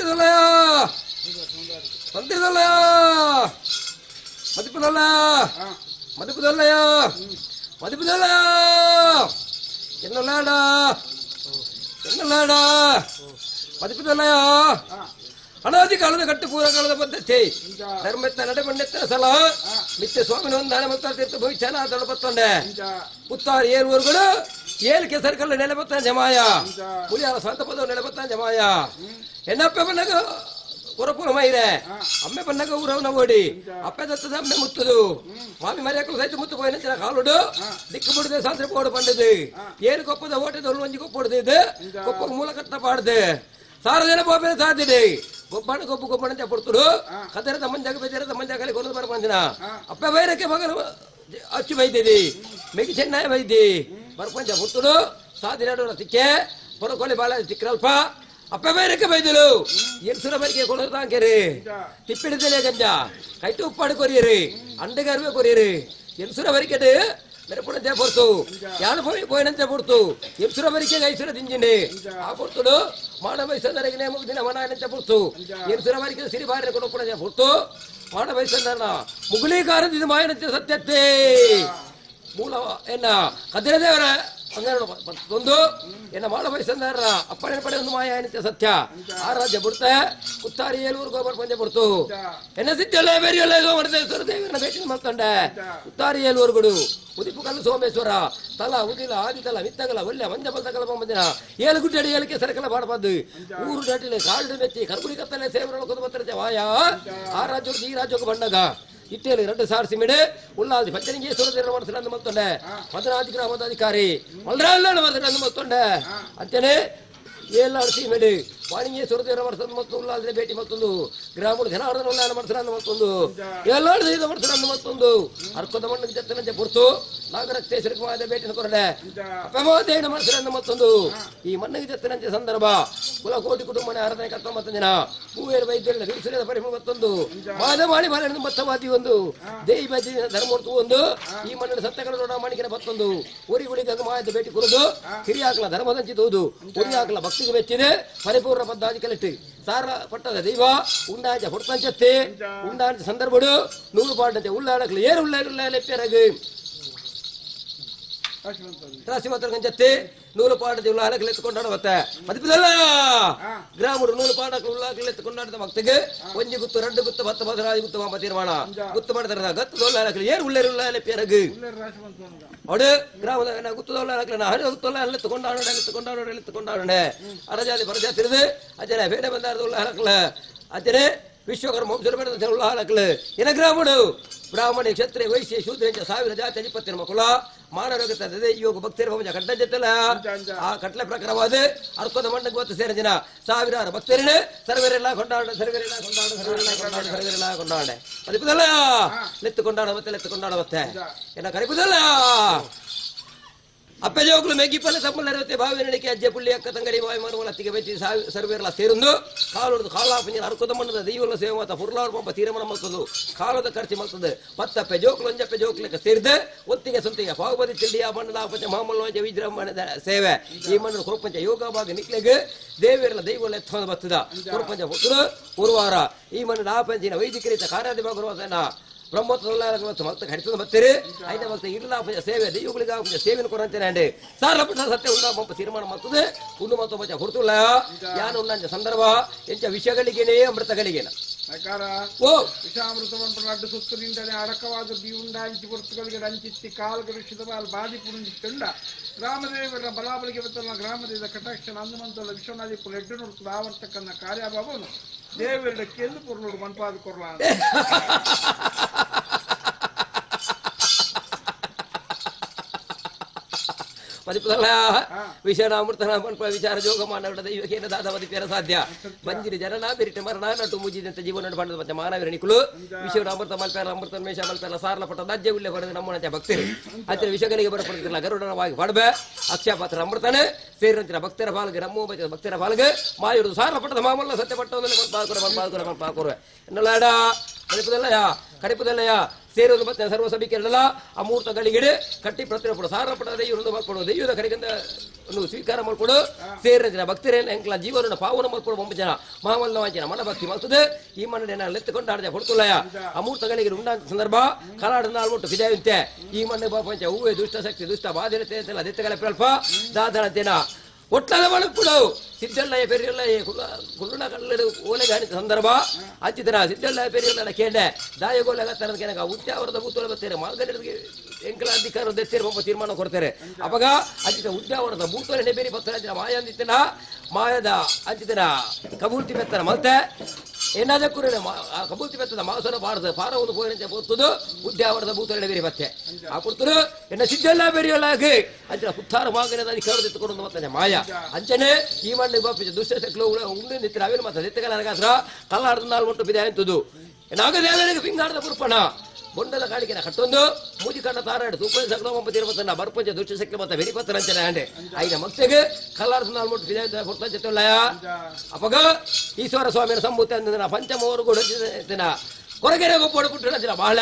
ಮಂತ್ರಿದಲ್ಲಯ ಮಂತ್ರಿದಲ್ಲಯ ಮದಿಪದಲ್ಲಯ ಮದಿಪದಲ್ಲಯ ಮದಿಪದಲ್ಲಯ ಎನ್ನಲಾಡ ಎನ್ನಲಾಡ ಮದಿಪದಲ್ಲಯ ಅನಾದಿ ಕಾಲದ ಕಟ್ಟು ಪೂರ ಕಾಲದ ಪದ್ಧತಿ ಧರ್ಮೆತ್ತ ನಡೆಬಂಡೆತ್ತ ಸಲ ಮಿತ್ಯ ಸ್ವಾಮಿನ ಒಂದಾನೆ ಮತ್ತು ತೀರ್ಥ ಭವಿಷ್ಯನ ತೊಡಪತ್ತೊಂಡೆ ಪುತ್ತಾರು ಏರುವರುಗಳು ಏಳು ಕೆಸರ್ಕಲ್ಲ ನೆಲೆಬತ್ತಾನ ಜಮಾಯ ಪುಲಿಯಾರ ಸ್ವಂತ ಪದವು ನೆಲೆಬತ್ತಾನ ಜಮಾಯ ಎನ್ನಪ್ಪ ಬನ್ನಗ ಕೊರಪುರ ಮೈರೆ ಅಮ್ಮೆ ಬನ್ನಗ ಊರವನ ಓಡಿ ಅಪ್ಪೆ ದತ್ತದ ಅಮ್ಮೆ ಮುತ್ತದು ಮಾಮಿ ಮರ್ಯಾಕಲು ಸಹಿತ ಮುತ್ತು ಪೋಯಿನ ಕಾಲುಡು ದಿಕ್ಕು ಬಿಡದೆ ಸಾಂತ್ರ ಪೋಡು ಪಂಡದು ಏರು ಕೊಪ್ಪದ ಓಟದ ಒಂಜಿ ಕೊಪ್ಪ ಹೊಡೆದಿದ್ದು ಕೊಪ್ಪಗ ಮೂಲ ಕಟ್ಟ ಪಾಡ್ದು ಸಾರಜನ ಬೋಬೆ ಸಾಧ್ಯತೆ ಗೊಬ್ಬಣ ಗೊಬ್ಬು ಗೊಬ್ಬಣ ಪಡ್ತರು ಕದರ ತಮ್ಮಂಜಾಗ ಬೇಜಾರ ತಮ್ಮಂಜಾಗಲಿ ಕೊಲ್ಲದು ಬರ್ಬಂದಿನ ಅಪ್ಪ ಬೈರಕ್ಕೆ ಮಗನ ಅಚ್ಚು ಬೈದಿದಿ ಮೆಗಿ ಚೆನ್ನಾಗಿ ಬೈದಿ ಬರ್ಪಂಚ ಪುತ್ತರು ಸಾಧಿನಾಡು ತಿಕ್ಕೆ ಹೊರಕೊಲೆ ಬಾಳ ತಿಕ್ಕರಲ್ಪ ಅಪ್ಪ ಬೈರಕ್ಕೆ ಬೈದಲು ಎಲ್ಸುರ ಬರಿಗೆ ಕೊಡೋದಾಂಕೆರಿ ತಿಪ್ಪಿಡಿದಲೇ ಗಂಜ ಕೈಟು ಉಪ್ಪಾಡು ಕೊರಿಯರಿ ಅಂಡಗಾರುವೆ ಕೊರಿಯರಿ ಎಲ್ಸುರ ಬರಿಕೆಟ್ ಮೆರಪುಣಂತೆ ಪೊರ್ತು ಯಾನು ಪೋಯಿನಂತೆ ಪೊರ್ತು ಎಲ್ಸುರ ಬರಿಕೆಗೆ ಐಸುರ ದಿಂಜಿಂಡಿ ಆ ಪೊರ್ತುಡು ಮಾಡ ವಯಸ್ಸಂದರಗಿನೇ ಮುಗಿದಿನ ಮನಾಯನಂತೆ ಪೊರ್ತು ಎಲ್ಸುರ ಬರಿಕೆ ಸಿರಿ ಬಾರಿನ ಕೊಡಪುಣಂತೆ ಪೊರ್ತು ಮಾಡ ವಯಸ್ಸಂದರನ ಮುಗುಳೀಕಾರದಿಂದ ಮಾಯನಂತೆ ಸತ್ಯತೆ ಮೂಲ ಎನ್ನ ಕದಿರ ದೇವರ 12 ಎನ್ನ ಮಾಡ ವಯಸ್ಸಂದರ ಅಪ್ಪಣೆ ಪಡೆ ಒಂದು ಮಾಯ ನಿತ್ಯ ಸತ್ಯ ಆ ರಾಜ್ಯ ಬಿಡ್ತೆ ಕುತ್ತಾರಿ ಏಲೂರು ಗೋಬರ್ ಪಂಚೆ ಬಿಡ್ತು ಎನ್ನ ಸಿದ್ದಲ್ಲ ಬೇರೆಯಲ್ಲ ಗೋವರ್ಧೇಶ್ವರ ದೇವರನ್ನ ಭೇಟಿ ಮಾಡ್ಕೊಂಡೆ ಕುತ್ತಾರಿ ಏಲೂರುಗಳು ಉದಿಪು ಕಲ್ಲು ಸೋಮೇಶ್ವರ ತಲ ಉದಿಲ ಆದಿತಲ ಮಿತ್ತಗಲ ಒಳ್ಳೆ ಮಂಜ ಬಲ್ತಗಲ ಬಂದಿನ ಏಳು ಗುಡ್ಡಡಿ ಏಳಿಕೆ ಸರಕಲ ಮಾಡಬಾರ್ದು ಊರು ದಾಟಿಲೆ ಕಾಡು ಮೆಚ್ಚಿ ಕರ್ಬುಡಿ ಕತ್ತಲೆ ಸೇವರನ್ನು ಕೊಂದು ಬರ್ತಾರೆ ವಾಯ ಆ ರಾಜ್ಯಕ್ಕೆ ಈ ರಾಜ್ಯಕ್ಕೆ ಬಂದಾಗ ಇಟ್ಟೇಲಿ 2 ಸಾರ್ಸಿ ಮಿಡೆ ಉಳ್ಳಾದಿ ಪಂಚಲಿಂಗೇಶ್ವರ ದೇವರ ಮನಸ್ಸನ್ನು ಮತ್ತೊಂಡೆ ಮದನಾದಿ ಗ್ರಾಮದ ಅಧಿಕಾರಿ ಮಲ್ರಾಳ ಮದನನ್ನು ಮತ್ತೊಂಡೆ ಅಂತೇನೆ ಏಳಾಡ್ಸಿ ಮಿಡಿ ವಾಣಿಂಗೇಶ್ವರ ದೇವರ ಮನಸ್ಸನ್ನು ಮತ್ತು ಉಳ್ಳಾದ್ರೆ ಭೇಟಿ ಮತ್ತೊಂದು ಗ್ರಾಮದ ಜನಾರ್ದನ ಉಳ್ಳಾನ ಮನಸ್ಸನ್ನು ಮತ್ತೊಂದು ಏಳಾಡ್ದ ಐದು ಮನಸ್ಸನ್ನು ಮತ್ತೊಂದು ಅರ್ಕದ ಮಣ್ಣಿಗೆ ಜತ್ತನಂತೆ ಪುರ್ತು ನಾಗರಕ್ತೇಶ್ವರಕವಾದ ಭೇಟಿನ ಕೊರಡೆ ಅಪಮಾದೇನ ಮನಸ್ಸನ್ನು ಮತ್ತೊಂದು ಈ ಮಣ್ಣಿಗೆ ಜತ್ತನಂತೆ ಸಂದರ್ಭ ಕುಲಕೋಟಿ ಕುಟುಂಬನೇ 19 ದಿನ ಹೂವೇರು ವೈದ್ಯರ ದಿವಸದ ಪರಿಮಳ ಮತ್ತೊಂದು ಮಾದಮಾಳಿ ಮಾಲಿನ ಮತ್ತವಾದಿ ಒಂದು ದೇವಿ ಬದಿ ಧರ್ಮೂರ್ತು ಒಂದು ಈ ಮಣ್ಣಿನ ಸತ್ಯಗಳ ನೋಡ ಮಣಿಗಿನ ಮತ್ತೊಂದು ಊರಿಗಳಿಗೆ ಮಾಯದ ಭೇಟಿ ಕೊಡುದು ಹಿರಿಯಾಕಲ ಧರ್ಮದಂಚಿದುವುದು ಉರಿಯಾಕಲ ಭಕ್ತಿಗೆ ಮೆಚ್ಚಿದೆ ಪರಿಪೂರ್ಣ ಪದ್ದಾದಿ ಕಲಿಟ್ಟು ಸಾರ ಪಟ್ಟದ ದೈವ ಉಂಡಾಂಚ ಹೊಡ್ತಂಚತ್ತೆ ಉಂಡಾಂಚ ಸಂದರ್ಭಡು 100 ಪಾಟಂತೆ ಉಳ್ಳಾಡಕಲು ಏರು ಉಳ್ಳ ಲೆಪ್ಪೆರಗು ರಾಶಿ ಮಾತ್ರ ಗಂಜತ್ತೆ 100 ಪಾಟದ ಉಳ್ಳಾಡಕಲು ಎತ್ತುಕೊಂಡಾಡ ಮತ್ತೆ ಮದಿಪದಲ್ಲ ಗ್ರಾಮರು 100 ಪಾಟಕ್ಕೆ ಉಳ್ಳಾಡಕಲು ಎತ್ತುಕೊಂಡಾಡಿದ ಭಕ್ತಿಗೆ ಒಂಜಿ ಗುತ್ತು 2 ಗುತ್ತು 10 ಬದರಾಜಿ ಗುತ್ತು ಮಾಮ ತೀರ್ಮಾನ ಗುತ್ತು ಮಾಡಿದ ಗತ್ತು ಉಳ್ಳಾಡಕಲು ಏರು ಉಳ್ಳ ಲೆಪ್ಪೆರಗು ಅವಡು ಗ್ರಾಮದ ಗುತ್ತದ ಉಳ್ಳಾಡಕಲು ಹರಿದ ಗುತ್ತಲ್ಲ ಎತ್ತುಕೊಂಡಾಡೋಡೆ ಅರಜಾತಿ ಪರಜಾತಿರಿದು ಅಜ್ಜನ ಬೇಡ ಬಂದಾರದ ಉಳ್ಳಾಡಕಲ ಅಜ್ಜನೆ ವಿಶ್ವಕರ್ಮ ವಂಶದ ಬೇಡ ಉಳ್ಳಾಡಕಲು ಎನ ಗ್ರಾಮಡು ಬ್ರಾಹ್ಮಣ ಕ್ಷತ್ರಿಯ ವೈಶ್ಯ ಶೂದ್ರ 1000 ಜಾತಿ 20 ಮಕ್ಕಳ ಮಾನವರುತ್ತದೆ ಯೋಗ ಭಕ್ತಿರ ಭವನ ಕಡ್ಡಜತ್ತಲ್ಲ ಆ ಕಟ್ಲೆ ಪ್ರಕಾರವಾದ ಅರ್ಕದ ಮಂಡಕ್ಕೆ ಹೊತ್ತು ಸೇರಿದ ದಿನ 1000 ಭಕ್ತರಿನ ಸರ್ವರೆಲ್ಲ ಕೊಂಡಾಡ ಕರಿಪುದಲ್ಲ ಲೆತ್ತುಕೊಂಡಾಡ ಮತ್ತೆ ಏನ ಕರಿಪುದಲ್ಲ ಅಪ್ಪೆ ಜೋಗುಲು ಮೆಗ್ಗಿ ಪಲ್ಲೆ ತಮ್ಮಲ್ಲರತ್ತೆ ಬಾವಿ ನಡಿಕೆ ಅಜ್ಜೆ ಪುಳ್ಳಿ ಅಕ್ಕ ತಂಗಡಿ ಬಾವಿ ಮರುವಲ ಅತ್ತಿಗೆ ಬೆಚ್ಚಿ ಸರ್ವೇರ್ಲ ಸೇರುಂದು ಕಾಲುಡ್ದು ಕಾಲಾಪಂಜ ಅರ್ಕದ ಮಣ್ಣದ ದೈವಲ ಸೇವೆ ಮಾತ ಪುರ್ಲಾರ್ ಪಂಪ ತೀರ್ಮಾನ ಮಾಡ್ತದು ಕಾಲದ ಖರ್ಚು ಮಾಡ್ತದೆ ಮತ್ತಪ್ಪೆ ಜೋಕ್ಲು ಒಂಜಪ್ಪೆ ಜೋಕ್ಲಕ್ಕೆ ಸೇರಿದೆ ಒತ್ತಿಗೆ ಸಂತಿಗೆ ಪಾವಬದಿ ತಿಂಡಿ ಆ ಮಣ್ಣದ ಆಪಂಚ ಮಾಮೂಲ ವಿಜೃಂಭಣದ ಸೇವೆ ಈ ಮಣ್ಣು ಕುರುಪಂಚ ಯೋಗ ಭಾಗ ನಿಕ್ಲೆಗೆ ದೇವೇರ್ಲ ದೈವಲ ಎತ್ತ ಬರ್ತದ ಕುರುಪಂಚ ಪುತ್ರ ಗುರುವಾರ ಈ ಮಣ್ಣದ ಆಪಂಚಿನ ವೈದಿಕರಿತ ಕಾರ್ಯಾದಿ ಗುರುವಾರನ ಬ್ರಹ್ಮೋತ್ಸವ ಭಕ್ತ ಕಡಿತದ ಬತ್ತೀರಿ ಐದು ಭಕ್ತ ಇಲ್ಲ ಸೇವೆ ದೈವಗಳಿಗೆ ಸೇವೆಯನ್ನು ಕೊರಂತೇನೆ ಸಾರ ಸತ್ಯ ಉಂಡ ಪಂಪ ತೀರ್ಮಾನ ಮಾಡ್ತದೆ ಉಂಡು ಮತ್ತು ಪಂಚ ಹುಡ್ತುಲ್ಲ ಯಾನು ಉಂಡ ಸಂದರ್ಭ ಎಂಚ ವಿಷಯಗಳಿಗೇನೇ ಅಮೃತಗಳಿಗೇನ ಓ ವಿಷಾಮೃತವನ್ನು ಅಡ್ಡು ಸುತ್ತಲಿಂದಲೇ ಅಡಕವಾದದ್ದು ಉಂಡಾಂಚಿ ಗುರುತುಗಳಿಗೆ ರಂಚಿತ್ತಿ ಕಾಲುಗಳು ಶಿದವಾಲ್ ಬಾಧಿಪುರುಂಡ ಗ್ರಾಮದೇವರ ಬಲಾಬಲಿಗೆ ಬತ್ತಲ್ಲ ಗ್ರಾಮದೇವರ ಕಟಾಕ್ಷಣ ಹನುಮಂತಲ್ಲ ವಿಶ್ವನಾಥಿಪುರ ಎಡ್ಡು ನುಡ್ತದ ಆವರ್ತಕನ್ನ ಕಾರ್ಯಭಾವನು ದೇವರ ಕೆಂದು ಪುರ್ನೋಡು ಮನ್ಪಾದ ಕೊರ್ಲ ಮದಿಪದಲ್ಲ ವಿಷಯ ಅಮೃತನ ಮನ್ಪ ವಿಚಾರ ಜೋಗ ಮಾನವಡ ದೈವಕೇನ ದಾದ ಮದಿಪೇರ ಸಾಧ್ಯ ಬಂಜಿರಿ ಜನನ ಬಿರಿಟ ಮರಣ ನಟು ಮುಜಿದಂತ ಜೀವನ ಬಂಡದ ಮತ್ತೆ ಮಾನವರ ನಿಕುಲು ವಿಷಯ ಅಮೃತ ಮಲ್ಪೇರ ಅಮೃತ ಮೇಷ ಮಲ್ಪೇರ ಸಾರ್ಲ ಪಟ್ಟ ರಾಜ್ಯ ಉಳ್ಳೆ ಹೊಡೆದ ನಮ್ಮನಂತೆ ಭಕ್ತರು ಅದ್ರ ವಿಷಯಗಳಿಗೆ ಬರಪಡ್ತಿರಲ್ಲ ಗರುಡನವಾಗಿ ಪಡಬೆ ಅಕ್ಷಯಪಾತ್ರ ಅಮೃತನೆ ಸೇರಿದಂತಿನ ಭಕ್ತರ ಪಾಲ್ಗೆ ನಮ್ಮ ಭಕ್ತರ ಪಾಲ್ಗೆ ಮಾಯುಡು ಸಾರ್ಲ ಪಟ್ಟದ ಮಾಮಲ್ಲ ಸತ್ಯ ಪಟ್ಟದಲ್ಲಿ ಮಲ್ಪಾಕುರ ಎನ್ನಲಾಡ ಕಡಿಪದಲ್ಲಯ ಸೇರುವುದು ಮತ್ತೆ ಸರ್ವ ಸಭಿಕೆಲ್ಲ ಅಮೂರ್ತ ಗಳಿಗಿಡೆ ಕಟ್ಟಿ ಪ್ರತಿರಪಡು ಸಾರಪಡ ದೈವರನ್ನು ಮಾಡ್ಕೊಡು ದೈವದ ಕಡೆಗಿಂದ ಸ್ವೀಕಾರ ಮಾಡ್ಕೊಡು ಸೇರಿದ ಜನ ಭಕ್ತರೇನ ಎಂಕ್ಲ ಜೀವನ ಪಾವನ ಮಾಡ್ಕೊಡು ಒಂಬ ಜನ ಮಾಮಲ್ಲ ವಾಂಚನ ಮನ ಭಕ್ತಿ ಮಾಡ್ತದೆ ಈ ಮಣ್ಣೆ ಎತ್ತುಕೊಂಡು ಆಡಿದ ಕೊಡ್ತುಲ್ಲಯ ಅಮೂರ್ತ ಗಳಿಗಿಡೆ ಉಂಡ ಸಂದರ್ಭ ಕಲಾಡ ನಾಲ್ಮೊಟ್ಟು ವಿದಯುಂತೆ ಈ ಮಣ್ಣೆ ಪಂಚ ಹೂವೆ ದುಷ್ಟ ಶಕ್ತಿ ದುಷ್ಟ ಬಾಧ್ಯತೆ ಅಂತೆಲ್ಲ ದೆತ್ತಗಳ ಪ್ರಲ್ಪ ದಾದನತೆನ ಒಟ್ಟದ ಮಳುಪುಡು ಸಿದ್ದಲ್ಲಯ್ಯ ಪೆರಿಯಲ್ಲಯ್ಯ ಕುಳ್ಳುಣ ಕಲ್ಲಡು ಓಲೆ ಗಾಣಿತ ಸಂದರ್ಭ ಅಂಚಿತನ ಸಿದ್ದಲ್ಲಯ್ಯ ಪೆರಿಯಲ್ಲ ಕೇಂಡೆ ದಾಯಗೋಲೆಗತ್ತನ ಕೆನಕ ಉದ್ಯಾವರದ ಭೂತೋಲೆ ಬರ್ತಾರೆ ಮಾರ್ಗನಿಗೆ ಎಂಕಲ ಅಧಿಕಾರ ದೆತ್ತೇರಿ ಒಬ್ಬ ತೀರ್ಮಾನ ಕೊಡ್ತಾರೆ ಅವಾಗ ಅಂಚಿತ ಉದ್ಯಾವರದ ಭೂತೋಲೆ ನೆಬೇರಿ ಬರ್ತಾರೆ ಅಂಚಿನ ಮಾಯ ಅಂದಿತ್ತನ ಮಾಯದ ಅಂಚಿತನ ಕಬೂರ್ತಿ ಬೆತ್ತನ ಮತ್ತೆ ಏನಾದಕ್ಕೂ ಕಬೂರ್ತಿ ಬೆತ್ತದ ಮಾಸನ ಬಾರದು ಪಾರ ಒಂದು ಪೋಯಂತೆ ಪೋರ್ತದು ಉದ್ಯಾವರದ ಭೂತೋಲೆ ಬೇರೆ ಮತ್ತೆ ಆ ಕೊಡ್ತರು ಎನ್ನ ಸಿದ್ದಲ್ಲ ಬೇರೆಯಲ್ಲ ಅಂಚಿನ ಪುತ್ತಾರ ಮಾಗನದ ಅಧಿಕಾರ ಎತ್ತುಕೊಂಡು ಮತ್ತೆ ಮಾಯ ಅಂಚನೆ ಈ ಮಣ್ಣು ಬಾಪಿಸ ದುಷ್ಟ ಶಕ್ಲು ಉಂಡು ನಿಂತಿರ ಅವೇನು ಮತ್ತೆ ದೆತ್ತಗಳ ನನಗಾದ್ರ ಕಲ್ಲಾಡ್ದ ನಾಲ್ ಒಟ್ಟು ಬಿದೆ ಅಂತದ್ದು ನಾಗದೇವನಿಗೆ ಪಿಂಗಾಡದ ಪುರ್ಪಣ ಬೊಂಡದ ಕಾಳಿಕೆನ ಕಟ್ಟೊಂದು ಮೂಜಿ ಕಣ್ಣ ತಾರಾಡು ತೂಪದ ಸಕಲ ಒಂಬತ್ತು ಇರುವತ್ತನ್ನ ಬರ್ಪಂಚ ದುಷ್ಟ ಶಕ್ತಿ ಮತ್ತೆ ಬೆರಿಪತ್ತರ ಅಂಚನೆ ಅಂಡೆ ಐನ ಮಕ್ಸಿಗೆ ಕಲ್ಲಾಡ್ದ ನಾಲ್ ಒಟ್ಟು ಬಿದೆ ಅಂತ ಕೊಡ್ತಂಚತ್ತಲ್ಲಯ ಅಪಗ ಈಶ್ವರ ಸ್ವಾಮಿಯ ಸಂಬೂತಿ ಅಂದಿನ ಪಂಚಮವರು ಕೂಡ ಹೊರಗೆರೆ ಗೊಬ್ಬರ ಬಿಟ್ಟು ಬಹಳ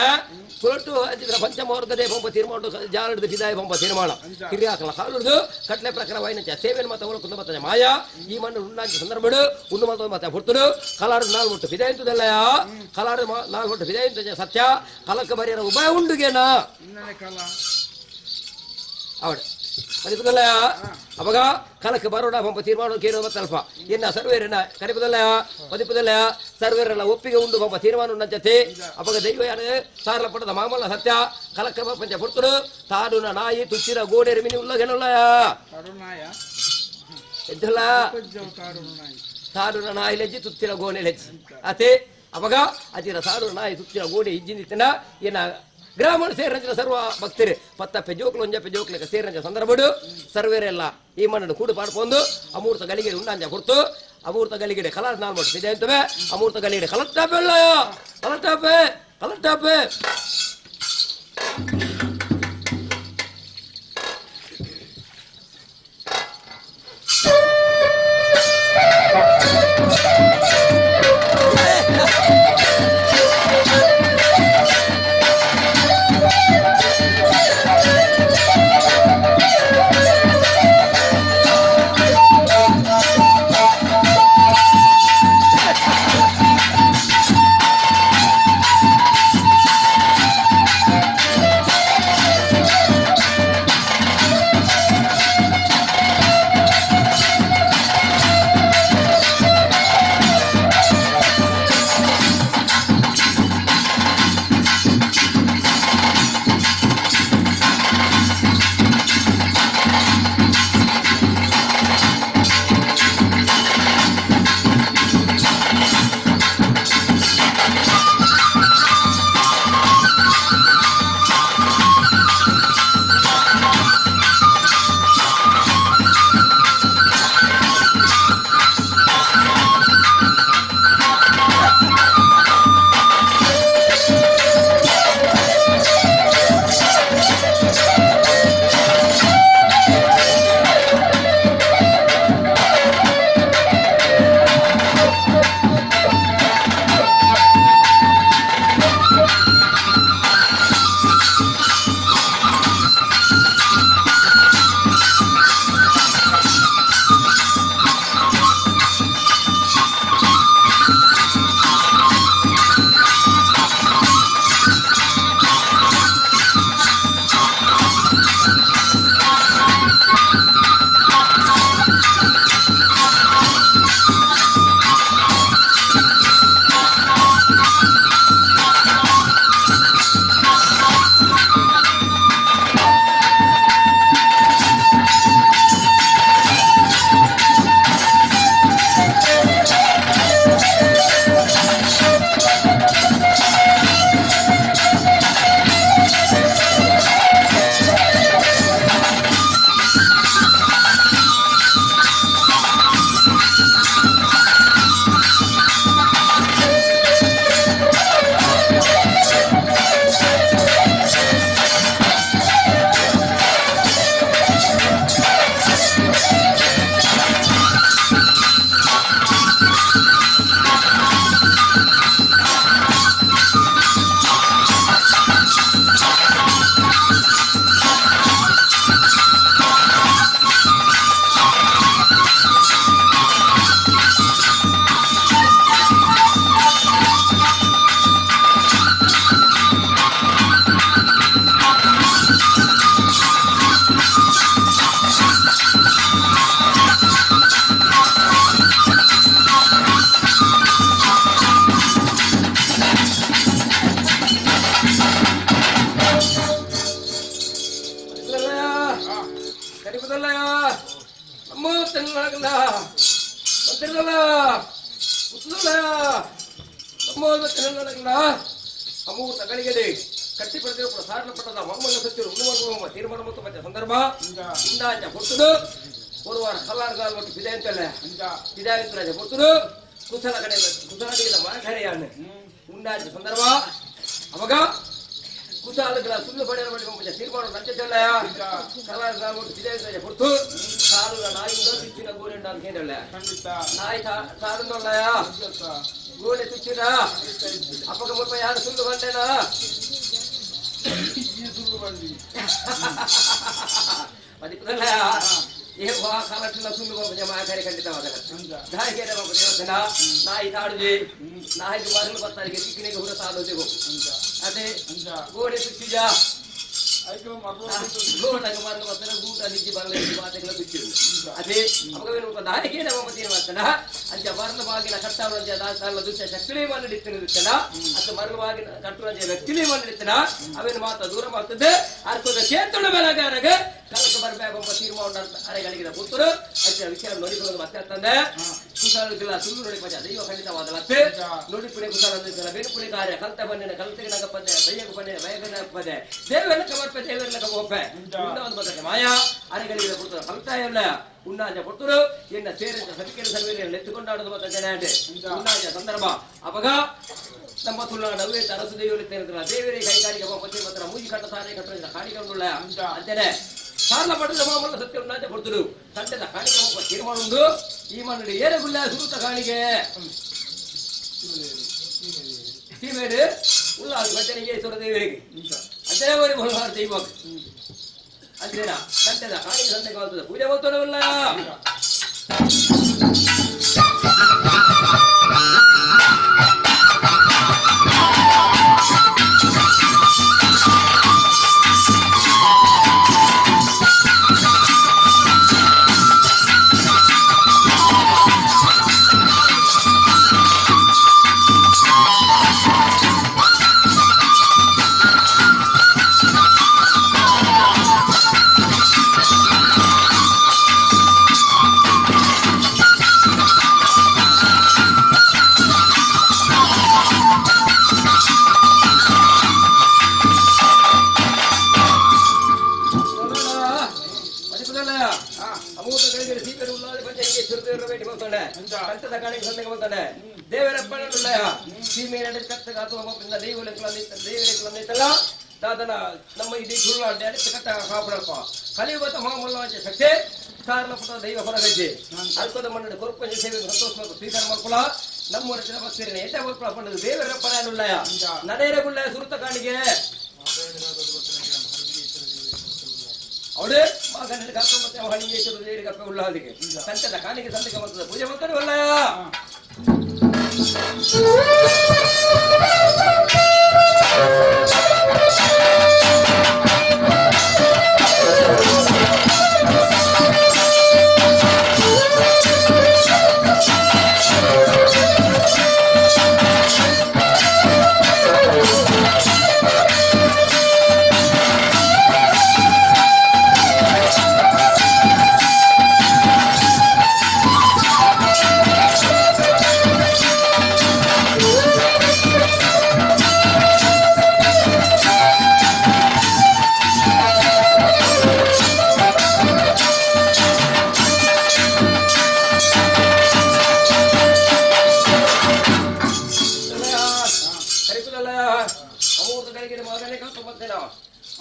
ಸುರಟ್ಟು ಅಂಚಿದ್ರ ಪಂಚಮವರ್ಗದೇ ಬೊಂಬ ತೀರ್ಮಾಡು ಜಾಲದ ಬಿದಾಯ ಬೊಂಬ ತೀರ್ಮಾನ ಹಿರಿಯಾಕಲ ಕಾಲುದು ಕಟ್ಲೆ ಪ್ರಕಾರ ವೈನಂಚ ಸೇವೆನ ಮತ್ತೆ ಅವಳು ಕುಂದ ಮತ್ತೆ ಮಾಯ ಈ ಮಣ್ಣು ಉಂಡಾಂಚ ಸಂದರ್ಭಡು ಉಂಡು ಮತ್ತೆ ಮತ್ತೆ ಹುಡ್ತುಡು ಕಲಾಡು ನಾಲ್ಮೊಟ್ಟು ಬಿದಾಯಂತದಲ್ಲಯ ಕಲಾಡು ನಾಲ್ಮೊಟ್ಟು ಬಿದಾಯಂತ ಸತ್ಯ ಕಲಕ್ಕೆ ಬರೆಯರ ಉಭಯ ಉಂಡುಗೇನಾ ಅವಡೆ ಕಲಿಪದಲ್ಲಯ ಅವಾಗ ಕಲಕ್ಕೆ ಬರೋಣ ಬೊಂಬ ತೀರ್ಮಾನ ಕೇರೋ ಮತ್ತಲ್ಪ ಎನ್ನ ಸರ್ವೇರನ ಕಲಿಪದಲ್ಲಯ ಪದಿಪದಲ್ಲಯ ಸರ್ವೇರೆಲ್ಲ ಒಪ್ಪಿಗೆ ಉಂಡು ಬೊಂಬ ತೀರ್ಮಾನ ಉಂಡಂಚತೆ ಅವಾಗ ದೈವ ಯಾರು ಸಾರಲ ಪಟ್ಟದ ಮಾಮಲ್ಲ ಸತ್ಯ ಕಲಕ್ಕೆ ಪಂಚ ಕೊಡ್ತರು ತಾಡುನ ನಾಯಿ ತುಚ್ಚಿರ ಗೋಡೆ ಮಿನಿ ಉಲ್ಲಗೇನಲ್ಲಯ ಎಂತಲ್ಲ ತಾಡುನ ನಾಯಿ ಲೆಜ್ಜಿ ತುಚ್ಚಿರ ಗೋಣೆ ಲೆಜ್ಜಿ ಅತೆ ಅವಾಗ ಅಚಿರ ತಾಡುನ ನಾಯಿ ತುಚ್ಚಿರ ಗೋಡೆ ಇಜ್ಜಿಂದಿತ್ತನ ಏನ ಗ್ರಾಮೀಣ ಸೇರಂಜನ ಸರ್ವ ಭಕ್ತರು ಪತ್ತಪ್ಪೆ ಜೋಕ್ಲು ಒಂಜಪ್ಪೆ ಜೋಕ್ಲಿಗೆ ಸೇರಂಜ ಸಂದರ್ಭಡು ಸರ್ವೇರೆಲ್ಲ ಈ ಮಣ್ಣನ್ನು ಕೂಡು ಪಾಡ್ಕೊಂಡು ಅಮೂರ್ತ ಗಳಿಗೆಡೆ ಉಂಡಂಜ ಕೊಡ್ತು ಅಮೂರ್ತ ಗಳಿಗೆಡೆ ಕಲರ್ ನಾಲ್ ಮಾಡ್ತು ಇದೆ ಅಂತವೆ ಅಮೂರ್ತ ಗಳಿಗೆಡೆ ಕಲಟ್ಟಾಪೆ ಅಲ್ಲ ಕಲಟ್ಟಾಪೆ ಕಲಟ್ಟಾಪೆ ಬತ್ತನಲ್ಲ ಬತ್ತನಲ್ಲ ಉತ್ತಲ ನಮ್ಮ ಬತ್ತನಲ್ಲ ಅಮೂರ್ತ ಗಳಿಗೆದೆ ಕಟ್ಟಿಪಡೆದ ಸಾರಣ ಪಟ್ಟದ ಮಮ್ಮಲ್ಲ ಸತ್ಯರು ಉಣ್ಣುವ ತೀರ್ಮಾನ ಮತ್ತು ಮತ್ತೆ ಸಂದರ್ಭ ಇಂದಾಚ ಕೊಟ್ಟದು ಪೂರ್ವಾರ ಕಲ್ಲಾರ್ಗಾಲ್ ಒಟ್ಟು ಇದೆ ಅಂತಲ್ಲ ಇದಾಗಿತ್ತು ಕೊಟ್ಟದು ಕುಶಲ ಕಡೆ ಕುಶಲ ಮಾಖರಿಯಾನೆ ಉಂಡಾಚ ಸಂದರ್ಭ ಅವಾಗ ಕುಶಾಲಗಳ ಸುಳ್ಳು ಪಡೆಯ ತೀರ್ಮಾನ ನಂಚಲ್ಲ ಕಲ್ಲಾರ್ಗಾಲ್ ಒಟ್ಟು ಇದೆ ಅಂತ ಕೊಟ್ಟು ಸಾರುಗಳ ನಾಯಿಂದ ತುಚ್ಚಿನ ಗೋರೆಂಡ ಅಂತ ಹೇಳಲ್ಲ ನಾಯಿ ಸಾರುಂದಲ್ಲಯ ಗೋಡೆ ತುಚ್ಚಿನ ಅಪ್ಪಗ ಮುಪ್ಪ ಯಾರು ಸುಳ್ಳು ಬಂದೇನಾ ಮದಿಪದಲ್ಲ ಏ ವಾ ಕಾಲಕ್ಕಿಲ್ಲ ಸುಳ್ಳು ಬಾಬು ಮಾಕಾರಿ ಖಂಡಿತವಾದ ದಾಯಿಗೆ ಬಾಬು ದೇವಸ್ಥಾನ ನಾಯಿ ತಾಡುದು ನಾಯಿಗೆ ಮರಳು ಬರ್ತಾರಿಗೆ ಚಿಕ್ಕನಿಗೆ ಹುರ ಸಾಲೋದೆವು ಅದೇ ಗೋಡೆ ತುಚ್ಚಿಜ ಗೋಡಾಗ ಮರಳು ಬರ್ತಾರೆ ಊಟ ನಿಜ್ಜಿ ಬರಲ ಮಾತೆಲ್ಲ ತುಚ್ಚಿರು ಅದೇ ಅಮಗವೇನು ದಾಯಿಗೆ ಬಾಬು ದೇವಸ್ಥಾನ ಅಂಚ ಮರಳು ಬಾಗಿನ ಕಟ್ಟವರಂಜ ದಾಸಾಲ ದುಷ್ಟ ಶಕ್ತಿನೇ ಮಾಡಿಡ್ತಿನ ಅಂತ ಮರಳು ಬಾಗಿನ ಕಟ್ಟುವಂಜ ವ್ಯಕ್ತಿನೇ ಮಾಡಿಡ್ತಿನ ಅವೇನು ಮಾತ ದೂರ ಮಾಡ್ತದೆ ಅರ್ಥದ ಕ್ಷೇತ್ರ ಬೆಳಗಾರಗ ಕಲಸ ಬರಬೇಕು ತೀರ್ಮಾನ ಅರೆಗಳಿಗಿದ ಪುತ್ತರು ಅಂಚ ವಿಷಯ ನೋಡಿಕೊಳ್ಳೋದು ಮತ್ತೆ ಅಂತಂದೆ ಕುಶಾಲಗಿಲ್ಲ ಸುಳ್ಳು ನೋಡಿ ಪಂಚ ದೈವ ಖಂಡಿತವಾದ ಮತ್ತೆ ನೋಡಿ ಪುಣೆ ಕುಶಾಲ ಬೇನು ಪುಣೆ ಕಾರ್ಯ ಕಲ್ತ ಬನ್ನಿನ ಕಲ್ತಿಗೆ ನಗಪ್ಪದೆ ಬೈಯకు ಬನ್ನಿನ ಬಯಗನ ಪದೆ ದೇವೆಲ್ಲ ಕಮರ್ಪೆ ದೇವೆಲ್ಲ ಕಮೋಪೆ ಒಂದು ಬದಕ್ಕೆ ಮಾಯಾ ಅರೆಗಳಿಗಿದ ಪುತ್ತರು ಕಲ್ತ ಇಲ್ಲ ಉಣ್ಣಾಜ ಪುತ್ತರು ಎನ್ನ ಸೇರಿದ ಸತಿಕೆಲ ಸರ್ವೇಲಿಯನ್ನು ಎತ್ತುಕೊಂಡಾಡೋದು ಮತ್ತೆ ಜನಾಂಡೆ ಉಣ್ಣಾಜ ಸಂದರ್ಭ ಅಪಗ ನಮ್ಮ ತುಳುನಾಡ ನವ್ವೆ ತರಸು ದೇವರಿದ್ದೇನೆ ದೇವರೇ ಕೈಗಾರಿಕೆ ಮತ್ತೆ ಮಾತ್ರ ಮೂಜಿ ಕಟ್ಟ ಸಾರೆ ಕಟ್ಟಿದ ಕಾಣಿಕೆಲ್ಲ ಅಂತೇನೆ ಸಾಲ ಪಡೆದ ಮಾಮಲ್ಲ ಸತ್ಯ ಉಣ್ಣಾಜ ಪುತ್ತರು ಸತ್ಯದ ಕಾಣಿಕೆ ಹೋಗುವ ತೀರ್ಮಾನ ಉಂಟು ಈ ಮಣ್ಣು ಏರಗುಲ್ಲ ಸುರುತ ಕಾಣಿಕೆ ಸೀಮೇಡು ಉಲ್ಲಾಸ ಭಜನೆಗೆ ಸುರ ದೇವರಿಗೆ ಅದೇ ಬರೀ ಬಲವಾರ ದೈವ ಅಂತೇನಾ ಸತ್ಯದ ಕಾಣಿಕೆ ಸಂತೆಗೆ ಆಗ್ತದೆ ಪೂಜೆ ಹೋಗ್ತಾನಲ್ಲ ದಾದನ ನಮ್ಮ ಇಡೀ ತುಳುನಾಡ ಕಟ್ಟ ಕಾಪಾಡಪ್ಪ ಕಲಿಯುಗತ ಮಾಮೂಲ ಶಕ್ತಿ ಸಾರಲ ಪುಟ ದೈವ ಹೊರಗಜ್ಜೆ ಅಲ್ಪದ ಮಣ್ಣು ಕೊರಪಂಜ ಸೇವೆ ಸಂತೋಷ ಸ್ವೀಕಾರ ಮಾಡ್ಕೊಳ ನಮ್ಮ ರಚನೆ ಬರ್ತೀರಿ ಎಡ್ಡೆ ಬರ್ಕೊಳ ಪಂಡದು ದೇವರ ಪಣುಳ್ಳಯ ನಡೆಯರಗುಳ್ಳ ಸುರುತ ಕಾಣಿಗೆ ಅವಳೇ ಮಗನ ಕಪ್ಪ ಮತ್ತೆ ಹಣಿಗೇಶ್ವರ ದೇವರಿಗೆ ಕಪ್ಪ ಉಳ್ಳ ಅದಕ್ಕೆ ಸಂತದ ಕಾಣಿಗೆ ಸಂತಕ ಬರ್ತದೆ ಪೂಜೆ ಮಾಡ್ತಾರೆ ಒಳ್ಳೆಯ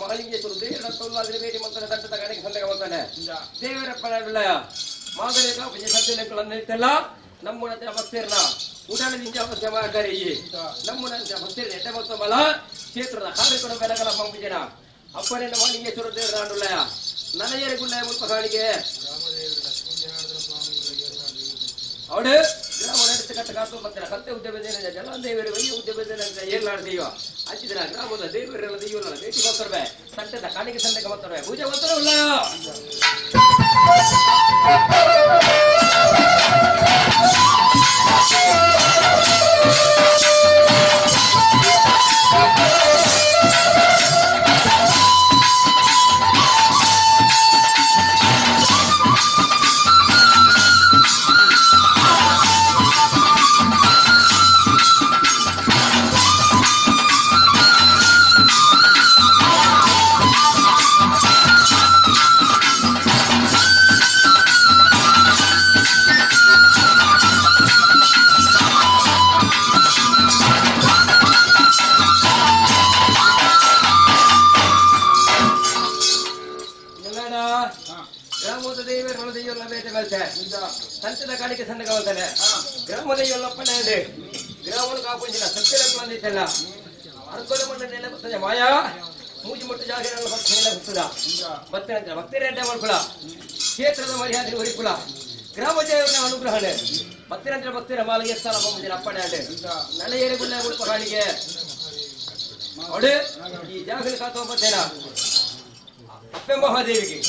ಮಹಲಿಂಗೇಶ್ವರ ದೇವರ ಬೇಟಿ ಮಾಡ್ತಾನೆ ದಂಡದ ಕಡೆಗೆ ಸಂದೆಗೆ ಬರ್ತಾನೆ ದೇವರ ಪಣವಿಲ್ಲ ಮಾದರಿಕ ಸತ್ಯಲೆಕ್ಕಲ್ಲ ನಮ್ಮನ ಭಕ್ತರನ್ನ ಉಡಾಣದಿಂದ ಅವಶ್ಯ ಮಾಡಾರಿ ನಮ್ಮನ ಭಕ್ತರನ್ನ ಎಡ್ಡೆ ಮತ್ತು ಬಲ ಕ್ಷೇತ್ರದ ಕಾರ್ಯಕ್ರಮ ಬೆಳಗಲ ಪಂಪಿಜನ ಅಪ್ಪನೇ ಮಹಲಿಂಗೇಶ್ವರ ದೇವರ ನಾಡುಳ್ಳಯ ನನಯರಿಗುಳ್ಳ ಮುಲ್ಪ ಕಾಣಿಗೆ ಅವಳು ಗ್ರಾಮ ನಡೆಸಿ ಕಟ್ಟ ಕಾತು ಬರ್ತಾರೆ ಕತ್ತೆ ಉದ್ಯಮದ ಜಲ ದೇವರು ವೈ ಉದ್ಯಮದ ಏರ್ಲಾಡ್ದೀವ ಹಚ್ಚಿದ್ರ ಗ್ರಾಮದ ದೇವರೆಲ್ಲ ದೈವಲ್ಲ ಭೇಟಿ ಬರ್ತಾರೆ ಸಂತೆದ ಕಾಣಿಗೆ ಸಂತೆಗೆ ಬರ್ತಾರೆ ಪೂಜೆ ಬರ್ತಾರಲ್ಲ ಕಲಿತೆ ಸಂತದ ಕಾಣಿಕೆ ಸಂದಗ ಅಂತಾನೆ ಗ್ರಾಮದ ಎಲ್ಲಪ್ಪನೇ ಅಂದ್ರೆ ಗ್ರಾಮದ ಕಾಪುಂಜಿನ ಸತ್ಯರಂಗ ಬಂದಿತ್ತಲ್ಲ ಅರ್ಕೋದ ಮಟ್ಟ ನೆಲೆ ಬರ್ತದೆ ಮಾಯಾ ಮೂಜಿ ಮುಟ್ಟು ಜಾಗ ನೆಲೆ ಬರ್ತದ ಭಕ್ತರ ಭಕ್ತರ ಅಡ್ಡ ಮಾಡ್ಕೊಳ ಕ್ಷೇತ್ರದ ಮರ್ಯಾದೆ ಒರಿಕುಲ ಗ್ರಾಮ ದೇವರ ಅನುಗ್ರಹಣೆ ಭಕ್ತರ ಭಕ್ತರ ಮಾಲಿಗೆ ಸ್ಥಳ ಬಂದಿನ ಅಪ್ಪಣೆ ಅಂಡೆ ನಳೆಯರೆ ಗುಳ್ಳೆ ಉಡುಪ ಕಾಣಿಗೆ ಅವಳು ಈ ಜಾಗದಲ್ಲಿ ಕಾತು ಬರ್ತೇನ ಅಪ್ಪೆ ಮಹಾದೇವಿಗೆ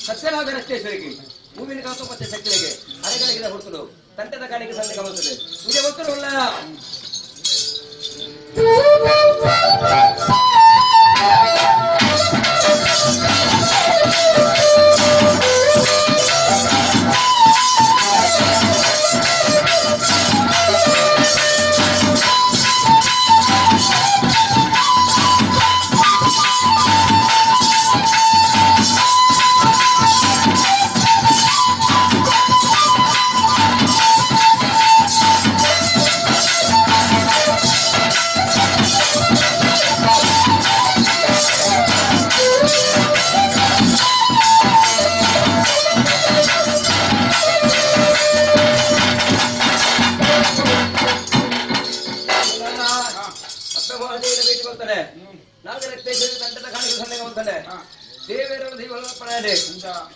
ಸತ್ಯನಾಗರಷ್ಟೇಶ್ವರಿಗೆ ಹೂವಿನ ಕಾತು ಮತ್ತೆ ಶಕ್ತಿಗೆ ಅರೆಗಳಿಗೆ ಹುಡುಕಲು ತಂಟದ ಕಾಣಿಕೆ ಸಂದೆ ಗಮನಿಸುತ್ತದೆ ಪೂಜೆ ಭಕ್ತರು ಉಳ್ಳ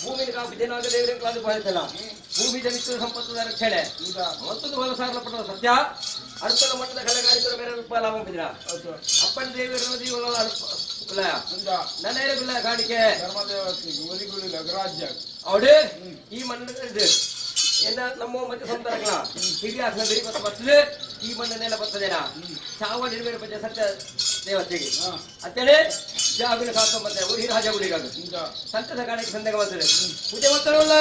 ಭೂಮಿ ಕಾಪಿನಾಗ ದೇವರ ಕ್ಲಾದು ಪಾಲಿಸಲ್ಲ ಭೂಮಿ ಜನಿತ ಸಂಪತ್ತು ರಕ್ಷಣೆ ಮತ್ತೊಂದು ಹೊಲಸಾರಲ್ಪಟ್ಟ ಸತ್ಯ ಅರ್ಥದ ಮಟ್ಟದ ಕಲೆಗಾರಿಕರ ಬೇರೆ ರೂಪ ಲಾಭ ಹೊಂದಿದ್ರ ಅಪ್ಪನ ದೇವರ ನನ್ನ ಕಾಣಿಕೆ ಅವಡು ಈ ಮಣ್ಣ ಏನ ನಮ್ಮ ಮತ್ತೆ ಸಂತಾನಗಳ ಹಿರಿಯ ಬರ್ತದೆ ಈ ಮಣ್ಣನ್ನೆಲ್ಲ ಬರ್ತದೇನ ಚಾವ ನಿರ್ಬೇರೆ ಪಂಚ ಸತ್ಯ ದೇವತೆಗೆ ಅಂತೇಳಿ ಜಾಗುಲಿ ಕಾತು ಮತ್ತೆ ಊರಿ ರಾಜ ಗುಡಿಗಾಗ ಸಂತದ ಕಾಣಿಕೆ ಸಂದೇಹ ಬರ್ತದೆ ಪೂಜೆ ಮಾಡ್ತಾರಲ್ಲ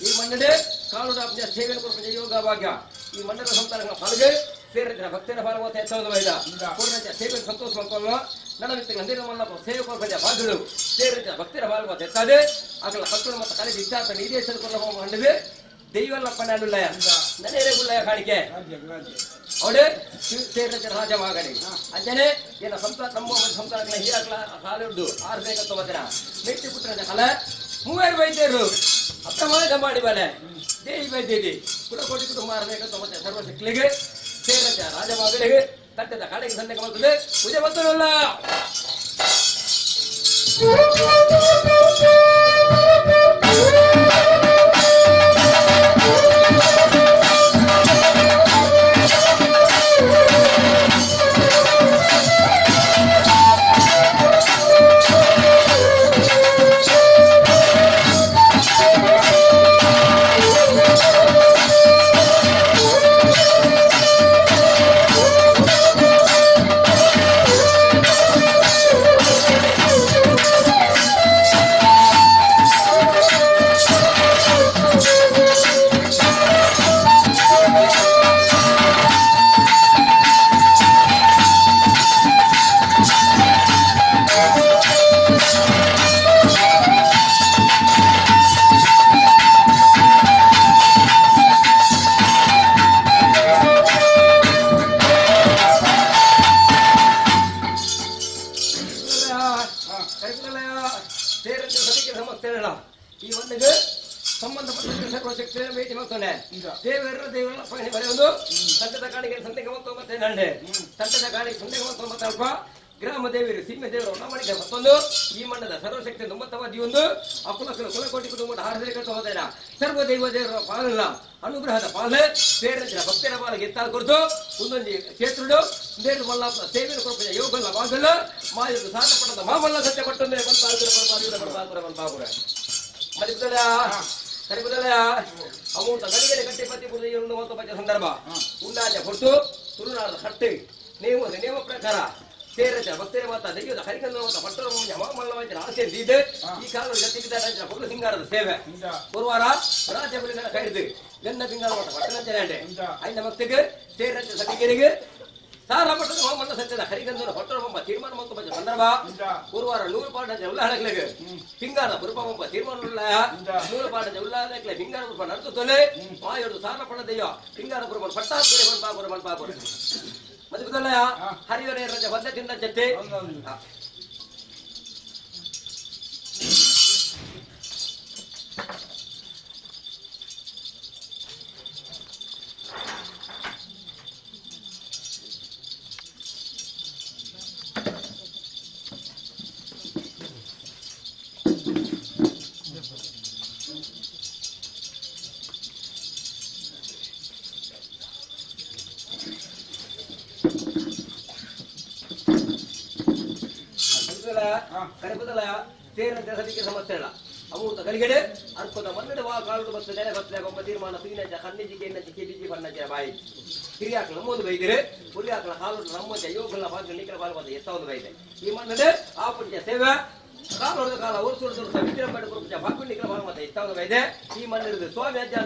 ಈ ಮಣ್ಣೆ ಕಾಲು ಸೇವೆ ಯೋಗ ಭಾಗ್ಯ ಈ ಮಣ್ಣದ ಸಂತಾನ ಫಲಗೆ ಸೇರಿದ ಭಕ್ತರ ಫಲವತ್ತ ಹೆಚ್ಚೋದ ವೈದ ಸೇವೆ ಸಂತೋಷ ಮಾಡ್ಕೊಳ್ಳೋ ನನ್ನ ನಂದಿನ ಮಲ್ಲ ಸೇವೆ ಕೊಡ್ಬೇಡ ಭಾಗ್ಯಗಳು ಸೇರಿದ ಭಕ್ತರ ಫಲವತ್ತ ಹೆಚ್ಚಾದೆ ಆಗಲ ಭಕ್ತರು ಮತ್ತು ಕಲೆ ಇಚ್ಛಾತ ನಿರ್ದೇಶನ ಮಂಡಿದೆ ದೈವಲ್ಲಪ್ಪನಲ್ಲಯ ನನೇರೆ ಗುಳ್ಳಯ ಕಾಣಿಕೆ ಅವಳು ಸೇರಿದ ರಾಜ ಮಗನಿ ಅಂಜನೆ ಏನ ಸಂತಾನ ನಮ್ಮ ಸಂತಾನ ಹೀರಾಕ್ಲ ಹಾಲಿಡ್ದು ಆರ್ಬೇಕಂತ ಮಧ್ಯ ಮೆಟ್ಟಿ ಪುತ್ರ ಕಲ ಮೂವರು ವೈದ್ಯರು ಅಪ್ರಮಾಣ ಮಾಡಿ ಬಲೆ ದೇವಿ ವೈದ್ಯದಿ ಕುಲಕೋಟಿ ಕುಟುಂಬ ಆರ್ಬೇಕಂತ ಮತ್ತೆ ಸರ್ವಶಕ್ತಿಗೆ ಸೇರಿದ ರಾಜ ಮಗನಿಗೆ ತಟ್ಟದ ಕಾಡಿಗೆ ಸಂದೇಹ ಬರ್ತದೆ ಪೂಜೆ ಬರ್ತದಲ್ಲ ಈ ಒಂದಿಗೆ ಸಂಬಂಧಪಟ್ಟ ಸರ್ವಶಕ್ತಿಯ ಭೇಟಿ ಮಾಡ್ತಾನೆ ದೇವರ ಬರೆಯುವುದು ಸಂತದ ಕಾಣಿಕೆ ಸಂತೆಗೆ ಮತ್ತೆ ನಂಡೆ ಸಂತದ ಕಾಣಿಕೆ ಸಂತೆಗೆ ಅಲ್ಪ ಗ್ರಾಮ ದೇವಿಯರು ಸಿಂಹ ದೇವರು ಮಾಡಿದ ಮತ್ತೊಂದು ಈ ಮಣ್ಣದ ಸರ್ವಶಕ್ತಿ ನುಮ್ಮತ್ತವಾದಿ ಒಂದು ಅಕುಲಕಲ ಕುಲಕೋಟಿ ಕುಟುಂಬದ ಹಾರದೇಕ ಹೋದ ಸರ್ವ ದೈವ ದೇವರ ಪಾಲನ ಅನುಗ್ರಹದ ಪಾಲನೆ ಸೇರಿದ ಭಕ್ತರ ಪಾಲಿಗೆ ಎತ್ತಾದ ಕುರಿತು ಒಂದೊಂದು ಕ್ಷೇತ್ರುಡು ಬೇರು ಮಲ್ಲಾಪುರ ಸೇವೆನ ಕೊರಪದ ಯೋಗಲ್ಲ ವಾಗಲ್ಲ ಮಾಯದ ಸಾಧ ಪಟ್ಟದ ಮಾಮಲ್ಲ ಸತ್ಯ ಪಟ್ಟಂದ್ರೆ ಬಂತಾಪುರ ಮರಿಬುದಲ ಸರಿಬುದಲ ಅಮೂರ್ತ ಗಡಿಗಡೆ ಕಟ್ಟಿ ಪತ್ತಿ ಬುದ್ಧಿ ಮತ್ತು ಪಂಚ ಸಂದರ್ಭ ಉಂಡಾಜ ಹೊರತು ತುಳುನಾಡದ ಹಟ್ಟಿ ನೇಮ ಪ್ರಕಾರ ಸೇರಜ ಭಕ್ತರ ಮಾತ ದೈವದ ಹರಿಕಂದ ಮಾತ ಪಟ್ಟಣ ಮಾಮಲ್ಲ ಆಸೆ ಇದೆ ಈ ಕಾಲದ ಗತಿಗಿದ್ದ ಪುಗ್ಲ ಸಿಂಗಾರದ ಸೇವೆ ಗುರುವಾರ ರಾಜ್ಯ ಬಲಿಗಳ ಕೈದು ಗನ್ನ ತಿಂಗಳ ಮಾತ ಪಟ್ಟಣಂಜನೆ ಐನ ಭಕ್ತಿಗೆ ಸೇರಜ ಸತಿಗೆರಿಗೆ ಸಾರ ಪಟ್ಟದ ಮಾಮಲ್ಲ ಸತ್ಯದ ಹರಿಗಂಧನ ಪಟ್ಟಣ ಮೊಬ್ಬ ತೀರ್ಮಾನ ಮತ್ತು ಪಂಚ ಸಂದರ್ಭ ಗುರುವಾರ 100 ಪಾಠ ಉಲ್ಲಾಹಗಳಿಗೆ ಸಿಂಗಾರ ಪುರುಪ ಮೊಬ್ಬ ತೀರ್ಮಾನ ಉಲ್ಲಾಹ 100 ಪಾಠ ಉಲ್ಲಾಹಕ್ಕೆ ಸಿಂಗಾರ ಪುರುಪ ನಡೆದು ತೊಲೆ ಮಾಯೋಡು ಸಾರ ಪಟ್ಟದಯ್ಯ ಸಿಂಗಾರ ಪುರುಪ ಪಟ್ಟಾಪುರ ಮನ್ಪಾಪುರ ಮದುವೆ ಹರಿವರೇ ರಜ ಬದ್ಧದಿಂದ ಜತೆ ಕರೆಪದಲ ಸೇರಿದಂತೆ ಸದಿಕೆ ಸಮಸ್ಯೆ ಇಲ್ಲ ಅಮೂರ್ತ ಕಲಿಗಡೆ ಅರ್ಪದ ಮನ್ನಡೆ ವಾ ಕಾಳು ಬಸ್ ನೆಲೆ ಬಸ್ ಒಬ್ಬ ತೀರ್ಮಾನ ಪೀನಜ ಕಣ್ಣಿಜಿಗೆ ಎಣ್ಣೆ ಕಿಡಿಜಿ ಬಣ್ಣಜ ಬಾಯಿ ಹಿರಿಯಾಕಳ ನಮ್ಮೊಂದು ಬೈದಿರೆ ಹುಲಿಯಾಕಳ ಹಾಲು ನಮ್ಮೊಂದು ಯೋಗಗಳ ಭಾಗ ನಿಖರ ಬಾಲ್ವಾದ ಎತ್ತೊಂದು ಬೈದೆ ಈ ಮನ್ನಡೆ ಆ ಪುಣ್ಯ ಸೇವೆ ಕಾಲ ಹೊಡೆದ ಕಾಲ ವರ್ಷ ವಿಚಾರ ಮಾಡಿ ಕೊಡುವ ಭಾಗ ನಿಖರ ಬಾಲ್ವಾದ ಎತ್ತೊಂದು ಬೈದೆ ಈ ಮನ್ನಡಿದು ಸ್ವಾಮಿ ಅಜ್ಜ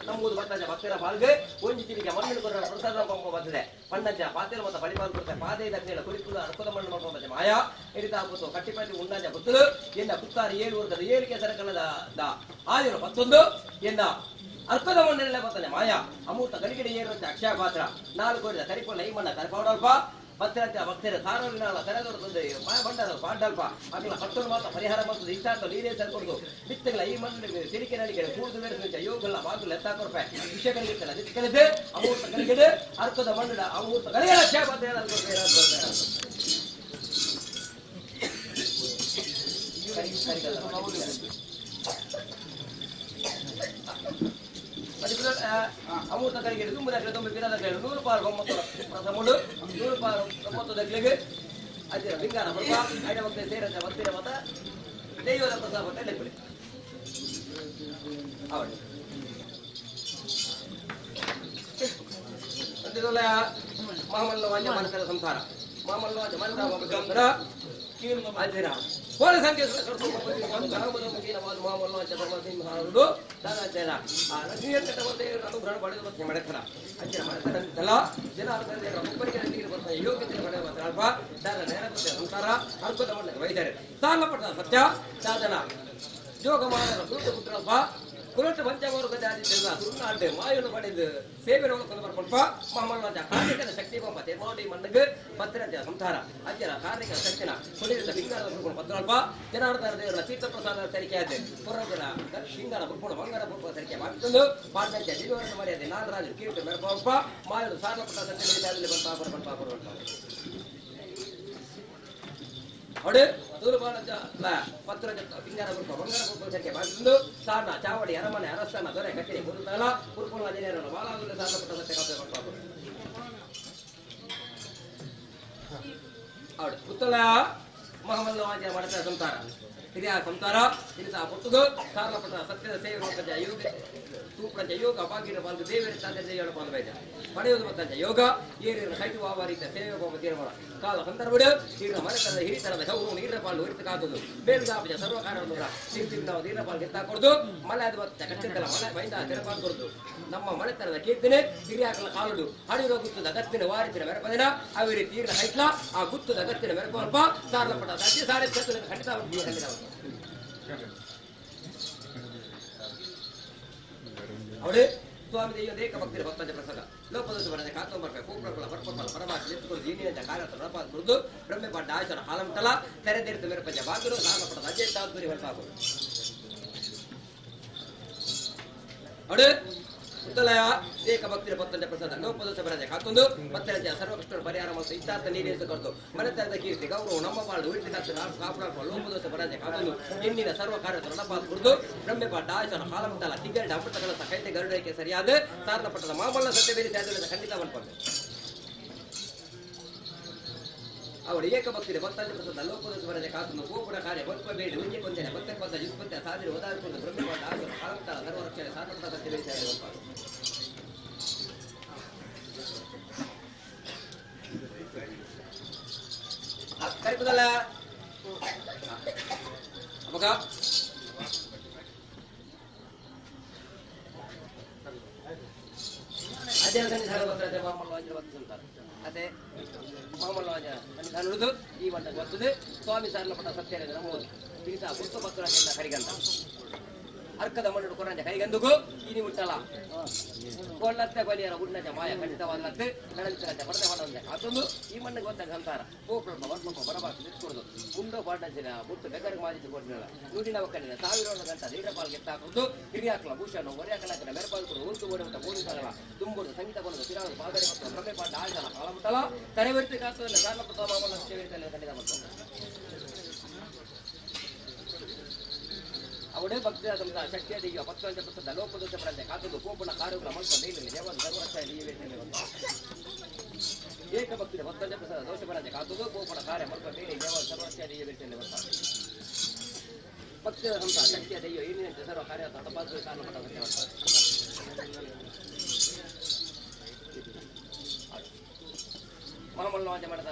ನಮ್ಮದು ಬರ್ತಜ ಭಕ್ತರ ಬಾಲ್ಗೆ ಒಂಜಿ ತಿರಿಗೆ ಮಣ್ಣು ಕೊರ ಪ್ರಸಾದ ಬರ್ತದೆ ಪಣ್ಣಜ್ಜ ಪಾತ್ರ ಮತ್ತು ಬಳಿಪಾಲ್ ಕೊಡ್ತಾರೆ ಪಾದೆ ದಕ್ಷಿಣ ಕುರಿಕುಲ ಅರ್ಪದ ಮಣ್ಣು ಮಾಡ್ಕೊಂಬತ್ತೆ ಮಾಯಾ ಹಿಡಿತಾಗುತ್ತು ಕಟ್ಟಿಪಟ್ಟಿ ಉಂಡಾಜ ಬುತ್ತಲು ಎನ್ನ ಪುತ್ತಾರಿ 7 ವರ್ಷದ ಏಳಿಕೆ ಸರಕಲದ ಆಯುರ 11 ಎನ್ನ ಅರ್ಪದ ಮಣ್ಣೆಲ್ಲ ಬರ್ತಾನೆ ಮಾಯಾ ಅಮೂರ್ತ ಗಡಿಗಡೆ 7 ವರ್ಷ ಅಕ್ಷಯ ಪಾತ್ರ 4 ಕೋಟಿದ ಕರಿಪೊಳ್ಳ ಈ ಮಣ್ಣ ಕರ್ಪೌಡಲ್ಪ ಭಕ್ತರ ಭಕ್ತರ ಸಾರವಿನಾಳ ತೆರೆದೊಡ್ತದೆ ಮಾಯ ಬಂಡಾರ ಪಾಂಡಲ್ಪ ಅಗಲ ಹತ್ತಲು ಮಾತ್ರ ಪರಿಹಾರ ಮಾಡ್ತದೆ ಇಷ್ಟಾರ್ಥ ನೀರೇ ಸರ್ಕೊಡ್ದು ಬಿತ್ತಗಳ ಈ ಮಣ್ಣಿಗೆ ಸಿರಿಕೆ ನಡಿಗೆ ಕೂಡಿದು ಬೇರೆ ಯೋಗಲ್ಲ ಬಾಗಿಲು ಎತ್ತಾಕ ರೂಪಾಯಿ ವಿಷಯಗಳಿರ್ತಲ್ಲ ಅದಕ್ಕೆ ಕಲಿದೆ ಅಮೂರ್ತ ಕಲಿಗಡೆ ಅರ್ಕದ ಮಣ್ಣಿನ ಅಮೂರ್ತ ಕಲಿಗಳ ಅಕ್ಷಯ ಪಾತ್ರ ಅಮೂರ್ತ ಕರಿಗೆ ತುಂಬ ಗಿಡದ 100 ಪಾರು 100 ಪಾರು 90 ಅಜ್ಜರ ಬಿಂಗಾರ ಬರುವ ಐಡ ಭಕ್ತ ಸೇರಜ ಭಕ್ತಿರ ಮತ ದೈವದ ಪ್ರಸಾದ ಲೆಕ್ಕಡಿ ಅವಳು ಅಂತಿದಲ್ಲ ಮಾಮಲ್ಲ ವಾಜ್ಯ ಮನಕರ ಸಂಸಾರ ಮಾಮಲ್ಲ ವಾಜ್ಯ ಮನಕರ ಅಜ್ಜರ ಹೋಳ ಸಂಖ್ಯೆ ಮಾಮಲ್ಲ ವಾಜ್ಯ ಪರಮಸಿಂಹಾರುಡು ದಾನಜನ ಆ ಲಕ್ಷ್ಮೀಯಂತ ಅನುಗ್ರಹ ಪಡೆದು ಮತ್ತೆ ಮಡಕರ ಅಜ್ಜರ ಮಡಕರಂತಲ್ಲ ಜನಾರ್ದನ ಒಬ್ಬರಿಗೆ ನೀರು ಬರ್ತಾರೆ ಯೋಗ್ಯತೆ ಪಡೆಯುವ ಅಲ್ಪ ದಾನ ನೇರಕತೆ ಸಂಸಾರ ಅರ್ಪದ ಮಣ್ಣಕ್ಕೆ ವೈದ್ಯರು ಸಾಲಪಟ್ಟ ಸತ್ಯ ಸಾಧನ ಯೋಗ ಮಾಡಲು ಸೂರ್ಯ ಪುತ್ರಪ್ಪ ಕುಲಟ ಪಂಚಮವರ್ಗದ ಆದಿತ್ಯಲ್ಲ ಸುಳ್ನಾಡ್ಡೆ ಮಾಯನು ಪಡೆದು ಸೇವೆ ನೋಡ್ಕೊಂಡು ಬರ್ಕೊಳ್ಪ ಮಾಮಲ್ಲ ಕಾರ್ಮಿಕದ ಶಕ್ತಿ ಬಂಪ ತೆರ್ಮಾಡಿ ಮಣ್ಣಗೆ ಭದ್ರತೆ ಸಂಸಾರ ಅಜ್ಜರ ಕಾರ್ಮಿಕ ಶಕ್ತಿನ ಕುಡಿದ ಸಿಂಗಾರದ ಬರ್ಕೊಂಡು ಭದ್ರಲ್ಪ ಜನಾರ್ದನ ದೇವರ ತೀರ್ಥ ಪ್ರಸಾದ ತರಿಕೆ ಆದ ಪುರಗಳ ಸಿಂಗಾರ ಬರ್ಕೊಂಡು ಬಂಗಾರ ಬರ್ಕೊಂಡು ತರಿಕೆ ಮಾಡ್ಕೊಂಡು ಪಾಂಡಂಚ ಜೀವನ ಮರ್ಯಾದೆ ನಾಗರಾಜು ಕೀರ್ತಿ ಮೆರಪ ಮಾಯನು ಸಾಲಪಟ್ಟ ಸತ್ಯದಲ್ಲಿ ಬಂತ ಅವಡು ದೂರಬಾಣ ಪತ್ರ ಸಿಂಗಾರ ಬರ್ಪ ಬಂಗಾರ ಬರ್ಕೊಂಡು ತರಿಕೆ ಮಾಡ್ಕೊಂಡು ಸಾಣ ಚಾವಡಿ ಅರಮನೆ ಅರಸ್ಥಾನ ದೊರೆ ಕಟ್ಟಿಗೆ ಗುರುತಾಲ ಕುರುಪುಳ ಜನರನ್ನು ಬಾಲಾಗುಲ ಸಾಲಪಟ್ಟ ಸತ್ಯ ಕಾಪೆ ಬರ್ತಾರೆ ಅವಡು ಪುತ್ತಲ ಮಹಮಲ್ಲ ವಾಜ್ಯ ಮಾಡ್ತಾರೆ ಸಂಸಾರ ಹಿರಿಯ ಸಂಸಾರ ಹಿರಿತ ಪುತ್ತದು ಸಾಲಪಟ್ಟ ಸತ್ಯದ ಸೇವೆ ನೋಡ್ಕೊಂಡ ಯೋಗ ತೂಪ್ರಂಜ ಯೋಗ ಬಾಗಿನ ಪಾಲ್ಗೆ ದೇವರ ತಂದೆ ದೇವರ ಪಾಲ್ವೈದ ಪಡೆಯುವುದು ಮತ್ತಂಜ ಯೋಗ ಏರಿನ ಕೈಟು ಆವಾರಿತ ಸೇವೆ ಹೋಗ ತೀರ್ಮಾನ ಕಾಲ ಸಂದರ್ಭ ತೀರ್ನ ಮನೆತನದ ಹಿರಿತನದ ಗೌರವ ನೀರಿನ ಪಾಲು ಉರಿತ ಕಾತುದು ಬೇರುದಾಪಜ ಸರ್ವಕಾರಣ ತಿರ್ತಿ ನಾವು ನೀರಿನ ಪಾಲು ಗೆತ್ತಾಕೊಡ್ದು ಮಲೆ ಅದು ಕಚ್ಚಿದ್ದಲ್ಲ ಮನೆ ಬೈದ ತೆರಪಾಲ್ ಕೊಡ್ದು ನಮ್ಮ ಮನೆತನದ ಕೀರ್ತನೆ ಹಿರಿಯಾಕಲ ಕಾಲುಡು ಹಡಿರೋ ಗುತ್ತದ ಗತ್ತಿನ ವಾರಿತಿನ ಮೆರಪದಿನ ಅವರಿ ತೀರ್ನ ಹೈಟ್ಲ ಆ ಗುತ್ತದ ಗತ್ತಿನ ಮೆರಪಲ್ಪ ಸಾರ್ಲಪಟ್ಟ ಸತ್ಯ ಸಾರಿ ಖಂಡಿತ ಅವಳು ಸ್ವಾಮಿ ದೇಕ ಭಕ್ತಿರ ಭಕ್ತಂಜ ಪ್ರಸಂಗ ಲೋಪದೋಷ ಬರದೆ ಕಾತೋ ಬರ್ಬೇಕು ಕೂಪ್ರಕುಲ ಬರ್ಪಲ್ಲ ಪರಮಾತ್ಮ ಎತ್ತುಕೊಂಡು ಜೀನಿಯಂತ ಕಾರ್ಯತ ನಡಪಾದ ಕುರಿತು ಬ್ರಹ್ಮೆ ಪಾಠ ಆಯ್ಸರ ಹಾಲಂಟಲ ತೆರೆದಿರಿತ ಮೆರಪಂಜ ಬಾಗಿಲು ಸಾಲಪಟ್ಟದ ಅಜಯ ತಾತ್ಪರ್ಯ ಹೊರತಾಗು ಅವಳು ಉತ್ತಲಯ ಏಕ ಭಕ್ತಿಯ ಪತ್ತಂಜ ಪ್ರಸಾದ ಲೋಪದೋಷ ಬರದೆ ಕಾತೊಂದು ಮತ್ತೆ ಸರ್ವಕೃಷ್ಣ ಪರಿಹಾರ ಮತ್ತು ಇಷ್ಟಾರ್ಥ ನೀಡಿಸಿಕೊಡ್ತು ಮನೆತನದ ಕೀರ್ತಿ ಗೌರವ ನಮ್ಮ ಪಾಲು ಉಳಿಸಿ ಕಾಪಾಡುವ ಲೋಪದೋಷ ಬರದೆ ಕಾತೊಂದು ಎನ್ನಿನ ಸರ್ವ ಕಾರ್ಯ ರಣಪಾದ ಕುರಿತು ಬ್ರಹ್ಮೆಪಾಠ ಆಚನ ಕಾಲಮಂತಲ ತಿಂಗಡಿ ಅಮೃತಗಳ ಸಹಿತ ಗರುಡಕ್ಕೆ ಸರಿಯಾದ ಸಾರಣ ಪಟ್ಟದ ಮಾಮಲ್ಲ ಸತ್ಯ ಬೇರೆ ಸಾಧ್ಯವಿಲ್ಲ ಖಂಡಿತ ಅನ್ಕೊಂಡೆ ಅವಳು ಏಕಭಕ್ತಿಯ ಭಕ್ತಾಂಜ ಪ್ರಸಾದ ಲೋಪದೋಷ ಬರದೆ ಕಾತೊಂದು ಗೋಪುರ ಕಾರ್ಯ ಸ್ವಲ್ಪ ಬೇಡಿ ಉಂಜಿ ಕೊಂದೇನೆ ಭಕ್ತ ಪದ ಯುತ್ಪತ್ತಿ ಸಾಧನೆ ಓದಾಡಿಕೊಂಡು ಬ್ರಹ್ಮೆಪಾಠ ಆಚನ ಕಾಲಮಂತಲ ಸರ್ವರಕ್ಷಣೆ ಸಾರಣ ಪಟ್ಟ ಸತ್ಯ ಬೇರೆ ಸಾಧ್ಯ ಕರಿಪುದಲ್ಲ ಅವಾಗ ಅಧ್ಯಯನ ಸನ್ನಿಧಾನ ಬರ್ತಾರೆ ಮಾಮಲ್ಲವಾಜರ ಬರ್ತಿರ್ತಾರೆ ಅದೇ ಮಾಮಲ್ಲವಾಜ ಸನ್ನಿಧಾನ ಉಳಿದು ಈ ಮಟ್ಟಕ್ಕೆ ಬರ್ತದೆ ಸ್ವಾಮಿ ಸಾರಲಪಟ್ಟ ಸತ್ಯ ನಮ್ಮದು ತಿಳಿಸ ಪುಸ್ತ ಭಕ್ತರಾಗಿಂದ ಕರಿಗಂತ ಅರ್ಕದ ಮಣ್ಣು ಕೊರಂಜ ಕೈಗಂದುಗು ಇನಿ ಮುಟ್ಟಲ್ಲ ಕೊಳ್ಳತ್ತೆ ಬಲಿಯರ ಉನ್ನತ ಮಾಯ ಖಂಡಿತವಾದತ್ತೆ ನಡೆಯುತ್ತೆ ಪಡದೆ ಮಾಡಂತೆ ಅದೊಂದು ಈ ಮಣ್ಣಿಗೆ ಗೊತ್ತಾಗ ಸಂತಾರ ಗೋಪುರ ವರ್ಮಪ್ಪ ಬರಬಾರ್ದು ನಿಂತ್ಕೊಡುದು ಮುಂದೆ ಬಾಡಿನ ಮುಟ್ಟು ಬೆಗರಿಗೆ ಮಾದಿದ್ದು ಕೊಟ್ಟಿಲ್ಲ ನುಡಿನ ಒಕ್ಕಲಿನ ಸಾವಿರ ಗಂಟ ಲೀಡರ್ ಪಾಲ್ ಗೆತ್ತಾಕುದು ಹಿರಿಯಾಕಲ ಭೂಷಣ ಒರೆಯಾಕಲಾಕಿನ ಮೆರಪಾಲ್ಕರು ಉಂಟು ಓಡಿ ಉಂಟ ಬೋಡಿಸಲ್ಲ ತುಂಬುದು ಸಂಗೀತ ಬಣ್ಣದ ತಿರಾದ ಬಾದರೆ ಮತ್ತು ಬ್ರಹ್ಮೆ ಪಾಠ ಆಯ್ತಲ್ಲ ಕಾಲಮುಟ್ಟಲ ಕರೆವರ್ತಿ ಕಾಸುವಲ್ಲ ಸಾರ್ಲಪುರ ಮಾಮಲ್ಲ ಸೇರಿತಲ್ಲ ಖಂಡಿತ ಮತ್ತು ಅವಡೇ ಭಕ್ತಿಯ ಶಕ್ತಿಯ ದೆಯ್ಯ ಭಕ್ತಂಜ ಪ್ರಸಾದ ಲೋಪದೋಷ ಬರದೆ ಕಾತುದು ಕೋಪುಣ ಕಾರುಗಳ ಮಲ್ಪ ಮೇಲಿನ ದೇವರ ಸರ್ವರಕ್ಷ ಏಕ ಭಕ್ತಿಯ ಭಕ್ತಂಜ ಪ್ರಸಾದ ದೋಷ ಬರದೆ ಕಾತುದು ಕೋಪುಣ ಕಾರ್ಯ ಮಲ್ಪ ಮೇಲೆ ದೇವರ ಸರ್ವರಕ್ಷ ಭಕ್ತಿಯ ಸಂತ ಶಕ್ತಿಯ ದೆಯ್ಯ ಏನಿನಂತೆ ಸರ್ವ ಕಾರ್ಯ ತಪಾಸು ಕಾರಣ ಮಹಾಮಲ್ಲವಾಜ ಮಾಡಿದ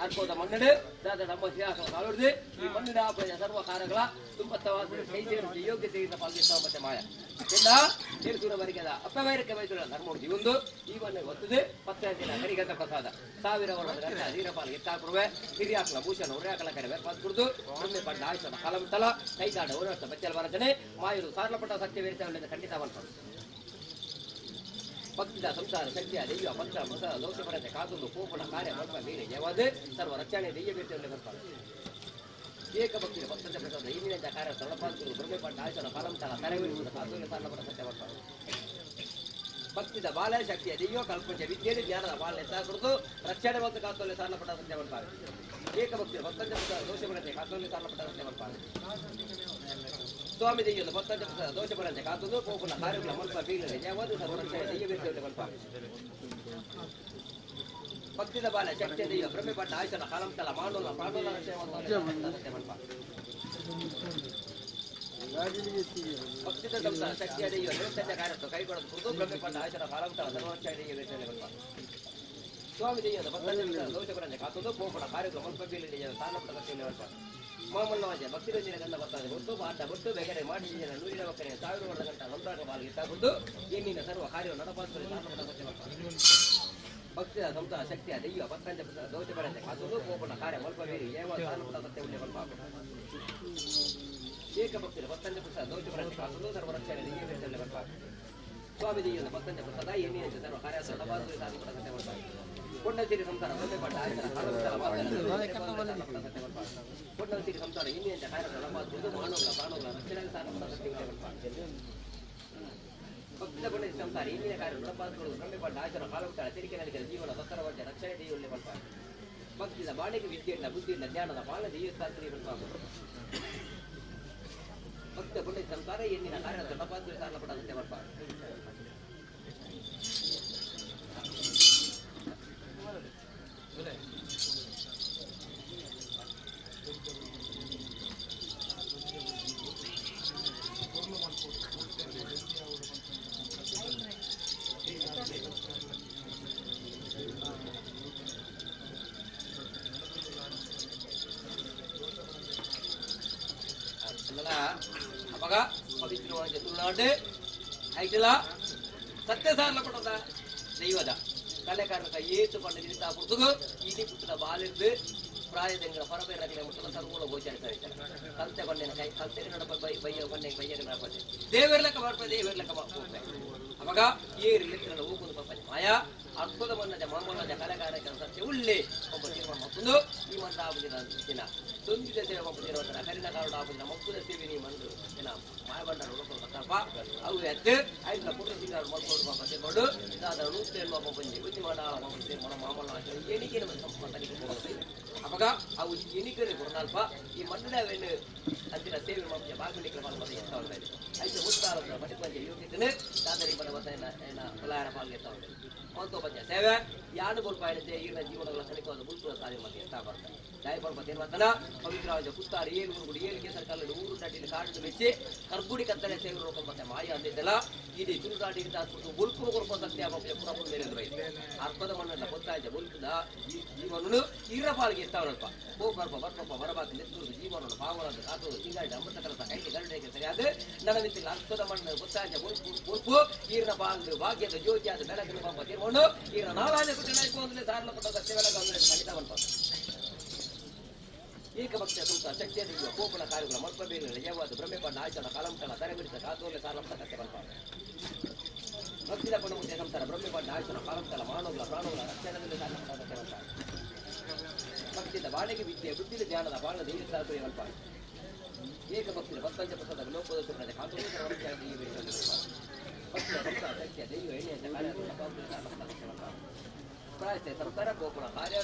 ಅರ್ಪೋದ ಮನ್ನಡೆ ದಾದ ನಮ್ಮ ಇತಿಹಾಸ ಕಾಲುಡಿದು ಈ ಮಣ್ಣಿನ ಸರ್ವ ಕಾರ್ಯಗಳ ತುಂಬತ್ತವಾದ ಕೈ ಸೇರಿಸಿ ಯೋಗ್ಯತೆಯಿಂದ ಪಾಲ್ಗೊಳ್ಳುವ ಮತ್ತೆ ಮಾಯ ಇಲ್ಲ ಸೇರಿಸುವವರಿಗೆ ಅಪವೈರಕ್ಕೆ ವೈದ್ಯರ ಧರ್ಮೋಡಿ ಒಂದು ಈ ಮಣ್ಣಿಗೆ ಒತ್ತದೆ 10 ದಿನ ಹರಿಗಂತ ಪ್ರಸಾದ ಸಾವಿರ ವರ್ಷದ ಗಂಟ ನೀರಪಾಲ್ ಎತ್ತಾಕುರುವೆ ಹಿರಿಯಾಕಲ ಭೂಷಣ ಉರಿಯಾಕಲ ಕಡೆ ವೇರ್ಪಾಸ್ ಕುಡಿದು ಬ್ರಹ್ಮೆ ಪಡ್ಡ ಆಯುಷದ ಕಾಲಮಂತಲ ಕೈದಾಡ ಓರಾಟ ಬಚ್ಚಲ ವರಚನೆ ಮಾಯರು ಸಾರಲಪಟ್ಟ ಸತ್ಯ ವೇರಿತ ಖಂಡಿತವಂತ ಭಕ್ತಿದ ಸಂಸಾರ ಶಕ್ತಿಯ ದೆಯ್ಯ ಪತ್ರ ಮತ ದೋಷ ಪಡತೆ ಕಾತುಂದು ಕೋಪುಣ ಕಾರ್ಯ ಮಲ್ಪ ಮೇಲೆ ಜಯವಾದ ಸರ್ವ ರಕ್ಷಣೆ ದೆಯ್ಯ ಬೇಟೆಯಲ್ಲಿ ಬರ್ತಾರೆ ಏಕ ಭಕ್ತಿಯ ಭಕ್ತಂಜ ಪ್ರಸಾದ ಇಂದಿನ ಕಾರ್ಯ ತಳಪಾಲ್ಕರು ಬ್ರಹ್ಮೆ ಪಟ್ಟ ಆಚರ ಕಾಲಂತಲ ತಲೆವಿರುವುದು ಕಾತುಗೆ ಸಾರಲಪಟ್ಟ ಸತ್ಯ ಬರ್ತಾರೆ ಭಕ್ತಿದ ಬಾಲ ಶಕ್ತಿಯ ದೆಯ್ಯ ಕಲ್ಪಂಚ ವಿದ್ಯೆಯಲ್ಲಿ ಜ್ಞಾನದ ಬಾಲ ಎತ್ತ ಕುರಿತು ರಕ್ಷಣೆ ಮತ್ತು ಕಾತುಗೆ ಸಾರಲಪಟ್ಟ ಸತ್ಯ ಬರ್ತಾರೆ ಏಕ ಭಕ್ತಿಯ ಭಕ್ತಂಜ ಪ್ರಸಾದ ದೋಷ ಪಡತೆ ಕಾತುಗೆ ಸಾರಲಪಟ್ಟ ಸತ್ಯ ಬರ್ತಾರೆ ಸ್ವಾಮಿ ದೆಯ್ಯದ ಭಕ್ತಂಜ ಪ್ರಸಾದ ದೋಷ ಪಡತೆ ಕಾತುದು ಕೋಪುಣ ಕಾರ್ಯಗಳ ಮಲ್ಪ ಬೀಳಲೆ ಜಯವಾದ ಸರ್ವರಕ್ಷಣೆ ದೆಯ್ಯ ಬೇಟೆಯಲ್ಲಿ ಬರ್ತಾರೆ ಭಕ್ತಿದ ಬಾಲ ಶಕ್ತಿಯ ದೆಯ್ಯ ಬ್ರಹ್ಮೆ ಪಟ್ಟ ಆಯುಷನ ಕಾಲಂತಲ ಮಾಡೋಲ್ಲ ಪ್ರಾಣೋಲ ರಕ್ಷಣೆ ಸತ್ಯ ಬರ್ತಾರೆ ಭಕ್ತಿದ ಸಂಸಾರ ಶಕ್ತಿಯ ದೆಯ್ಯ ನಿರಂತರ ಕಾರ್ಯಕ್ಕೆ ಕೈಗೊಳ್ಳದು ಕುರಿತು ಬ್ರಹ್ಮೆ ಪಟ್ಟ ಆಯುಷನ ಕಾಲಂತಲ ಸರ್ವರಕ್ಷಣೆ ದೆಯ್ಯ ಬೇಟೆಯಲ್ಲಿ ಬರ್ತಾರೆ ಸ್ವಾಮಿ ದೆಯ್ಯದ ಭಕ್ತಂಜ ದೋಷ ಪಡತೆ ಕಾತುದು ಕೋಪುಣ ಕಾರ್ಯಗಳ ಮಲ್ಪ ಬೀಳಲೆ ಸಾಲಪಟ್ಟ ಸತ್ಯದಲ್ಲಿ ಬರ್ತಾರೆ ಮಾಮಲ್ಲವಾಜ ಭಕ್ತಿರಂಜನ ಗಂಧ ಬರ್ತಾರೆ ಹೊತ್ತು ಬಾಟ ಬಿಟ್ಟು ಬೇಗನೆ ಮಾಡಿ ನೂರಿನ ಒಕ್ಕನೆ ಸಾವಿರ ವರ್ಷ ಗಂಟ ನಂತರ ಬಾಲ್ಗೆ ತಾಗುದು ಎನ್ನಿನ ಸರ್ವ ಕಾರ್ಯವನ್ನು ನಡಪಾಸುವ ಭಕ್ತಿಯ ಸಂಸಾರ ಶಕ್ತಿಯ ದೆಯ್ಯ ಭಕ್ತಂಜ ದೋಷ ಬರದೆ ಕಾಸುವುದು ಕೋಪುಣ ಕಾರ್ಯ ಮಲ್ಪ ಬೇರೆ ಯಾವ ಸಾಲಪಟ್ಟ ಸತ್ಯ ಉಳ್ಳೆ ಮಲ್ಪ ಏಕ ಭಕ್ತಿಯ ಭಕ್ತಂಜ ಪ್ರಸಾದ ದೋಷ ಬರದೆ ಕಾಸುವುದು ಸರ್ವರಕ್ಷಣೆ ದೆಯ್ಯ ಬೇಟೆಯಲ್ಲಿ ಮಲ್ಪ ಸ್ವಾಮಿ ದೆಯ್ಯದ ಭಕ್ತಂಜ ಪ್ರಸಾದ ಎನ್ನಿನ ಸರ್ವ ಕಾರ್ಯ ನಡಪಾಸುವ ಸಾಲಪಟ್ಟ ಸತ್ಯ ಮಲ್ಪ ಕೊಂಡಸಿರಿ ಸಂಸಾರ ಒಂದೇ ಪಟ್ಟ ಕೊಂಡಸಿರಿ ಸಂಸಾರ ಇನ್ನಿನ ಕಾರ್ಯ ನಡಪಾಸುವುದು ಮಾನವಗಳ ಪ್ರಾಣಗಳ ರಕ್ಷಣೆ ಸಾಲಪಟ್ಟ ಸತ್ಯ ಉಳ್ಳೆ ಮಲ್ಪ ಭಕ್ತಿದ ಕೊಂಡ ಸಂಸಾರ ಇಂದಿನ ಕಾರ್ಯ ನಡಪಾಸುಗಳು ಬ್ರಹ್ಮೆ ಪಟ್ಟ ಆಚರ ಕಾಲುತ್ತಾಳ ತೆರಿಗೆ ನಲಿಕೆ ಜೀವನ ಭಕ್ತರವರ್ಜ ರಕ್ಷಣೆ ದೆಯ್ಯುಳ್ಳೆ ಬರ್ಪ ಭಕ್ತಿದ ಬಾಣಿಗೆ ವಿದ್ಯೆಯಿಂದ ಬುದ್ಧಿಯಿಂದ ಜ್ಞಾನದ ಪಾಲ ದೆಯ್ಯಸ್ಥಾತ್ರಿ ಬರ್ಪ ಭಕ್ತ ಕೊಂಡ ಸಂಸಾರ ಎಂದಿನ ಕಾರ್ಯ ನಡಪಾಸುಗಳು ಸಾಲಪಟ್ಟ ಸತ್ಯ ಬರ್ಪ ಅವಾಗ ಪವಿತ್ರವಾದ ತುಳುನಾಡು ಐತಿಲ್ಲ ಸತ್ಯ ಸಾರಲಪಟ್ಟದ ದೈವದ ಕಲೆಕಾರಕ ಏತು ಪಂಡ ನಿಂತ ಪುರ್ತುಗು ಇಲಿ ಪುಟ್ಟದ ಬಾಲಿದ್ದು ಪ್ರಾಯದಂಗಳ ಪರಬೇರಗಳ ಮುಟ್ಟದ ಸರ್ವೂಲ ಗೋಚರಿಸ್ತಾರೆ ಕಲ್ತೆ ಬಂಡೆನ ಕೈ ಕಲ್ತೆ ನಡಪ ಬೈಯ ಬಂಡೆ ಬೈಯ ನಡಪದೆ ದೇವರ್ಲಕ ಬರ್ಪ ದೇವರ್ಲಕ ಹೋಗ್ಬೇಕು ಅವಾಗ ಏರಿಲಿತ್ರ ಹೋಗುದು ಪಾಪ ಮಾಯ ಅರ್ಥದ ಮನ್ನದ ಮಾಮೂಲದ ಕಲೆಗಾರಕ ಸತ್ಯ ಉಳ್ಳಿ ಒಬ್ಬ ತೀರ್ಮಾನ ಮತ್ತೊಂದು ಈ ಮಂದ ಆಗುದಿಲ್ಲ ದಿನ ತುಂಬಿದ ಸೇವೆ ಮಕ್ಕಳಿರುವಂತಹ ಕರಿನ ಕಾರಣ ಆಗುದಿಲ್ಲ ಮಕ್ಕಳ ಸೇವೆ ನೀ ಮಂದು ದಿನ ಮಾಯಬಂಡ ನೋಡ್ಕೊಳ್ಬೇಕಪ್ಪ ಅವು ಎದ್ದು ಐದು ಪುಟ್ಟ ಸಿಂಗಾರು ಮಕ್ಕಳು ಪಾಪ ಸೇರ್ಕೊಂಡು ಇದಾದ ನೂರು ಪಾಪ ಬಂದು ಬುದ್ಧಿ ಮಾಡಾಳ ಮಕ್ಕಳು ಸೇರ್ಕೊಂಡು ಮಾಮೂಲ ಎಣಿಕೆ ನಮ್ಮ ಸಂಪತ್ತನಿಗೆ ಹೋಗೋದು ಅವಾಗ ಅವು ಎಣಿಕೆ ಕೊಡಲ್ಪ ಈ ಮಂಡಳವೇನು ಅಂತಿನ ಸೇವೆ ಮಕ್ಕಳ ಬಾಗಿಲಿಕ್ಕೆ ಮತ ಎತ್ತಾ ಉಂಟಾಯಿತು ಐದು ಮುತ್ತಾರ ಬಡಿ ಪಂಚ ಯೋಗಿದ್ದನೆ ದಾದರಿ ಬರ ಮತ ಏನ ಫಲಾರ ಪಾಲ್ಗೆ ಎತ್ತಾ ಉಂಟಾಯಿತು ಒಂದು ಪಂಚ ಸೇವೆ ಯಾರು ಗೋಲ್ಪಾಯಿನಂತೆ ಈಗಿನ ಜೀವನಗಳ ಸನಿಕವಾದ ಮುಲ್ಪುರ ಸಾರಿ ಮತ್ತೆ ಎತ್ತಾ ಬರ್ತಾರೆ ದಯಪಡ್ಪತಿ ಏನು ಮಾಡ್ತಾನ ಪವಿತ್ರವಾದ ಕುತ್ತಾರು ಏಳು ಗುಡಿ ಏಳಿಗೆ ಸರ್ಕಲ್ ಊರು ದಾಟಿಲಿ ಕಾಡು ಬೆಚ್ಚಿ ಕರ್ಗುಡಿ ಕತ್ತಲೆ ಸೇವೆ ನೋಡ್ಕೊಂಡು ಮತ್ತೆ ಮಾಯ ಅಂದಿದ್ದೆಲ್ಲ ಇದು ತುಳುದಾಡಿ ಹಾಕ್ಬಿಟ್ಟು ಮುಲ್ಪು ಕೊಡ್ಕೊಂಡು ಸತ್ಯ ಪುರಪುರ ಮೇಲೆ ಎದುರೈತೆ ಅರ್ಪದ ಮಣ್ಣಲ್ಲ ಗೊತ್ತಾಯ್ತು ಮುಲ್ಪದ ಜೀವನನು ಈರ ಪಾಲಿಗೆ ಎತ್ತಾವನಲ್ಪ ಬರ್ಪ ಬರಬಾರ್ದು ನೆತ್ತೂರು ಜೀವನವನ್ನು ಪಾವನದ ಕಾಕೋದು ತಿಂಗಾಡಿ ಅಮೃತ ಕಲಸ ಕೈಗೆ ಗರಡೆಗೆ ಸರಿಯಾದ ನನ್ನ ಮಿತ್ತಿಲ್ಲ ಅರ್ಪದ ಮಣ್ಣು ಗೊತ್ತಾಯ್ತು ಮುಲ್ಪು ಈರಿನ ಪಾಲು ಭಾಗ್ಯದ ಜ್ಯೋತಿಯಾದ ಬೆಳಗಿನ ಪಾಪ ತೀರ್ಕೊಂಡು ಈರ ನಾರಾಯಣ ಕುಟುಂಬ ಅಂದ್ರೆ ದಾರ್ಲ ಪಟ್ಟದ ಸೇವೆಲ್ಲ ಅಂದ್ರೆ ಖಂಡಿತ ಬಂತ ಏಕಭಕ್ತಿಯ ಸೂತ ಶಕ್ತಿಯ ದಿವ್ಯ ಕೋಪನ ಕಾರ್ಯಗಳ ಮಲ್ಪಬೇರು ನಿಜವಾದ ಬ್ರಹ್ಮೆಪಂಡ ಆಚರಣ ಕಾಲಂಕಲ ತರೆಬಿಡಿದ ಕಾತೋಲೆ ಸಾಲಂತ ಕಥೆ ಬಂತ ಭಕ್ತಿದ ಪಣಮುದ್ದೆ ಸಂಸಾರ ಬ್ರಹ್ಮೆಪಂಡ ಆಚರಣ ಕಾಲಂಕಲ ಮಾನವಗಳ ಪ್ರಾಣಗಳ ರಕ್ಷಣೆಯಲ್ಲಿ ಸಾಲಂತ ಕಥೆ ಬಂತ ಭಕ್ತಿದ ಬಾಳೆಗೆ ವಿದ್ಯೆ ಬುದ್ಧಿದ ಧ್ಯಾನದ ಬಾಳ ದೇವಸ್ಥಾನ ಅಲ್ಪ ಏಕಭಕ್ತಿಯ ಭಕ್ತಂಚ ಪ್ರಸಾದ ಲೋಕದ ಸುಮ್ಮನೆ ಕಾತೋಲೆ ಭಕ್ತಿಯ ಸಂಸಾರ ಶಕ್ತಿಯ ದೈವ ಎಣ್ಣೆಯ ಕಾರ್ಯ ಪ್ರಾಯಸ್ಥೆ ಸಂಸಾರ ಕೋಪನ ಕಾರ್ಯ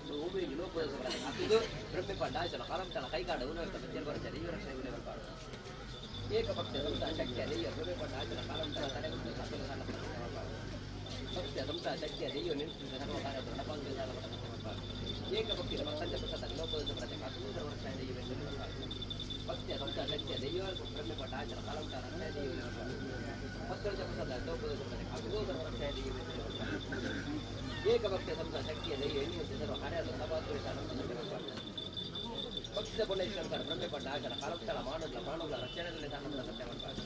ಭೂಮಿಗೆ ಲೋಕದ ಹಾಕಿದ್ದು ಬ್ರಹ್ಮೆಪಂಡ ಆಚರಣ ಕಾಲಂಕಲ ಕೈಗಾಡ ಉನ್ನತ ಬರುತ್ತದೆ ಇವರ ಶೈಲಿ ಬರ್ಬಾರ್ದು ಏಕಭಕ್ತಿಯ ಸಂಸಾರ ಶಕ್ತಿಯ ದೈವ ಬ್ರಹ್ಮೆಪಂಡ ಆಚರಣ ಕಾಲಂಕಲ ತಲೆಗುಂದು ಭಕ್ತಿಯ ಸಂಸಾರ ಶಕ್ತಿಯ ದೈವ ನಿಲ್ಲಿಸಿದ ಸರ್ವ ಕಾರ್ಯ ನಡಪಾಂಗ ಏಕಭಕ್ತಿಯ ಭಕ್ತಂಚ ಪ್ರಸಾದ ಲೋಕದ ಪ್ರತಿ ಕಾತೂರ ವರ್ಷ ದೈವ ಭಕ್ತಿಯ ಸಂಸಾರ ಶಕ್ತಿಯ ದೈವ ಬ್ರಹ್ಮೆಪಂಡ ಆಚರಣ ಕಾಲಂಕಲ ದೈವ ಭಕ್ತಂಚ ಪ್ರಸಾದ ಲೋಕದ ಪ್ರತಿ ಕಾತೂರ ವರ್ಷ ದೈವ ಏಕಭಕ್ತಿಯ ಸಂಸಾರ ಶಕ್ತಿಯ ದೈವ ಎನ್ನಿಸುತ್ತಿರುವ ಕಾರ್ಯದ ಸಭಾತ್ವ ಭಕ್ತಿಯ ಪುಣ್ಯೇಶ್ವರ ಬ್ರಹ್ಮೆಪಂಡ ಆಚರ ಕಾಲಂಕಲ ಮಾನವಗಳ ಪ್ರಾಣಗಳ ರಕ್ಷಣೆಯಲ್ಲಿ ಸಾನಂದ ಸತ್ಯ ಮಾಡ್ತಾರೆ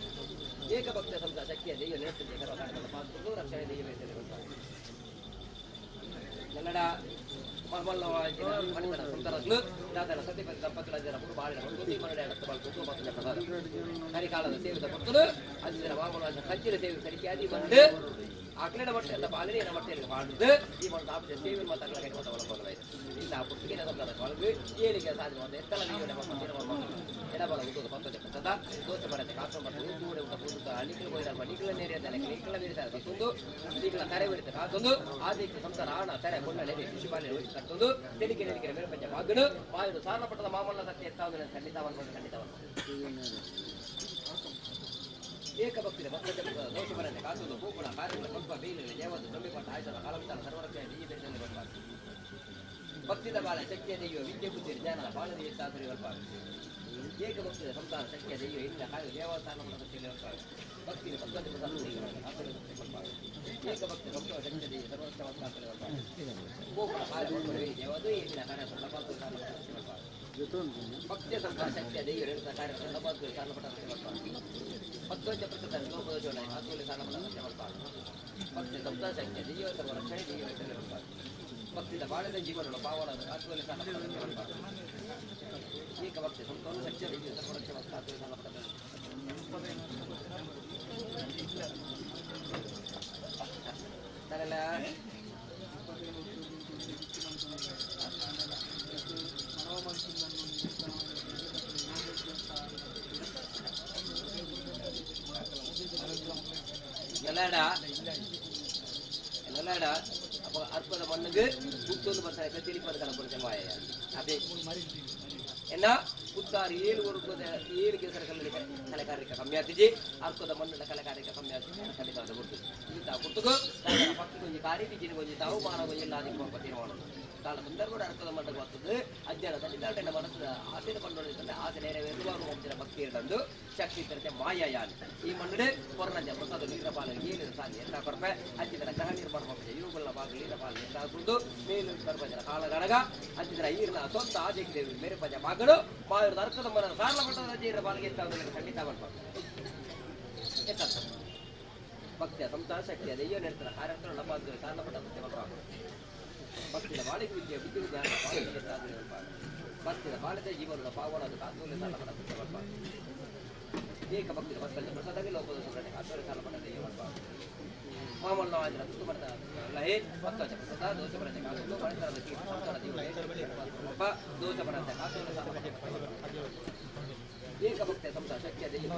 ಏಕಭಕ್ತಿಯ ಸಂಸಾರ ಶಕ್ತಿಯ ದೈವ ನಿರುತ್ತಿದ್ದ ಸರ್ವ ಕಾರ್ಯದ ಪಾತ್ರಕ್ಕೂ ರಕ್ಷಣೆ ದೈವ ಕನ್ನಡ ಮಣಿತನ ಸಂತಾನಗಳು ದಾದರ ಸತ್ಯಪತಿ ದಂಪತಿಗಳ ಜನ ಮುರು ಬಾಳಿನ ಮಂಗುತಿ ಮರಣ ರಕ್ತಬಾಳು ಮತ್ತು ಪ್ರಸಾದ ಕರಿಕಾಲದ ಸೇವಿತ ಭಕ್ತರು ಅಜ್ಜರ ವಾಮನ ಕಂಚಿನ ಸೇವೆ ಕರಿಕೆಯಾದಿ ಬಂದು ಆಕಲಿನ ಮಟ್ಟೆಲ್ಲ ಪಾಲನೆಯ ಮಟ್ಟೆಯಲ್ಲಿ ಮಾಡಿದ್ದು ಈ ಒಂದು ಆಪ್ತ ಸೇವೆ ಮಾತಾಡಲ ಕೈಮತ ಒಳಗೊಳ್ಳಬೇಕು ಇಂಥ ಪುಸ್ತಕಿನ ಸಂತಾನ ಒಳಗೆ ಏಳಿಗೆ ಸಾಧ್ಯ ಮತ್ತು ಎತ್ತಲ ನೀವು ನಮ್ಮ ಎಡಬಲ ಉತ್ತದ ಪಂಚದ ಪ್ರಸಾದ ದೋಷ ಬರತೆ ಕಾಸು ಮತ್ತು ಊರು ಊಟ ಕೂತ ಅಲ್ಲಿಗೆ ಹೋಗಿರುವ ನಿಖಲ ನೇರಿಯದಲ್ಲಿ ನಿಖಲ ಬೀರಿದ ಮತ್ತೊಂದು ನಿಖಲ ಕರೆ ಬಿಡುತ್ತೆ ಕಾಸೊಂದು ಆದಿಕ್ಕೆ ಸಂಸಾರ ಆಣ ತೆರೆ ಕೊಂಡಲೆ ಕೃಷಿ ಪಾಲನೆ ಹೋಗಿ ಕಟ್ಟೊಂದು ತೆರಿಗೆ ನೆರಿಕೆ ಮೇಲೆ ಪಂಚ ಮಾಗನು ಮಾಯನು ಸಾರಣ ಪಟ್ಟದ ಮಾಮಲ್ಲ ಸತ್ಯ ಎತ್ತಾವುದನ್ನು ಖಂಡಿತವನ್ನು ಏಕಭಕ್ತಿಯ ಭಕ್ತ ದೋಷ ಬರತೆ ಕಾಸುವುದು ಭೂಗುಣ ಕಾರ್ಯಗಳ ಸ್ವಲ್ಪ ಬೇಲಿನ ದೇವದ ಬ್ರಹ್ಮೆಪಟ್ಟ ಆಯ್ತದ ಕಾಲಂತರ ಸರ್ವರಕ್ಷಣೆ ಈ ದೇಶದಲ್ಲಿ ಬರ್ಬಾರ್ದು ಭಕ್ತಿದ ಬಾಳ ಶಕ್ತಿಯ ದೈವ ವಿದ್ಯೆ ಬುದ್ಧಿ ಜ್ಞಾನದ ಬಾಳದ ಎತ್ತಾದರೂ ಬರ್ಬಾರ್ದು ಏಕಭಕ್ತಿಯ ಸಂತಾನ ಶಕ್ತಿಯ ದೈವ ಇಲ್ಲಿನ ಕಾಯ ದೇವಸ್ಥಾನ ಶಕ್ತಿಯಲ್ಲಿ ಬರ್ಬಾರ್ದು ಭಕ್ತಿಯ ಭಕ್ತದ ಬರ್ಬಾರ್ದು ಏಕಭಕ್ತಿಯ ಭಕ್ತ ಶಕ್ತಿಯ ದೈವ ಸರ್ವೋತ್ತಮಸ್ಥಾನದಲ್ಲಿ ಬರ್ಬಾರ್ದು ಭೂಗುಣ ಕಾರ್ಯ ದೇವದು ಇಲ್ಲಿನ ಕಾರ್ಯ ಸಲ್ಲಬಾರ್ದು ಭಕ್ತಿಯ ಸಂತಾನ ಶಕ್ತಿಯ ದೈವ ನಿರಂತರ ಕಾರ್ಯ ಸಲ್ಲಬಾರ್ದು ಸಾಲಪಟ್ಟ ಬರ್ಬಾರ್ದು ಭಕ್ತೋಚ ಪ್ರಕೃತ ಲೋಕದೋಜೋಣ ಹಾಕುವಲ್ಲಿ ಸಾಲಪಟ್ಟ ಸತ್ಯ ಬರ್ಬಾರ್ದು ಭಕ್ತಿಯ ಸಂತಾನ ಶಕ್ತಿಯ ದೈವ ಸರ್ವ ರಕ್ಷಣೆ ದೈವ ಬರ್ಬಾರ್ದು ಭಕ್ತಿಯ ಬಾಳದ ಜೀವನಗಳು ಪಾವನ ಹಾಕುವಲ್ಲಿ ಸಾಲಪಟ್ಟ ಸತ್ಯ ಬರ್ಬಾರ್ದು ಏಕಭಕ್ತಿಯ ಸಂತಾನ ಶಕ್ತಿಯ ದೈವ ಸರ್ವ ರಕ್ಷಣೆ ಹಾಕುವಲ್ಲಿ ಸಾಲಪಟ್ಟ ಎಲ್ಲಾಡ ಅಪ್ಪ ಅರ್ಪದ ಮಣ್ಣಿಗೆ ಮುತ್ತೊಂದು ಬರ್ತಾರೆ ಕಚೇರಿ ಪದಕಲ ಬರುತ್ತೆ ಮಾಯ ಅದೇ ಎನ್ನ ಪುತ್ತಾರು 7 ವರ್ಗದ 7 ಕೆಲಸಗಳಲ್ಲಿ ಕಲೆಕಾರಿಕ ಕಮ್ಮಿ ಆಗ್ತಿದೆ ಅರ್ಪದ ಮಣ್ಣಿನ ಕಲೆಕಾರಿಕ ಕಮ್ಮಿ ಆಗ್ತದೆ ಖಂಡಿತವಾದ ಗೊತ್ತು ಇಂಥ ಪುಸ್ತಕ ಪಕ್ಕಕ್ಕೆ ಕಾರಿಟಿ ಜಿನಿಗೊಂದು ತಾವು ಮಾನವ ಎಲ್ಲ ಅದಕ್ಕೆ ತೀರ್ಮಾನ ಕಾಲ ಸಂದರ್ಭ ಅರ್ಪದ ಮಣ್ಣಗೆ ಬರ್ತದೆ ಅಜ್ಞಾನ ತನ್ನಿದ್ದಾಟ ಮನಸ್ಸದ ಆಸೆನ ಕೊಂಡೊಳ್ಳಿದ್ರೆ ಆಸೆ ನೆರವೇರುವಾಗ ಹೋಗ್ತಿರ ಭಕ್ತಿ ಇರಂದು ಶಕ್ತಿ ತರತೆ ಮಾಯಾಯಾನ ಈ ಮಣ್ಣೆ ಕೊರನಂಜ ಪ್ರಸಾದ ನೀರ ಪಾಲನೆ ಏನಿದೆ ಸಾಧ್ಯ ಎಂತ ಕೊರಪೆ ಹಚ್ಚಿದರ ಗ್ರಹ ನಿರ್ಮಾಣ ಮಾಡ್ತದೆ ಇವುಗಳ ಭಾಗ ನೀರ ಪಾಲನೆ ಎಂತಾಗುವುದು ಮೇಲು ಕರ್ಪಜನ ಕಾಲಗಣಗ ಹಚ್ಚಿದರ ಈರಿನ ಸ್ವಂತ ಆಜೆಗೆ ಮೇರೆ ಪಂಚ ಭಾಗಗಳು ಮಾಯದ ಅರ್ಕದ ಮನ ಸಾರಲ ಮಟ್ಟದ ನೀರ ಪಾಲಿಗೆ ಎಂತಾಗುವುದನ್ನು ಖಂಡಿತ ಮಾಡ್ಬಾರ್ದು ಎತ್ತ ಭಕ್ತಿಯ ಸಂತಾನ ಶಕ್ತಿಯ ದೈವ ನಿರಂತರ ಕಾರ್ಯಕ್ರಮ ನಮ್ಮದು ಸಾರಲ ಮಟ್ಟ ಸತ್ಯ ಮಾಡ್ಬಾರ್ದು ಭಕ್ತಿಯ ಬಾಳಿಕೆ ವಿದ್ಯೆ ಬುದ್ಧಿ ಜ್ಞಾನ ಭಕ್ತಿಯ ಬಾಳದ ಜೀವನದ ಪಾವನದ ಕಾತೂಲೆ ಸಾಲ ಮಟ್ಟ ಸತ್ಯ ಮಾಡ್ಬಾರ್ದು ಏಕ ಭಕ್ತಿ ಬಸ್ತಂಜ ಪ್ರಸಾದಕ್ಕೆ ಲೋಕದ ಸುಬ್ರಹ್ಮಣ್ಯ ಕಾತೋರೆ ಸಾಲ ಪಟ್ಟದ ಮಾಮಲ್ಲ ಆಜರ ತುತ್ತು ಮಾಡ್ತಾ ಲಹೇ ಭಕ್ತ ಪ್ರಸಾದ ದೋಷ ಪರಂಜ ಕಾತೋರೆ ಪಡಿತರದ ಕೀರ್ತಿ ಸಂತಾನ ದೇವ ದೋಷ ಪರಂಜ ಕಾತೋರೆ ಸಾಲ ಪಟ್ಟದ ಏಕ ಭಕ್ತಿ ಸಂತ ಶಕ್ತಿಯ ದೇವ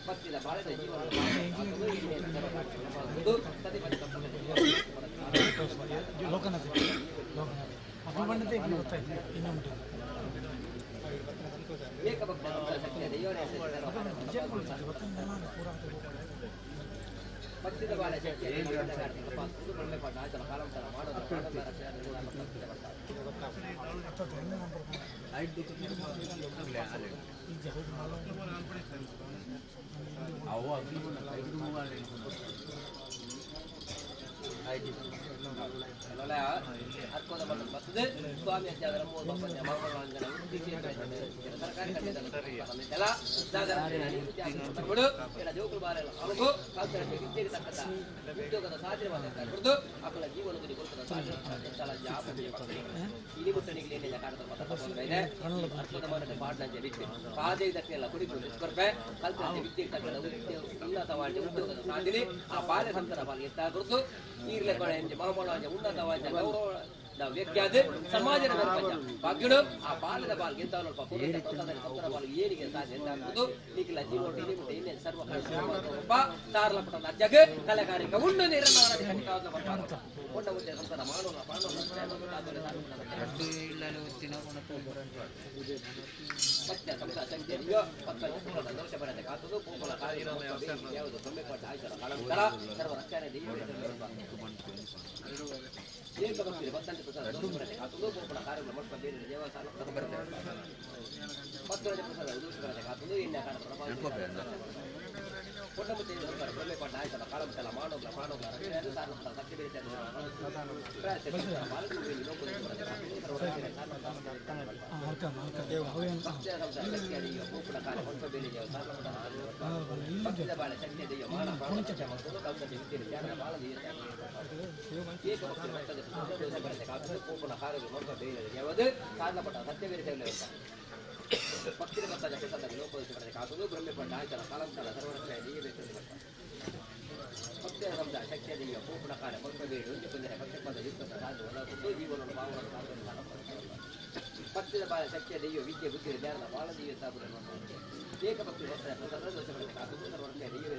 ಭಕ್ತಿದ ಬಾಳದ ಭಕ್ತಿದ ಬಾಳ ಅರ್ಕೋದ ಬರ್ತದೆ ಸ್ವಾಮಿ ಅಜ್ಜಾದರ ಸರ್ಕಾರಿ ಜೋಕುಳು ಬಾರೆಲ್ಲ ಅವನಿಗೂ ವಿದ್ಯೆಗೆ ತಕ್ಕಂತ ಉದ್ಯೋಗದ ಸಾಧನೆ ಕುರಿತು ಅಕ್ಕಳ ಜೀವನದಲ್ಲಿ ಕೊಡ್ತದ ಇಲಿ ಮುಟ್ಟಣಿಗೆ ಏನೆಲ್ಲ ಕಾಣದ ಇದೆ ಅರ್ಕೋದ ಮನೆ ಪಾಡ್ನಂಜೆ ವಿದ್ಯೆ ಪಾದೇ ಇದಕ್ಕೆಲ್ಲ ಕುಡಿಕೊಂಡು ಕೊರ್ಪೆ ಕಲ್ತ ವಿದ್ಯೆಗೆ ತಕ್ಕಂತ ಉನ್ನತವಾದ ಉದ್ಯೋಗದ ಸಾಧನೆ ಆ ಬಾಲ್ಯ ಸಂತರ ಪಾಲಿಗೆ ಎತ್ತ ಕುರಿತು ಈರ್ಲೆ ಕೊಳೆ ಮಹಮೂಲ ಉನ್ನತವಾದ ಗೌರವ ವ್ಯಕ್ತಿಯಾದ ಸಮಾಜದ ಭಾಗ್ಯಗಳು ಆ ಬಾಲ್ಯದ ಬಾಲ್ಗೆ ಎಂತ ಸಂತರ ಬಾಲ್ಗೆ ಏನಿಗೆ ಸಾಧ್ಯ ಎಂತ ಅನ್ನೋದು ನಿಖಿಲ ಜೀವನ ಸರ್ವ ಸಾರಲ ಪಟ್ಟದ ಅಜ್ಜಗೆ ಕಲೆಗಾರಿಕೆ ಉಂಡು ನೀರನ್ನು ಕೊಂಡ ಮುಂಚೆ ಸಂತರ ಮಾಡೋಣ ದೋಷ ಬರದೆ ಕಾತುದು ಪೂಪಲ ಯಾವುದು ಸೊಮ್ಮೆಪಟ್ಟ ಆಯ್ತರ ಕಾಲಂತರ ಸರ್ವ ರಕ್ಷಣೆ ಏಕ ಭಕ್ತಿ ಬತ್ತಂತೆ ಪ್ರಸಾದ ದೋಷ ಬರದೆ ಕಾತುದು ಪೂಪಲ ಕಾರ್ಯಗಳು ಮಟ್ಟ ಬೇರೆ ದೇವಸ್ಥಾನ ಬರ್ತದೆ ಭಕ್ತರಾಜ ಪ್ರಸಾದ ದೋಷ ಬರದೆ ಕಾತುದು ಎಣ್ಣೆ ಕಾಣ ಕೊಂಡ ಮುಂಚೆ ಸೊಮ್ಮೆಪಟ್ಟ ಆಯ್ತರ ಕಾಲಂತರ ಮಾಡೋಗ್ಲ ರಕ್ಷಣೆ ಸತ್ಯ ಬೇರೆ ಪಕ್ಷಿದ ಭಕ್ತದ ಪ್ರಸಾದ ಲೋಕೋದಿಸಿ ಕಾಸುವುದು ಬ್ರಹ್ಮಪಟ್ಟ ಆಯ್ತಲ ಕಾಲಂಕಾಲ ಸರ್ವರಕ್ಷಣೆ ಭಕ್ತಿಯ ಸಂತ ಶಕ್ತಿಯ ದೈವ ಪೂಪಣ ಕಾರ್ಯ ಮಕ್ಕಬೇಡಿ ಒಂದು ಕೊಂದಿನ ಪಕ್ಷಪಾತ ಯುಕ್ತ ಸಾಧು ಒಳಗೊಂಡು ಜೀವನವನ್ನು ಭಾವವನ್ನು ಭಕ್ತಿದ ಬಾಳ ಶಕ್ತಿಯ ದೈವ ವಿದ್ಯೆ ಬುದ್ಧಿ ಜ್ಞಾನದ ಬಾಳ ದೈವ ಸಾಧು ಏಕ ಭಕ್ತಿ ಭಕ್ತರ ಪ್ರಸಾದ ದೋಷ ಬರದೆ ಕಾಸುವುದು ಸರ್ವರಕ್ಷಣೆ ದೈವ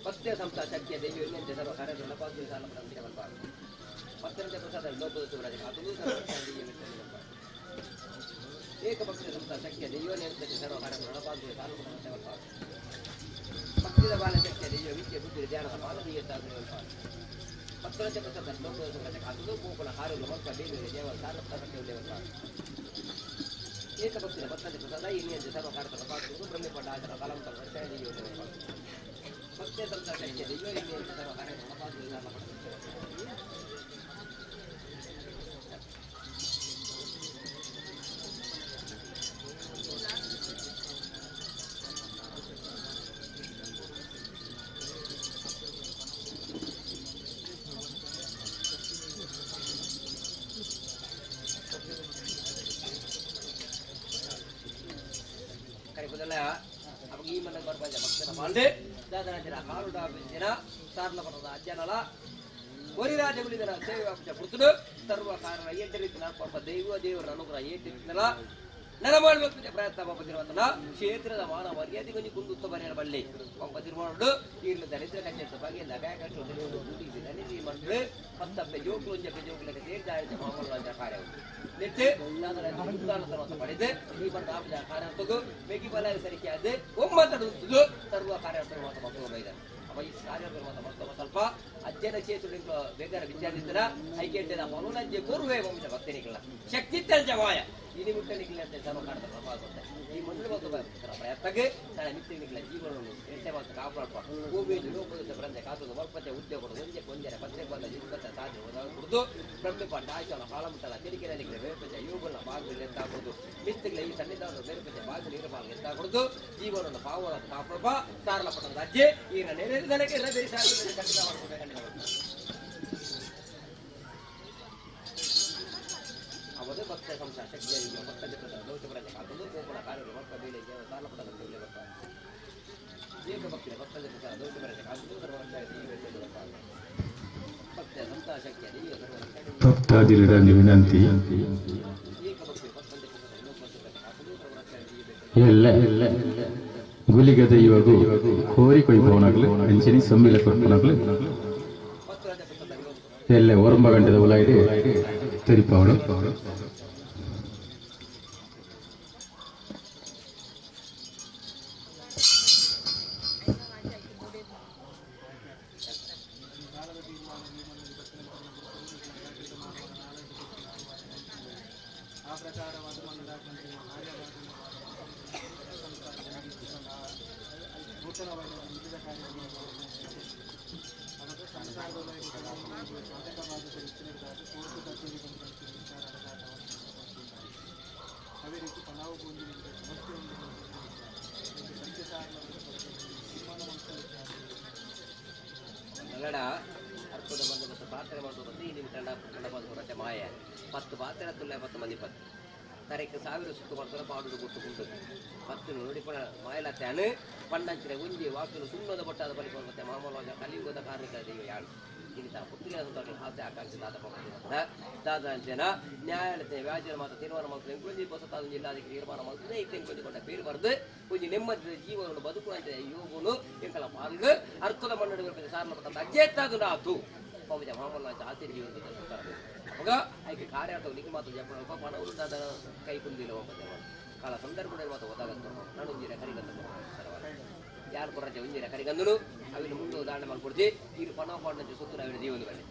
ಭಕ್ತಿಯ ಸಂತ ಶಕ್ತಿಯ ದೈವ ಇನ್ನಂತೆ ಸರ್ವ ಕಾರ್ಯಗಳ ಪಾಲ್ಗೊಳ್ಳಿ ಸಾಲ ಪಡೆದ ಭಕ್ತರಂತೆ ಪ್ರಸಾದ ಲೋಕೋದಿಸಿ ಬರದೆ ಕಾಸುವುದು ಸರ್ವರಕ್ಷಣೆ ದೈವ ಏಕ ಭಕ್ತಿಯ ಸಂತ ಶಕ್ತಿಯ ದೈವ ನಿಯಂತ್ರಿಸಿ ಸರ್ವ ಕಾರ್ಯಗಳ ಪಾಲ್ಗೊಳ್ಳಿ ಸಾಲ ಪಡೆದ ಭಕ್ತಿಯ ಬಾಲ ಶಕ್ತಿಯ ದೈವ ವಿದ್ಯೆ ಬುದ್ಧಿ ಧ್ಯಾನದ ಮಾನವೀಯ ಸಾಧನೆ ಭಕ್ತರಂತೆ ಪ್ರಸಾದ ಲೋಕೋದಿಸಿ ಬರದೆ ಕಾಸುವುದು ಪೂಪಲ ಕಾರ್ಯಗಳು ಮಕ್ಕ ಬೇರೆ ದೇವರ ಸಾಲ ಪಡೆದ ಏಕ ಭಕ್ತಿಯ ಭಕ್ತರಂತೆ ಪ್ರಸಾದ ಇನ್ನಿಯಂತೆ ಸರ್ವ ಕಾರ್ಯಗಳ ಪಾಲ್ಗೊಳ್ಳುವುದು ಬ್ರಹ್ಮಪಟ್ಟ ಆಚರ ಕಾಲಂತರ ರಕ್ಷಣೆ ದೈವ ಭಕ್ತಿಯ ಸಂತ ಶಕ್ತಿಯ ದೈವ ಇನ್ನಿಯಂತೆ ಸರ್ವ ಕಾರ್ಯಗಳ ಪಾಲ್ಗೊಳ್ಳಿ ಸಾಲ ಪಡೆದ ಈ ಮನೆ ಬರ್ಬಂಜ ಭಕ್ತನ ಬಾಂಡೆ ದಾದನ ಕಾರುಡ ಬೆಂಜಿನ ಸಾರ್ಲ ಬರದ ಅಜ್ಜನಲ ಒರಿರಾಜಗುಳಿದನ ಸೇವೆ ಅಪ್ಪ ಪುರ್ತುಡು ಸರ್ವ ಕಾರಣ ಏಟರಿತಿನ ಪಾಪ ದೈವ ದೇವರ ಅನುಗ್ರಹ ಏಟರಿತಿನಲ ನೆರಮಾಡುವ ಪ್ರಯತ್ನ ಪಂಪತಿರುವಂತನ ಕ್ಷೇತ್ರದ ಮಾನ ಮರ್ಯಾದೆ ಕೊಂಚ ಕುಂದುತ್ತ ಬರೆಯಲು ಬಳ್ಳಿ ಪಂಪತಿರುವಾಡು ಈರ್ಲ ದರಿದ್ರ ಕಚ್ಚ ಬಗೆಯಿಂದ ಬ್ಯಾಕಟ್ಟು ದುಡಿಸಿ ದನಿಸಿ ಮಂಡ್ರೆ ಹತ್ತಪ್ಪೆ ಜೋಕ್ಲು ಜೋಕ್ಲಕ್ಕೆ ಸೇರಿದ ಮಾಮೂಲು ಕಾರ್ಯವು ನೆಟ್ಟೆ ಉದಾಹರಣೆ ಪಡೆದೆ ಈ ಬಂದ ಕಾರ್ಯರ್ಥಗೂ ಬೇಗಿ ಬಲ ಸರಿಕೆ ಆದೆ ಒಮ್ಮತಡುವುದು ಸರ್ವ ಕಾರ್ಯರ್ಥರು ಮಾತ್ರ ಮಕ್ಕಳು ಬೈದ ಅವ ಈ ಕಾರ್ಯರ್ಥರು ಮಾತ್ರ ಮಕ್ಕಳು ಸ್ವಲ್ಪ ಅಜ್ಜನ ಕ್ಷೇತ್ರ ಬೇಗರ ವಿದ್ಯಾರ್ಥಿಗಳ ಐಕ್ಯತೆಯ ಮನೋರಂಜೆ ಕೋರುವೆ ವಂಶ ಭಕ್ತನಿಗಳ ಶಕ್ತಿ ತಂಜವಾಯ ಇನಿ ಮುಟ್ಟಲಿಕ್ಕಿಲ್ಲ ಅಂತ ಸರ್ವ ಕಾಡ್ತಾರೆ ನಪಾಗುತ್ತೆ ಈ ಮಂಡಲ ಮತ್ತು ಪ್ರಯತ್ನಕ್ಕೆ ನಾನು ಮಿತ್ತಿನಿಕ್ಕಿಲ್ಲ ಜೀವನವನ್ನು ಎಷ್ಟೇ ಕಾಪಾಡುವ ಭೂಮಿಯಲ್ಲಿ ಲೋಕದ ಬ್ರಂದೆ ಕಾತುದು ವರ್ಪತೆ ಉದ್ಯೋಗಗಳು ಒಂದೆರೆ ಪತ್ರೆ ಬಂದ ಜೀವಕತೆ ಸಾಧ್ಯ ಕುಡಿದು ಬ್ರಹ್ಮಪಾಠ ಆಯ್ತಲ್ಲ ಹಾಳಮುಟ್ಟಲ್ಲ ತೆರಿಕೆಯಲ್ಲಿ ಬೇರ್ಪಚ್ಚ ಇವುಗಳನ್ನ ಭಾಗದಲ್ಲಿ ಎತ್ತಾಗುವುದು ಮಿತ್ತಿಗಳ ಈ ಸನ್ನಿಧಾನ ಬೇರ್ಪಚ್ಚ ಭಾಗದಲ್ಲಿ ಇರಬಾರ್ದು ಎತ್ತಾಗುವುದು ಜೀವನವನ್ನು ಪಾವನ ಕಾಪಾಡುವ ಸಾರಲ ಪಟ್ಟಣದ ಅಜ್ಜೆ ಈಗ ನೆರೆದನಕ್ಕೆ ಬೇರೆ ಸಾರಿಗೆ ಖಂಡಿತ ಮಾಡ್ಕೋಬೇಕಂತ ಅವತ್ತು ಭಕ್ತ ಸಂಸ್ಥೆ ಶಕ್ತಿಯ ಭಕ್ತ ದೋಷಗಳನ್ನು ಕಾಕುವುದು ಗೋಪುರ ಕಾರ್ಯಗಳು ಭಕ್ತ ಬೇಳೆ ಸಾಲ ಪಟ್ಟದ ಮೇಲೆ ಬರ್ತಾರೆ ಏಕ ಭಕ್ತಿಯ ಭಕ್ತ ದೋಷಗಳನ್ನು ಕಾಕುವುದು ಭಕ್ತ ಸಂಸ್ಥಾ ಶಕ್ತಿಯ ಭಕ್ತಾದಿಗಳಲ್ಲಿ ವಿನಂತಿ ಏಕ ಭಕ್ತಿಯ ಭಕ್ತ ಎಲ್ಲ ಗುಲಿಗ ದೈವಗೂ ಕೋರಿಕೊಯ್ಪವನಾಗಲಿ ಅಂಚನಿ ಸಮ್ಮಿಲ ಕೊಡ್ಪನಾಗಲಿ ಎಲ್ಲ ಓರ್ಮ ಗಂಟೆದ ಉಲಾಯಿಡಿ ತೆರಿಪವಳು ಆ ಪ್ರಕಾರವಾದ ನೂತನವಾಗಿ ವಿವಿಧ ಕಾರ್ಯಗಳು ಅದಕ್ಕೆ ಸಂಸಾರದ ಸಾಧಕವಾದ ಪರಿಸ್ಥಿತಿಗಳಿಗಾಗಿ ಕೋರ್ಟು ಕಚೇರಿ ಅದೇ ರೀತಿ ಪಲಾವು ಗೊಂದಿಗೆ ಸಮಸ್ಯೆ ನಲ್ಲಡ ಅರ್ಥದ ಬಂದು ಮತ್ತು ಪಾತ್ರೆ ಮಾಡುವುದು ಈ ನಿಮ್ಮ ಕಂಡ ಬಂದು ರಚೆ ಮಾಯ 10 ಪಾತ್ರೆ ತುಲ್ಯ 10 ಮಂದಿ 10 ಕರೆಕ್ಕೆ 1000 ಸುತ್ತು ಮಾಡ್ತಾರೆ ಪಾಡುದು ಕೊಟ್ಟುಕೊಂಡು 10 ನೋಡಿಪಣ ಮಾಯಲತ್ಯಾನು ಪಂಡಂಚಿನ ಉಂಜಿ ವಾಕಲು ಸುಣ್ಣದ ಬಟ್ಟಾದ ಬಳಿ ಮತ್ತೆ ಮಾಮೂಲಾಗ ಕಲಿಯುಗದ ಕಾರ್ಮಿಕ ದೈವ ಯಾಳು ಇಂಥ ಪುತ್ರಿಯ ಹಾಸ್ಯ ಆಕಾಂಕ್ಷೆ ದಾದ ಅಂಚೆನ ನ್ಯಾಯಾಲಯ ವ್ಯಾಜ್ಯ ಮಾತ್ರ ತೀರ್ಮಾನ ಮಾಡ್ತಾರೆ ಕೊಂಚಿ ಬಸತಾದ ಜಿಲ್ಲಾಧಿಕಾರಿ ತೀರ್ಮಾನ ಮಾಡ್ತಾರೆ ಇತ್ತೇನು ಕೊಂಚಿಕೊಂಡ ಪೇರು ಬರೆದು ಕೊಂಚ ನೆಮ್ಮದಿ ಜೀವನವನ್ನು ಬದುಕುವಂತ ಯೋಗನು ಎಂಕಲ ಪಾಲ್ಗ ಅರ್ಥದ ಮಣ್ಣು ಸಾರಣ ಪಟ್ಟ ಅಜ್ಜೆತ್ತಾದು ನಾತು ಪವಜ ಮಾಮೂಲ ಆಚರಿ ಅವಾಗ ಆಯ್ಕೆ ಕಾರ್ಯಾರ್ಥ ನಿಖಿ ಮಾತು ಜಪ ಪಣ ಉಂಟಾದ ಕೈ ಕುಂದಿಲ್ಲ ಹೋಗ್ತದೆ ಕಾಲ ಸಂದರ್ಭದಲ್ಲಿ ಮಾತು ಗೊತ್ತಾಗತ್ತೆ ನಾನು ಉಂಜಿರ ಕರಿಗಂತ ಯಾರು ಕೊರಜೆ ಉಂಜಿರ ಕರಿಗಂದನು ಅವಿನ ಮುಂದೆ ಉದಾಹರಣೆ ಮಾಡ್ಕೊಡ್ತಿ ಈಗ ಪಣ ಪಾಡಿನ ಸುತ್ತು ಅವಿನ ಜೀವನ ಮೇಲೆ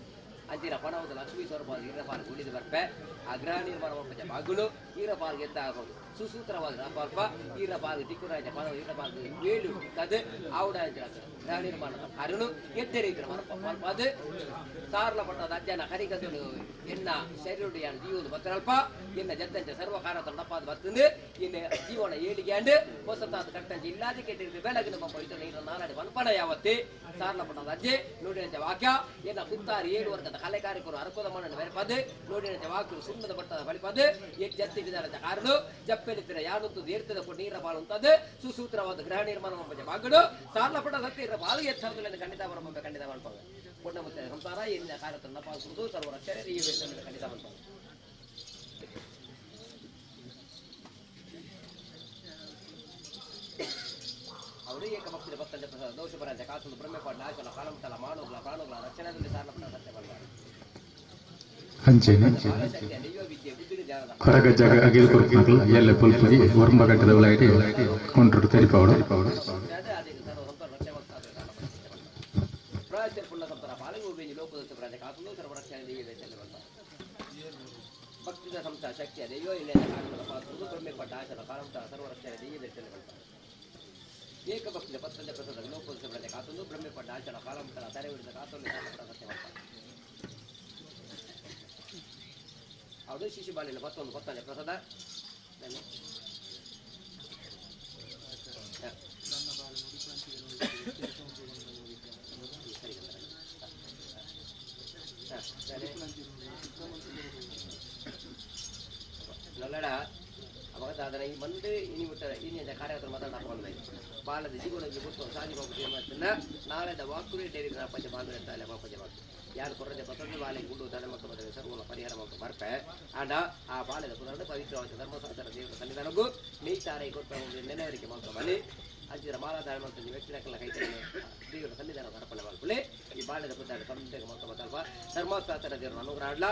ಅಂಚಿನ ಪಣವದ ಲಕ್ಷ್ಮೀ ಸ್ವರೂಪ ಈರಪಾಲ್ ಗುಡಿದು ಬರ್ಪೆ ಅಗ್ರಹ ನಿರ್ಮಾಣ ಮಾಡ್ಪಚ್ಚ ಬಾಗುಲು ಈರಪಾಲ್ಗೆ ಎತ್ತ ಆಗೋದು ಸುಸೂತ್ರವಾದ ಅಲ್ಪ ಈರಪಾಲ್ಗೆ ದಿಕ್ಕುರಾಜ ಪಣವು ಈರಪಾಲ್ಗೆ ಏಳು ಕದು ಆವುಡ ಗೃಹ ನಿರ್ಮಾಣದ ಕಾರ್ಯನು ಎತ್ತರೀತಿಯ ಮಲ್ಪದು ಸಾರ್ಲ ಪಟ್ಟದ ಅಜ್ಜನ ಕರಿಗದನು ಎನ್ನ ಶರೀರ ಜೀವನ ಬತ್ತರಲ್ಪ ಎನ್ನ ಜತ್ತಂಚ ಸರ್ವಕಾರ ತಂಡಪ್ಪಾದ ಬತ್ತಂದು ಇನ್ನು ಜೀವನ ಏಳಿಗೆ ಅಂಡು ಹೊಸತಾದ ಕಟ್ಟಂಚ ಇಲ್ಲಾದಿ ಕೆಟ್ಟಿರ್ತೀವಿ ಬೆಳಗಿನ ಪಂಪ ಇಟ್ಟು ನೀರು ನಾರಾಡಿ ಮಲ್ಪಣ ಯಾವತ್ತೇ ಸಾರ್ಲ ಪಟ್ಟದ ಅಜ್ಜೆ ನೋಡಿನಂಚ ವಾಕ್ಯ ಎನ್ನ ಕುತ್ತಾರಿ 7 ವರ್ಗದ ಕಲೆ ಕಾರ್ಯಕರು ಅರಕೋದ ಮಣ್ಣನ್ನು ಬೆರೆಪದು ನೋಡಿನಂಚ ವಾಕ್ಯರು ಸುಣ್ಣದ ಬಟ್ಟದ ಬಳಿಪದು ಜತ್ತಿ ವಿಧಾನದ ಕಾರಣ ಜಪ್ಪೆಲಿತ್ತಿರ ಯಾನೊತ್ತು ದೇರ್ತದ ಕೊಟ್ಟು ನೀರ ಬಾಳುಂತದ್ದು ಸುಸೂತ್ರವಾದ ಗೃಹ ನಿರ್ಮಾಣ ಮಾಡ್ಪಚ್ಚ ಬಾಗಡು ಸಾರ್ಲ ಪಟ್ಟದ ಹತ್ತಿರ ಬಾಲು ಎತ್ತರದಲ್ಲಿ ಖಂಡಿತ ಬರಬೇಕು ಖಂಡಿತ ಮಾಡ್ಪಾಗ ಕೊಟ್ಟ ಮತ್ತೆ ಸಂಸಾರ ಏನಿನ ಕಾರ್ಯತನ್ನ ಪಾಲಿಸುವುದು ಸರ್ವರ ರಕ್ಷಣೆ ಈ ವೇತನ ಖಂಡಿತ ಮಾಡ್ಪಾಗ ಅವರು ಏಕಭಕ್ತಿಯ ಭಕ್ತಂಜ ಪ್ರಸಾದ ದೋಷ ಬರಂತೆ ಕಾಸುಲು ಬ್ರಹ್ಮಪಾಡ ನಾಶನ ಕಾಲಮುತ್ತಲ ಮಾನವಗಳ ಪ್ರಾಣಗಳ ರಕ್ಷಣೆಯಲ್ಲಿ ಸಾರ್ಲಪಟ್ಟ ಸತ್ಯ ಬಂದಾರೆ ಅಂಚೆನೆ ಕೊರಗ ಜಾಗ ಅಗಿಲ್ ಕೊರ್ಪು ಎಲ್ಲ ಪುಲ್ಪುಜಿ ವರ್ಮ ಗಂಟದ ಉಲಾಯಿಡಿ ಕೊಂಡ್ರು ತೆರಿಪವಳು ಭಕ್ತಿದ ಸಂಸ್ಥಾ ಶಕ್ತಿಯ ದೈವ ಇಲ್ಲ ಬ್ರಹ್ಮಪಟ್ಟ ಆಚನ ಕಾಲಮುತ್ತಲ ಸರ್ವರಕ್ಷಣೆ ದೈವ ಏಕ ಭಕ್ತಿಯ ಪತ್ರದ ಪ್ರಸಾದ ಲೋಕೋತ್ಸವಕ್ಕೆ ಕಾತೊಂದು ಬ್ರಹ್ಮಪಟ್ಟ ಆಚನ ಕಾಲಮುತ್ತಲ ತರೆ ಹಿಡಿದ ಕಾತೊಂದು ಸತ್ಯ ಅವಳು ಶಿಶುಪಾಲಿನ 10 ಪ್ರಸಾದ ನಲ್ಲಡ ಅವಾಗ ಅದನ್ನ ಈ ಮಂದು ಇನಿ ಬಿಟ್ಟ ಇನಿಂದ ಕಾರ್ಯಕರ್ತರ ಮಾತಾಡ ಬಾಲದ ಜೀವನಕ್ಕೆ ಗೊತ್ತು ಸಾಗಿ ಹೋಗುದು ನಾಳೆದ ವಾಕುರಿ ಡೈರಿ ಪಂಚ ಬಾಂಧವ ಅಂತ ಪಂಚ ಬಾಂಧವ ಯಾರು ಕೊರತೆ ಪತ್ರ ಬಾಲೆ ಗುಡ್ಡು ತಲೆ ಮತ್ತು ಸರ್ವನ ಪರಿಹಾರ ಮತ್ತು ಬರ್ಪೆ ಆಡ ಆ ಬಾಲ್ಯದ ಪುನರ್ ಪವಿತ್ರವಾದ ಧರ್ಮಶಾಸ್ತ್ರ ದೇವರ ಸನ್ನಿಧಾನಕ್ಕೂ ನೀತಾರೆ ಕೊಟ್ಟ ನೆನೆವರಿಕೆ ಮಾಡ್ಕೊ ಬನ್ನಿ ಅಂಚಿನ ಮಾಲಾಧಾರ ಮತ್ತು ವ್ಯಕ್ತಿಗಳ ಕೈ ದೇವರ ಸನ್ನಿಧಾನ ಅರ್ಪಣೆ ಮಾಡ್ಕೊಳ್ಳಿ ಈ ಬಾಲ್ಯದ ಪುತ್ರ ಕಂಟೆಗೆ ಮಾಡ್ಕೊಬೇಕಲ್ವ ಧರ್ಮಶಾಸ್ತ್ರ ದೇವರ ಅನುಗ್ರಹ ಆಡ್ಲ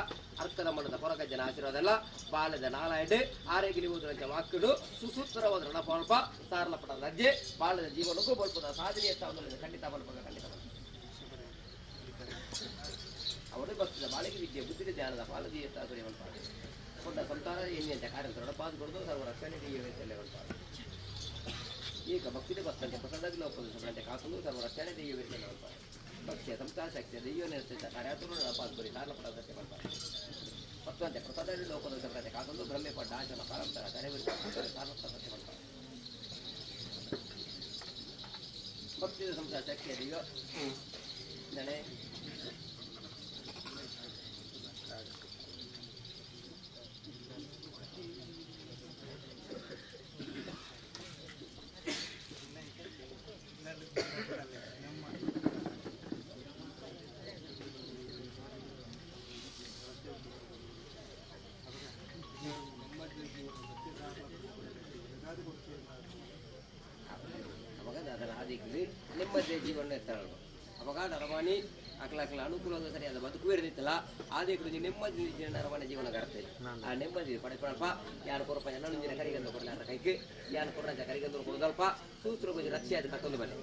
ಅರ್ಥದ ಮಣ್ಣದ ಹೊರಗಜ್ಜನ ಆಶೀರ್ವಾದ ಅಲ್ಲ ಬಾಲ್ಯದ ನಾಲಾಯಡ್ ಆರೋಗ್ಯ ಓದುವಂತೆ ವಾಕ್ಯಡು ಸುಸೂತ್ರವಾದ ರಣಪಾಲ್ಪ ಸಾರ್ಲ ಪಟ್ಟದ ಅಜ್ಜೆ ಬಾಲ್ಯದ ಜೀವನಕ್ಕೂ ಬಲ್ಪದ ಸಾಧನೆ ಖಂಡಿತ ಬಲ್ಪದ ಖಂಡಿತ ಅವರು ಭಕ್ತದ ಬಾಳಿಗೆ ವಿದ್ಯೆ ಬುದ್ಧಿ ಧ್ಯಾನದ ಪಾಲದಿ ಎತ್ತಾದರೆ ಕೊಂಡ ಸಂತಾನ ಎನ್ನಿಯಂತೆ ಕಾರ್ಯಂತರ ಪಾಲ್ಗೊಳ್ದು ಸರ್ವ ರಕ್ಷಣೆ ದೈವವೆತ್ತಲೇ ಹೊರಪಾಡು ಏಕ ಭಕ್ತಿದೆ ಬರ್ತಂತೆ ಪ್ರಸಾದಾಗಿ ಲೋಕದ ಸಭ್ರಂತೆ ಕಾಸಲು ಸರ್ವ ರಕ್ಷಣೆ ದೈವವೆತ್ತಲೇ ಹೊರಪಾಡು ಭಕ್ತಿಯ ಸಂತಾನ ಶಕ್ತಿಯ ದೈವ ನಿರ್ತಿತ ಕಾರ್ಯಾತುರ ಪಾಲ್ಗೊಳ್ಳಿ ಕಾರಣ ಪಡೋದಕ್ಕೆ ಬರ್ತಾರೆ ಮತ್ತಂತೆ ಪ್ರಸಾದಾಗಿ ಲೋಕದ ಸಭ್ರಂತೆ ಕಾಸಲು ಬ್ರಹ್ಮೆ ಪಡ್ಡ ಆಚನ ಕಾರಂತರ ಕರೆವಿರುತ್ತಾರೆ ಕಾರಣ ಪಡೋದಕ್ಕೆ ಬರ್ತಾರೆ ಭಕ್ತಿಯ ಸಂತಾನ ಶಕ್ತಿಯ ದೈವ ನಡೆ ನೆಮ್ಮದಿಯ ಜೀವನ ಇರ್ತಾರಲ್ವ ಅವಾಗ ನರವಾಣಿ ಅಕ್ಲಾಕ್ಲ ಅನುಕೂಲವಾದ ಸರಿಯಾದ ಬದುಕು ಇರ್ತಿತ್ತಲ್ಲ ಆದೇ ಕುರಿತು ನೆಮ್ಮದಿ ನರವಾಣಿ ಜೀವನ ಗರ್ತದೆ ಆ ನೆಮ್ಮದಿ ಪಡೆಪಡಲ್ಪ ಯಾರು ಕೊರಪ ಜನಂಜಿನ ಕರಿಗಂದು ಕೊಡಲಾರ ಕೈಗೆ ಯಾರು ಕೊಡಂತ ಕರಿಗಂದು ಕೊಡದಲ್ಪ ಸೂತ್ರ ಬಗ್ಗೆ ರಕ್ಷೆ ಅದು ಕತ್ತೊಂದು ಬನ್ನಿ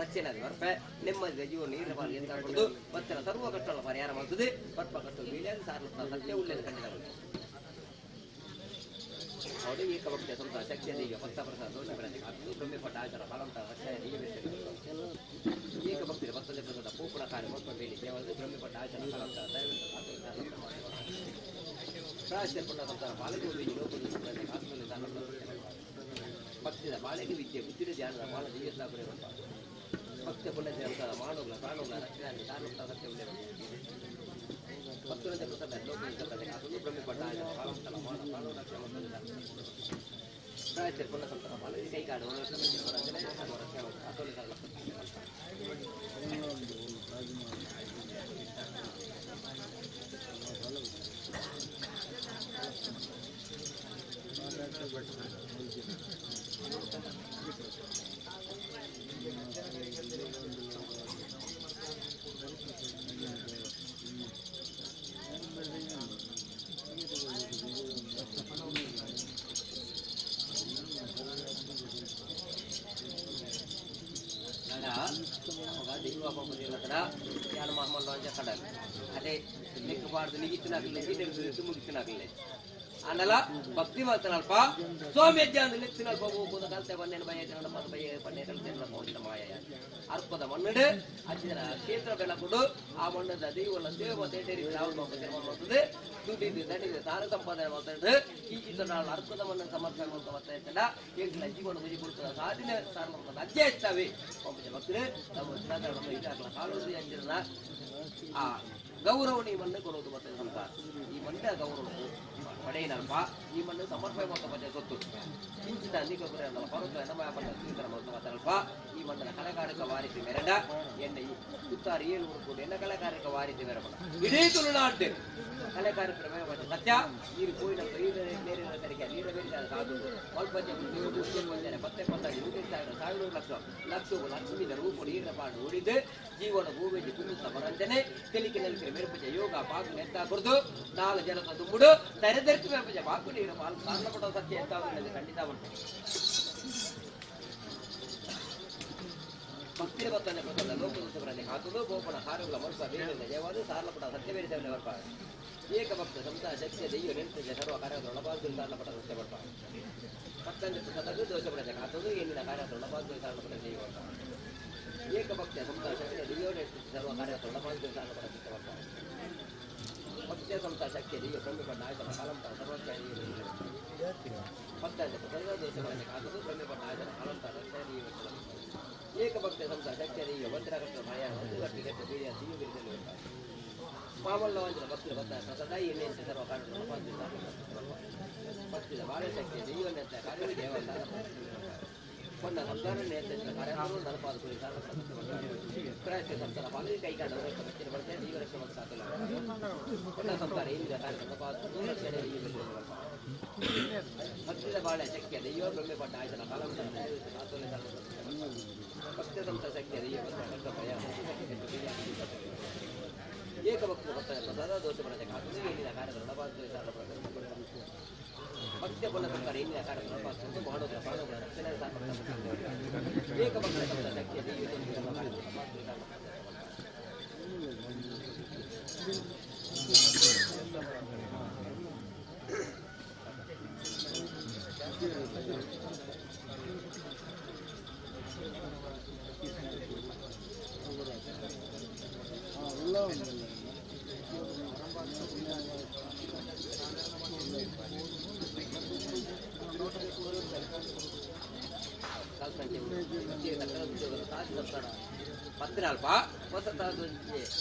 ರಕ್ಷಣೆ ಅದು ಬರ್ಪೆ ನೆಮ್ಮದಿಯ ಜೀವನ ನೀರಬಾರದು ಎಂತಾಕೊಂಡು ಭಕ್ತರ ಸರ್ವ ಕಟ್ಟಲು ಪರಿಹಾರ ಮಾಡ್ತದೆ ಬರ್ಪ ಕಟ್ಟಲು ಮೇಲೆ ಸಾರ್ಲ ಸತ್ಯ ಉಳ್ಳೇದು ಖಂಡಿತ ಅವರು ಏಕಭಕ್ತಿಯ ಸ್ವಂತ ಶಕ್ತಿಯ ದೈವ ಭಕ್ತ ಪ್ರಸಾದ ದೋಷ ಬೆಳೆದ ಕಾದು ಬ್ರಹ್ಮೆ ಪಟ್ಟ ಆಚಾರ ಫಲಂತ ರಕ್ಷಣೆ ಏಕಭಕ್ತಿಯ ಭಕ್ತದ ಪ್ರಸಾದ ಪೂಪುರ ಕಾರ್ಯ ಮೊತ್ತ ಬೇಡಿ ದೇವದ ಬ್ರಹ್ಮೆ ಪಟ್ಟ ಆಚಾರ ಫಲಂತ ಪ್ರಾಶ್ಯ ಪುಣ್ಯ ಸಂತಾನ ಬಾಲಕ ಲೋಕದ ಭಕ್ತಿಯ ಬಾಳೆಗೆ ವಿದ್ಯೆ ಬುದ್ಧಿಯ ಧ್ಯಾನದ ಬಾಳ ದಿವ್ಯಸಾಗುರೇ ಭಕ್ತಿಯ ಪುಣ್ಯ ಸಂತಾನ ಮಾನವಗಳ ಪ್ರಾಣಗಳ ರಕ್ಷಣೆ ಸಾರ್ವತ ಸತ್ಯ ಉಳ್ಳೇ ಭಕ್ತರಂತೆ ಪ್ರಸಾದ ಲೋಕದ ಕಾದು ಬ್ರಹ್ಮೆ ಪಟ್ಟ ಆಚಾರ ಫಲಂತ ಮಾನವ ಪ್ರಾಶ್ಯ ಪುಣ್ಯ ಸಂತಾನ ಬಾಲಕ ಕೈ ಕಾಡು ಯಾರು ಮಹಮ್ಮದ್ ಅಂಜ ಕಡಲ್ ಅದೇ ಲೆಕ್ಕಬಾರ್ದು ನಿಗಿತ್ತಿನಾಗಲಿಲ್ಲ ಮುಗಿತ್ತಿನಾಗಲಿಲ್ಲ ಅನ್ನಲ್ಲ ಭಕ್ತಿ ಮಾತನಲ್ಪ ಸೌಮ್ಯಜ್ಜ ಅಂದ್ರೆ ಲೆಕ್ತಿನಲ್ಪ ಹೋಗುವುದು ಕಲ್ತೆ ಬನ್ನೇನು ಭಯ ಮದ್ದು ಭಯ ಪನ್ನೆ ಕಲ್ತೆ ಮಾಯ ಅರ್ಪದ ಮಣ್ಣು ಅಜ್ಜನ ಕ್ಷೇತ್ರ ಬೆಳಕೊಂಡು ಆ ಮಣ್ಣದ ದೈವಲ್ಲ ದೇವ ತೇಟೇರಿ ಮಾಡ್ತದೆ ದುಡ್ಡಿದ್ದು ದಂಡಿದ್ದು ತಾನು ಸಂಪಾದನೆ ಮಾಡ್ತಾ ಈ ನಾವು ಅರ್ಪದ ಮಣ್ಣನ್ನು ಸಮರ್ಪಣೆ ಮಾಡ್ತಾ ಬರ್ತಾ ಇರ್ತಲ್ಲ ಈಗ ಜೀವನ ಮುಗಿ ಕೊಡ್ತದ ಸಾಧಿನ ಸಾರ್ವತ್ರಿಕ ಅಜ್ಜೆ ಇರ್ತಾವೆ ಭಕ್ತರು ನಮ್ಮ ಇದಾಗಲ್ಲ ಕಾಲೋದಿ ಅಂಜಿನ ಆ ಗೌರವ ಈ ಮಣ್ಣು ಕೊಡೋದು ಮತ್ತೆ ಸಂಸಾರ ಈ ಮಣ್ಣ ಗೌರವ ಪಡೆಯನಲ್ಪ ಈ ಮಣ್ಣು ಸಮರ್ಪಣೆ ಮಾಡ್ತಾ ಮತ್ತೆ ಗೊತ್ತು ಕಿಂಚಿತ ಅಂದಿಗೊಬ್ಬರ ಪರ್ವತ ನಮ್ಮ ಸ್ವೀಕಾರ ಮಾಡ್ತಾ ಮಾತಾಡಲ್ಪ ಈ ಮಣ್ಣನ ಕಲೆಗಾರಿಕ ವಾರಿಸಿ ಮೆರಡ ಎಣ್ಣೆ ಸುತ್ತಾರು 7 ಊರು ಎನ್ನ ಕಲೆಗಾರಿಕ ವಾರಿಸಿ ಮೆರಬಡ ಇಡೀ ತುಳುನಾಡು ಕಲೆಗಾರಿಕ ಸತ್ಯ ನೀರು ಕೋಯಿನ ನೀರಿನ ತೆರಿಗೆ ನೀರು ಬೇಡಿದ ಕಾದು ಸ್ವಲ್ಪ ಮತ್ತೆ ಸಾವಿರ ಲಕ್ಷ್ಮೀದ ರೂಪ ನೀರಿನ ಪಾಡು ಉಳಿದು ಜೀವನ ಭೂಮಿಗೆ ತುಂಬುತ್ತಾ ಬರಂಜನೆ ತೆಲಿಕೆ ನೆಲಕ್ಕೆ ಮೆರುಪುಜ ಯೋಗ ಪಾಕು ನೆತ್ತ ಬರೆದು 4 ಜನದ ದುಂಬುಡು ತೆರೆದೆರ್ಕು ಮೆರುಪುಜ ಪಾಕು ನೀರು ಪಾಲು ಕಾರಣಪಟ್ಟ ಸತ್ಯ ಎಂತಾಗುತ್ತದೆ ಖಂಡಿತ ಉಂಟು ಭಕ್ತಿಯ ಬತ್ತನೆ ಪ್ರಸಾದ ಲೋಕದೋಷಗಳಲ್ಲಿ ಹಾಕುವುದು ಗೋಪನ ಕಾರ್ಯಗಳ ಮಲ್ಪ ಬೇರೆ ದೇವಾದ ಸಾರ್ಲಪಟ್ಟ ಸತ್ಯ ಬೇರೆ ದೇವರೇ ಬರ್ತಾರೆ ಏಕಭಕ್ತ ಸಂತಾನ ಶಕ್ತಿಯ ದೈವ ನೆನಪಿಗೆ ಸರ್ವ ಕಾರ್ಯಗಳ ಒಳಪಾಲ್ದು ಸಾರ್ಲಪಟ್ಟ ಸತ್ಯ ಬರ್ತಾರೆ ಮತ್ತೊಂದು ಪ್ರಸಾದಕ್ಕೆ ದೋಷ ಬೆಳೆದ ಹಾಕುವುದು ಏನಿನ ಕಾರ್ಯಗಳ ಒಳಪಾಲ್ದು ಸಾರ್ಲಪಟ್ಟ ದೈವ ಬರ್ತಾರೆ ಏಕಭಕ್ತಿಯ ಸಂತಾನ ಶಕ್ತಿಯ ದೈವ ನೆನಪಿಗೆ ಸರ್ವ ಕಾರ್ಯಗಳ ಒಳಪಾಲ್ದು ಸಾರ್ಲಪಟ್ಟ ಸತ್ಯ ಬರ್ತಾರೆ ಭಕ್ತಿಯ ಸಂತಾನ ಶಕ್ತಿಯ ದೈವ ಬ್ರಹ್ಮಪಟ್ಟ ಆಯ್ತನ ಕಾಲಂತ ಸರ್ವಜ್ಞ ಮತ್ತೊಂದು ಪ್ರಸಾದ ದೋಷಗಳನ್ನು ಹಾಕುವುದು ಬ್ರಹ್ಮಪಟ್ಟ ಆಯ್ತನ ಕಾಲಂತ ರಕ್ಷಣೆ ಏಕಭಕ್ತ ಸಂತ ಶಕ್ತಿಯ ಭದ್ರಕೃಷ್ಣ ಭಯ ಒಂದು ಗಟ್ಟಿಗೆ ಬೀಳಿಯ ದೀವಿರಿಸಲು ಮಾಮಲ್ಲ ವಂಚನ ಭಕ್ತಿಯ ಬದ್ಧ ಪ್ರಸಾದ ಎಣ್ಣೆಯಂತೆ ಸರ್ವ ಕಾರಣ ಭಕ್ತಿಯ ಬಾಳೆ ಶಕ್ತಿಯ ದೈವನೆಂತ ಕಾರ್ಯ ದೇವಸ್ಥಾನ ಕೊಂಡ ಸಂಸಾರ ನೇತೃತ್ವ ಕಾರ್ಯಗಳು ನರಪಾದ ಕುರಿತ ಕ್ರಾಸ್ಯ ಸಂತಾನ ಪಾಲಿಗೆ ಕೈಗಾಡ ಭಕ್ತಿಯ ಬರ್ತದೆ ದೈವರಕ್ಷೆ ಮತ್ತು ಸಾಕಲ್ಲ ಕೊಂಡ ಸಂಸಾರ ಇಂದ್ರ ಕಾರ್ಯ ನರಪಾದ ರಕ್ಷಣೆ ಭಕ್ತಿಯ ಬಾಳೆ ಶಕ್ತಿಯ ದೈವ ಬ್ರಹ್ಮಪಟ್ಟ ಆಯ್ತನ ಕಾಲಂತ ಭಕ್ತಿಯ ಸಂತ ಶಕ್ತಿಯ ದೈವ ಭಯ ಏಕಭಕ್ತ ಭಕ್ತ ಪ್ರಸಾದ ದೋಷ ಬರದೆ ಕಾದು ಏನಿನ ಕಾರ್ಯದ ಭಕ್ತಿಯ ಪುಣ್ಯ ಸಂಸಾರ ಏನಿನ ಕಾರ್ಯದ ಮಾಡೋದ್ರ ಪ್ರಾಣಗಳ ರಕ್ಷಣೆ ಏಕಭಕ್ತ ಸಂತ ಶಕ್ತಿಯ ದೈವ ಸಂಸಾರ ಪತ್ತಿನಲ್ಪ ಹೊಸತಾದ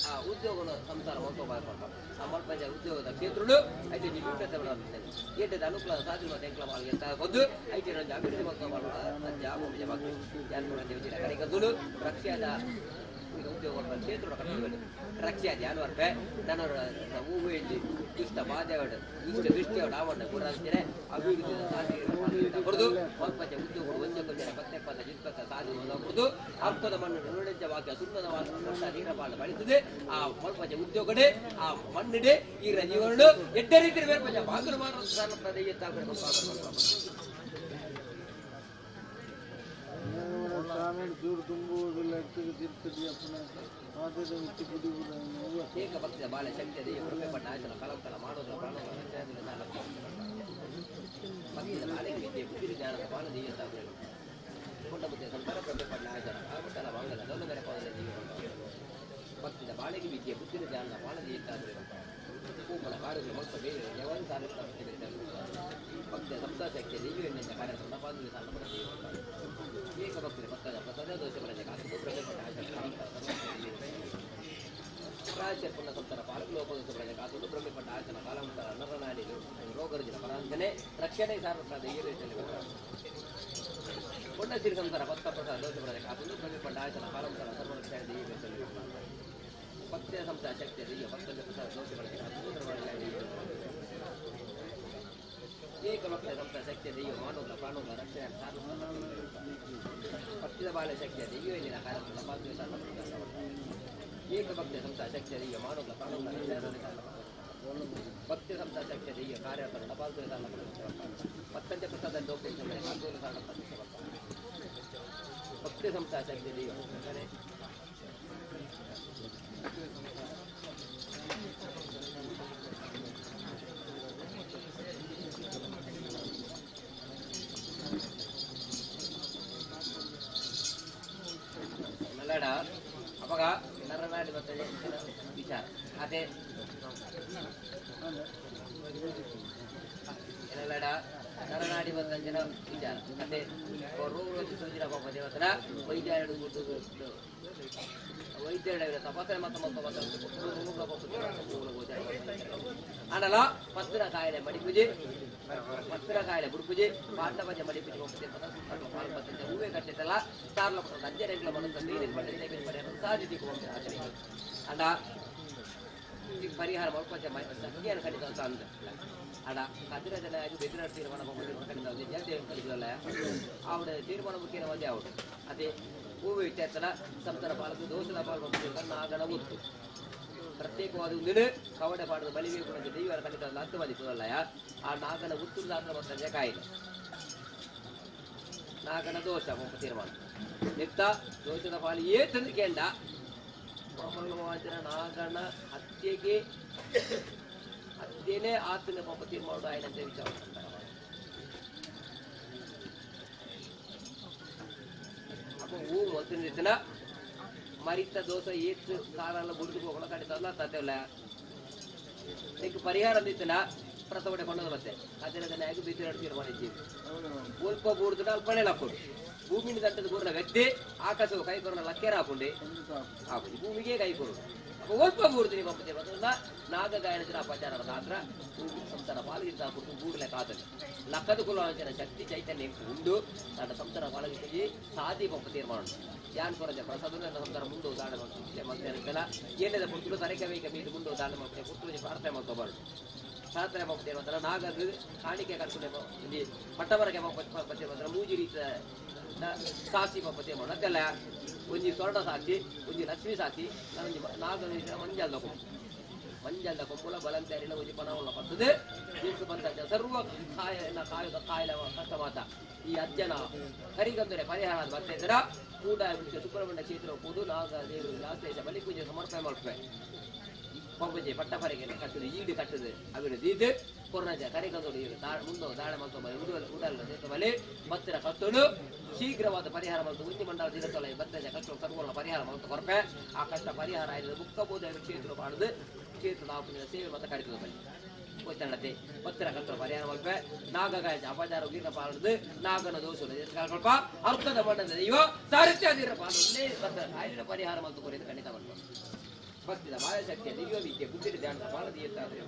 ಆ ಉದ್ಯೋಗ ಸಂಸಾರ ಹೋಗ್ಕೋಬಾರ್ದು ಆ ಮಲ್ಪಂಚ ಉದ್ಯೋಗದ ಕ್ಷೇತ್ರಗಳು ಐಟಿ ನಿಪುಣತೆ ಮಾಡುತ್ತೇನೆ ಏಟದ ಅನುಕೂಲ ಸಾಧನೆ ಮತ್ತು ಎಂಕ್ಲ ಮಾಲ್ಗೆ ಬಂದು ಐಟಿ ರಂಜ ಅಭಿವೃದ್ಧಿ ಮಾಡ್ಕೊಂಡು ಜಾಬ್ ಯಾರು ಕಡೆಗದ್ದು ರಕ್ಷಾದ ಉದ್ಯೋಗ ಕ್ಷೇತ್ರ ರಕ್ಷಾ ಜಾನುವಾರು ನಾನು ಹೂವು ಇಲ್ಲಿ ದುಷ್ಟ ಬಾಧೆವಾಡು ದುಷ್ಟ ದೃಷ್ಟಿಯೋಡು ಆವಣ್ಣ ಕೂಡ ಅಂತಾರೆ ಅಭಿವೃದ್ಧಿ ಸಾಧ್ಯ ಕೊಡದು ಮಲ್ಪಂಚ ಉದ್ಯೋಗಗಳು ಒಂದೇ ಕೊಂಚ ಪತ್ತೆ ಜಿತ್ಪತ್ತ ಸಾಧ್ಯ ಕೊಡದು ಅರ್ಥದ ಮಣ್ಣು ನುಡಿಜ ವಾಕ್ಯ ಸುಂದರ ವಾಕ್ಯ ನೀರಪಾಲ ಬಳಸಿದೆ ಆ ಮಲ್ಪಂಚ ಉದ್ಯೋಗಡೆ ಆ ಮಣ್ಣಿಡೆ ಈಗ ಜೀವನ ಎಡ್ಡ ರೀತಿಯ ಬೇರ್ಪಂಚ ಬಾಗಿಲು ಮಾತ್ರ ಏಕ ಭಕ್ತಿಯ ಬಾಳೆ ಶಕ್ತಿಯ ದೇವ ಕೃಪೆ ಪಟ್ಟ ಆಯ್ತನ ಕಲಂಕಲ ಮಾಡೋದ್ರ ಪ್ರಾಣಗಳ ಭಕ್ತಿಯ ಬಾಳೆಗೆ ವಿದ್ಯೆ ಬುದ್ಧಿ ಜ್ಞಾನದ ಬಾಳ ದೇಯ ಸಾಧನೆ ಪುಟ್ಟ ಬುದ್ಧಿಯ ಸಂಸಾರ ಕೃಪೆ ಪಟ್ಟ ಆಯ್ತನ ಕಾಲುಕಲ ಮಂಗಲ ದೊಡ್ಡ ಮೇರೆ ಪಾದದ ಜೀವ ಭಕ್ತಿಯ ಬಾಳೆಗೆ ವಿದ್ಯೆ ಬುದ್ಧಿ ಜ್ಞಾನದ ಬಾಳ ದೇಯ ಸಾಧನೆ ಕೂಪನ ಕಾಡುಗಳು ಮಲ್ಪ ಬೇರೆ ಯಾವಾಗ ಸಾಧಿಸ್ತಾ ಭಕ್ತಿಯ ಸಂಸಾರ ಶಕ್ತಿಯ ದೇವಿಯನ್ನಿಂದ ಕಾರ್ಯಕ್ರಮ ಪಾದದಲ್ಲಿ ಸಾಲ ಏಕ ಭಕ್ತಿಯ ಪಕ್ಕದ ಪ್ರಸಾದ ದೋಷ ಬರದೆ ಕಾಸಿದ್ದು ಕೃಪೆ ಪಟ್ಟ ರಾಜ್ಯ ಪುಣ್ಯ ಸಂತರ ಪಾಲಕ ಲೋಪದೋಷ ಕಾಸುವುದು ಬ್ರಹ್ಮಪಟ್ಟ ಆಚನ ಕಾಲಂತರ ನರನಾಡಿಗಳು ರೋಗರುಜಿನ ಪರಾಂತನೆ ರಕ್ಷಣೆ ಸಾರ್ವತ್ರದ ಈ ರೀತಿಯಲ್ಲಿ ಪುಣ್ಯ ಸಿರಿ ಸಂಸಾರ ಭಕ್ತ ಪ್ರಸಾದ ದೋಷ ಬರದೆ ಕಾಸುವುದು ಬ್ರಹ್ಮಪಟ್ಟ ಆಚನ ಕಾಲಂತರ ಸರ್ವರಕ್ಷಣೆ ಈ ರೀತಿಯಲ್ಲಿ ಭಕ್ತಿಯ ಸಂಸಾರ ಶಕ್ತಿಯ ದೆಯ್ಯ ಭಕ್ತದ ಪ್ರಸಾದ ದೋಷ ಬರದೆ ಕಾಸುವುದು ಏಕ ಭಕ್ತಿಯ ಸಂಸಾರ ಶಕ್ತಿಯ ದೆಯ್ಯ ಮಾನವರ ಪ್ರಾಣಗಳ ರಕ್ಷಣೆ ಸಾರ್ವತ್ರದ ಭಕ್ತಿಯ ಬಾಳ ಶಕ್ತಿಯ ದೆಯ್ಯ ಇಲ್ಲಿನ ಕಾರ್ಯಕ್ರಮ ಪಾತ್ರ ಏಕ ಭಕ್ತಿಯ ಸಂಸಾರ ಶಕ್ತಿಯ ದೆಯ್ಯ ಮಾನವರ ಪ್ರಾಣಗಳ ಭಕ್ತಿಯ ಸಂಸಾರ ಶಕ್ತಿಯ ದೆಯ್ಯ ಕಾರ್ಯಕ್ರಮ ಪಾಲ್ಗೊಳ್ಳ ಮತ್ತಂತೆ ಪ್ರಸಾದ ಲೋಕೇಶ್ವರ ಭಕ್ತಿಯ ಸಂಸಾರ ಶಕ್ತಿಯ ದೆಯ್ಯ ಅವಾಗ ನರನಾಡಿ ಬರ್ತದೆ ವಿಚಾರ ಅದೇ ಎಲ್ಲಡ ನರನಾಡಿ ಬಂದಂಜಿನ ವಿಚಾರ ಅದೇ ರೋಗ ಸೂಚಿನ ಪಾಪ ದೇವತನ ವೈದ್ಯ ವೈದ್ಯ ತಪಾಸಣೆ అనలా పత్ర కాయలే మడిపుజి పత్ర కాయలే బుడుపుజి పాట పஞ்ச మడిపుజి ಹೋಗ್ತಿದೆ ಪತ್ತರ ಹೂವೆ ಕಟ್ಟಿದ್ದಲ್ಲ ಸಾರ್ಲ ಅಂಜರೆಗಳ ಮನಸ್ಸು ನೀರಿನ ಪಡೆದ ಪರಿಹಾರ ಸಾಧಿಸಿ ಹೋಗ್ತಾರೆ ಅಡ ಈ ಪರಿಹಾರ ಮಾಡ್ಕೊಂಡ ಸಂಖ್ಯೆಯನ್ನು ಕಡಿತ ಅಂತ ಅಂದ ಅಡ ಕದಿರ ಜನ ಆಗಿ ಬೆದರ ತೀರ್ಮಾನ ಕಡಿತ ಜಲ್ದಿ ಕಡಿದಲ್ಲ ಅವಡ ತೀರ್ಮಾನ ಮುಖ್ಯನ ಒಂದೇ ಅವಡು ಅದೇ ಹೂವು ಇಟ್ಟೆತ್ತಲ ಸಂತರ ಪಾಲಕ ದೋಷದ ಪಾಲ್ಗೊಂಡು ನಾಗನ ಒತ್ತು ಪ್ರತ್ಯೇಕವಾದ ಒಂದು ಕವಡೆ ಪಾಡದ ಬಲಿಗೆ ಕೂಡ ದೈವರ ಕಲಿತ ಅರ್ಥವಾದಿತ್ತದಲ್ಲ ಆ ನಾಗನ ಉತ್ತರದ ಆತ್ರ ಮತ್ತೆ ಕಾಯಿಲೆ ನಾಗನ ದೋಷ ತೀರ್ಮಾನ ನಿತ್ತ ದೋಷದ ಪಾಲಿ ಏತಂದು ಕೇಂದ ನಾಗನ ಹತ್ಯೆನೇ ಆತನ ಪಾಪ ತೀರ್ಮಾನ ಆಯ್ನಂತೆ ವಿಚಾರ ಅಪ್ಪ ಹೂ ಮೊದಲಿನ ರೀತಿನ ಮರಿತ ದೋಷ ಏತ್ ಕಾಲ ಬುಡ್ದು ಹೋಗೋಣ ಕಡಿತಲ್ಲ ಸಾಧ್ಯವಲ್ಲ ಇದಕ್ಕೆ ಪರಿಹಾರ ಅಂದಿತ್ತನ ಪ್ರಥಮಡೆ ಕೊಂಡದ ಮತ್ತೆ ಅದರಿಂದ ಆಗಿ ಬಿದ್ದು ತೀರ್ಮಾನಿದ್ದೀವಿ ಸ್ವಲ್ಪ ಬೂರ್ದು ಅಲ್ಪನೇ ಹಾಕೊಂಡು ಭೂಮಿನ ದಂಟದ ಬೂರಿನ ವ್ಯಕ್ತಿ ಆಕಾಶವು ಕೈಕೊರನ ಲಕ್ಕೇರ ಹಾಕೊಂಡೆ ಹಾಕುದು ಭೂಮಿಗೆ ಕೈಕೊರು ಸ್ವಲ್ಪ ಬೂರ್ದು ಬಂದ ನಾಗ ಗಾಯನ ಅಪಚಾರದ ಮಾತ್ರ ಭೂಮಿ ಸಂಸಾರ ಪಾಲಗಿದ್ದ ಹಾಕೊಂಡು ಗೂಡಲೆ ಕಾದಲ್ಲಿ ಲಕ್ಕದ ಕುಲವಂಚನ ಶಕ್ತಿ ಚೈತನ್ಯ ಉಂಡು ತನ್ನ ಸಂಸಾರ ಪಾಲಗಿಸಿ ಸಾಧಿ ಪಂಪ ತೀರ್ಮಾನ ಯಾನ್ ಕೊರಜ ಪ್ರಸಾದ ಸಂಸಾರ ಮುಂದೆ ಉದಾಹರಣೆ ಮಾಡ್ತೀವಿ ಮತ್ತೆ ಏನಿದೆ ಪುರ್ತುಲು ತರಕವೇಗ ಮೀದು ಮುಂದೆ ಉದಾಹರಣೆ ಮಾಡ್ತೇವೆ ಪುರ್ತುಲಿ ಪ್ರಾರ್ಥನೆ ಮಾಡ್ಕೋಬಾರ್ದು ಪ್ರಾರ್ಥನೆ ಮಾಡ್ತೇವೆ ಮಾತ್ರ ನಾಗದು ಕಾಣಿಕೆ ಕರ್ಕೊಂಡು ಇಲ್ಲಿ ಪಟ್ಟವರಗೆ ಪತ್ತೆ ಮಾತ್ರ ಮೂಜಿ ರೀತಿಯ ಸಾಕ್ಷಿ ಪತ್ತೆ ಮಾಡೋಣ ಅದೆಲ್ಲ ಒಂಜಿ ಸ್ವರ್ಣ ಸಾಕ್ಷಿ ಒಂಜಿ ಲಕ್ಷ್ಮಿ ಸಾಕ್ಷಿ ಒಂಜಿ ನಾಗ ಮಂಜಲ್ದ ಕೊಂಬುಲ ಬಲಂತೇರಿನ ಒಂಜಿ ಪನವನ್ನ ಬರ್ತದೆ ಇದಕ್ಕೆ ಬಂದ ಸರ್ವ ಕಾಯದ ಕಾಯಿಲೆ ಕಷ್ಟ ಮಾತ ಈ ಅಜ್ಜನ ಕರಿಗಂದರೆ ಪರಿಹಾರ ಬರ್ತಿದ್ದರ ಕೂಡ ಸುಬ್ರಹ್ಮಣ್ಯ ಕ್ಷೇತ್ರ ಹೋಗುವುದು ನಾಗ ದೇವರು ಲಾಸ್ಟೇಶ ಬಲಿ ಪೂಜೆ ಸಮರ್ಪಣೆ ಮಾಡ್ತೇವೆ ಪಂಪಜೆ ಪಟ್ಟಪರಿಗೆ ಕಟ್ಟದು ಈಡು ಕಟ್ಟದು ಅವಿನ ದೀದು ಕೊರನಜ ಕರಿಗಂದೋಡು ಈಗ ಮುಂದೆ ದಾಳೆ ಮಾಡ್ಕೊಂಡು ಉಡಲ್ಲ ಬಲಿ ಭಕ್ತರ ಕಟ್ಟೋಡು ಶೀಘ್ರವಾದ ಪರಿಹಾರ ಮಾಡ್ತು ಉಂದಿ ಮಂಡಲ ದಿನತೊಲೆ ಭತ್ತಜ ಕಷ್ಟ ಸರ್ವರ್ಣ ಪರಿಹಾರ ಮಾಡ್ತಾ ಬರ್ಪೆ ಆ ಕಷ್ಟ ಪರಿಹಾರ ಆಯ್ತದೆ ಮುಕ್ಕಬಹುದು ಕ್ಷೇತ್ರ ಮಾಡುದು ಕ್ಷೇತ್ರದ ಆಪುಣಿಯ ಸೇವೆ ಮತ್ತೆ ಕಡಿತದ ಬಳಿ ಹೋಯ್ತಣ್ಣತೆ ಪತ್ರ ಕತ್ರ ಪರಿಹಾರ ಮಲ್ಪ ನಾಗಗಾಯ ಅಪಚಾರ ಉಗಿನ ಪಾಲದು ನಾಗನ ದೋಷ ಸ್ವಲ್ಪ ಅರ್ಥದ ಮಣ್ಣದ ದೈವ ಸಾರಥ್ಯಾದಿರ ಪಾಲನೆ ಬಂದ ಆಯ್ಲಿನ ಪರಿಹಾರ ಮತ್ತು ಕೊರಿದ ಖಂಡಿತ ಮಾಡ್ಬೋದು ಭಕ್ತಿದ ಬಾಲಶಕ್ತಿಯ ದಿವ್ಯ ವಿದ್ಯೆ ಬುದ್ಧಿ ಧ್ಯಾನದ ಪಾಲದಿ ಎತ್ತಾದರೆ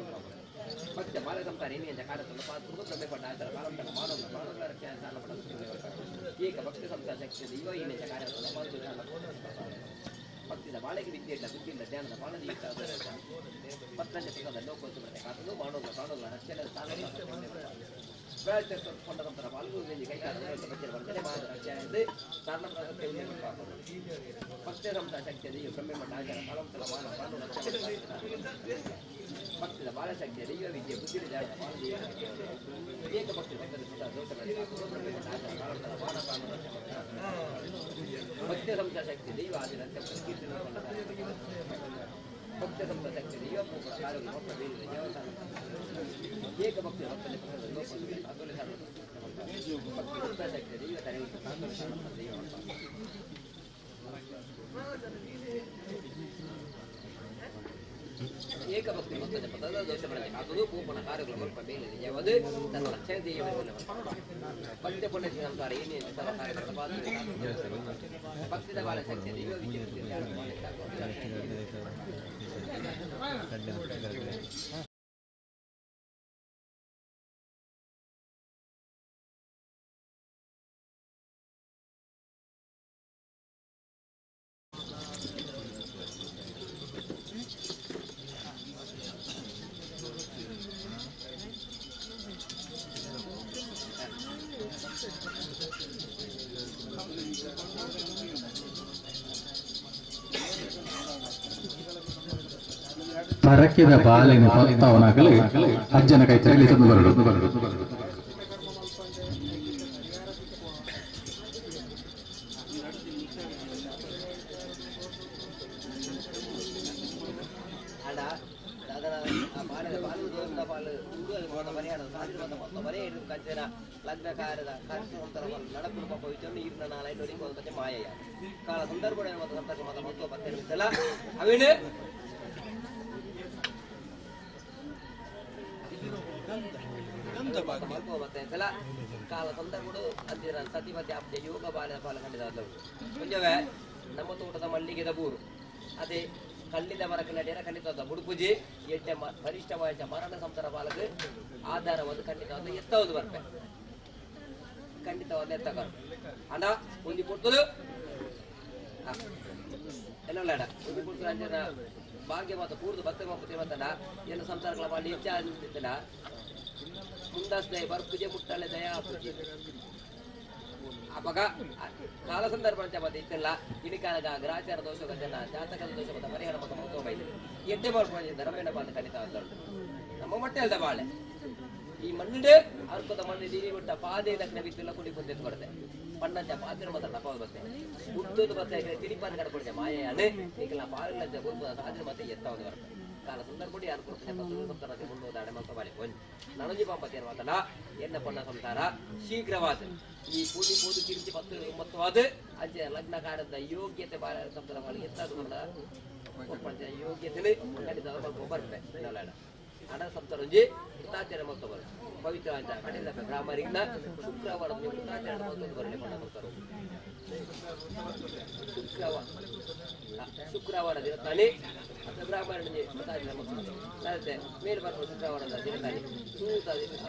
ಭಕ್ತಿಯ ಬಾಲ ಸಂತಾನ ಏನಿಂದ ಕಾಲತನ ಪಾತ್ರ ಪ್ರಮೆ ಪಟ್ಟ ಆತರ ಕಾಲಂತನ ಮಾನವ ಮಾನವರ ರಕ್ಷಣೆ ಸಾಲ ಪಡೆದ ಏಕ ಭಕ್ತಿ ಸಂತಾನ ಶಕ್ತಿಯ ದಿವ್ಯ ಏನಿಂದ ಕಾರ್ಯತನ ಪಾತ್ರ ಭಕ್ತಿದ ಬಾಳೆಗೆ ವಿದ್ಯೆ ಇಲ್ಲ ಬುದ್ಧಿ ಇಲ್ಲ ಧ್ಯಾನದ ಪಾಲದಿ ಎತ್ತಾದರೆ ಪತ್ತಂಜ ಪುಸ್ತಕದ ಲೋಕೋತ್ತಮತೆ ಕಾತಲು ಮಾನವ ಕಾಣುವ ರಕ್ಷಣೆ ಸಾಲ ಕೊಂಡಂತರ ಪಾಲ್ಗೊಳ್ಳಿ ಕೈಕಾಲ ಬಂದರೆ ಮಾದ ರಕ್ಷಣೆ ಕಾರಣ ಭಕ್ತಿಯ ಸಂತಾನ ಶಕ್ತಿಯ ಬ್ರಹ್ಮೆ ಮಟ್ಟ ಆಚಾರ ಕಾಲಂತಲ ಮಾನವ ಕಾಣುವ ಭಕ್ತಿದ ಬಾಲಶಕ್ತಿಯ ದೈವ ವಿದ್ಯೆ ಬುದ್ಧಿ ಧ್ಯಾನದ ಪಾಲದಿ ಏಕ ಭಕ್ತಿ ಭಕ್ತಿಯ ಸಂತಾನ ಶಕ್ತಿ ದೈವ ಆದಿರಂತೆ ಭಕ್ತಿಯ ಸಂತಾನ ಶಕ್ತಿ ದೈವ ಆರೋಗ್ಯ ಮಕ್ಕಳ ಏಕ ಭಕ್ತಿ ಶಕ್ತಿ ದೈವ ಏಕ ಭಕ್ತಿ ಮೊತ್ತದ ಪದದ ದೋಷ ಪಡೆದ ಕಾತುದು ಪೂಪನ ಕಾರ್ಯಗಳು ಸ್ವಲ್ಪ ಮೇಲೆ ನಿಜವಾದ ತನ್ನ ಲಕ್ಷಣ ದೇವರಲ್ಲಿ ಭಕ್ತಿ ಪುಣ್ಯ ಸಂಸಾರ ಏನೇನು ಸಲ ಕಾರ್ಯಗಳ ಭಕ್ತಿದ ಬಾಳ ಶಕ್ತಿ ದೈವ ಪರಕ್ಕಿದ ಬಾಲಿನ ಭಕ್ತವನಾಗಲಿ ಅಜ್ಜನ ಕೈ ತರಲಿ ತಂದು ಬರಡು ಲಗ್ನಕಾರದ ನಡಪು ಪವಿತ್ರ ಈರ್ನ ನಾಳೆ ಮಾಯ ಕಾಲ ಸಂದರ್ಭ ಸಂಪರ್ಕ ಮತ ಮೊತ್ತ ಪತ್ತೆಲ್ಲ ಅವೇನು ಕಾಲ ಸಂದರ್ಭಗಳು ಅಂದಿರ ಸತಿಪತಿ ಅಬ್ಜ ಯೋಗ ಬಾಲ್ಯ ಪಾಲ ಖಂಡಿತವಾದವು ಮುಂಜವೇ ನಮ್ಮ ತೋಟದ ಮಲ್ಲಿಗೆದ ಬೂರು ಅದೇ ಕಲ್ಲಿದ ಮರಕ್ಕೆ ನಡೆಯರ ಖಂಡಿತವಾದ ಬುಡುಪೂಜೆ ಎಡ್ಡೆ ಬಲಿಷ್ಠ ವಯಸ್ಸ ಮರಣ ಸಂತರ ಪಾಲಕ್ಕೆ ಆಧಾರವಾದ ಖಂಡಿತವಾದ ಎತ್ತವುದು ಬರ್ತೆ ಖಂಡಿತವಾದ ಎತ್ತಕರು ಹಣ ಒಂದು ಕೊಡ್ತದು ಎಲ್ಲ ಒಂದು ಕೊಡ್ತಾರೆ ಅಂಜನ ಭಾಗ್ಯ ಮಾತ ಪೂರ್ತಿ ಭಕ್ತ ಮಾತನ ಏನು ಸಂಸಾರಗಳ ಮಾಡಿ ಹೆಚ್ಚಾಗಿರ್ತಲ್ಲ ಮುಂದಾಸ್ದಯ ಬರ್ಪೂಜೆ ಮುಟ್ಟಲೆ ದಯಾ ಪೂಜೆ ಅವಾಗ ಕಾಲ ಸಂದರ್ಭ ಅಂತ ಮತ್ತೆ ಇತ್ತಲ್ಲ ಇನಿಕಾಲಗ ಗ್ರಾಚಾರ ದೋಷ ಜನ ಜಾತಕದ ದೋಷ ಮತ್ತು ಪರಿಹಾರ ಮತ್ತು ಮಹತ್ವ ಬೈದೆ ಎಡ್ಡೆ ಮಾಡ್ಕೊಂಡಿದ್ದ ರಮೇಣ ಬಾಂಧ ಖಂಡಿತ ನಮ್ಮ ಮಟ್ಟೆ ಅಲ್ದ ಬಾಳೆ ಈ ಮಣ್ಣು ಅರ್ಪದ ಮಣ್ಣು ನೀರಿ ಬಿಟ್ಟ ಪಾದೆ ಲಗ್ನ ಬಿತ್ತಿಲ್ಲ ಕುಡಿ ಕುಂತ ಕೊಡದೆ ಪಣ್ಣಂಚ ಪಾತ್ರ ಮಾತ್ರ ಟಪಾಲ್ ಬರ್ತೇ ಉದ್ದದ ಬತ್ತೆ ತಿರಿಪಾನ್ ಕಡ್ಕೊಡ್ತೆ ಮಾಯೆ ಅಣೆ ಈಗೆಲ್ಲ ಪಾಲಿಲ್ಲ ಸಾಧ್ಯ ಮತ್ತೆ ಎತ್ತವನು ಬರ್ತದೆ ಕಾಲ ಸಂದರ್ಭ ಯಾರು ಕೊಡ್ತಾರೆ ಮುಂದೋದಾಡೆ ಮಕ್ಕ ಬಾಳಿ ನನಜಿ ಪಾಂಪತಿಯರು ಮಾತಲ್ಲ ಎನ್ನ ಪಣ್ಣ ಸಂಸಾರ ಶೀಘ್ರವಾದ ಈ ಪೂಜೆ ಪೂಜೆ ಕಿರಿಚಿ 10 ಅಂಚೆ ಲಗ್ನ ಕಾಲದ ಯೋಗ್ಯತೆ ಬಾಳ ಸಂಸಾರ ಬಾಳಿ ಎತ್ತಾದ ಯೋಗ್ಯತೆ ಖಂಡಿತ ಬರ್ತೆ ಹಣ ಸಂಸಾರಂಜಿ ವೃತ್ತಾಚರಣೆ ಮೊತ್ತ ಬರು ಪವಿತ್ರ ಅಂತ ಕಡೆಯಿಂದ ಬ್ರಾಹ್ಮಣರಿಂದ ಶುಕ್ರವಾರ ವೃತ್ತಾಚರಣೆ ಮೊತ್ತ ಬರಲಿ ಪಣ್ಣ ಬರ್ತಾರೆ ಶುಕ್ರವಾರ ದಿನ ತಾನೇ ಬ್ರಾಹ್ಮಣನಿಗೆ ವೃತ್ತಾಚರಣೆ ಮೊತ್ತ ಮೇಲೆ ಬರುವ ಶುಕ್ರವಾರದ ದಿನ ತಾನೇ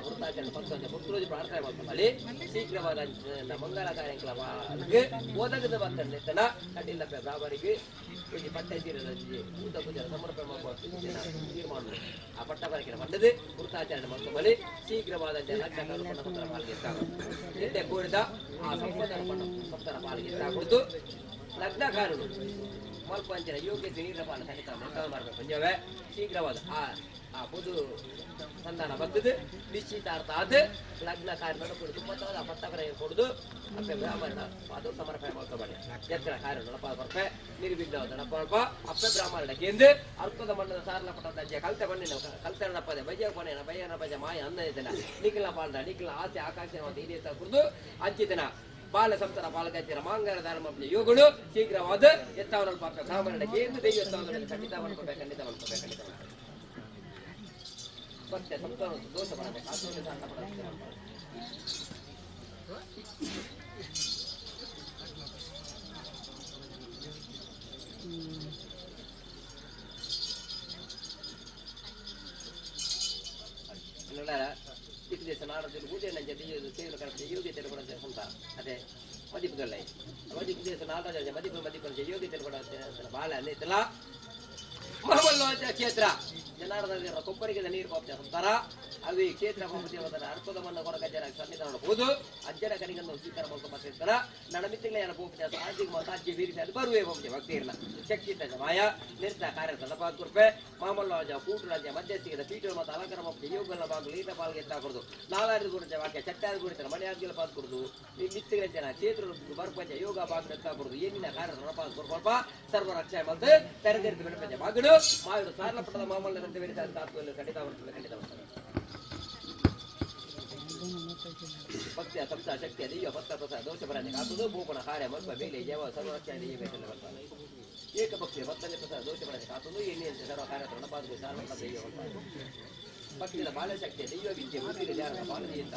ವೃತ್ತಾಚರಣೆ ಪುತ್ರೋಜಿ ಪ್ರಾರ್ಥನೆ ಮಾಡ್ತಾರೆ ಶೀಘ್ರವಾದ ಮಂಗಳ ಕಾರ್ಯಕ್ರಮಕ್ಕೆ ಓದಗದ ಬರ್ತಾರೆ ತನ ಕಡ್ಡಿಲ್ಲ ಬ್ರಾಹ್ಮಣಿಗೆ ಪಟ್ಟ ಊಟ ಪೂಜೆ ಸಮರ್ಪಣೆ ಮಾಡುವ ತೀರ್ಮಾನ ಆ ಪಟ್ಟ ಬರಕಿನ ಮಂಡದೆ ವೃತ್ತಾಚರಣೆ ಮತ್ತು ಬಲಿ ಶೀಘ್ರವಾದ ಲಗ್ನ ಪಾಲಿಗೆ ಎಡ್ಡೆ ಕೂಡಿದ ಆ ಸಂಪತ್ತರ ಪಾಲಿಗೆ ಕೊಡ್ತು ಲಗ್ನ ಕಾರಣ ಮಲ್ಪಂಚನ ಯೋಗ್ಯತೆ ನೀರಿನ ಪಾಲ ಖಂಡಿತ ಮಾಡಬೇಕು ಪಂಜವೇ ಶೀಘ್ರವಾದ ಆ ಪುದು ಸಂಧಾನ ಬಂದದ್ದು ನಿಶ್ಚಿತಾರ್ಥ ಆದ ಲಗ್ನ ಕಾರ್ಯ ಕೊಡುದು ಮತ್ತವಾದ ಆ ಪಟ್ಟ ಬರ ಕೊಡುದು ಅಪ್ಪೆ ಬ್ರಾಹ್ಮಣ ಅದು ಸಮರ್ಪಣೆ ಮಾಡ್ಕೋಬೇಡ ಎತ್ತರ ಕಾರ್ಯ ನಡಪ ಬರ್ಪೆ ನಿರ್ವಿಘ್ನವಾದ ನಡಪ ಅಪ್ಪೆ ಬ್ರಾಹ್ಮಣ ಕೇಂದ್ರ ಅರ್ಪದ ಮಣ್ಣದ ಸಾರಲ ಪಟ್ಟ ಕಲ್ತೆ ಬಣ್ಣಿನ ಕಲ್ತೆ ನಡಪದೆ ಬಯ್ಯ ಕೊನೆಯ ಬಯ್ಯನ ಬಜ ಮಾಯ ಅಂದ ಇದನ್ನ ನಿಖಿಲ ಪಾಲ್ದ ನಿಖಿಲ ಆಸೆ ಆಕಾಂಕ್ಷೆ ಮತ್ತು ಇದೇ ಕುರಿದು ಅಂಚಿತನ ಬಾಲ ಸಂತರ ಪಾಲಕಂಚಿನ ಮಾಂಗರ ಧರ್ಮ ಯೋಗಗಳು ಶೀಘ್ರವಾದ ಎತ್ತವನ ಪಾಪ ಬ್ರಾಹ್ಮಣ ಕೇಂದ್ರ ದೈವ ಖಂಡಿತ ಮಾಡ್ಕೋಬೇಕು ಖಂಡಿತ ಮಾಡ್ಕೋಬೇಕು ಖಂಡಿತ ಭಕ್ತಿಯ ಸಂತಾನ ದೋಷ ಬರದೆ ಕಾಸೋಲೆ ಸಣ್ಣ ಪಡತ್ತೆ ದೇಶ ನಾಡದಲ್ಲಿ ಪೂಜೆ ನಂಜೆ ಸೇವೆ ಕರೆಕ್ಟ್ ಯೋಗ್ಯತೆ ಕೂಡ ಅಂತ ಅದೇ ಮದಿಪುದಲ್ಲ ಮದಿಪು ದೇಶ ನಾಡ ಮದಿಪು ಯೋಗ್ಯತೆ ಕೂಡ ಬಾಳ ಅನ್ನೈತಲ್ಲ ಮಹಮಲ್ಲ ಕ್ಷೇತ್ರ ಜನಾರ್ದನ ಕೊಬ್ಬರಿಗೆ ನೀರು ಪಾಪ ಅಂತಾರ ಅವು ಈ ಕ್ಷೇತ್ರ ದೇವತರ ಅರ್ಥದ ಮನ್ನ ಕೊರಗ ಜನ ಸನ್ನಿಧಾನ ಹೋದು ಅಜ್ಜನ ಕನಿಗನ್ನು ಸ್ವೀಕಾರ ಮಾಡ್ಕೊಂಡ್ಬರ್ತಿರ್ತಾರ ನನ್ನ ಮಿತ್ರಗಳ ಏನ ಪೋಪ ಆರ್ಥಿಕ ಮತ್ತು ಅಜ್ಜಿ ಬೀರಿಸಿ ಅದು ಬರುವೆ ಹೋಗ್ತೇವೆ ಭಕ್ತಿ ಇರಲ್ಲ ಶಕ್ತಿ ಮಾಯ ನಿರ್ತ ಕಾರ್ಯ ತಲಪಾತ್ಕೃಪೆ ಮಾಮಲ್ಲ ಕೂಟು ರಾಜ್ಯ ಮಧ್ಯಸ್ಥಿಗೆ ಪೀಠ ಮತ್ತು ಅಲಂಕಾರ ಹೋಗ್ತೇವೆ ಯೋಗಗಳ ಭಾಗಗಳು ಈತ ಪಾಲ್ಗೆ ಎತ್ತಾಕೊಡುದು ನಾಲಾರು ಗುರುಜ ವಾಕ್ಯ ಚಟ್ಟಾದ ಗುರಿತಾರೆ ಮನೆಯಾದ್ಗೆಲ್ಲ ಪಾತ್ಕೊಡುದು ಈ ಮಿತ್ರಗಳ ಜನ ಕ್ಷೇತ್ರ ಬರ್ಪಂಚ ಯೋಗ ಭಾಗ ಎತ್ತಾಕೊಡುದು ಏನಿನ ಕಾರ್ಯ ತಲಪಾತ್ಕೊಡ್ಪ ಸರ್ವ ರಕ್ಷಣೆ ಮತ್ತೆ ತೆರೆದಿರಿದು ಬೆಳಪಂಚ ಭಾಗಗಳು ಮಾವಿಡು ಸಾರ್ಲಪಟ್ಟದ ಮಾಮಲ್ಲದಂತೆ ಬೇರೆ ತಾತ್ವಲ್ಲಿ ಖಂಡಿತ ಬರ್ತದೆ ಖಂಡಿತ ಬರ್ತದೆ ಭಕ್ತಿಯ ಸಂಸ್ಥಾ ಶಕ್ತಿಯ ದೈವ ಭಕ್ತ ಪ್ರಸಾದ ದೋಷ ಬರದೆ ಕಾಸುದು ಭೂಪಣ ಕಾರ್ಯ ಮಲ್ಪ ಮೇಲೆ ಜವ ಸರ್ವರಕ್ಷಣೆ ದೈವ ಬೇಸಲ್ಲಿ ಬರ್ತಾನೆ ಏಕ ಭಕ್ತಿಯ ಭಕ್ತನೇ ಪ್ರಸಾದ ದೋಷ ಬರದೆ ಕಾಸುದು ಎಣ್ಣೆಯಂತೆ ಸರ್ವ ಕಾರ್ಯ ರಣಪಾದಗಳು ಸಾರ್ವತ ದೈವ ಬರ್ತಾನೆ ಭಕ್ತಿಯ ಬಾಲ ಶಕ್ತಿಯ ದೈವ ವಿದ್ಯೆ ಬುದ್ಧಿಗೆ ಧ್ಯಾನ ಬಾಲದಿ ಅಂತ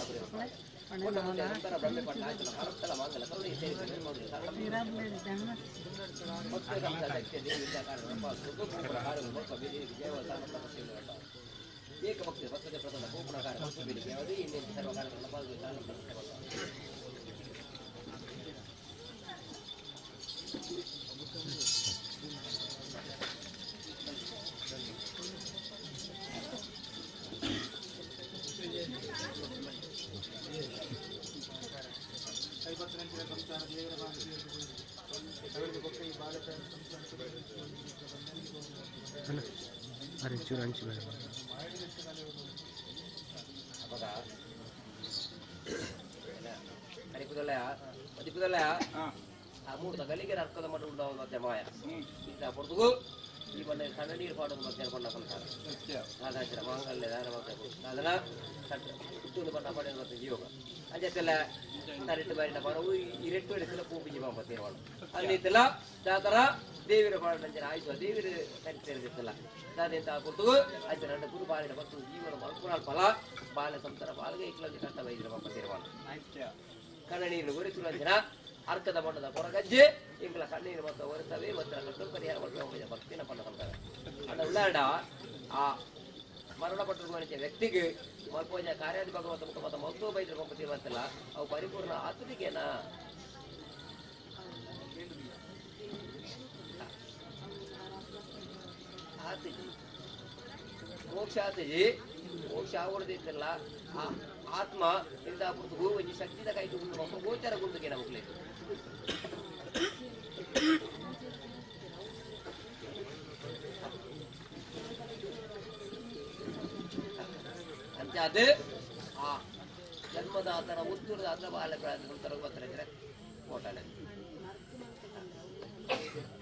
ನಂತರ ಬ್ರಹ್ಮೆ ಪಟ್ಟ ಆಚಲ ಭಾರತಲ ಮಂಗಲ ಕರುಣೆ ಸೇರಿಸಿ ಭಕ್ತಿಯ ಸಂಸ್ಥಾ ಶಕ್ತಿಯ ದೈವ ವಿದ್ಯಾ ಕಾರ್ಯ ರಣಪಾದಗಳು ಕಾರ್ಯಗಳು ಮಲ್ಪ ಮೇಲೆ ಜವ ಸರ್ವತ ಬರ್ತಾನೆ ಏಕ ಭಕ್ತಿ ಭಕ್ತದ ಪ್ರಸಾದ ಭೂಪಣ ಕಾರ್ಯ ಮಲ್ಪ ಮೇಲೆ ಜವದಿ ಎಣ್ಣೆಯಂತೆ ಸರ್ವ ಕಾರ್ಯ ರಣಪಾದಗಳು ಸಾರ್ವತ ಬರ್ತಾನೆ ಐವತ್ತರಂಚಿನ ಸಂಸ್ಥಾನ ದೇವರ ಅವರಿಗೆ ಕೊಟ್ಟ ಈ ಬಾಲಕ ಅರೆ ಚೂರು ಹಂಚಿ ಬೇಡ ಅವಾಗ ಮದಿಪುದಲ್ಲ ಆ ಮೂರ್ತ ಗಲಿಗೆ ಅರ್ಕದ ಮಟ್ಟ ಉಂಟಾವ ಮತ್ತೆ ಮಾಯ ಇಂಥ ಪೊರ್ತುಗು ಈ ಬಂದ ಸಣ್ಣ ನೀರು ಪಾಡೋದು ಮತ್ತೆ ಕೊಂಡ ಕೊಲ್ತಾರೆ ಸಾಧಾಚರ ಮಾಂಗಲ್ಯ ದಾನ ಅದನ್ನ ಹುಟ್ಟುದು ಬಣ್ಣ ಪಡೆಯೋದು ಮತ್ತೆ ಜೀವಕ ಅಂಜೆಲ್ಲ ತರಿಟ್ಟು ಬಾರಿನ ಬರವು ಈ ರೆಟ್ಟು ಹಿಡಿಸಲ ಪೂಪಿ ಜೀವ ತೀರ್ಮಾನ ಅಲ್ಲಿದ್ದಲ್ಲ ದಾತರ ದೇವಿರ ಬಾಳ ನಂಜನ ಆಯ್ತು ದೇವಿರ ತರಿತಿರ್ತಿತ್ತಲ್ಲ ದಾದಂತ ಪೊರ್ತುಗು ಆಯ್ತು ನನ್ನ ಗುರು ಬಾಲಿನ ಮತ್ತು ಜೀವನ ಮಲ್ಪುರಾಲ್ ಫಲ ಬಾಲ ಸಂತರ ಬಾಲ್ಗೆ ಇಕ್ಲಂಜಿ ಕಷ್ಟ ವೈದ್ಯರ ಪಾಪ ತೀರ್ಮಾನ ಕಣ್ಣ ನೀರು ಗುರಿಸುವ ಜನ ಅರ್ಕದ ಬಣ್ಣದ ಹೊರಗಜ್ಜೆ ಇಂಗ್ಲ ಕಣ್ಣೀರು ಮತ್ತು ಒರೆಸವೇ ಮತ್ತು ಕಟ್ಟು ಪರಿಹಾರ ಮಾಡುವ ಭಕ್ತಿನ ಪಣ್ಣ ಕೊಡ್ತಾರೆ ಅದ ಉಳ್ಳಾಡ ಆ ಮರಣಪಟ್ಟಿರುವ ವ್ಯಕ್ತಿಗೆ ಮಲ್ಪೋಜ ಕಾರ್ಯಾದಿ ಭಗವಂತ ಮುಖ ಮತ್ತು ಮಲ್ತೋ ಬೈದ್ರ ಮುಖ ತಿರುವಂತಲ್ಲ ಅವು ಪರಿಪೂರ್ಣ ಆತುದಿಗೆನ ಆತಜಿ ಮೋಕ್ಷ ಆತಜಿ ಮೋಕ್ಷ ಆಗುವುದಿತ್ತಲ್ಲ ಆ ಆತ್ಮ ಇಂದ ಪುರ್ತುಗು ಒಂಜಿ ಶಕ್ತಿದ ಕೈಟು ಗುಂಡು ಮಕ್ಕಳು ಗೋಚರ ಗುಂಡುಗೆ ನಮಗ್ಲೆ ಅಂಚಾದ ಆ ಜನ್ಮದಾತನ ಉತ್ತರದ ಬಾಲಕರಾದ ತರಗತ್ತರ ಕೋಟಾಲ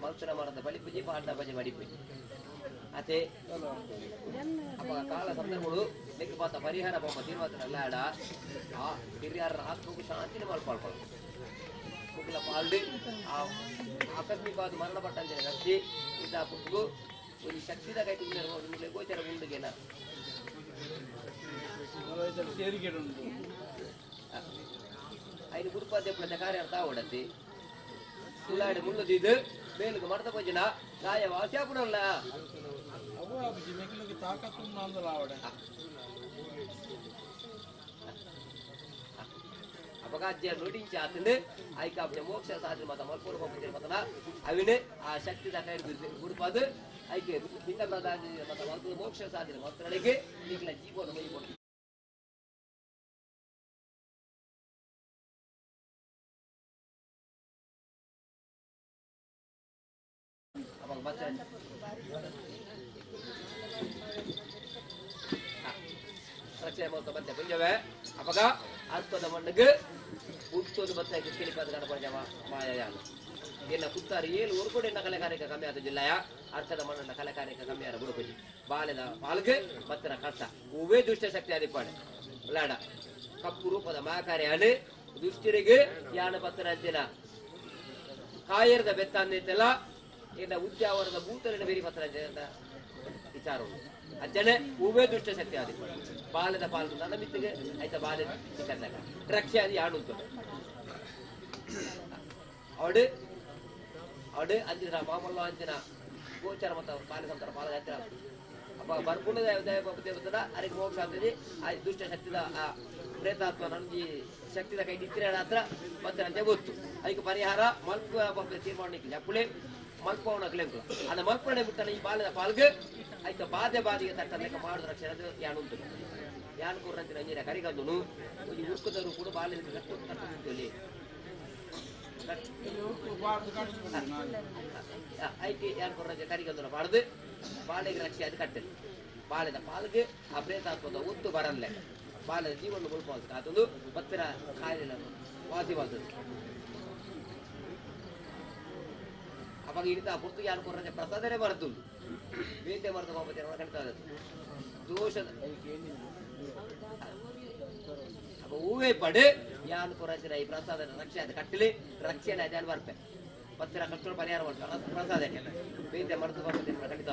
ಮಲ್ಸರ ಮರದ ಬಳಿ ಪೂಜೆ ಪಾಠ ಭಜೆ ಮಾಡಿ ಪೂಜೆ ಅದೇ ಅಪ್ಪ ಕಾಲ ಸಂದರ್ಭಗಳು ಲೆಕ್ಕ ಪಾತ ಪರಿಹಾರ ಪಾಪ ತೀರ್ಮಾನ ಆಡ ಆ ಹಿರಿಯರ ಆತ್ಮಕ್ಕೂ ಶಾಂತಿನ ಮಲ್ಪಾಳ್ಕೊಳ್ಳ ಮುಗಿಲ ಪಾಲ್ಡಿ ಆ ಆಕಸ್ಮಿಕವಾದ ಮರಣಪಟ್ಟಂತೆ ವ್ಯಕ್ತಿ ಇಂಥ ಪುಟ್ಟಿಗೂ ಒಂದು ಶಕ್ತಿದ ಕೈಟು ಗೋಚರ ಗುಂಡುಗೆನ ಐದು ಗುರುಪಾದ್ಯ ಕಾರ್ಯ ಅರ್ಥ ಓಡತ್ತಿ ಸುಳ್ಳಾಡಿ ಮುಳ್ಳುದಿದ್ದು ಮೇಲುಗೆ ಮರದ ಭಜನ ಗಾಯ ವಾಸ್ಯಾಪುರಲ್ಲ ಅಪಘಾತ್ಯ ನೋಡಿಂಚ ಆತಂದು ಐಕಾಪ್ಯ ಮೋಕ್ಷ ಸಾಧನೆ ಮತ ಮಲ್ಪೂರ್ ಹೋಗ್ತಿರ ಮತನ ಅವಿನ ಆ ಶಕ್ತಿ ಕೈ ಗುರುಪಾದ ಐಕೆ ಪಿಂಡ ಮತ ಮೋಕ್ಷ ಸಾಧನೆ ಮಕ್ಕಳಿಗೆ ಈಗಲ ಜೀವನ ಮೈ ರಕ್ಷಣೆ ಮಾಡ್ತಾ ಬಂತೆ ಪುಂಜವೇ ಅಪಗ ಅರ್ಥದ ಮಣ್ಣಿಗೆ ಹುಟ್ಟೋದು ಬತ್ತ ಕಿಲಿಪಾದ ಗಣಪತಿ ಮಾಯಾನ ಏನ ಕುತ್ತಾರು ಏಳು ಒರ್ಕೊಡೆನ್ನ ಕಲೆಕಾರಿಕ ಕಮ್ಮಿ ಆದ ಜಿಲ್ಲೆಯ ಅರ್ಥದ ಮಣ್ಣನ್ನ ಕಲೆಕಾರಿಕ ಕಮ್ಮಿ ಆದ ಬುಡುಪುಜಿ ಬಾಲ್ಯದ ಪಾಲ್ಗೆ ಬತ್ತನ ಕಷ್ಟ ಹೂವೇ ದುಷ್ಟ ಶಕ್ತಿ ಆದಿಪ್ಪಾಡೆ ಲಾಡ ಕಪ್ಪು ರೂಪದ ಮಾಕಾರಿ ಅಣೆ ದುಷ್ಟರಿಗೆ ಯಾನ ಬತ್ತನ ಅಂತಿನ ಕಾಯರದ ಬೆತ್ತ ಅಂದಿತ್ತಲ್ಲ ಇನ್ನ ಉದ್ಯಾವರದ ಭೂತಲಿನ ಬೇರಿ ಬತ್ತನ ಅಂತ ವಿಚಾರ ಅಜ್ಜನೆ ಹೂವೇ ದುಷ್ಟ ಶಕ್ತಿ ಆದಿ ಬಾಲದ ಪಾಲು ನನ್ನ ಮಿತ್ತಿಗೆ ಆಯ್ತಾ ಬಾಲ ಚಿಕ್ಕಂದಾಗ ರಕ್ಷೆ ಅದು ಯಾಡು ಉಂಟು ಅವಡು ಅವಡು ಅಂಜಿನ ಮಾಮಲ್ಲ ಅಂಜಿನ ಗೋಚಾರ ಮತ್ತು ಪಾಲ ಸಂತರ ಪಾಲ ಹತ್ತಿರ ಅಪ್ಪ ಬರ್ಪುಣ ದೇವತದ ಅದಕ್ಕೆ ಮೋಕ್ಷ ಆಗ್ತದೆ ಆ ದುಷ್ಟ ಶಕ್ತಿದ ಆ ಪ್ರೇತಾತ್ಮ ನನಗೆ ಶಕ್ತಿದ ಕೈ ನಿತ್ತಿರ ಹತ್ರ ಮತ್ತೆ ಅಂತ ಗೊತ್ತು ಅದಕ್ಕೆ ಪರಿಹಾರ ಮಲ್ಪ ತೀರ್ಮಾನ ಅಪ್ಪಳೆ ಮಲ್ಪವನಕ್ಲೆ அந்த ಮಲ್ಪಣೆ ಬಿಟ್ಟನ ಈ ಬಾಲದ ಪಾಲ್ಗೆ ಆಯ್ತು ಬಾಧೆಗೆ ತಟ್ಟ ಲೆಕ್ಕ ಮಾಡುದು ರಕ್ಷಣೆ ಅದು ಯಾನು ಉಂಟು ಯಾನು ಕೊರ್ರಂತಿನ ಅಂಜಿನ ಕರಿಗಂದು ಈ ಉರ್ಕದವರು ಕೂಡ ಬಾಲ್ಯದ ಕಟ್ಟುತ್ತಲ್ಲಿ ಐಕೆ ಯಾರು ಕೊರ್ರಂಜ ಕರಿಗಂದು ಮಾಡುದು ಬಾಳೆಗೆ ರಕ್ಷೆ ಅದು ಕಟ್ಟಲಿ ಬಾಳೆದ ಪಾಲ್ಗೆ ಆ ಪ್ರೇತಾತ್ಮದ ಒತ್ತು ಬರಲ್ಲ ಬಾಲ್ಯದ ಜೀವನ ಮುಳ್ಪಾಲ್ಸ್ ಅದೊಂದು ಭಕ್ತರ ಕಾಯಿಲೆ ವಾಸಿವಾಗ್ತದೆ ಅವಾಗ ಇಡ್ತಾ ಪುರ್ತು ಯಾರು ಕೊರ್ರಂಜ ಪ್ರಸಾದನೇ ಬರ್ತುಂಟು ಬೇತೆ ಮರದ ಬಾಬತಿ ಕಣ್ತಾ ದೋಷದ ಅಪ್ಪ ಹೂವೇ ಪಡೆ ಯಾನು ಕೊರಂಜಿನ ಈ ಪ್ರಸಾದ ರಕ್ಷೆ ಅದು ಕಟ್ಟಲಿ ರಕ್ಷಣೆ ಅದೇ ಬರ್ತೆ ಪತ್ತಿರ ಕಟ್ಟಲು ಪರಿಹಾರ ಮಾಡ್ತಾರೆ ಪ್ರಸಾದ ಬೇತೆ ಮರದ ಬಾಬತಿ ಖಂಡಿತ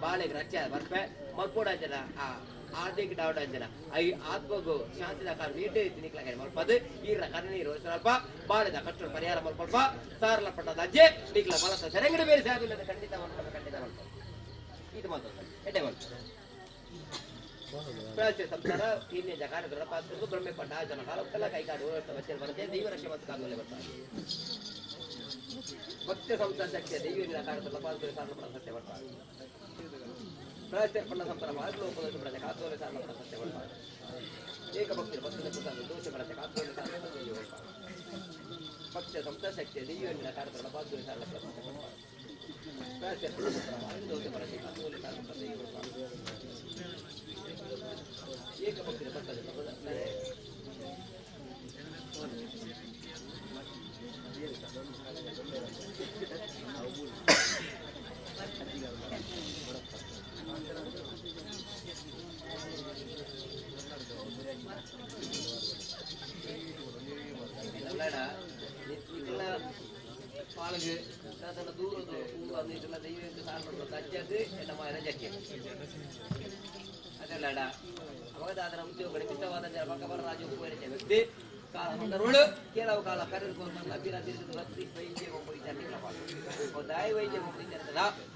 ಬಾಳೆಗೆ ರಕ್ಷೆ ಬರ್ಪೆ ಮಲ್ಪೋಡ ಜನ ಆ ಆದಿಗೆ ಡಾವಡ ಅಂಜನ ಐ ಆತ್ಮಗೂ ಶಾಂತಿದ ಕಾಲ ನೀಟೇ ತಿನ್ನಿಕ್ಲಾಗ ಮಲ್ಪದು ಈರ ಕಣ್ಣೀರು ಸ್ವಲ್ಪ ಬಾಳೆದ ಕಟ್ಟಲು ಪರಿಹಾರ ಮಲ್ಪಲ್ಪ ಸಾರಲ ಪಟ್ಟದ ಅಜ್ಜೆ ನಿಕ್ಲ ಮಲಸ ಸೆರೆಂಗಡಿ ಬೇರೆ ಸಾಬಿಲ್ಲದ ಖಂಡಿತ ಮಲ್ಪದು ಇದು ಮಾತಾಡ್ತಾರೆ ಎಡೆ ಮಾಡ್ತಾರೆ ಸಂಸಾರ ಹೀನ್ಯ ಜಕಾರ ದೃಢಪಾತ್ರ ಬ್ರಹ್ಮೆ ಪಟ್ಟ ಜನ ಕಾಲಕ್ಕೆಲ್ಲ ಕೈಕಾಡು ಬಚ್ಚೆ ಬರುತ್ತೆ ದೈವ ರಕ್ಷೆ ಮತ್ತು ಕಾಲದಲ್ಲಿ ಬರ್ತಾರೆ ಭಕ್ತ ಸಂಸಾರ ಶಕ್ತಿಯ ದೈವ ಕಾರ್ಯದ ಪಾಲ್ಗೊಳ್ಳಿ ಸಾಲ ಸತ್ಯ ಬರ್ತಾರೆ ಪ್ರಾಯಶ್ಚಿತ್ತ ಸಂಸಾರ ಮಾರ್ಗಲೋಪದ ಪ್ರಜೆ ಕಾತೋಲೆ ಸಾಲ ಸತ್ಯ ಬರ್ತಾರೆ ಏಕಭಕ್ತಿ ಭಕ್ತ ದೋಷ ಬಳಕೆ ಕಾತೋಲೆ ಸಾಲ ಬರ್ತಾರೆ ಭಕ್ತ ಸಂಸಾರ ಶಕ್ತಿಯ ದೈವ ಕಾರ್ಯದ ಪಾಲ್ಗೊಳ್ಳಿ ಸಾಲ ಸತ್ಯ ಬರ್ತಾರೆ ಏಕಭಕ್ತಿಯ ಬರ್ತದೆ ಪಾಲ್ಗೆ ಅದನ್ನು ದೂರದ ಹೂವನ್ನು ಇದೆಲ್ಲ ದೈವಕ್ಕೆ ಸಾಲ ಅಜ್ಜದ್ದು ಎಲ್ಲ ಮಾರ ಜಕ್ಕೆ ಅದೆಲ್ಲಡ ಅವಾಗ ಅದರ ಉದ್ಯೋಗ ನಿಮಿತ್ತವಾದ ಪಕ್ಕಬರ ರಾಜ ಉಪಯೋಗ ವ್ಯಕ್ತಿ ಕಾಲ ಸಂದರ್ಭಗಳು ಕೆಲವು ಕಾಲ ಕರೆದುಕೊಂಡು ಅಭಿವೃದ್ಧಿ ಭಕ್ತಿ ವೈದ್ಯ ಒಬ್ಬ ದಾಯ ವೈದ್ಯ ಒಬ್ಬ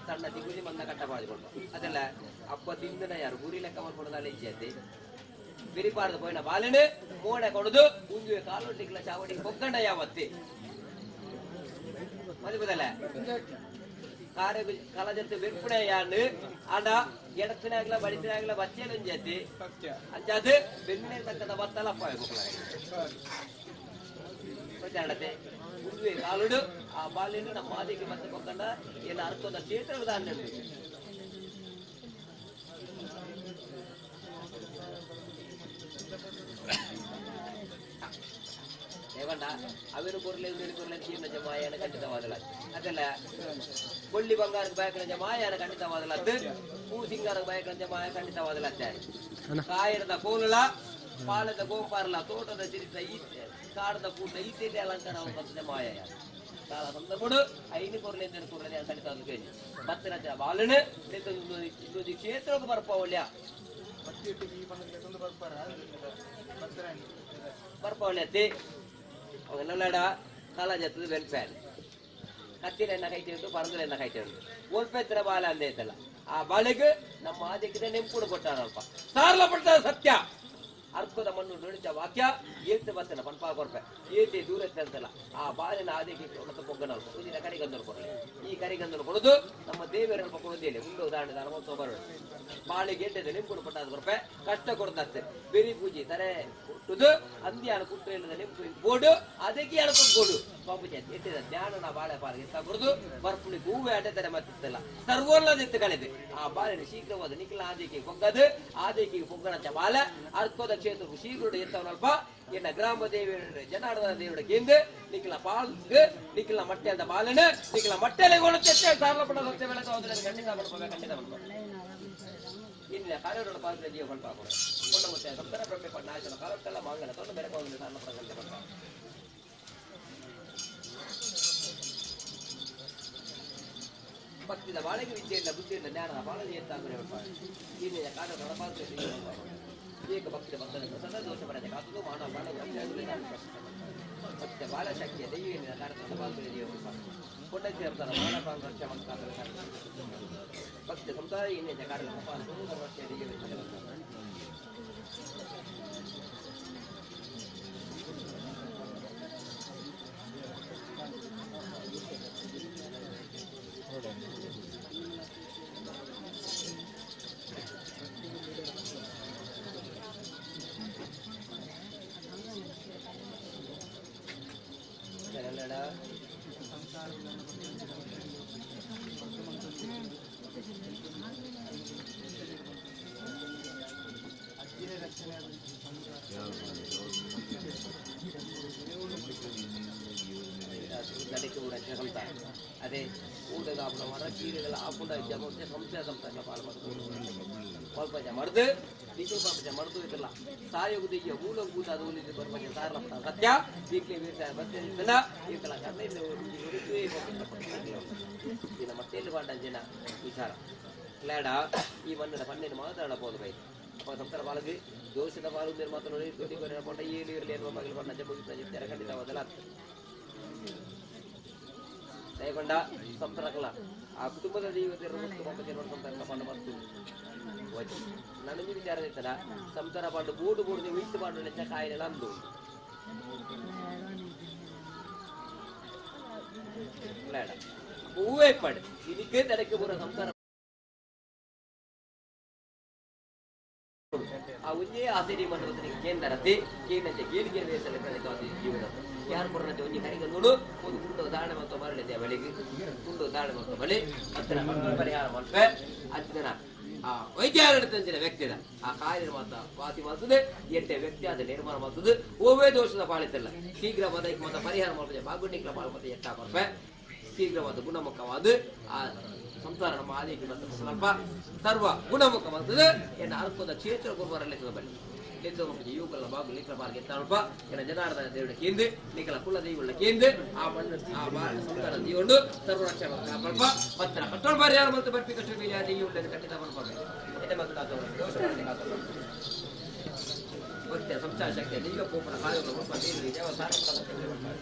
ಸಣ್ಣ ದಿಗುಲಿ ಮಂದ ಕಟ್ಟ ಮಾಡಿಕೊಂಡು ಅದೆಲ್ಲ ಹಬ್ಬ ತಿಂದನ ಯಾರು ಗುರಿ ಲೆಕ್ಕ ಮಾಡ್ಕೊಡೋದಲ್ಲ ಇಚ್ಛೆ ಬಿರಿಪಾಡದ ಪೋಯಿನ ಬಾಲೆನೆ ಮೋಡ ಕೊಡುದು ಮುಂಜುವೆ ಕಾಲೊಟ್ಟಿಗಳ ಚಾವಡಿ ಕೊಕ್ಕಂಡ ಯಾವತ್ತಿ ಮದುವೆದಲ್ಲ ಕಾರ್ಯ ಕಲಜತ್ತು ಬೆರ್ಪುಡೆಯಾண்டு ಆಡ ಎಡತ್ತಿನಾಗ್ಲ ಬಡಿತಿನಾಗ್ಲ ಬಚ್ಚೇನು ಅಂಜತಿ ಅಂಜಾದು ಬೆನ್ನೆ ತಕ್ಕದ ಬತ್ತಲಪ್ಪ ಗೊತ್ತಾಡತ್ತೆ ಮುಂದುವೆ ಕಾಲುಡು ಆ ಬಾಲ್ಯನು ನಮ್ಮ ಮಾದಿಗೆ ಮತ್ತೆ ಕೊಕ್ಕಂಡ ಏನು ಅರ್ಥದ ಕ್ಷೇತ್ರದ ಅನ್ನೋದು ಏವಣ್ಣ ಅವೇನು ಕೊರ್ಲೆ ಕೊರ್ಲೆ ಚೀರ್ನ ಜಮಾಯನ ಖಂಡಿತವಾದಲ್ಲ ಅದೆಲ್ಲ ಕೊಳ್ಳಿ ಬಂಗಾರಕ್ಕೆ ಬಾಯಕನ ಜಮಾಯನ ಖಂಡಿತವಾದಲ್ಲ ಹೂ ಸಿಂಗಾರಕ್ಕೆ ಬಾಯಕನ ಜಮಾಯ ಖಂಡಿತವಾದಲ್ಲ ಕಾಯರದ ಕೋಲಳ ಪಾಲದ ಗೋಪಾರಲ ತೋಟದ ಚಿರಿತ ಕಾಡದ ಕೂಟ ಈತೇನೆ ಅಲಂಕಾರ ಬರ್ತದೆ ಮಾಯ ಕಾಲ ಸಂದರ್ಭಡು ಐನು ಕೊರ್ಲೆ ಕೊರ್ಲೆ ಖಂಡಿತ ಕೇಳಿ ಭಕ್ತರ ಬಾಲನೆ ಇನ್ನೊಂದು ಕ್ಷೇತ್ರಕ್ಕೆ ಬರ್ಪವಳ್ಯ ಬರ್ಪವಳ್ಯತಿ ಅವನ್ನೆಲ್ಲಡ ಕಾಲಜತ್ತದ ಬೆಲ್ಫೇರ್ ಕತ್ತಿಲೆನ್ನ ಕೈತೆ ಉಂಟು ಪರದಲೆನ್ನ ಕೈತೆ ಉಂಟು ಓಲ್ಪೆತ್ತರ ಬಾಲ ಅಂದೇ ಐತಲ್ಲ ಆ ಬಾಳೆಗೆ ನಮ್ಮ ಆದಿಕ್ಕಿದೆ ನೆಂಪುಡು ಕೊಟ್ಟಾರಲ್ಪ ಸಾರ್ಲ ಪಡ್ತಾರೆ ಸತ್ಯ ಅರ್ಕದ ಮಣ್ಣು ನುಡಿತ ವಾಕ್ಯ ಏತೆ ಬರ್ತನ ಪನ್ಪಾ ಕೊರ್ಪೆ ಏತೆ ದೂರ ಅಂತಲ್ಲ ಆ ಬಾಲಿನ ಆದಿಗೆ ಪೊಗ್ಗನಲ್ಪ ಮುಂದಿನ ಕರಿಗಂದನು ಕೊಡಲಿ ಈ ಕರಿಗಂದನು ಕೊಡುದು ನಮ್ಮ ದೇವರಲ್ಪ ಕೊಡುದಿಲ್ಲ ಮುಂದೆ ಉದಾಹರಣೆ ಅರವತ್ತು ಬರೋದು ಬಾಳಿಗೆ ಎಡ್ಡದ ನೆಂಪುಡು ಪಟ್ಟಾದ ಕೊರ್ಪೆ ಕಷ್ಟ ಕೊಡ್ದತ್ತೆ ಬೆರಿ ಪೂಜೆ ತರೆ ಕೊಟ್ಟುದು ಅಂದ್ಯಾನ ಕುಟ್ಟ ಇಲ್ಲದ ನೆಂಪು ಬೋಡು ಅದಕ್ಕೆ ಎಳ್ಕೊಂಡು ಪಾಪುಜಿ ಎಟ್ಟಿದ ಜ್ಞಾನ ಬಾಳೆ ಪಾಲಿಗೆ ತಗೊಡ್ದು ಬರ್ಪುಳಿ ಹೂವೆ ಅಡ್ಡತಾರೆ ಮತ್ತಿತ್ತಲ್ಲ ಸರ್ವೋಲ್ಲದಿತ್ತು ಕಳೆದು ಆ ಬಾಲಿನ ಶೀಘ್ರವಾದ ನಿಖಿಲ ಆದಿಕೆ ಕೊಗ್ಗದು ಆದಿಕೆ ಪೊಗ್ಗನಂತ ಬಾಲ ಅರ್ಕೋದ ಕ್ಷೇತ್ರಕ್ಕೂ ಶೀಘ್ರ ಎತ್ತವನಲ್ಪ ಎನ್ನ ಗ್ರಾಮ ದೇವಿಯ ಜನಾರ್ದನ ದೇವಿಯ ಕೇಂದ್ರ ನಿಖಿಲ ಪಾಲ್ಗೆ ನಿಖಿಲ ಮಟ್ಟೆದ ಬಾಲನ ನಿಖಿಲ ಮಟ್ಟೆಲೆ ಗೊಳುತ್ತೆ ಸಾರ್ಲ ಪಡ ಸತ್ಯ ಬೆಳೆದ ಹೋದ್ರೆ ಖಂಡಿತ ಬರ್ಬೇಕು ಖಂಡಿತ ಬರ್ಬೇಕು ಇನ್ನ ಕಾರ್ಯಗಳ ಪಾತ್ರ ಜೀವ ಸ್ವಲ್ಪ ಹಾಕೋಣ ಕೊಂಡ ಮತ್ತೆ ಸಂತರ ಪ್ರಮೆ ಪಣ್ಣ ಆಚನ ಕಾಲಕ್ಕೆಲ್ಲ ಮಾಂಗಲ ತೊಂದು ಬೆರಕ ಹೋದ್ರೆ ಸಾರ್ಲ ಪಡ ಗಂಟೆ ಬರ್ತಾರೆ ಭಕ್ತಿದ ಬಾಳೆಗೆ ವಿದ್ಯೆಯಿಂದ ಬುದ್ಧಿಯಿಂದ ಜ್ಞಾನದ ಬಾಳದಿ ಎತ್ತಾಗುರೆ ಹೀನೆಯ ಕಾಲ ನಡಪಾಲ್ಕೆ ಏಕ ಭಕ್ತಿಯ ಭಕ್ತನ ಸದಾ ದೋಷ ಬರದೆ ಕಾತುದು ಮಾನವ ಭಕ್ತಿಯ ಬಾಳ ಶಕ್ತಿಯ ದೈವಿನ ಕಾಲ ನಡಪಾಲ್ಕೆ ಕೊಂಡಜ್ಜಿ ಅಂತಾರ ಮಾನವ ರಕ್ಷೆ ಭಕ್ತಿಯ ಸಂಸಾರ ಹೀನೆಯ ಕಾಲ ನಡಪಾಲ್ಕೆ ರಕ್ಷೆ ದೈವಿನ ಅದೇ ಊಟದ ಮರ ಕೀರೆಗಳ ಆಪುಂಡ ಜಮಕ್ಕೆ ಸಂಶಯ ಸಂಸ್ಥೆ ಸ್ವಲ್ಪ ಮರ್ದು ಬೀಜ ಪಾಪ ಮರ್ದು ಇರಲ್ಲ ಸಾಯೋಗುದಿಗೆ ಮೂಲ ಊಟ ಅದು ಬರ್ಬಂಗೆ ಸಾರ ಸತ್ಯ ಬೀಕ್ಲಿ ಬರ್ತೇನೆ ಈಕಲ ದಿನ ಮತ್ತೆ ಬಾಂಡ ಜನ ವಿಚಾರ ಕ್ಲಾಡ ಈ ಮಣ್ಣಿನ ಪನ್ನೇನು ಮಾತಾಡಬಹುದು ಬೈ ಅಪ್ಪ ಸಂತರ ಬಾಲಗಿ ದೋಷದ ಬಾಲು ಮಾತನಾಡಿ ದುಡ್ಡಿ ಕೊಂಡ ಏನು ಇರಲಿ ಅನ್ನುವ ಮಗಳು ಬಣ್ಣ ಜಬ್ಬ ಖಂಡಿತವಾದಲ್ಲ ದಯಗೊಂಡ ಸಂತರಕಲ ಆ ಕುಟುಂಬದ ಜೀವನ ಪಂಡ ಮತ್ತು ನನಗೆ ವಿಚಾರ ಇರ್ತದ ಸಂತರ ಪಾಂಡು ಬೂಡು ಬೂಡು ವೀಟ್ಟು ಪಾಂಡು ನೆಚ್ಚ ಕಾಯಿಲೆ ನಂದು ಹೂವೇ ಪಡ್ ಇದಕ್ಕೆ ತಡಕ್ಕೆ ಬರೋ ಸಂಸಾರ ಆ ಒಂದೇ ಆಸೆಡಿ ಮಂಡಲದಲ್ಲಿ ಕೇಂದ್ರತೆ ಕೇಂದ್ರ ಗೇಲಿಗೆ ಜೀವನ ಯಾರು ಬರೋಣ ಒಂಜಿ ಕಡೆಗೆ ನೋಡು ಒಂದು ಕುಂಡು ದಾಣೆ ಮತ್ತು ಮರಳಿದೆ ಬಳಿಗೆ ಕುಂಡು ದಾಣೆ ಮತ್ತು ಬಳಿ ಹತ್ತಿರ ಪರಿಹಾರ ಮಾಡ್ತೇವೆ ಹತ್ತಿರ ಆ ವೈದ್ಯಾಡಳಿತ ವ್ಯಕ್ತಿದ ಆ ಕಾರ್ಯ ಮಾತ್ರ ವಾಸಿ ಮಾಡ್ತದೆ ಎಂಟೆ ವ್ಯಕ್ತಿ ಅದ ನಿರ್ಮಾಣ ಮಾಡ್ತದೆ ಓವೇ ದೋಷದ ಪಾಲಿತಲ್ಲ ಶೀಘ್ರವಾದ ಮತ ಪರಿಹಾರ ಮಾಡ್ತದೆ ಬಾಗುಂಡಿಗಳ ಪಾಲು ಮತ್ತೆ ಎಟ್ಟ ಬರ್ಪೆ ಶೀಘ್ರವಾದ ಗುಣಮುಖವಾದ ಆ ಸಂಸಾರ ನಮ್ಮ ಆದಿಗೆ ಮತ್ತು ಸ್ವಲ್ಪ ಸರ್ವ ಗುಣಮುಖವಾಗ್ತದೆ ಎನ್ನ ಅರ್ಪದ ಕ್ಷೇತ್ರ ಗುರುವರಲ್ಲಿ ಬಳಿ ಯುವಕರ ಬಾಗು ಲಿಖಲ ಬಾರ್ಗೆ ಎತ್ತಾಳಪ್ಪ ಎನ್ನ ಜನಾರ್ದನ ದೇವರ ಕೇಂದ್ರ ನಿಖಲ ಕುಲ ದೈವಗಳ ಕೇಂದ್ರ ಆ ಮಣ್ಣು ಆ ಸಂಸಾರ ಜೀವನು ಸರ್ವರಕ್ಷ ಕಾಪಾಡಪ್ಪ ಪತ್ರ ಕಟ್ಟೋಳ ಪರಿಹಾರ ಮತ್ತು ಬರ್ಪಿ ಕಷ್ಟ ಬೀಜ ದೈವಗಳನ್ನು ಖಂಡಿತ ಮಾಡ್ಕೊಳ್ಬೇಕು ಎಡೆ ಮಕ್ಕಳು ಭಕ್ತಿಯ ಸಂಸಾರ ಶಕ್ತಿಯ ದೈವ ಕೋಪನ ಕಾರ್ಯಗಳು ದೇವಸ್ಥಾನ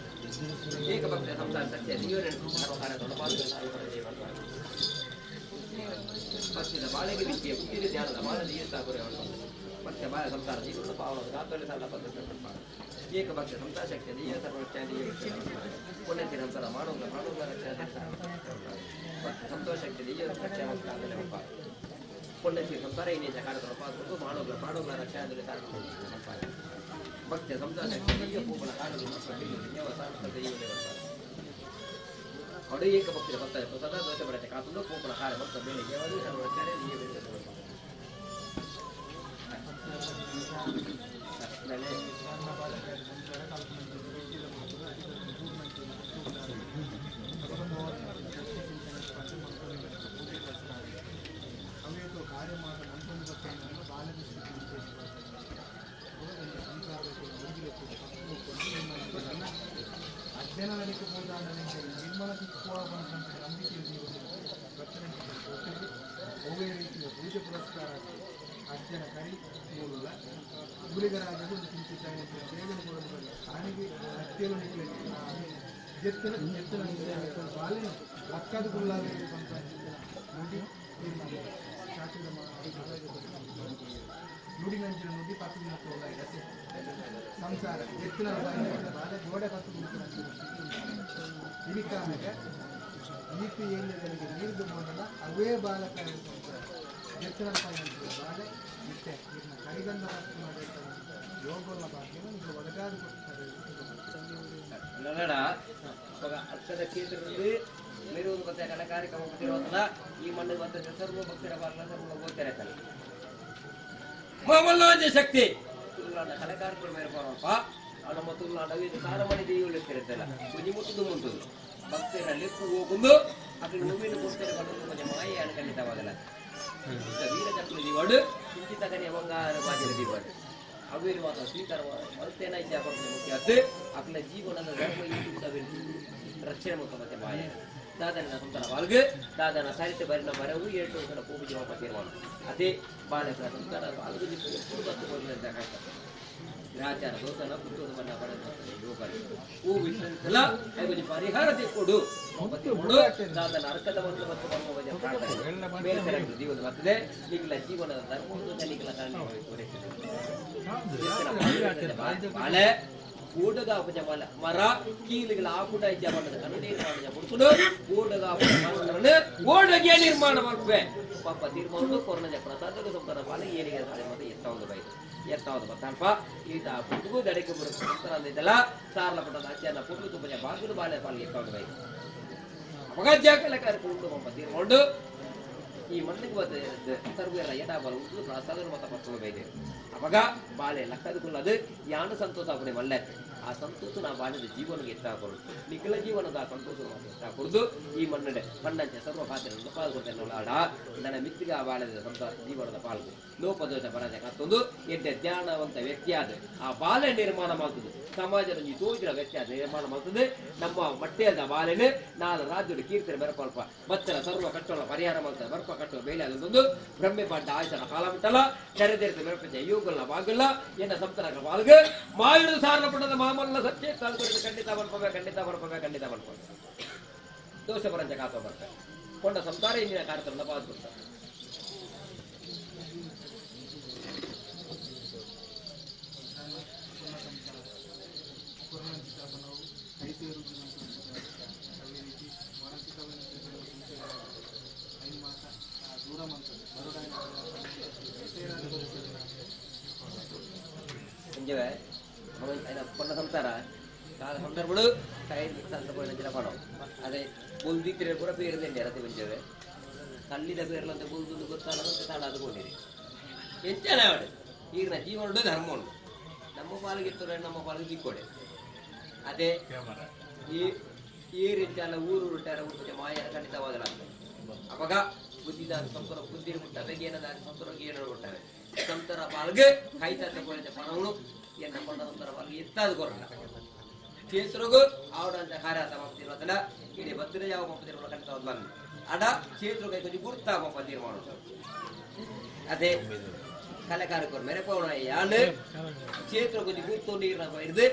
ಏಕ ಭಕ್ತಿಯ ಸಂಸಾರ ಶಕ್ತಿಯ ದೈವನ ಸರ್ವ ಕಾರ್ಯಗಳನ್ನು ಭಕ್ತಿಯ ಬಾಳೆಗೆ ವಿದ್ಯೆ ಬುದ್ಧಿಯ ಧ್ಯಾನದ ಬಾಳದಿ ಎತ್ತಾಗುರೆ ಭಕ್ತಿಯ ಬಾಳ ಸಂಸಾರ ಜೀವನ ಪಾವನ ಗಾತಲ್ಲಿ ಸಣ್ಣ ಪದ್ಧತಿ ಏಕ ಭಕ್ತಿಯ ಸಂಸಾರ ಶಕ್ತಿಯ ದೈವ ಸರ್ವರಕ್ಷ ಪುಣ್ಯತಿ ನಂತರ ಮಾಡುವ ಸಂತೋಷ ಶಕ್ತಿ ದೈವ ರಕ್ಷೆ ಪುಣ್ಯತಿ ಸಂಸಾರ ಇನ್ನೇಜ ಕಾರ್ಯಕ್ರಮ ಮಾಡುವ ರಕ್ಷೆ ಭಕ್ತಿಯ ಸಂಸಾರ ಶಕ್ತಿ ದೈವ ಪೂಪನ ಅಡು ಏಕ ಭಕ್ತಿಯ ಬರ್ತಾರೆ ಸದಾ ದೋಷ ಬರತ್ತೆ ಕಾತುಂದು ಪೂಪನ ಕಾರ್ಯ ಭಕ್ತ ಬೆಳಿಗ್ಗೆ ಅಧ್ಯಯನಕ್ಕೆ ಹೋದಾಡಲಿಕ್ಕೆ ನಿರ್ಮಲ ಸಿಕ್ಕುವಂತಹ ನಂಬಿಕೆ ರಚನೆ ಒಳ್ಳೆಯ ರೀತಿಯ ಪೂಜೆ ಪುರಸ್ಕಾರಕ್ಕೆ ಅಧ್ಯಯನ ಕರಿ ಮೂಲ ಗುಳಿಗರಾಜರು ಚಿಂತಿದ್ದಾನೆ ಸೇವನೆ ಕೊಡಬಹುದು ಅವನಿಗೆ ಹತ್ಯೆಲು ಎತ್ತಲ ಬಾಲಿನ ಲಕ್ಕದ ಗುಲ್ಲಾಗಿರುವಂತಹ ನುಡಿ ನುಡಿನಂಚಿನ ನುಡಿ ಪಕ್ಕದ ಸಂಸಾರ ಎತ್ತಿನ ಬಾಲೆ ಗೋಡೆ ಪಕ್ಕ ಇದಕ್ಕಾಗ ನೀತಿ ಏನಿಗೆ ನೀರಿದು ಮೊದಲ ಅವೇ ಬಾಲಕ ಎತ್ತಿನ ಬಾಲೆ ಇಷ್ಟೇ ಇದನ್ನ ಕರಿಗಂಧ ಯೋಗಗಳ ಬಗ್ಗೆ ಇದು ಒಳಗಾದ ಅರ್ಥದ ಕ್ಷೇತ್ರದಲ್ಲಿ ಮೇರೂರು ಮತ್ತೆ ಕಲೆ ಕಾರ್ಯಕ್ರಮ ಗೊತ್ತಿರೋದಲ್ಲ ಈ ಮಣ್ಣು ಬಂದ ಸರ್ವ ಭಕ್ತರ ಬಾಲ ಸರ್ವ ಗೋಚರತಲ್ಲ ಮಮಲ್ಲೋಜ ಶಕ್ತಿ ತುಳುನಾಡ ಕಲೆ ಕಾರ್ಯಕ್ರಮ ಮೇರಪ್ಪ ನಮ್ಮ ತುಳುನಾಡ ಸಾರಮಣಿ ದೇವಿಗಳು ಇರ್ತಿರುತ್ತಲ್ಲ ಕುಜಿ ಮುಟ್ಟುದು ಮುಂಟು ಭಕ್ತರಲ್ಲಿ ಹೋಗುಂದು ಅక్కడ ಹೂವಿನ ಕೊಡ್ತಾರೆ ಬಂದು ಕೊಂಚ ಮಾಯೆ ಖಂಡಿತವಾಗಲ್ಲ ವೀರ ಚಕ್ರ ದಿವಾಡು ಚಿಂತಿತ ಕನೆ ಬಂಗಾರ ಬಾಜಿನ ದಿವಾಡು ಅವೇನು ಮಾತ್ರ ಸ್ವೀಕಾರ ಮತ್ತೇನ ಇಚ್ಛೆ ಮುಖ್ಯ ಅಕ್ಕಳ ಜೀವನದ ರಕ್ಷಣೆ ಮತ್ತು ಮತ್ತೆ ಮಾಯ ದಾದನ ಸಂತಾನ ಪಾಲ್ಗೆ ದಾದನ ಸಾಹಿತ್ಯ ಬರಿನ ಮರವು 7 ವರ್ಷದ ಪೂಜೆ ಮಾಪ ತೀರ್ಮಾನ ಅದೇ ಬಾಳೆ ಸಂತಾನ ಪಾಲ್ಗೆ ಎప్పుడు ಬರ್ತದೆ ಗ್ರಾಚಾರ ದೋಸನ ಪುತ್ತೂರು ಬಣ್ಣ ಪಡೆದ ಯೋಗಲಿ ಹೂ ವಿಷಯಲ್ಲ ಐದು ಪರಿಹಾರ ತೆಕ್ಕೊಡು ದಾದನ ಅರ್ಕದ ಒಂದು ಮತ್ತು ಬರುವ ಪ್ರಾರ್ಥನೆ ಬೇರೆ ತರ ಜೀವನ ಬರ್ತದೆ ಈಗಲ ಜೀವನದ ಧರ್ಮವನ್ನು ತನಿಖಲ ಬಾಳೆ ಊಟಗ ಅಪಜಮಾಲ ಮರ ಕೀಲಿಗಳ ಆಕುಟ ಜಮಾನದ ನಿರ್ಮಾಣ ಕೊಡ್ಕೊಂಡು ಊಟಗ ಅಪಜಮಾನ ಓಡಗೆ ನಿರ್ಮಾಣ ಮಾಡ್ಬೇ ಪಾಪ ತೀರ್ಮಾನ ಕೊರೋನಾ ಪ್ರಸಾದದ ಸಂತಾನ ಪಾಲ ಏನಿಗೆ ಮತ್ತೆ ಎತ್ತಾವುದು ಬೈ ಎತ್ತಾವುದು ಬತ್ತಲ್ಪ ಈತ ಪುಟ್ಟಗೂ ದಡಕ್ಕೆ ಬರುತ್ತೆ ಸಂತಾನ ಅಂದಿದ್ದಲ್ಲ ಸಾರ್ಲ ಪಟ್ಟದ ಅಜ್ಜನ ಪುಟ್ಟು ತುಂಬ ಬಾಗಿಲು ಬಾಳೆ ಪಾಲಿಗೆ ಎತ್ತಾವುದು ಬೈ ಅವಾಗ ಜಾಗಲಕಾರ ಕೊಟ್ಟು ಪಾಪ ತೀರ್ಕೊಂಡು ಈ ಮಣ್ಣಿಗೆ ಬರ್ತದೆ ಸರ್ವೆಲ್ಲ ಎಟಾಬಲ ಉಂಟು ಪ್ರಸಾದ ಮತ ಪತ್ರದ ಬೈದೆ ಅವಾಗ ಬಾಳೆ ಲಕ್ಕದಕ್ಕುಳ್ಳದು ಯಾನು ಸಂತೋಷ ಅವನೇ ಮಲ್ಲೆ ಆ ಸಂತೋಷ ನಾ ಬಾಳೆದ ಜೀವನಕ್ಕೆ ಎತ್ತಾಕೊಡು ನಿಖಿಲ ಜೀವನದ ಆ ಸಂತೋಷ ಎತ್ತಾಕೊಡುದು ಈ ಮಣ್ಣಡೆ ಮಣ್ಣಂಚೆ ಸರ್ವ ಪಾತ್ರೆಯನ್ನು ಪಾಲ್ಗೊಳ್ತೇನೆ ಆಡ ನನ್ನ ಮಿತ್ತಿಗೆ ಆ ಬಾಳೆದ ಸಂತೋಷ ಜೀವನದ ಪಾಲ್ಗು ಲೋಪದೋಷ ಪರಾಜಯ ಕತ್ತೊಂದು ಎಡ್ಡೆ ಜ್ಞಾನವಂತ ವ್ಯಕ್ತಿಯಾದ ಆ ಬಾಳೆ ನಿರ್ಮಾಣ ಮಾಡ್ತದೆ ಸಮಾಜದ ಈ ತೋಜಿನ ವ್ಯಕ್ತಿಯಾದ ನಿರ್ಮಾಣ ಮಾಡ್ತದೆ ನಮ್ಮ ಮಟ್ಟೆಯಾದ ಬಾಳೆನೆ ನಾಳೆ ರಾಜ್ಯದ ಕೀರ್ತನೆ ಬೆರಪಲ್ಪ ಬಚ್ಚಲ ಸರ್ವ ಕಟ್ಟೋಳ ಪರಿಹಾರ ಮಾಡ್ತಾರೆ ಬರ್ಪ ಕಟ್ಟುವ ಬೇಲೆ ಅದೊಂದು ಬ್ರಹ್ಮೆ ಪಾಠ ಆಯ್ತನ ಕಾಲ ಬಿಟ್ಟಲ್ಲ ತೆರೆದಿರ್ತ ಬೆರಪಂಚ ಯೋಗಲ್ಲ ಬಾಗಲ್ಲ ಎನ್ನ ಸಂತನ ಬಾಲ್ಗೆ ಮಾಯುಡು ಸಾರಲ ಪಟ್ಟದ ಮಾಮಲ್ಲ ಸತ್ಯ ಖಂಡಿತ ಬರ್ಪವೆ ಖಂಡಿತ ಬರ್ಪವೆ ಖಂಡಿತ ಬರ್ಪವೆ ದೋಷ ಪರಂಚ ಕಾತ ಬರ್ತಾರೆ ಕೊಂಡ ಸಂಸಾರ ಇಂದಿನ ಕಾರ್ಯಕ್ರಮದ ಪಾಲ್ಗೊಳ್ತಾರೆ ಕೊಂಡ ಸಂಸಾರ ಕಾಲ ಸಂದರ್ಭಗಳು ಕೈ ಸಂದರ್ಭ ಪಣಂ ಅದೇ ಬುಲ್ದಿತ್ತಿರ ಕೂಡ ಬೇರೆ ಅರತಿ ಬಂಜವೆ ಕಲ್ಲಿದ ಬೇರ್ಲಂತ ಬುಲ್ದು ಗೊತ್ತಾಡದಂತೆ ತಾಳ ಅದುಕೊಂಡಿರಿ ಹೆಚ್ಚನ ಅವಡು ಈಗಿನ ಜೀವನ ಉಂಟು ಧರ್ಮ ಉಂಟು ನಮ್ಮ ಪಾಲಿಗೆ ಇತ್ತು ನಮ್ಮ ಪಾಲಿಗೆ ದಿಕ್ಕೊಡೆ ಅದೇ ಈ ರೀತಿ ಎಲ್ಲ ಊರು ಉಂಟಾರ ಊಟ ಮಾಯ ಖಂಡಿತವಾಗಲ್ಲ ಅವಾಗ ಬುದ್ಧಿದಾರ ಸಂತರ ಬುದ್ಧಿ ಮುಟ್ಟವೆ ಏನದಾರ ಸಂತರಿಗೆ ಏನು ಕೊಟ್ಟವೆ ಸಂತರ ಪಾಲ್ಗೆ ಕೈತ ಪಣವನು ಎನ್ನ ಕೊಂಡ ಸಂತರ ಪಾಲ್ಗೆ ಎತ್ತಾದ ಕೊರಲ್ಲ ಚೇತರಿಗೂ ಆವಡಂತ ಕಾರ್ಯಾತ ಮಾಡ್ತಿರೋದಲ್ಲ ಇಡೀ ಬತ್ತಿರ ಯಾವ ಮಪ್ಪದಿರೋ ಖಂಡಿತ ಬಂದು ಅಡ ಚೇತರು ಕೈ ಕೊಂಚ ಗುರ್ತಾ ಮಪ್ಪದಿರ ಮಾಡೋದು ಅದೇ ಕಲೆಕಾರಕರು ಮೆರಪವಣ ಯಾನು ಚೇತರು ಕೊಂಚ ಗುರ್ತು ನೀರಿನ ಹಿಡಿದು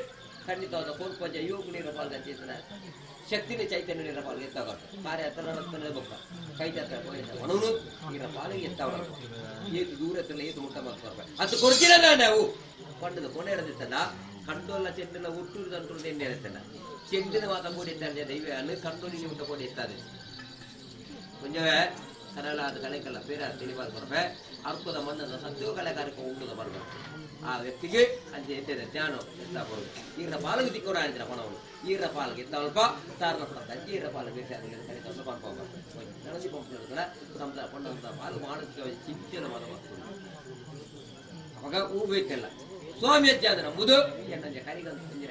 ಖಂಡಿತವಾದ ಕೋಲ್ಪಂಚ ಯೋಗ ನೀರಿನ ಪಾಲ್ಗ ಚೇತನ ಶಕ್ತಿನ ಚೈತನ್ಯ ನೀರಿನ ಪಾಲ್ಗೆ ಎತ್ತಾಗ ಕಾರ್ಯ ಹತ್ರ ಬೊಕ್ಕ ಕೈತ ಮನವನು ನೀರಿನ ಪಾಲಿಗೆ ಎತ್ತಾವ ಏತು ದೂರத்துல ಏತು ಮುಟ್ಟ ಮಾಡ್ತಾರೆ ಅದು ಕೊಡ್ತೀರಲ್ಲ ನಾವು ಕೊಂಡದ ಕೊನೆ ಇರದಿತ್ತಲ್ಲ ಕಂಡೋಲ್ಲ ಚೆಂಡಿನ ಹುಟ್ಟೂರು ತಂಟೂರು ಎಣ್ಣೆ ಇರುತ್ತಲ್ಲ ಚೆಂಡಿನ ಮಾತ ಕೂಡಿದ್ದಾರೆ ದೈವ ಅನ್ನು ಕಂಡೋಲಿಗೆ ಊಟ ಕೊಡಿ ಇರ್ತಾರೆ ಮುಂಜಾವೆ ಕರಳಾದ ಕಲೆಕಲ್ಲ ಬೇರೆ ತಿಳಿಬಾರ್ದು ಬರ್ಬೆ ಅರ್ಪದ ಮಣ್ಣದ ಸತ್ಯೋ ಕಲೆಕಾರಕ್ಕೆ ಉಂಟದ ಬರ್ಬೇಕು ಆ ವ್ಯಕ್ತಿಗೆ ಅಂಚೆ ಎತ್ತಿದೆ ಜ್ಞಾನ ಎತ್ತಾ ಕೊಡುದು ಈರ ಪಾಲಿಗೆ ತಿಕ್ಕೋರ ಅಂತಿನ ಪಣವನ್ನು ಈರ ಪಾಲಿಗೆ ಎತ್ತ ಅಲ್ಪ ಸಾರನ ಪಡ ಈರ ಪಾಲಿಗೆ ಬೇರೆ ಕಲಿತ ಸ್ವಲ್ಪ ಅನ್ಕೋಬ ನನಸಿ ಪಂಪಿನ ಸಂಸಾರ ಕೊಂಡಂತ ಪಾಲು ಮಾಡೋದಕ್ಕೆ ಚಿಂತನ ಮಾತ ಮಾಡ್ಕೊಂಡು ಅವಾಗ ಹೂ ಬೇಕಲ್ಲ ಸ್ವಾಮಿ ಅಜ್ಜಾದನ ಮುದು ಎನ್ನಂಜೆ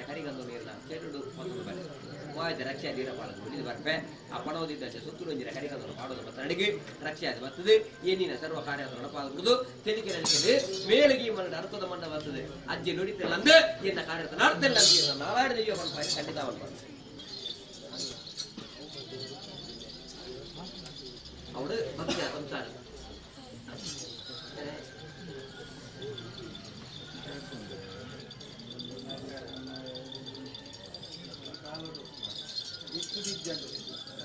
ಕರಿಗಂದು ನೀರಿನ ಚೆರುಡು ಒಂದು ಬಲೆ ಮೂವಾಯ್ತು ರಕ್ಷೆ ನೀರ ಪಾಲದು ಬಿಡಿದು ಬರ್ಪೆ ಆ ಪಣವದಿದ್ದಂತೆ ಸುತ್ತಲೂ ಒಂಜಿನ ಕರಿಗಂದು ಪಾಡೋದು ಮತ್ತು ಅಡಿಗೆ ರಕ್ಷೆ ಅದು ಬರ್ತದೆ ಏನಿನ ಸರ್ವ ಕಾರ್ಯ ನಡಪಾಗುವುದು ತೆಲಿಕೆ ನಡೆಸಿದೆ ಮೇಲಿಗೆ ಮನ ಅರ್ಥದ ಮಂಡ ಬರ್ತದೆ ಅಜ್ಜಿ ನುಡಿತಿಲ್ಲ ಅಂದ್ರೆ ಎನ್ನ ಕಾರ್ಯ ನಾಡ್ತಿಲ್ಲ ಅಂತ ನಾರಾಯಣ ದೈವ ಬಂದ್ಪಾಯಿ ಖಂಡಿತ ಬಂದ್ಬಾರ್ದು ಅವಳು ಭಕ್ತಿಯ ಸಂಸಾರ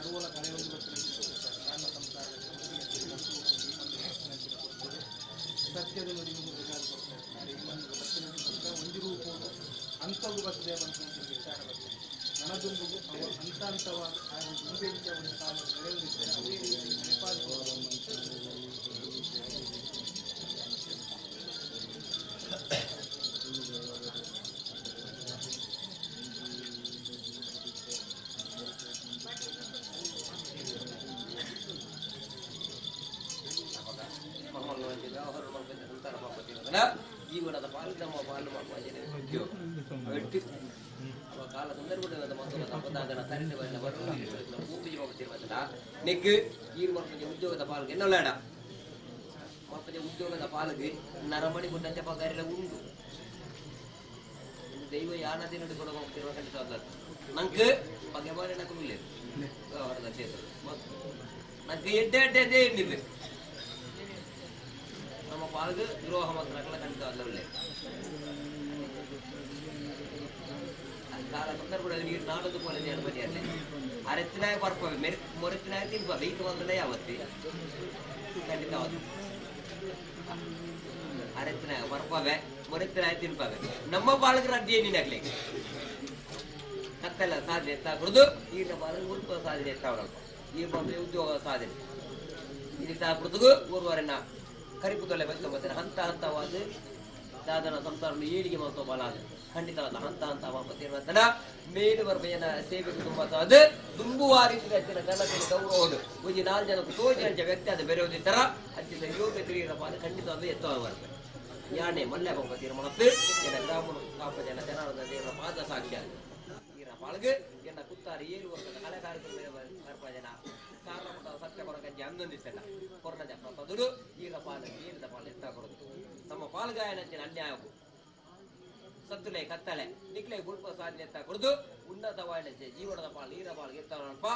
ಸರ್ವಲ ಕಳೆಯೊಂದು ನನ್ನ ಸಂಸಾರ ಸತ್ಯದ ನುಡಿ ಒಂದು ರೂಪ ಅಂಥವು ಬರ್ತದೆ ಅಂತ ವಿಚಾರ ಬರ್ತದೆ ನನದೊಂದು ಹಂತ ಮುಂದೆ ಒಂದು ಕಾಲ ನಡೆಯುತ್ತಿದ್ದರೆ ಅದೇ ರೀತಿ ನೆನಪಾದ ಜೀವನದ ಪಾಲು ನಮ್ಮ ಪಾಲು ಕಾಲ ಸಂದರ್ಭದ ನೆಗ್ ಈ ಮಕ್ಕಳಿಗೆ ಉದ್ಯೋಗದ ಪಾಲ್ಗೆ ಎನ್ನೊಳ್ಳಾಡ ಮಕ್ಕಳಿಗೆ ಉದ್ಯೋಗದ ಪಾಲ್ಗೆ ನರಮಣಿ ಕೊಟ್ಟಂತೆ ಪಗಾರೆಲ್ಲ ಉಂಟು ದೈವ ಯಾನದಿ ನಡುಕೊಂಡು ಹೋಗ್ತಿರುವ ಖಂಡಿತವಾದ ನಂಗೆ ಬಗ್ಗೆ ಬಾರಿ నాకు లేదు వరద చేతులు నాకు ఎడ్డే అడ్డే ఎన్నిది ನಮ್ಮ ಪಾಲ್ಗೆ ದ್ರೋಹ ಮಾತ್ರ ಖಂಡಿತವಾದ లేదు ಕಾಲ ಸಂದರ್ಭ ನೀರು ನಾಡದು പോലെ ಬದಿಯಲ್ಲ ಅರೆತ್ತಿನಾಯ ಬರ್ಪವೆ ಮೊರೆತ್ತಿನಾಯ ತಿನ್ಬಾರ್ದು ಈಗ ಬಂದ್ರೆ ಯಾವತ್ತಿ ಖಂಡಿತವಾದ ಅರೆತ್ತಿನಾಯ ಬರ್ಪವೆ ಮೊರೆತ್ತಿನಾಯ ತಿನ್ಬಾವೆ ನಮ್ಮ ಪಾಲ್ಗೆ ರಡ್ಡಿ ಏನಿನಾಗ್ಲಿ ಕತ್ತೆಲ್ಲ ಸಾಧನೆ ಎತ್ತಾಕೂಡದು ಈಗ ಪಾಲ್ಗೆ ಉಲ್ಪ ಸಾಧನೆ ಎತ್ತಾವರಲ್ಪ ಈ ಬಂದ್ರೆ ಉದ್ಯೋಗ ಸಾಧನೆ ಇದು ತಾಕೂಡದು ಊರ್ವರನ್ನ ಕರಿಪುದೊಲೆ ಬದುಕೊಂಬತ್ತಾರೆ ಹಂತ ಹಂತವಾದ ದಾದನ ಸಂಸಾರವನ್ನು ಏಳಿಗೆ ಮಾಡುವ ಬಲ ಅದು ಖಂಡಿತವಾದ ಹಂತ ಹಂತ ವಾಪತ್ತಿರುವಂತನ ಮೇಲು ವರ್ಮೆಯನ್ನ ಸೇವೆಗೆ ತುಂಬಾ ಅದು ತುಂಬುವಾರಿ ಜನತೆಯ ಗೌರವ ಒಂದು 4 ಜನಕ್ಕೆ ತೋಜಂಚ ವ್ಯಕ್ತಿ ಅದು ಬೆರೆಯುವುದಿತ್ತರ ಹಚ್ಚಿದ ಯೋಗ್ಯ ತಿರುಗಿರ ಪಾಲು ಖಂಡಿತವಾದ ಎತ್ತುವವರ್ಗ ಯಾನೆ ಮಲ್ಲೆ ಬಂಬತ್ತಿರ ಮತ್ತು ಎನ್ನ ಗ್ರಾಮನು ಕಾಪ ಜನರ ದೇವರ ಪಾದ ಸಾಕ್ಷಿ ಅದು ಈರ ಪಾಲ್ಗೆ ಎನ್ನ ಕುತ್ತಾರಿ ಏರು ವರ್ಗದ ಕಲೆ ಕಾರ್ಯಕ್ರಮ ಜನ ಕಾರಣ ಸತ್ಯ ಕೊರಗಂಜಿ ಅಂದೊಂದಿಸಲ್ಲ ಕೊರನಜ ಪ್ರತದುಡು ಈರ ಪಾಲು ಏರಿದ ಪಾಲು ಎತ್ತಾಕೊಡದು ನಮ್ಮ ಪಾಲ್ಗಾಯನಂಚಿನ ಅನ್ಯಾಯವು ಸತ್ತುಲೆ ಕತ್ತಲೆ ನಿಕ್ಲೆ ಗುಳ್ಪ ಸಾಧನೆ ಎತ್ತ ಕೊಡದು ಉನ್ನತವಾದ ಜೀವನದ ಪಾಲು ಈರ ಪಾಲ್ಗೆ ಎತ್ತಲ್ಪ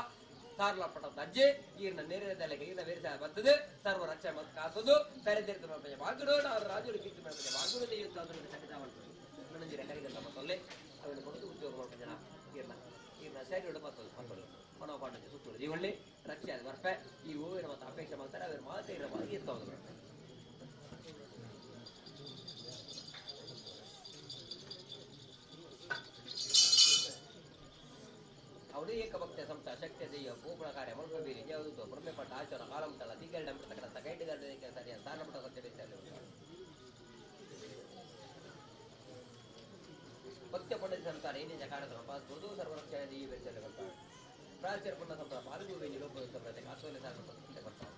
ಸಾರ್ಲ ಪಟ್ಟದ ಅಜ್ಜೆ ಈರಿನ ನೆರೆದಲೆಗೆ ಈರಿನ ಬೇರಿಸ ಬರ್ತದೆ ಸರ್ವ ರಕ್ಷಣೆ ಮತ್ತು ಕಾಸೋದು ಕರೆದಿರ್ತ ಬಾಗುಡು ನಾವು ರಾಜುಗಳು ಕಿತ್ತು ಮಾಡ್ತೇವೆ ಬಾಗುಡು ತೆಗೆಯುತ್ತ ಅದರಲ್ಲಿ ಖಂಡಿತ ಮಾಡ್ತೇವೆ ನನಂಜಿರ ಕರಿಗಂತ ಮತ್ತೊಲ್ಲೆ ಅವನು ಕೊಡದು ಉದ್ಯೋಗ ಮಾಡ್ತಾ ಜನ ಈರಿನ ಸೈಡ್ ಬರ್ತದೆ ಮಕ್ಕಳು ಮನೋಪಾಠ ಸುತ್ತೋದು ಜೀವಳ್ಳಿ ರಕ್ಷೆ ಅದು ಬರ್ಪೆ ಈ ಹೂವಿನ ಮತ್ತು ಅಪೇಕ್ಷೆ ಮಾಡ್ತಾರೆ ಅವ್ರ ಮಾತು ಇರೋ ಬಾಗಿ ಎತ್ತೋದು ಬರ್ಪೆ ಅವನು ಏಕಭಕ್ತ ಸಂಸ್ಥೆ ಶಕ್ತಿಯ ದೆಯ್ಯ ಗೋಪುರ ಕಾರ್ಯ ಮಲ್ಪ ಬೀರಿ ಯಾವುದು ಪ್ರಮೆಪಟ್ಟ ಆಚಾರ ಕಾಲಮುಟ್ಟಲ್ಲ ದಿಗ್ಗರಡೆ ಬಿಡ್ತಕ್ಕಂಥ ಕೈಟುಗಾರರಿಗೆ ಸರಿಯಾದ ಸಾರಣಪಟ್ಟ ಸತ್ಯ ಬೇಸಲ್ಲಿ ಭಕ್ತ ಪಂಡಿತ ಸಂಸಾರ ಏನಿಂದ ಕಾರ್ಯಕ್ರಮ ಪಾಲ್ಬೋದು ಸರ್ವರಕ್ಷಣೆ ದೆಯ್ಯ ಬೇಸಲ್ಲಿ ಬರ್ತಾರೆ ಪ್ರಾಚೀನ ಪುಣ್ಯ ಸಂಸಾರ ಪಾಲ್ಗೋವಿ ನಿಲೋಪ ಸಂಪ್ರದಾಯ ಕಾಸೋಲೆ ಸಾರಣಪಟ್ಟ ಬರ್ತಾರೆ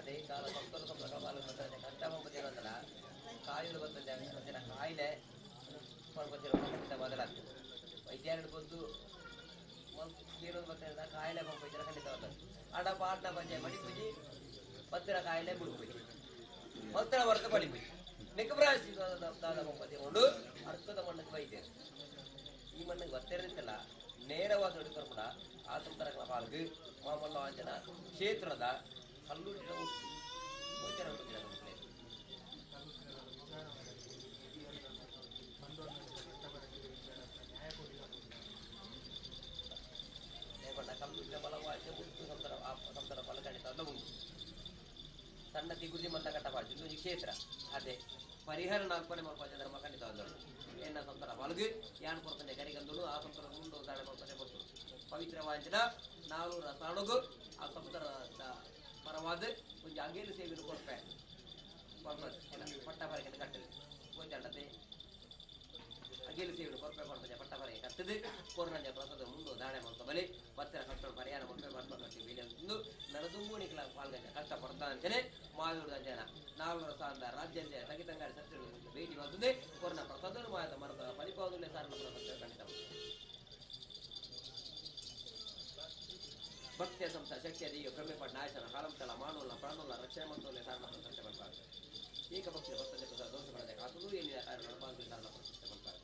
ಅದೇ ಕಾಲ ಸಂತೋಷ ಕಷ್ಟಪಟ್ಟಿರೋದಲ್ಲ ಕಾಯಿಲೆ ಬರ್ತದೆ ಕಾಯಿಲೆ ಖಂಡಿತ ಬದಲಾಗ್ತದೆ ವೈದ್ಯರು ಬಂದು ಕೇಳೋದು ಬರ್ತದೆ ಕಾಯಿಲೆ ಪಂಪೈತರ ಖಂಡಿತ ಬರ್ತದೆ ಅಡ ಪಾಠ ಬಂಜೆ ಮಡಿಪುಜಿ ಪತ್ತಿರ ಕಾಯಿಲೆ ಮುಡುಪುಜಿ ಮತ್ತಿರ ವರ್ತ ಬಡಿಪುಜಿ ನಿಕಬ್ರಾಸಿ ದಾದ ಪಂಪತಿ ಕೊಂಡು ಅರ್ಥದ ಮಣ್ಣಕ್ಕೆ ವೈದ್ಯರು ಈ ಮಣ್ಣಿಗೆ ಬರ್ತಿರ್ತಿಲ್ಲ ನೇರವಾದ ಹುಡುಕರು ಕೂಡ ಆ ಸಂತರಗಳ ಪಾಲ್ಗೆ ಮಾಮಲ್ಲ ಅಂಜನ ಕ್ಷೇತ್ರದ ಕಲ್ಲೂರಿನ ಕಲ್ಲೂರಿನ ಬಲವಾದ ಉಂಟು ಸಂತರ ಫಲ ಖಂಡಿತ ಅಲ್ಲ ಉಂಟು ಸಣ್ಣ ತಿಗುದಿ ಮಂತ ಕಟ್ಟಬಾರ್ದು ಇದು ಕ್ಷೇತ್ರ ಅದೇ ಪರಿಹಾರ ನಾಲ್ಕನೇ ಮಕ್ಕಳ ಧರ್ಮ ಖಂಡಿತ ಆದರು ಏನ ಸಂತರ ಫಲಗೆ ಯಾನ್ ಕೊಡ್ತಾನೆ ಕರಿಗಂದಳು ಆ ಸಂತರ ಮುಂದೆ ದಾಳಿ ಮಾಡ್ತಾನೆ ಬರ್ತದೆ ಪವಿತ್ರ ವಾಂಚನ 400 ಸಾಣುಗು ಆ ಸಂತರ ಪರವಾದ ಒಂದು ಅಂಗೇಲು ಸೇವೆಯನ್ನು ಕೊಡ್ಪೆ ಪಟ್ಟ ಬರೆಗೆ ಕಟ್ಟಲಿ ಗೊಂಜಾಟತೆ ಅಂಗೇಲು ಸೇವೆಯನ್ನು ಕೊಡ್ಪೆ ಕೊಡ್ತಾನೆ ಪಟ್ಟ ಬರೆಗೆ ಕಟ್ಟದು ಕೊರೋನಾ ಪ್ರಸಾದ ಮುಂದೆ ದಾಳಿ ಮಾಡ್ತಾ ಬಲಿ ಪತ್ತಿರ ಕಟ್ಟಲು ಪರಿಹಾರ ಮಾಡ್ಬೇಕು ಬರ್ತಾ ಕಟ್ಟಿ ಬೇಲಿ ಅಂತಂದು ನರದುಂಬುಣಿಗಳ ಪಾಲ್ಗಂಜ ಕಷ್ಟಪಡ್ತಾ ಅಂತೇನೆ ಮಾವಿಡ ಜನ 400 ಸಾಲದ ರಾಜ್ಯದ ಸಂಗೀತಂಗಾರಿ ಸತ್ಯ ಭೇಟಿ ಬಂದಿದೆ ಕೊರೋನಾ ಪ್ರಸಾದ ಮಾಯದ ಮರದ ಫಲಿಪಾವದಲ್ಲೇ ಸಾರಣ ಪ್ರಸಾದ ಖಂಡಿತ ಭಕ್ತಿಯ ಸಂಸ್ಥೆ ಶಕ್ತಿಯ ದೆಯ್ಯ ಪ್ರಮೇಪಟ್ಟ ನಾಯಕನ ಕಾಲಂತಲ ಮಾನವನ ಪ್ರಾಣವನ್ನ ರಕ್ಷಣೆ ಮಾಡುವಲ್ಲೇ ಕಾರಣ ಪ್ರಶಸ್ತಿ ಬರ್ತಾರೆ ಏಕಭಕ್ತಿಯ ಭಕ್ತ ದೋಷಗಳೇ ಕಾಸುದು ಏನಿದೆ ಕಾರಣ ನಡಪಾದ ಕಾರಣ ಪ್ರಶಸ್ತಿ ಬರ್ತಾರೆ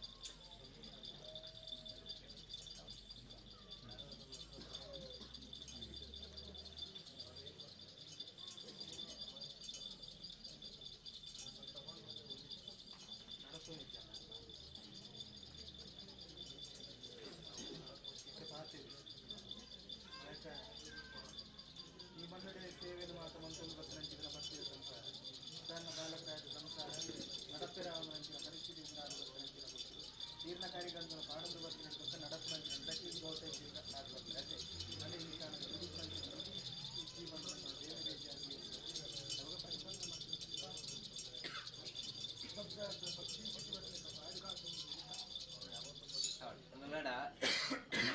ಬೇಡ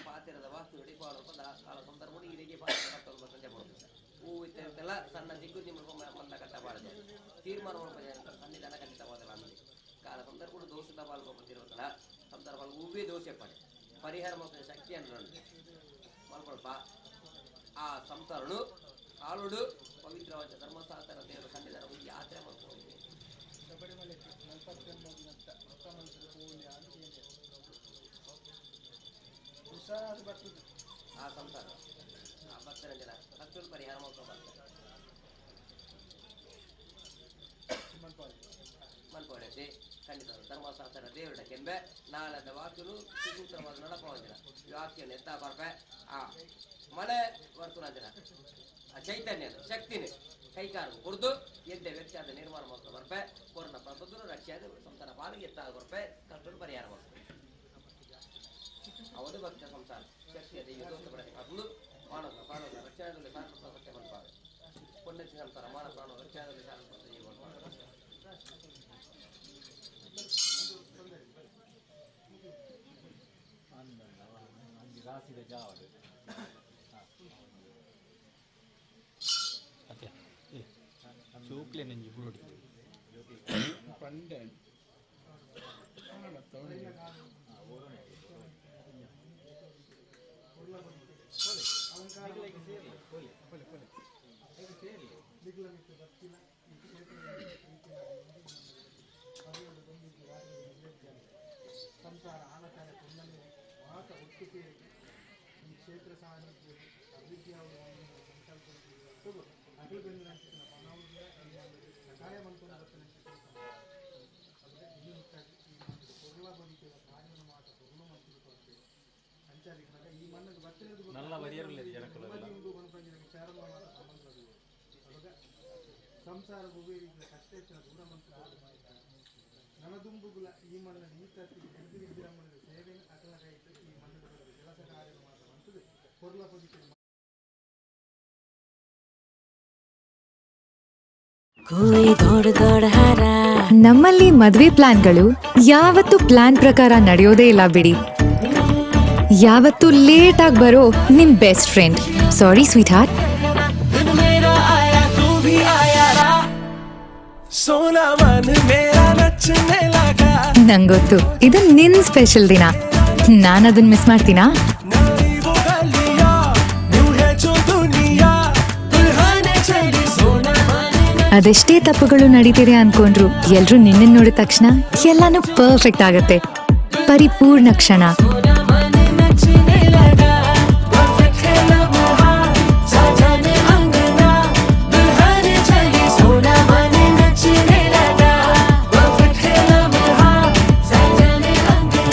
ಪಾತಿರದ ವಾಸ್ತು ಹಿಡಿ ಪಾಲದ ಕಾಲ ಸಂದರ್ಭ ಇದಕ್ಕೆ ಪಾತ್ರ ಸಂಜೆ ಮಾಡುದು ಹೂ ಇತ್ತೆಲ್ಲ ಸಣ್ಣ ದಿಗ್ಗು ಮಂದ ಕಟ್ಟ ಬಾಳದೆ ತೀರ್ಮಾನ ಮಾಡ್ಕೊಂಡು ಸನ್ನಿಧಾನ ಖಚಿತವಾದಲ್ಲ ಅನ್ನೋದು ಕಾಲ ಸಂದರ್ಭ ದೋಷದ ಪಾಲ್ಗೊಳ್ತಿರುತ್ತಲ್ಲ ಸಂದರ್ಭ ಹೂವೇ ದೋಷೆ ಪಡೆ ಪರಿಹಾರ ಮಾಡ್ತಾರೆ ಶಕ್ತಿಯನ್ನು ಮಾಡ್ಕೊಳ್ಪ ಆ ಸಂಸಾರನು ಕಾಲುಡು ಪವಿತ್ರವಾದ ಧರ್ಮಶಾಸ್ತ್ರ ದೇವರ ಸನ್ನಿಧಾನ ಯಾತ್ರೆ ಮಾಡ್ಕೊಂಡು ಆ ಸಂಸಾರ ಆ ಭಕ್ತರ ಜನ ಭಕ್ತರು ಪರಿಹಾರ ಮಾಡ್ಕೊಂಡು ಬರ್ತಾರೆ ಮನ್ಪೊಡೆಸಿ ಖಂಡಿತ ಧರ್ಮಶಾಸ್ತ್ರ ದೇವರ ಕೆಂಬೆ ನಾಳದ ವಾಕ್ಯನು ಸುಸೂತ್ರವಾದ ನಡಪವಂದಿನ ವಾಕ್ಯನ ಎತ್ತ ಬರ್ಪೆ ಆ ಮಳೆ ವರ್ತುನಂದಿನ ಆ ಚೈತನ್ಯ ಶಕ್ತಿನೇ ಕೈಕಾಲು ಕುಡಿದು ಎದ್ದೆ ವ್ಯಕ್ತಿಯಾದ ನಿರ್ಮಾಣ ಮಾಡ್ಕೊಂಡು ಬರ್ಪೆ ಕೊರೋನಾ ಪ್ರಬುದ್ಧರು ರಕ್ಷೆಯಾದ ಸಂಸಾರ ಪಾಲಿಗೆ ಎತ್ತ ಬರ್ಪೆ ಕಷ್ಟರು ಪರಿಹಾರ ಮಾಡ್ತಾರೆ ಅವನು ಭಕ್ತ ಸಂಸಾರ ಶಕ್ತಿಯ ದೋಷ ಬಡಕ್ಕೆ ಅದನ್ನು ಮಾನವ ಪ್ರಾಣ ರಕ್ಷಣೆಯಲ್ಲಿ ಸಾರ್ವತ್ರಿಕ ಸತ್ಯ ಬಂದ್ಪಾಡು ಪುಣ್ಯತಿ ಸಂಸಾರ ಮಾನವ ಪ್ರಾಣ ರಕ್ಷಣೆಯಲ್ಲಿ ಸಾರ್ವತ್ರಿಕ ಜೀವನ ಚೂಕ್ಲೆ ನೆಂಜಿ ಬುರುಡಿ ಪಂಡೆ ಸಂಸಾರ ಆನಕಾಲ ಕೊಂಡನೆ ಮಾತ ಒಟ್ಟು ಸೇರಿಕೆ ಈ ಕ್ಷೇತ್ರ ಸಾನ್ನಿಧ್ಯ ಅಭಿವೃದ್ಧಿಯಾಗುವ ಸಂಕಲ್ಪ ಅಗಲು ಬೆನ್ನಿನ ಮನೋಜ್ಞ ಸಹಾಯ ಮಾಡ್ಕೊಂಡು ಬರ್ತಾನೆ ಅದಕ್ಕೆ ಇನ್ನೂ ಹೆಚ್ಚಾಗಿ ಈ ಮಣ್ಣು ಕೊರಲ ಬದುಕಿದ ಕಾರ್ಯವನ್ನು ಮಾತ ಕೊರಲು ಮಾಡ್ತಿರ್ತೇವೆ ಸಂಚಾರಿಕನಾಗ ಈ ಮಣ್ಣಿಗೆ ಬತ್ತಿನದು ಪ್ರಾರಂಭ ಮಾತ ಸಂಬಂಧಗಳು ಅವಾಗ ಸಂಸಾರ ಗುಬೇರಿಗೆ ಕಷ್ಟ ಹೆಚ್ಚಿನ ದೂರ ಮಂತ್ರ ನನದುಂಬುಗಳ ಈ ಮಣ್ಣನ್ನು ಈ ತತ್ತಿಗೆ ಹಿಡಿದಿರಿದ್ದಿರ ಮಣ್ಣಿನ ಸೇವೆಯನ್ನು ಅಕಲ ಕೈಟ್ಟು ಈ ಮಣ್ಣಿನ ಕೆಲಸ ಕಾರ್ಯ ಮಾತ್ರ ಅಂತದ್ದು ಕೊರಲ ಬದುಕಿನ ನಮ್ಮಲ್ಲಿ ಮದ್ವೆ ಪ್ಲಾನ್ಗಳು ಯಾವತ್ತು ಪ್ಲಾನ್ ಪ್ರಕಾರ ನಡೆಯೋದೇ ಇಲ್ಲ ಬಿಡಿ. ಯಾವತ್ತು ಲೇಟ್ ಆಗಿ ಬರೋ ನಿಮ್ ಬೆಸ್ಟ್ ಫ್ರೆಂಡ್. ಸಾರಿ ಸ್ವೀಟ್ ಹಾರ್ಟ್. ನಂಗೊತ್ತು ಇದು ನಿನ್ ಸ್ಪೆಷಲ್ ದಿನ. ನಾನದನ್ನ ಮಿಸ್ ಮಾಡ್ತೀನಾ? ಅದೆಷ್ಟೇ ತಪ್ಪುಗಳು ನಡೀತಿದೆ ಅನ್ಕೊಂಡ್ರು ಎಲ್ರು ನಿನ್ನ ನೋಡಿದ ತಕ್ಷಣ ಎಲ್ಲಾನು ಪರ್ಫೆಕ್ಟ್ ಆಗತ್ತೆ. ಪರಿಪೂರ್ಣ ಕ್ಷಣ.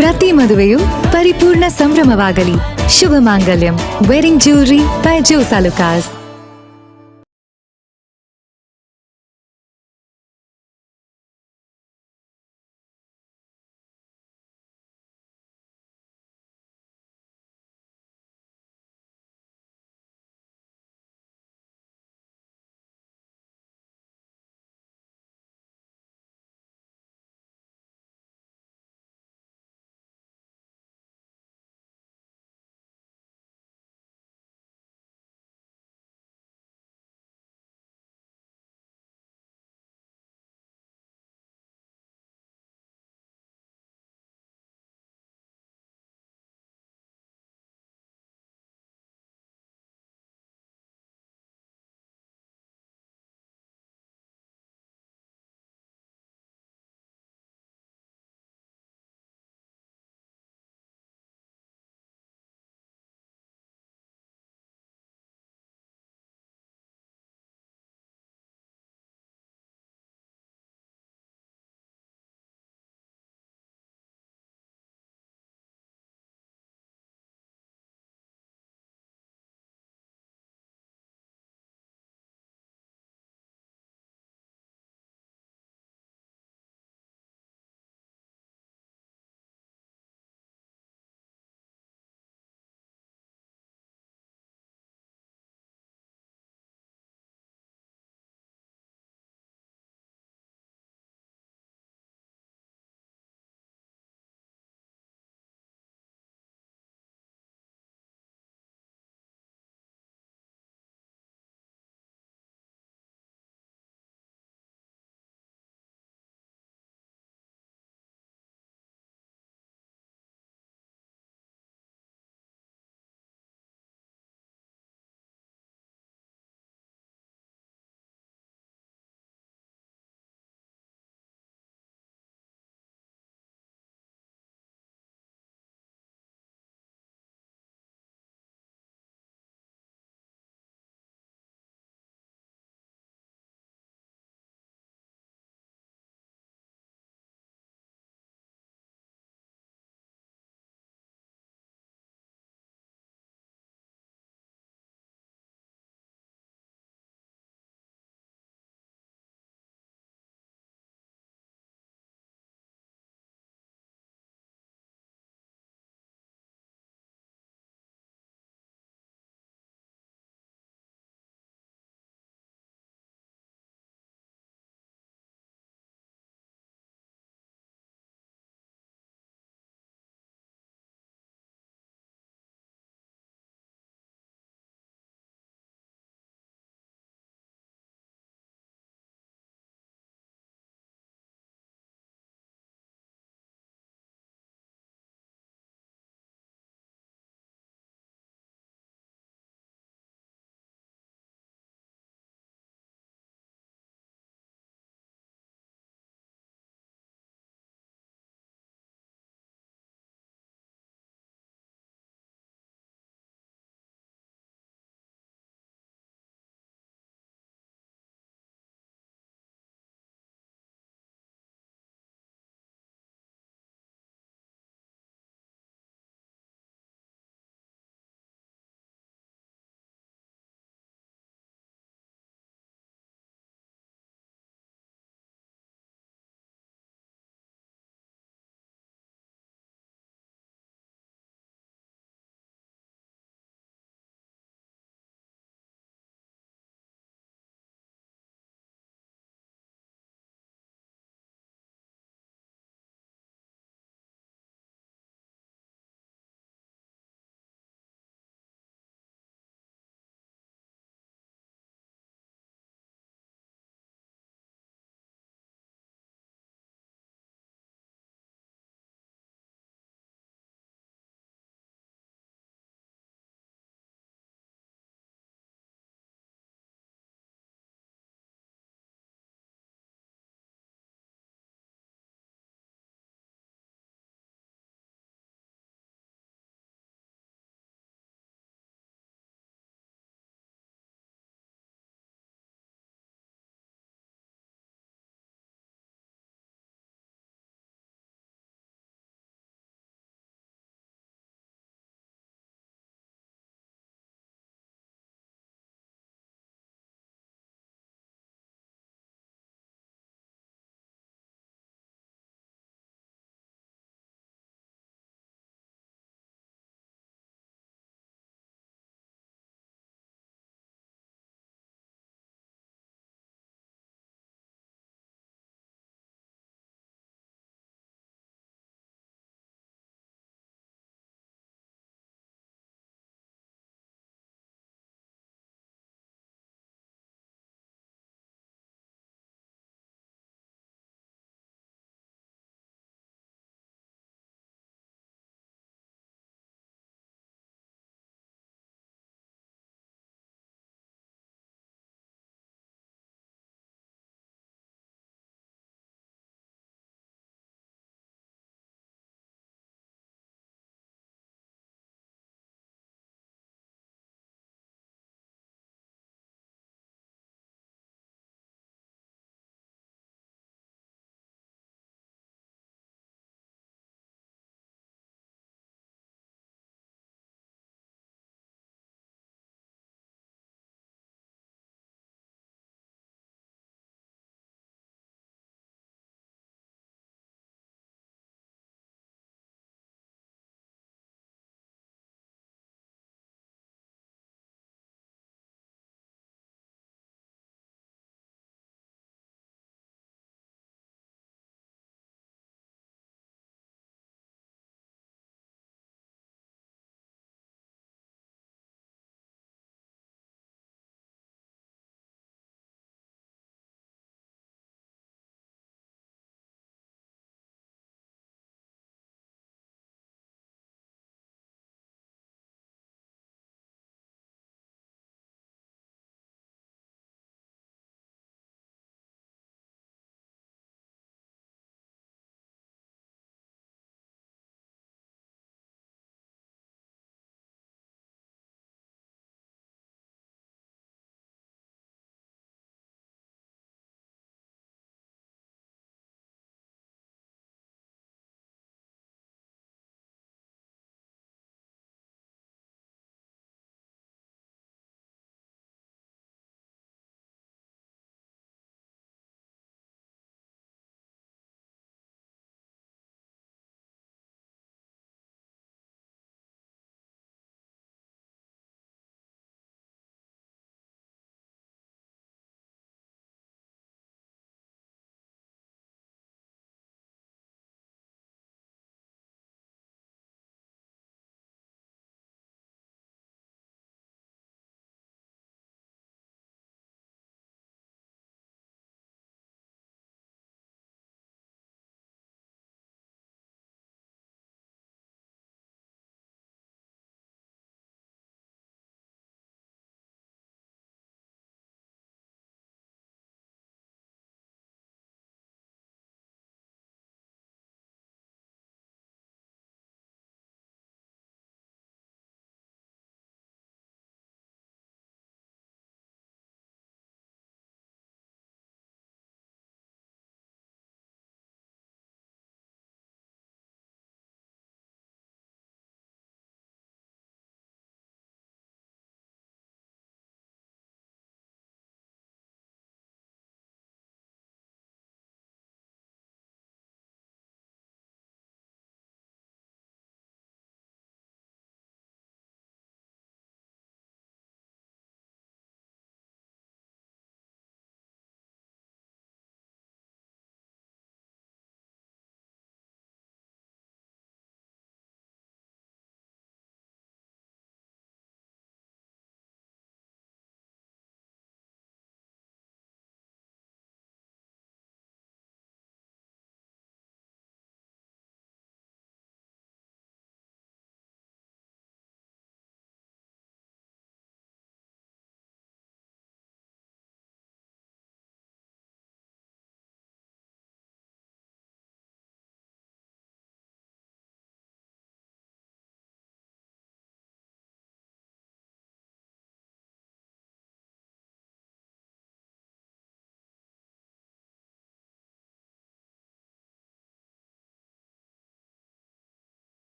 ಪ್ರತಿ ಮದುವೆಯು ಪರಿಪೂರ್ಣ ಸಂಭ್ರಮವಾಗಲಿ. ಶುಭ ಮಾಂಗಲ್ಯಂ. Wedding jewellery by Jos Alukkas.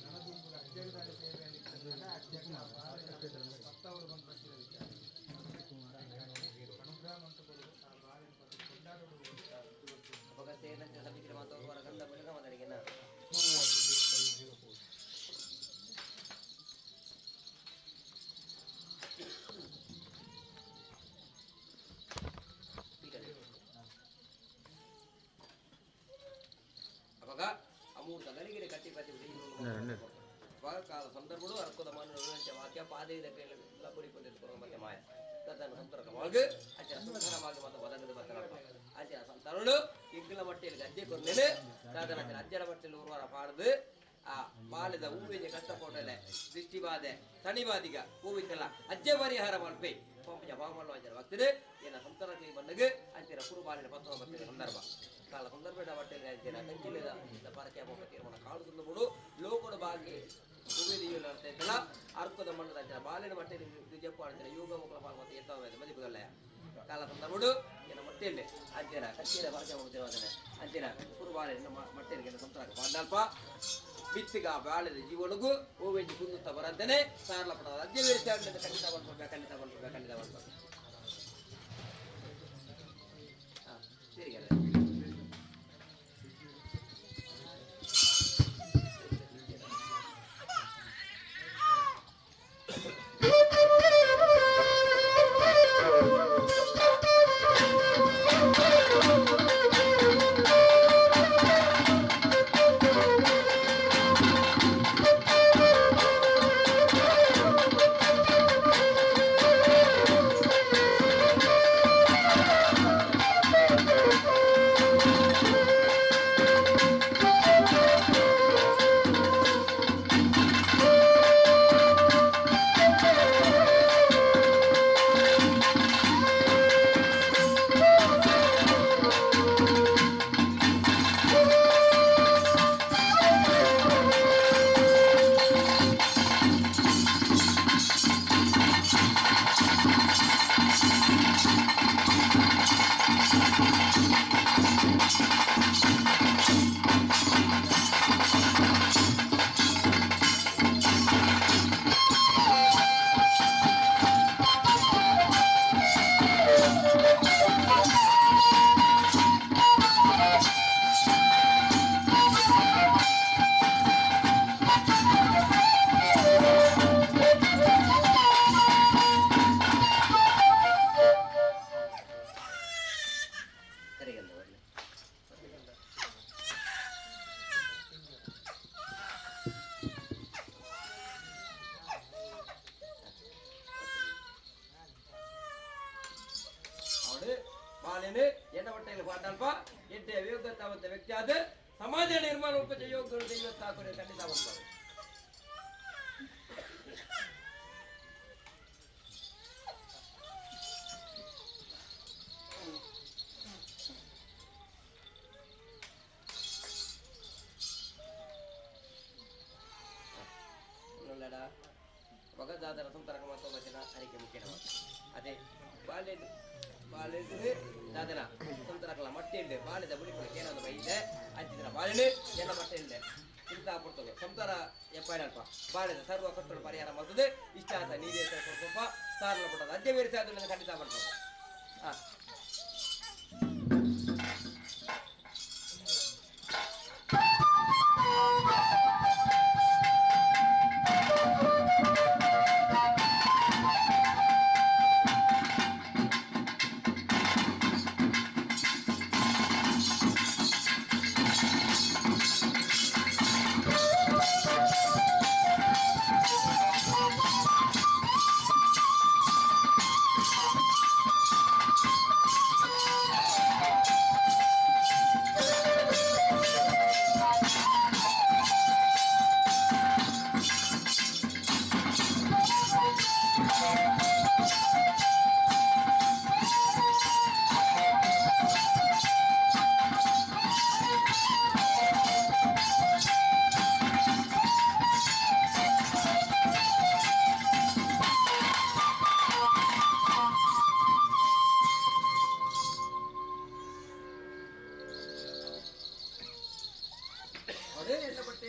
ನನಗೊಂದು ಅಜ್ಜಗದಾಡಿ ಸೇವೆಯಲ್ಲಿ ಮತ್ತವರು ಬಂದು ಅನುಗ್ರಹ ಮಂಟಪಗಳು ಆ ಬಾರಿ ಕೊಂಡಾಡುವುದು ಸೇನಂತೆ ಸಮಿತಿಗೆ ಮಾತು ಹೊರಗಂದ ಬೆಳಗ ಮಾತಾಡಿಗೆನ ಅವಾಗ ಅಮೂರ್ತ ಗಲಿಗಿರಿ ಕಟ್ಟಿ ಪ್ರತಿ ಕಾಲ ಸಂದರ್ಭಗಳು ಅರ್ಕದ ಮನುಷ್ಯ ವಾಕ್ಯ ಪಾದೆಯ ಕುರಿಕೊಂಡಿದ್ದು ಮತ್ತೆ ಮಾಯ ತದನ್ನು ಸಂತರ್ಕವಾಗಿ ಅಂಚಿನ ಸುಂದರವಾಗಿ ಮತ್ತು ಒದಗದು ಮಾತನಾಡುವ ಅಂಚಿನ ಸಂತರುಳು ಇಗ್ಗಲ ಮಟ್ಟೆಯಲ್ಲಿ ಗದ್ದೆ ಕೊರ್ನೆಲೆ ತದನ ಅಜ್ಜನ ಮಟ್ಟೆಯಲ್ಲಿ ಉರ್ವಾರ ಪಾಡ್ದು ಆ ಬಾಲ್ಯದ ಹೂವಿನ ಕಷ್ಟಪಟ್ಟಲೆ ದೃಷ್ಟಿಬಾಧೆ ತಣಿಬಾದಿಗ ಹೂವಿತ್ತಲ್ಲ ಅಜ್ಜೆ ಪರಿಹಾರ ಮಲ್ಪೆ ಪಂಪಜ ಭಾಗವಾಗ್ತದೆ ಏನ ಸಂತರಕ್ಕೆ ಬಂದಾಗ ಅಂಚಿನ ಕುರುಬಾಲಿನ ಪತ್ರ ಬರ್ತಿದೆ ಸಂದರ್ಭ ಕಾಲ ಸಂದರ್ಭದ ಮಟ್ಟೆಯಲ್ಲಿ ಅಂಚಿನ ಕಂಚಿಲಿದ ಪರಕೆ ತೀರ್ಮಾನ ಕಾಡು ತುಂಬಿಡು ಲೋಕದ ಬಾಗಿ ಹೂವಿನ ಇರ್ತೈತಲ್ಲ ಅರ್ಕದ ಮಣ್ಣದ ಅಂಚಿನ ಬಾಲಿನ ಮಟ್ಟೆಯಲ್ಲಿ ಜಪ್ಪು ಅಂಚಿನ ಯೋಗ ಮುಖಲ ಭಾಗ ಮತ್ತೆ ಎತ್ತ ಮದಿಪುಗಲ್ಲ ಕಾಲ ಸಂದರ್ಭಡು ಏನ ಮಟ್ಟೆಯಲ್ಲಿ ಅಂಚಿನ ಕಂಚಿನ ಪರಕೆ ಹೋಗ್ತಿರೋದನ್ನ ಅಂಚಿನ ಕುರುಬಾಲಿನ ಮಟ್ಟೆಯಲ್ಲಿ ಸಂತರಕ್ಕೆ ಪಾಡ್ನಲ್ಪ ಬಿತ್ತಿಗ ಬಾಳದ ಜೀವನಗೂ ಹೂವೆಂಜಿ ಕುಂದುತ್ತಾ ಬರಂತಾನೆ ಸಾರ್ಲ ಪಡ ಅಜ್ಜೆ ಖಂಡಿತ ಬಂದ್ಬೇಕು ಖಂಡಿತ ಬಂದ್ಬೇಕು ಖಂಡಿತ ಬಂದ್ಬೇಕು ಸರಿ ವ್ಯಕ್ತಿ ಆದ ಸಮಾಜ ನಿರ್ಮಾಣ ಉಪಜ ಯೋಗಗಳು ದೈವತ್ತಾಕರೆ ಖಂಡಿತ ಬರ್ತಾರೆ ಭಗದಾದರ ಸಂತರಕ ಮತ್ತೊಬ್ಬ ಜನ ಅರಿಕೆ ಮುಖ್ಯನ ಅದೇ ಬಾಲ್ಯದ ದಾದನ ಸಂತರಕಲ ಮಟ್ಟೆ ಇಲ್ದೆ ಬಾಲ್ಯದ ಬುಡಿಪುಳಕ್ಕೆ ಏನಾದ್ರು ಬೈದೆ ಅಂಚಿದ್ರ ಬಾಲ್ಯನೇ ಎಲ್ಲ ಮಟ್ಟೆ ಇಲ್ದೆ ಚಿಂತಾ ಪಡ್ತದೆ ಸಂತರ ಎಪ್ಪಾಡಲ್ಪ ಬಾಲ್ಯದ ಸರ್ವ ಕಟ್ಟಡ ಪರಿಹಾರ ಮಾಡ್ತದೆ ಇಷ್ಟ ಆತ ನೀರೇ ಸ್ವಲ್ಪ ಸಾರಲ ಪಟ್ಟದ ಅಜ್ಜೆ ಬೇರೆ ಸಾಧನೆ ಖಂಡಿತ ಬರ್ತದೆ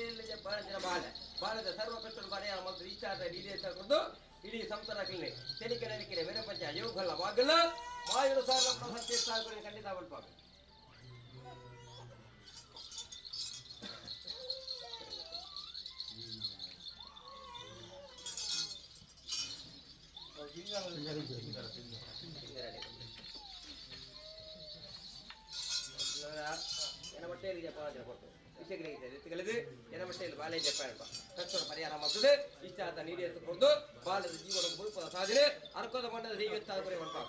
ಬೇಲೆ ಬಾಳಂಚಿನ ಬಾಳದ ಸರ್ವ ಕಟ್ಟಲು ಬರೆಯ ಮತ್ತು ಇಷ್ಟಾದ ಡೀಟೇಲ್ಸ್ ಕೊಟ್ಟು ಇಡೀ ಸಂಸಾರಕ್ಕೆ ತೆಲಿಕೆ ನೆಲಿಕೆ ಬೇರೆ ಪಂಚ ಯೋಗಲ್ಲ ವಾಗಲ್ಲ ಮಾಯುಡು ಸಾಲ ಪ್ರಸಕ್ತಿ ಸಾಗುವ ಖಂಡಿತ ಬಲ್ಪಾಗ ಜನಮಟ್ಟೆಯಲ್ಲಿ ಪಾಲನೆ ಕೊಟ್ಟು ವಿಷಯಗಳಿಗೆ ಜನಮಟ್ಟೆಯಲ್ಲಿ ಬಾಳೆ ಜಪ್ಪ ಕಷ್ಟದ ಪರಿಹಾರ ಮಾಡುತ್ತದೆ ಇಷ್ಟ ಆದ ನೀಡಿ ಕೊಟ್ಟು ಬಾಲದ ಜೀವನ ಮುಳುಪದ ಸಾಧನೆ ಅರ್ಕದ ಮಣ್ಣದ ದೈವತ್ತಾದ ಕೊರೆ ಮಾಡ್ತಾರೆ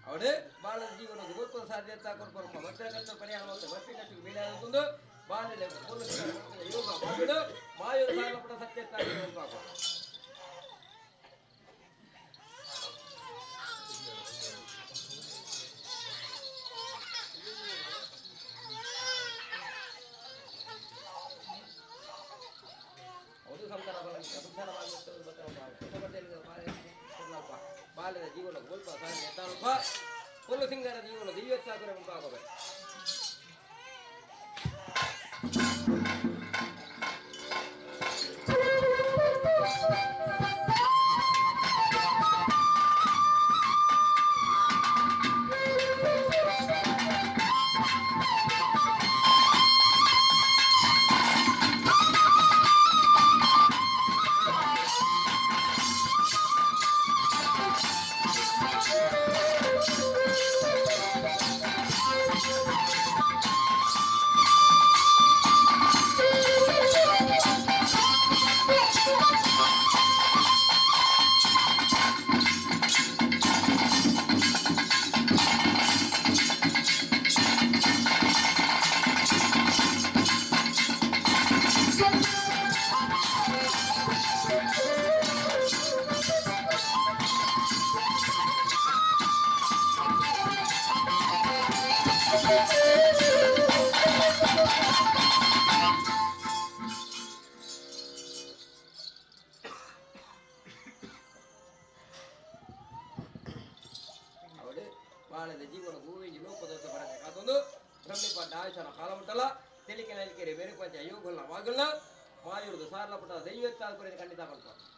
ಅವಡೆ ಬಾಲದ ಜೀವನದ ಗೋಪುರ ಸಾಧ್ಯತೆ ಕೊಡ್ಬರ್ಮ ಭಕ್ತರಕಂತ ಪರಿಹಾರ ಮತ್ತು ಭಕ್ತಿನಷ್ಟು ಬೇಡಾದೊಂದು ಬಾಲದ ಯೋಗ ಮಾಡಿಡು ಮಾಯುರ ಸಾಲಪಡ ಸತ್ಯತ್ತಾಗಿ ಹೋಗ್ಬೇಕು ಅದು ಬಾಲ್ಯದ ಜೀವನ ಗೋಲ್ಪ ಸಾಧ್ಯ ಪುಲ್ಲು ಸಿಂಗರ ಜೀವನ ದಿವ್ಯತ್ಸಾಗುರ ಮುಂತಾಗಬೇಕು ಬಾಳದ ಜೀವನ ಭೂಮಿಗೆ ಲೋಪದತ್ತ ಬರಕ್ಕೆ ಕಾದೊಂದು ಬ್ರಹ್ಮಪಾಠ ಆಯುಷನ ಕಾಲ ಉಂಟಲ್ಲ ತೆಲಿಕೆ ನೆಲಿಕೆರೆ ಬೇರೆ ಪಂಚ ಯೋಗಲ್ಲ ವಾಗಲ್ಲ ಮಾಯುರ್ದು ಸಾರ್ಲಪಟ್ಟ ದೈವತ್ತಾದ ಖಂಡಿತ ಬಂತು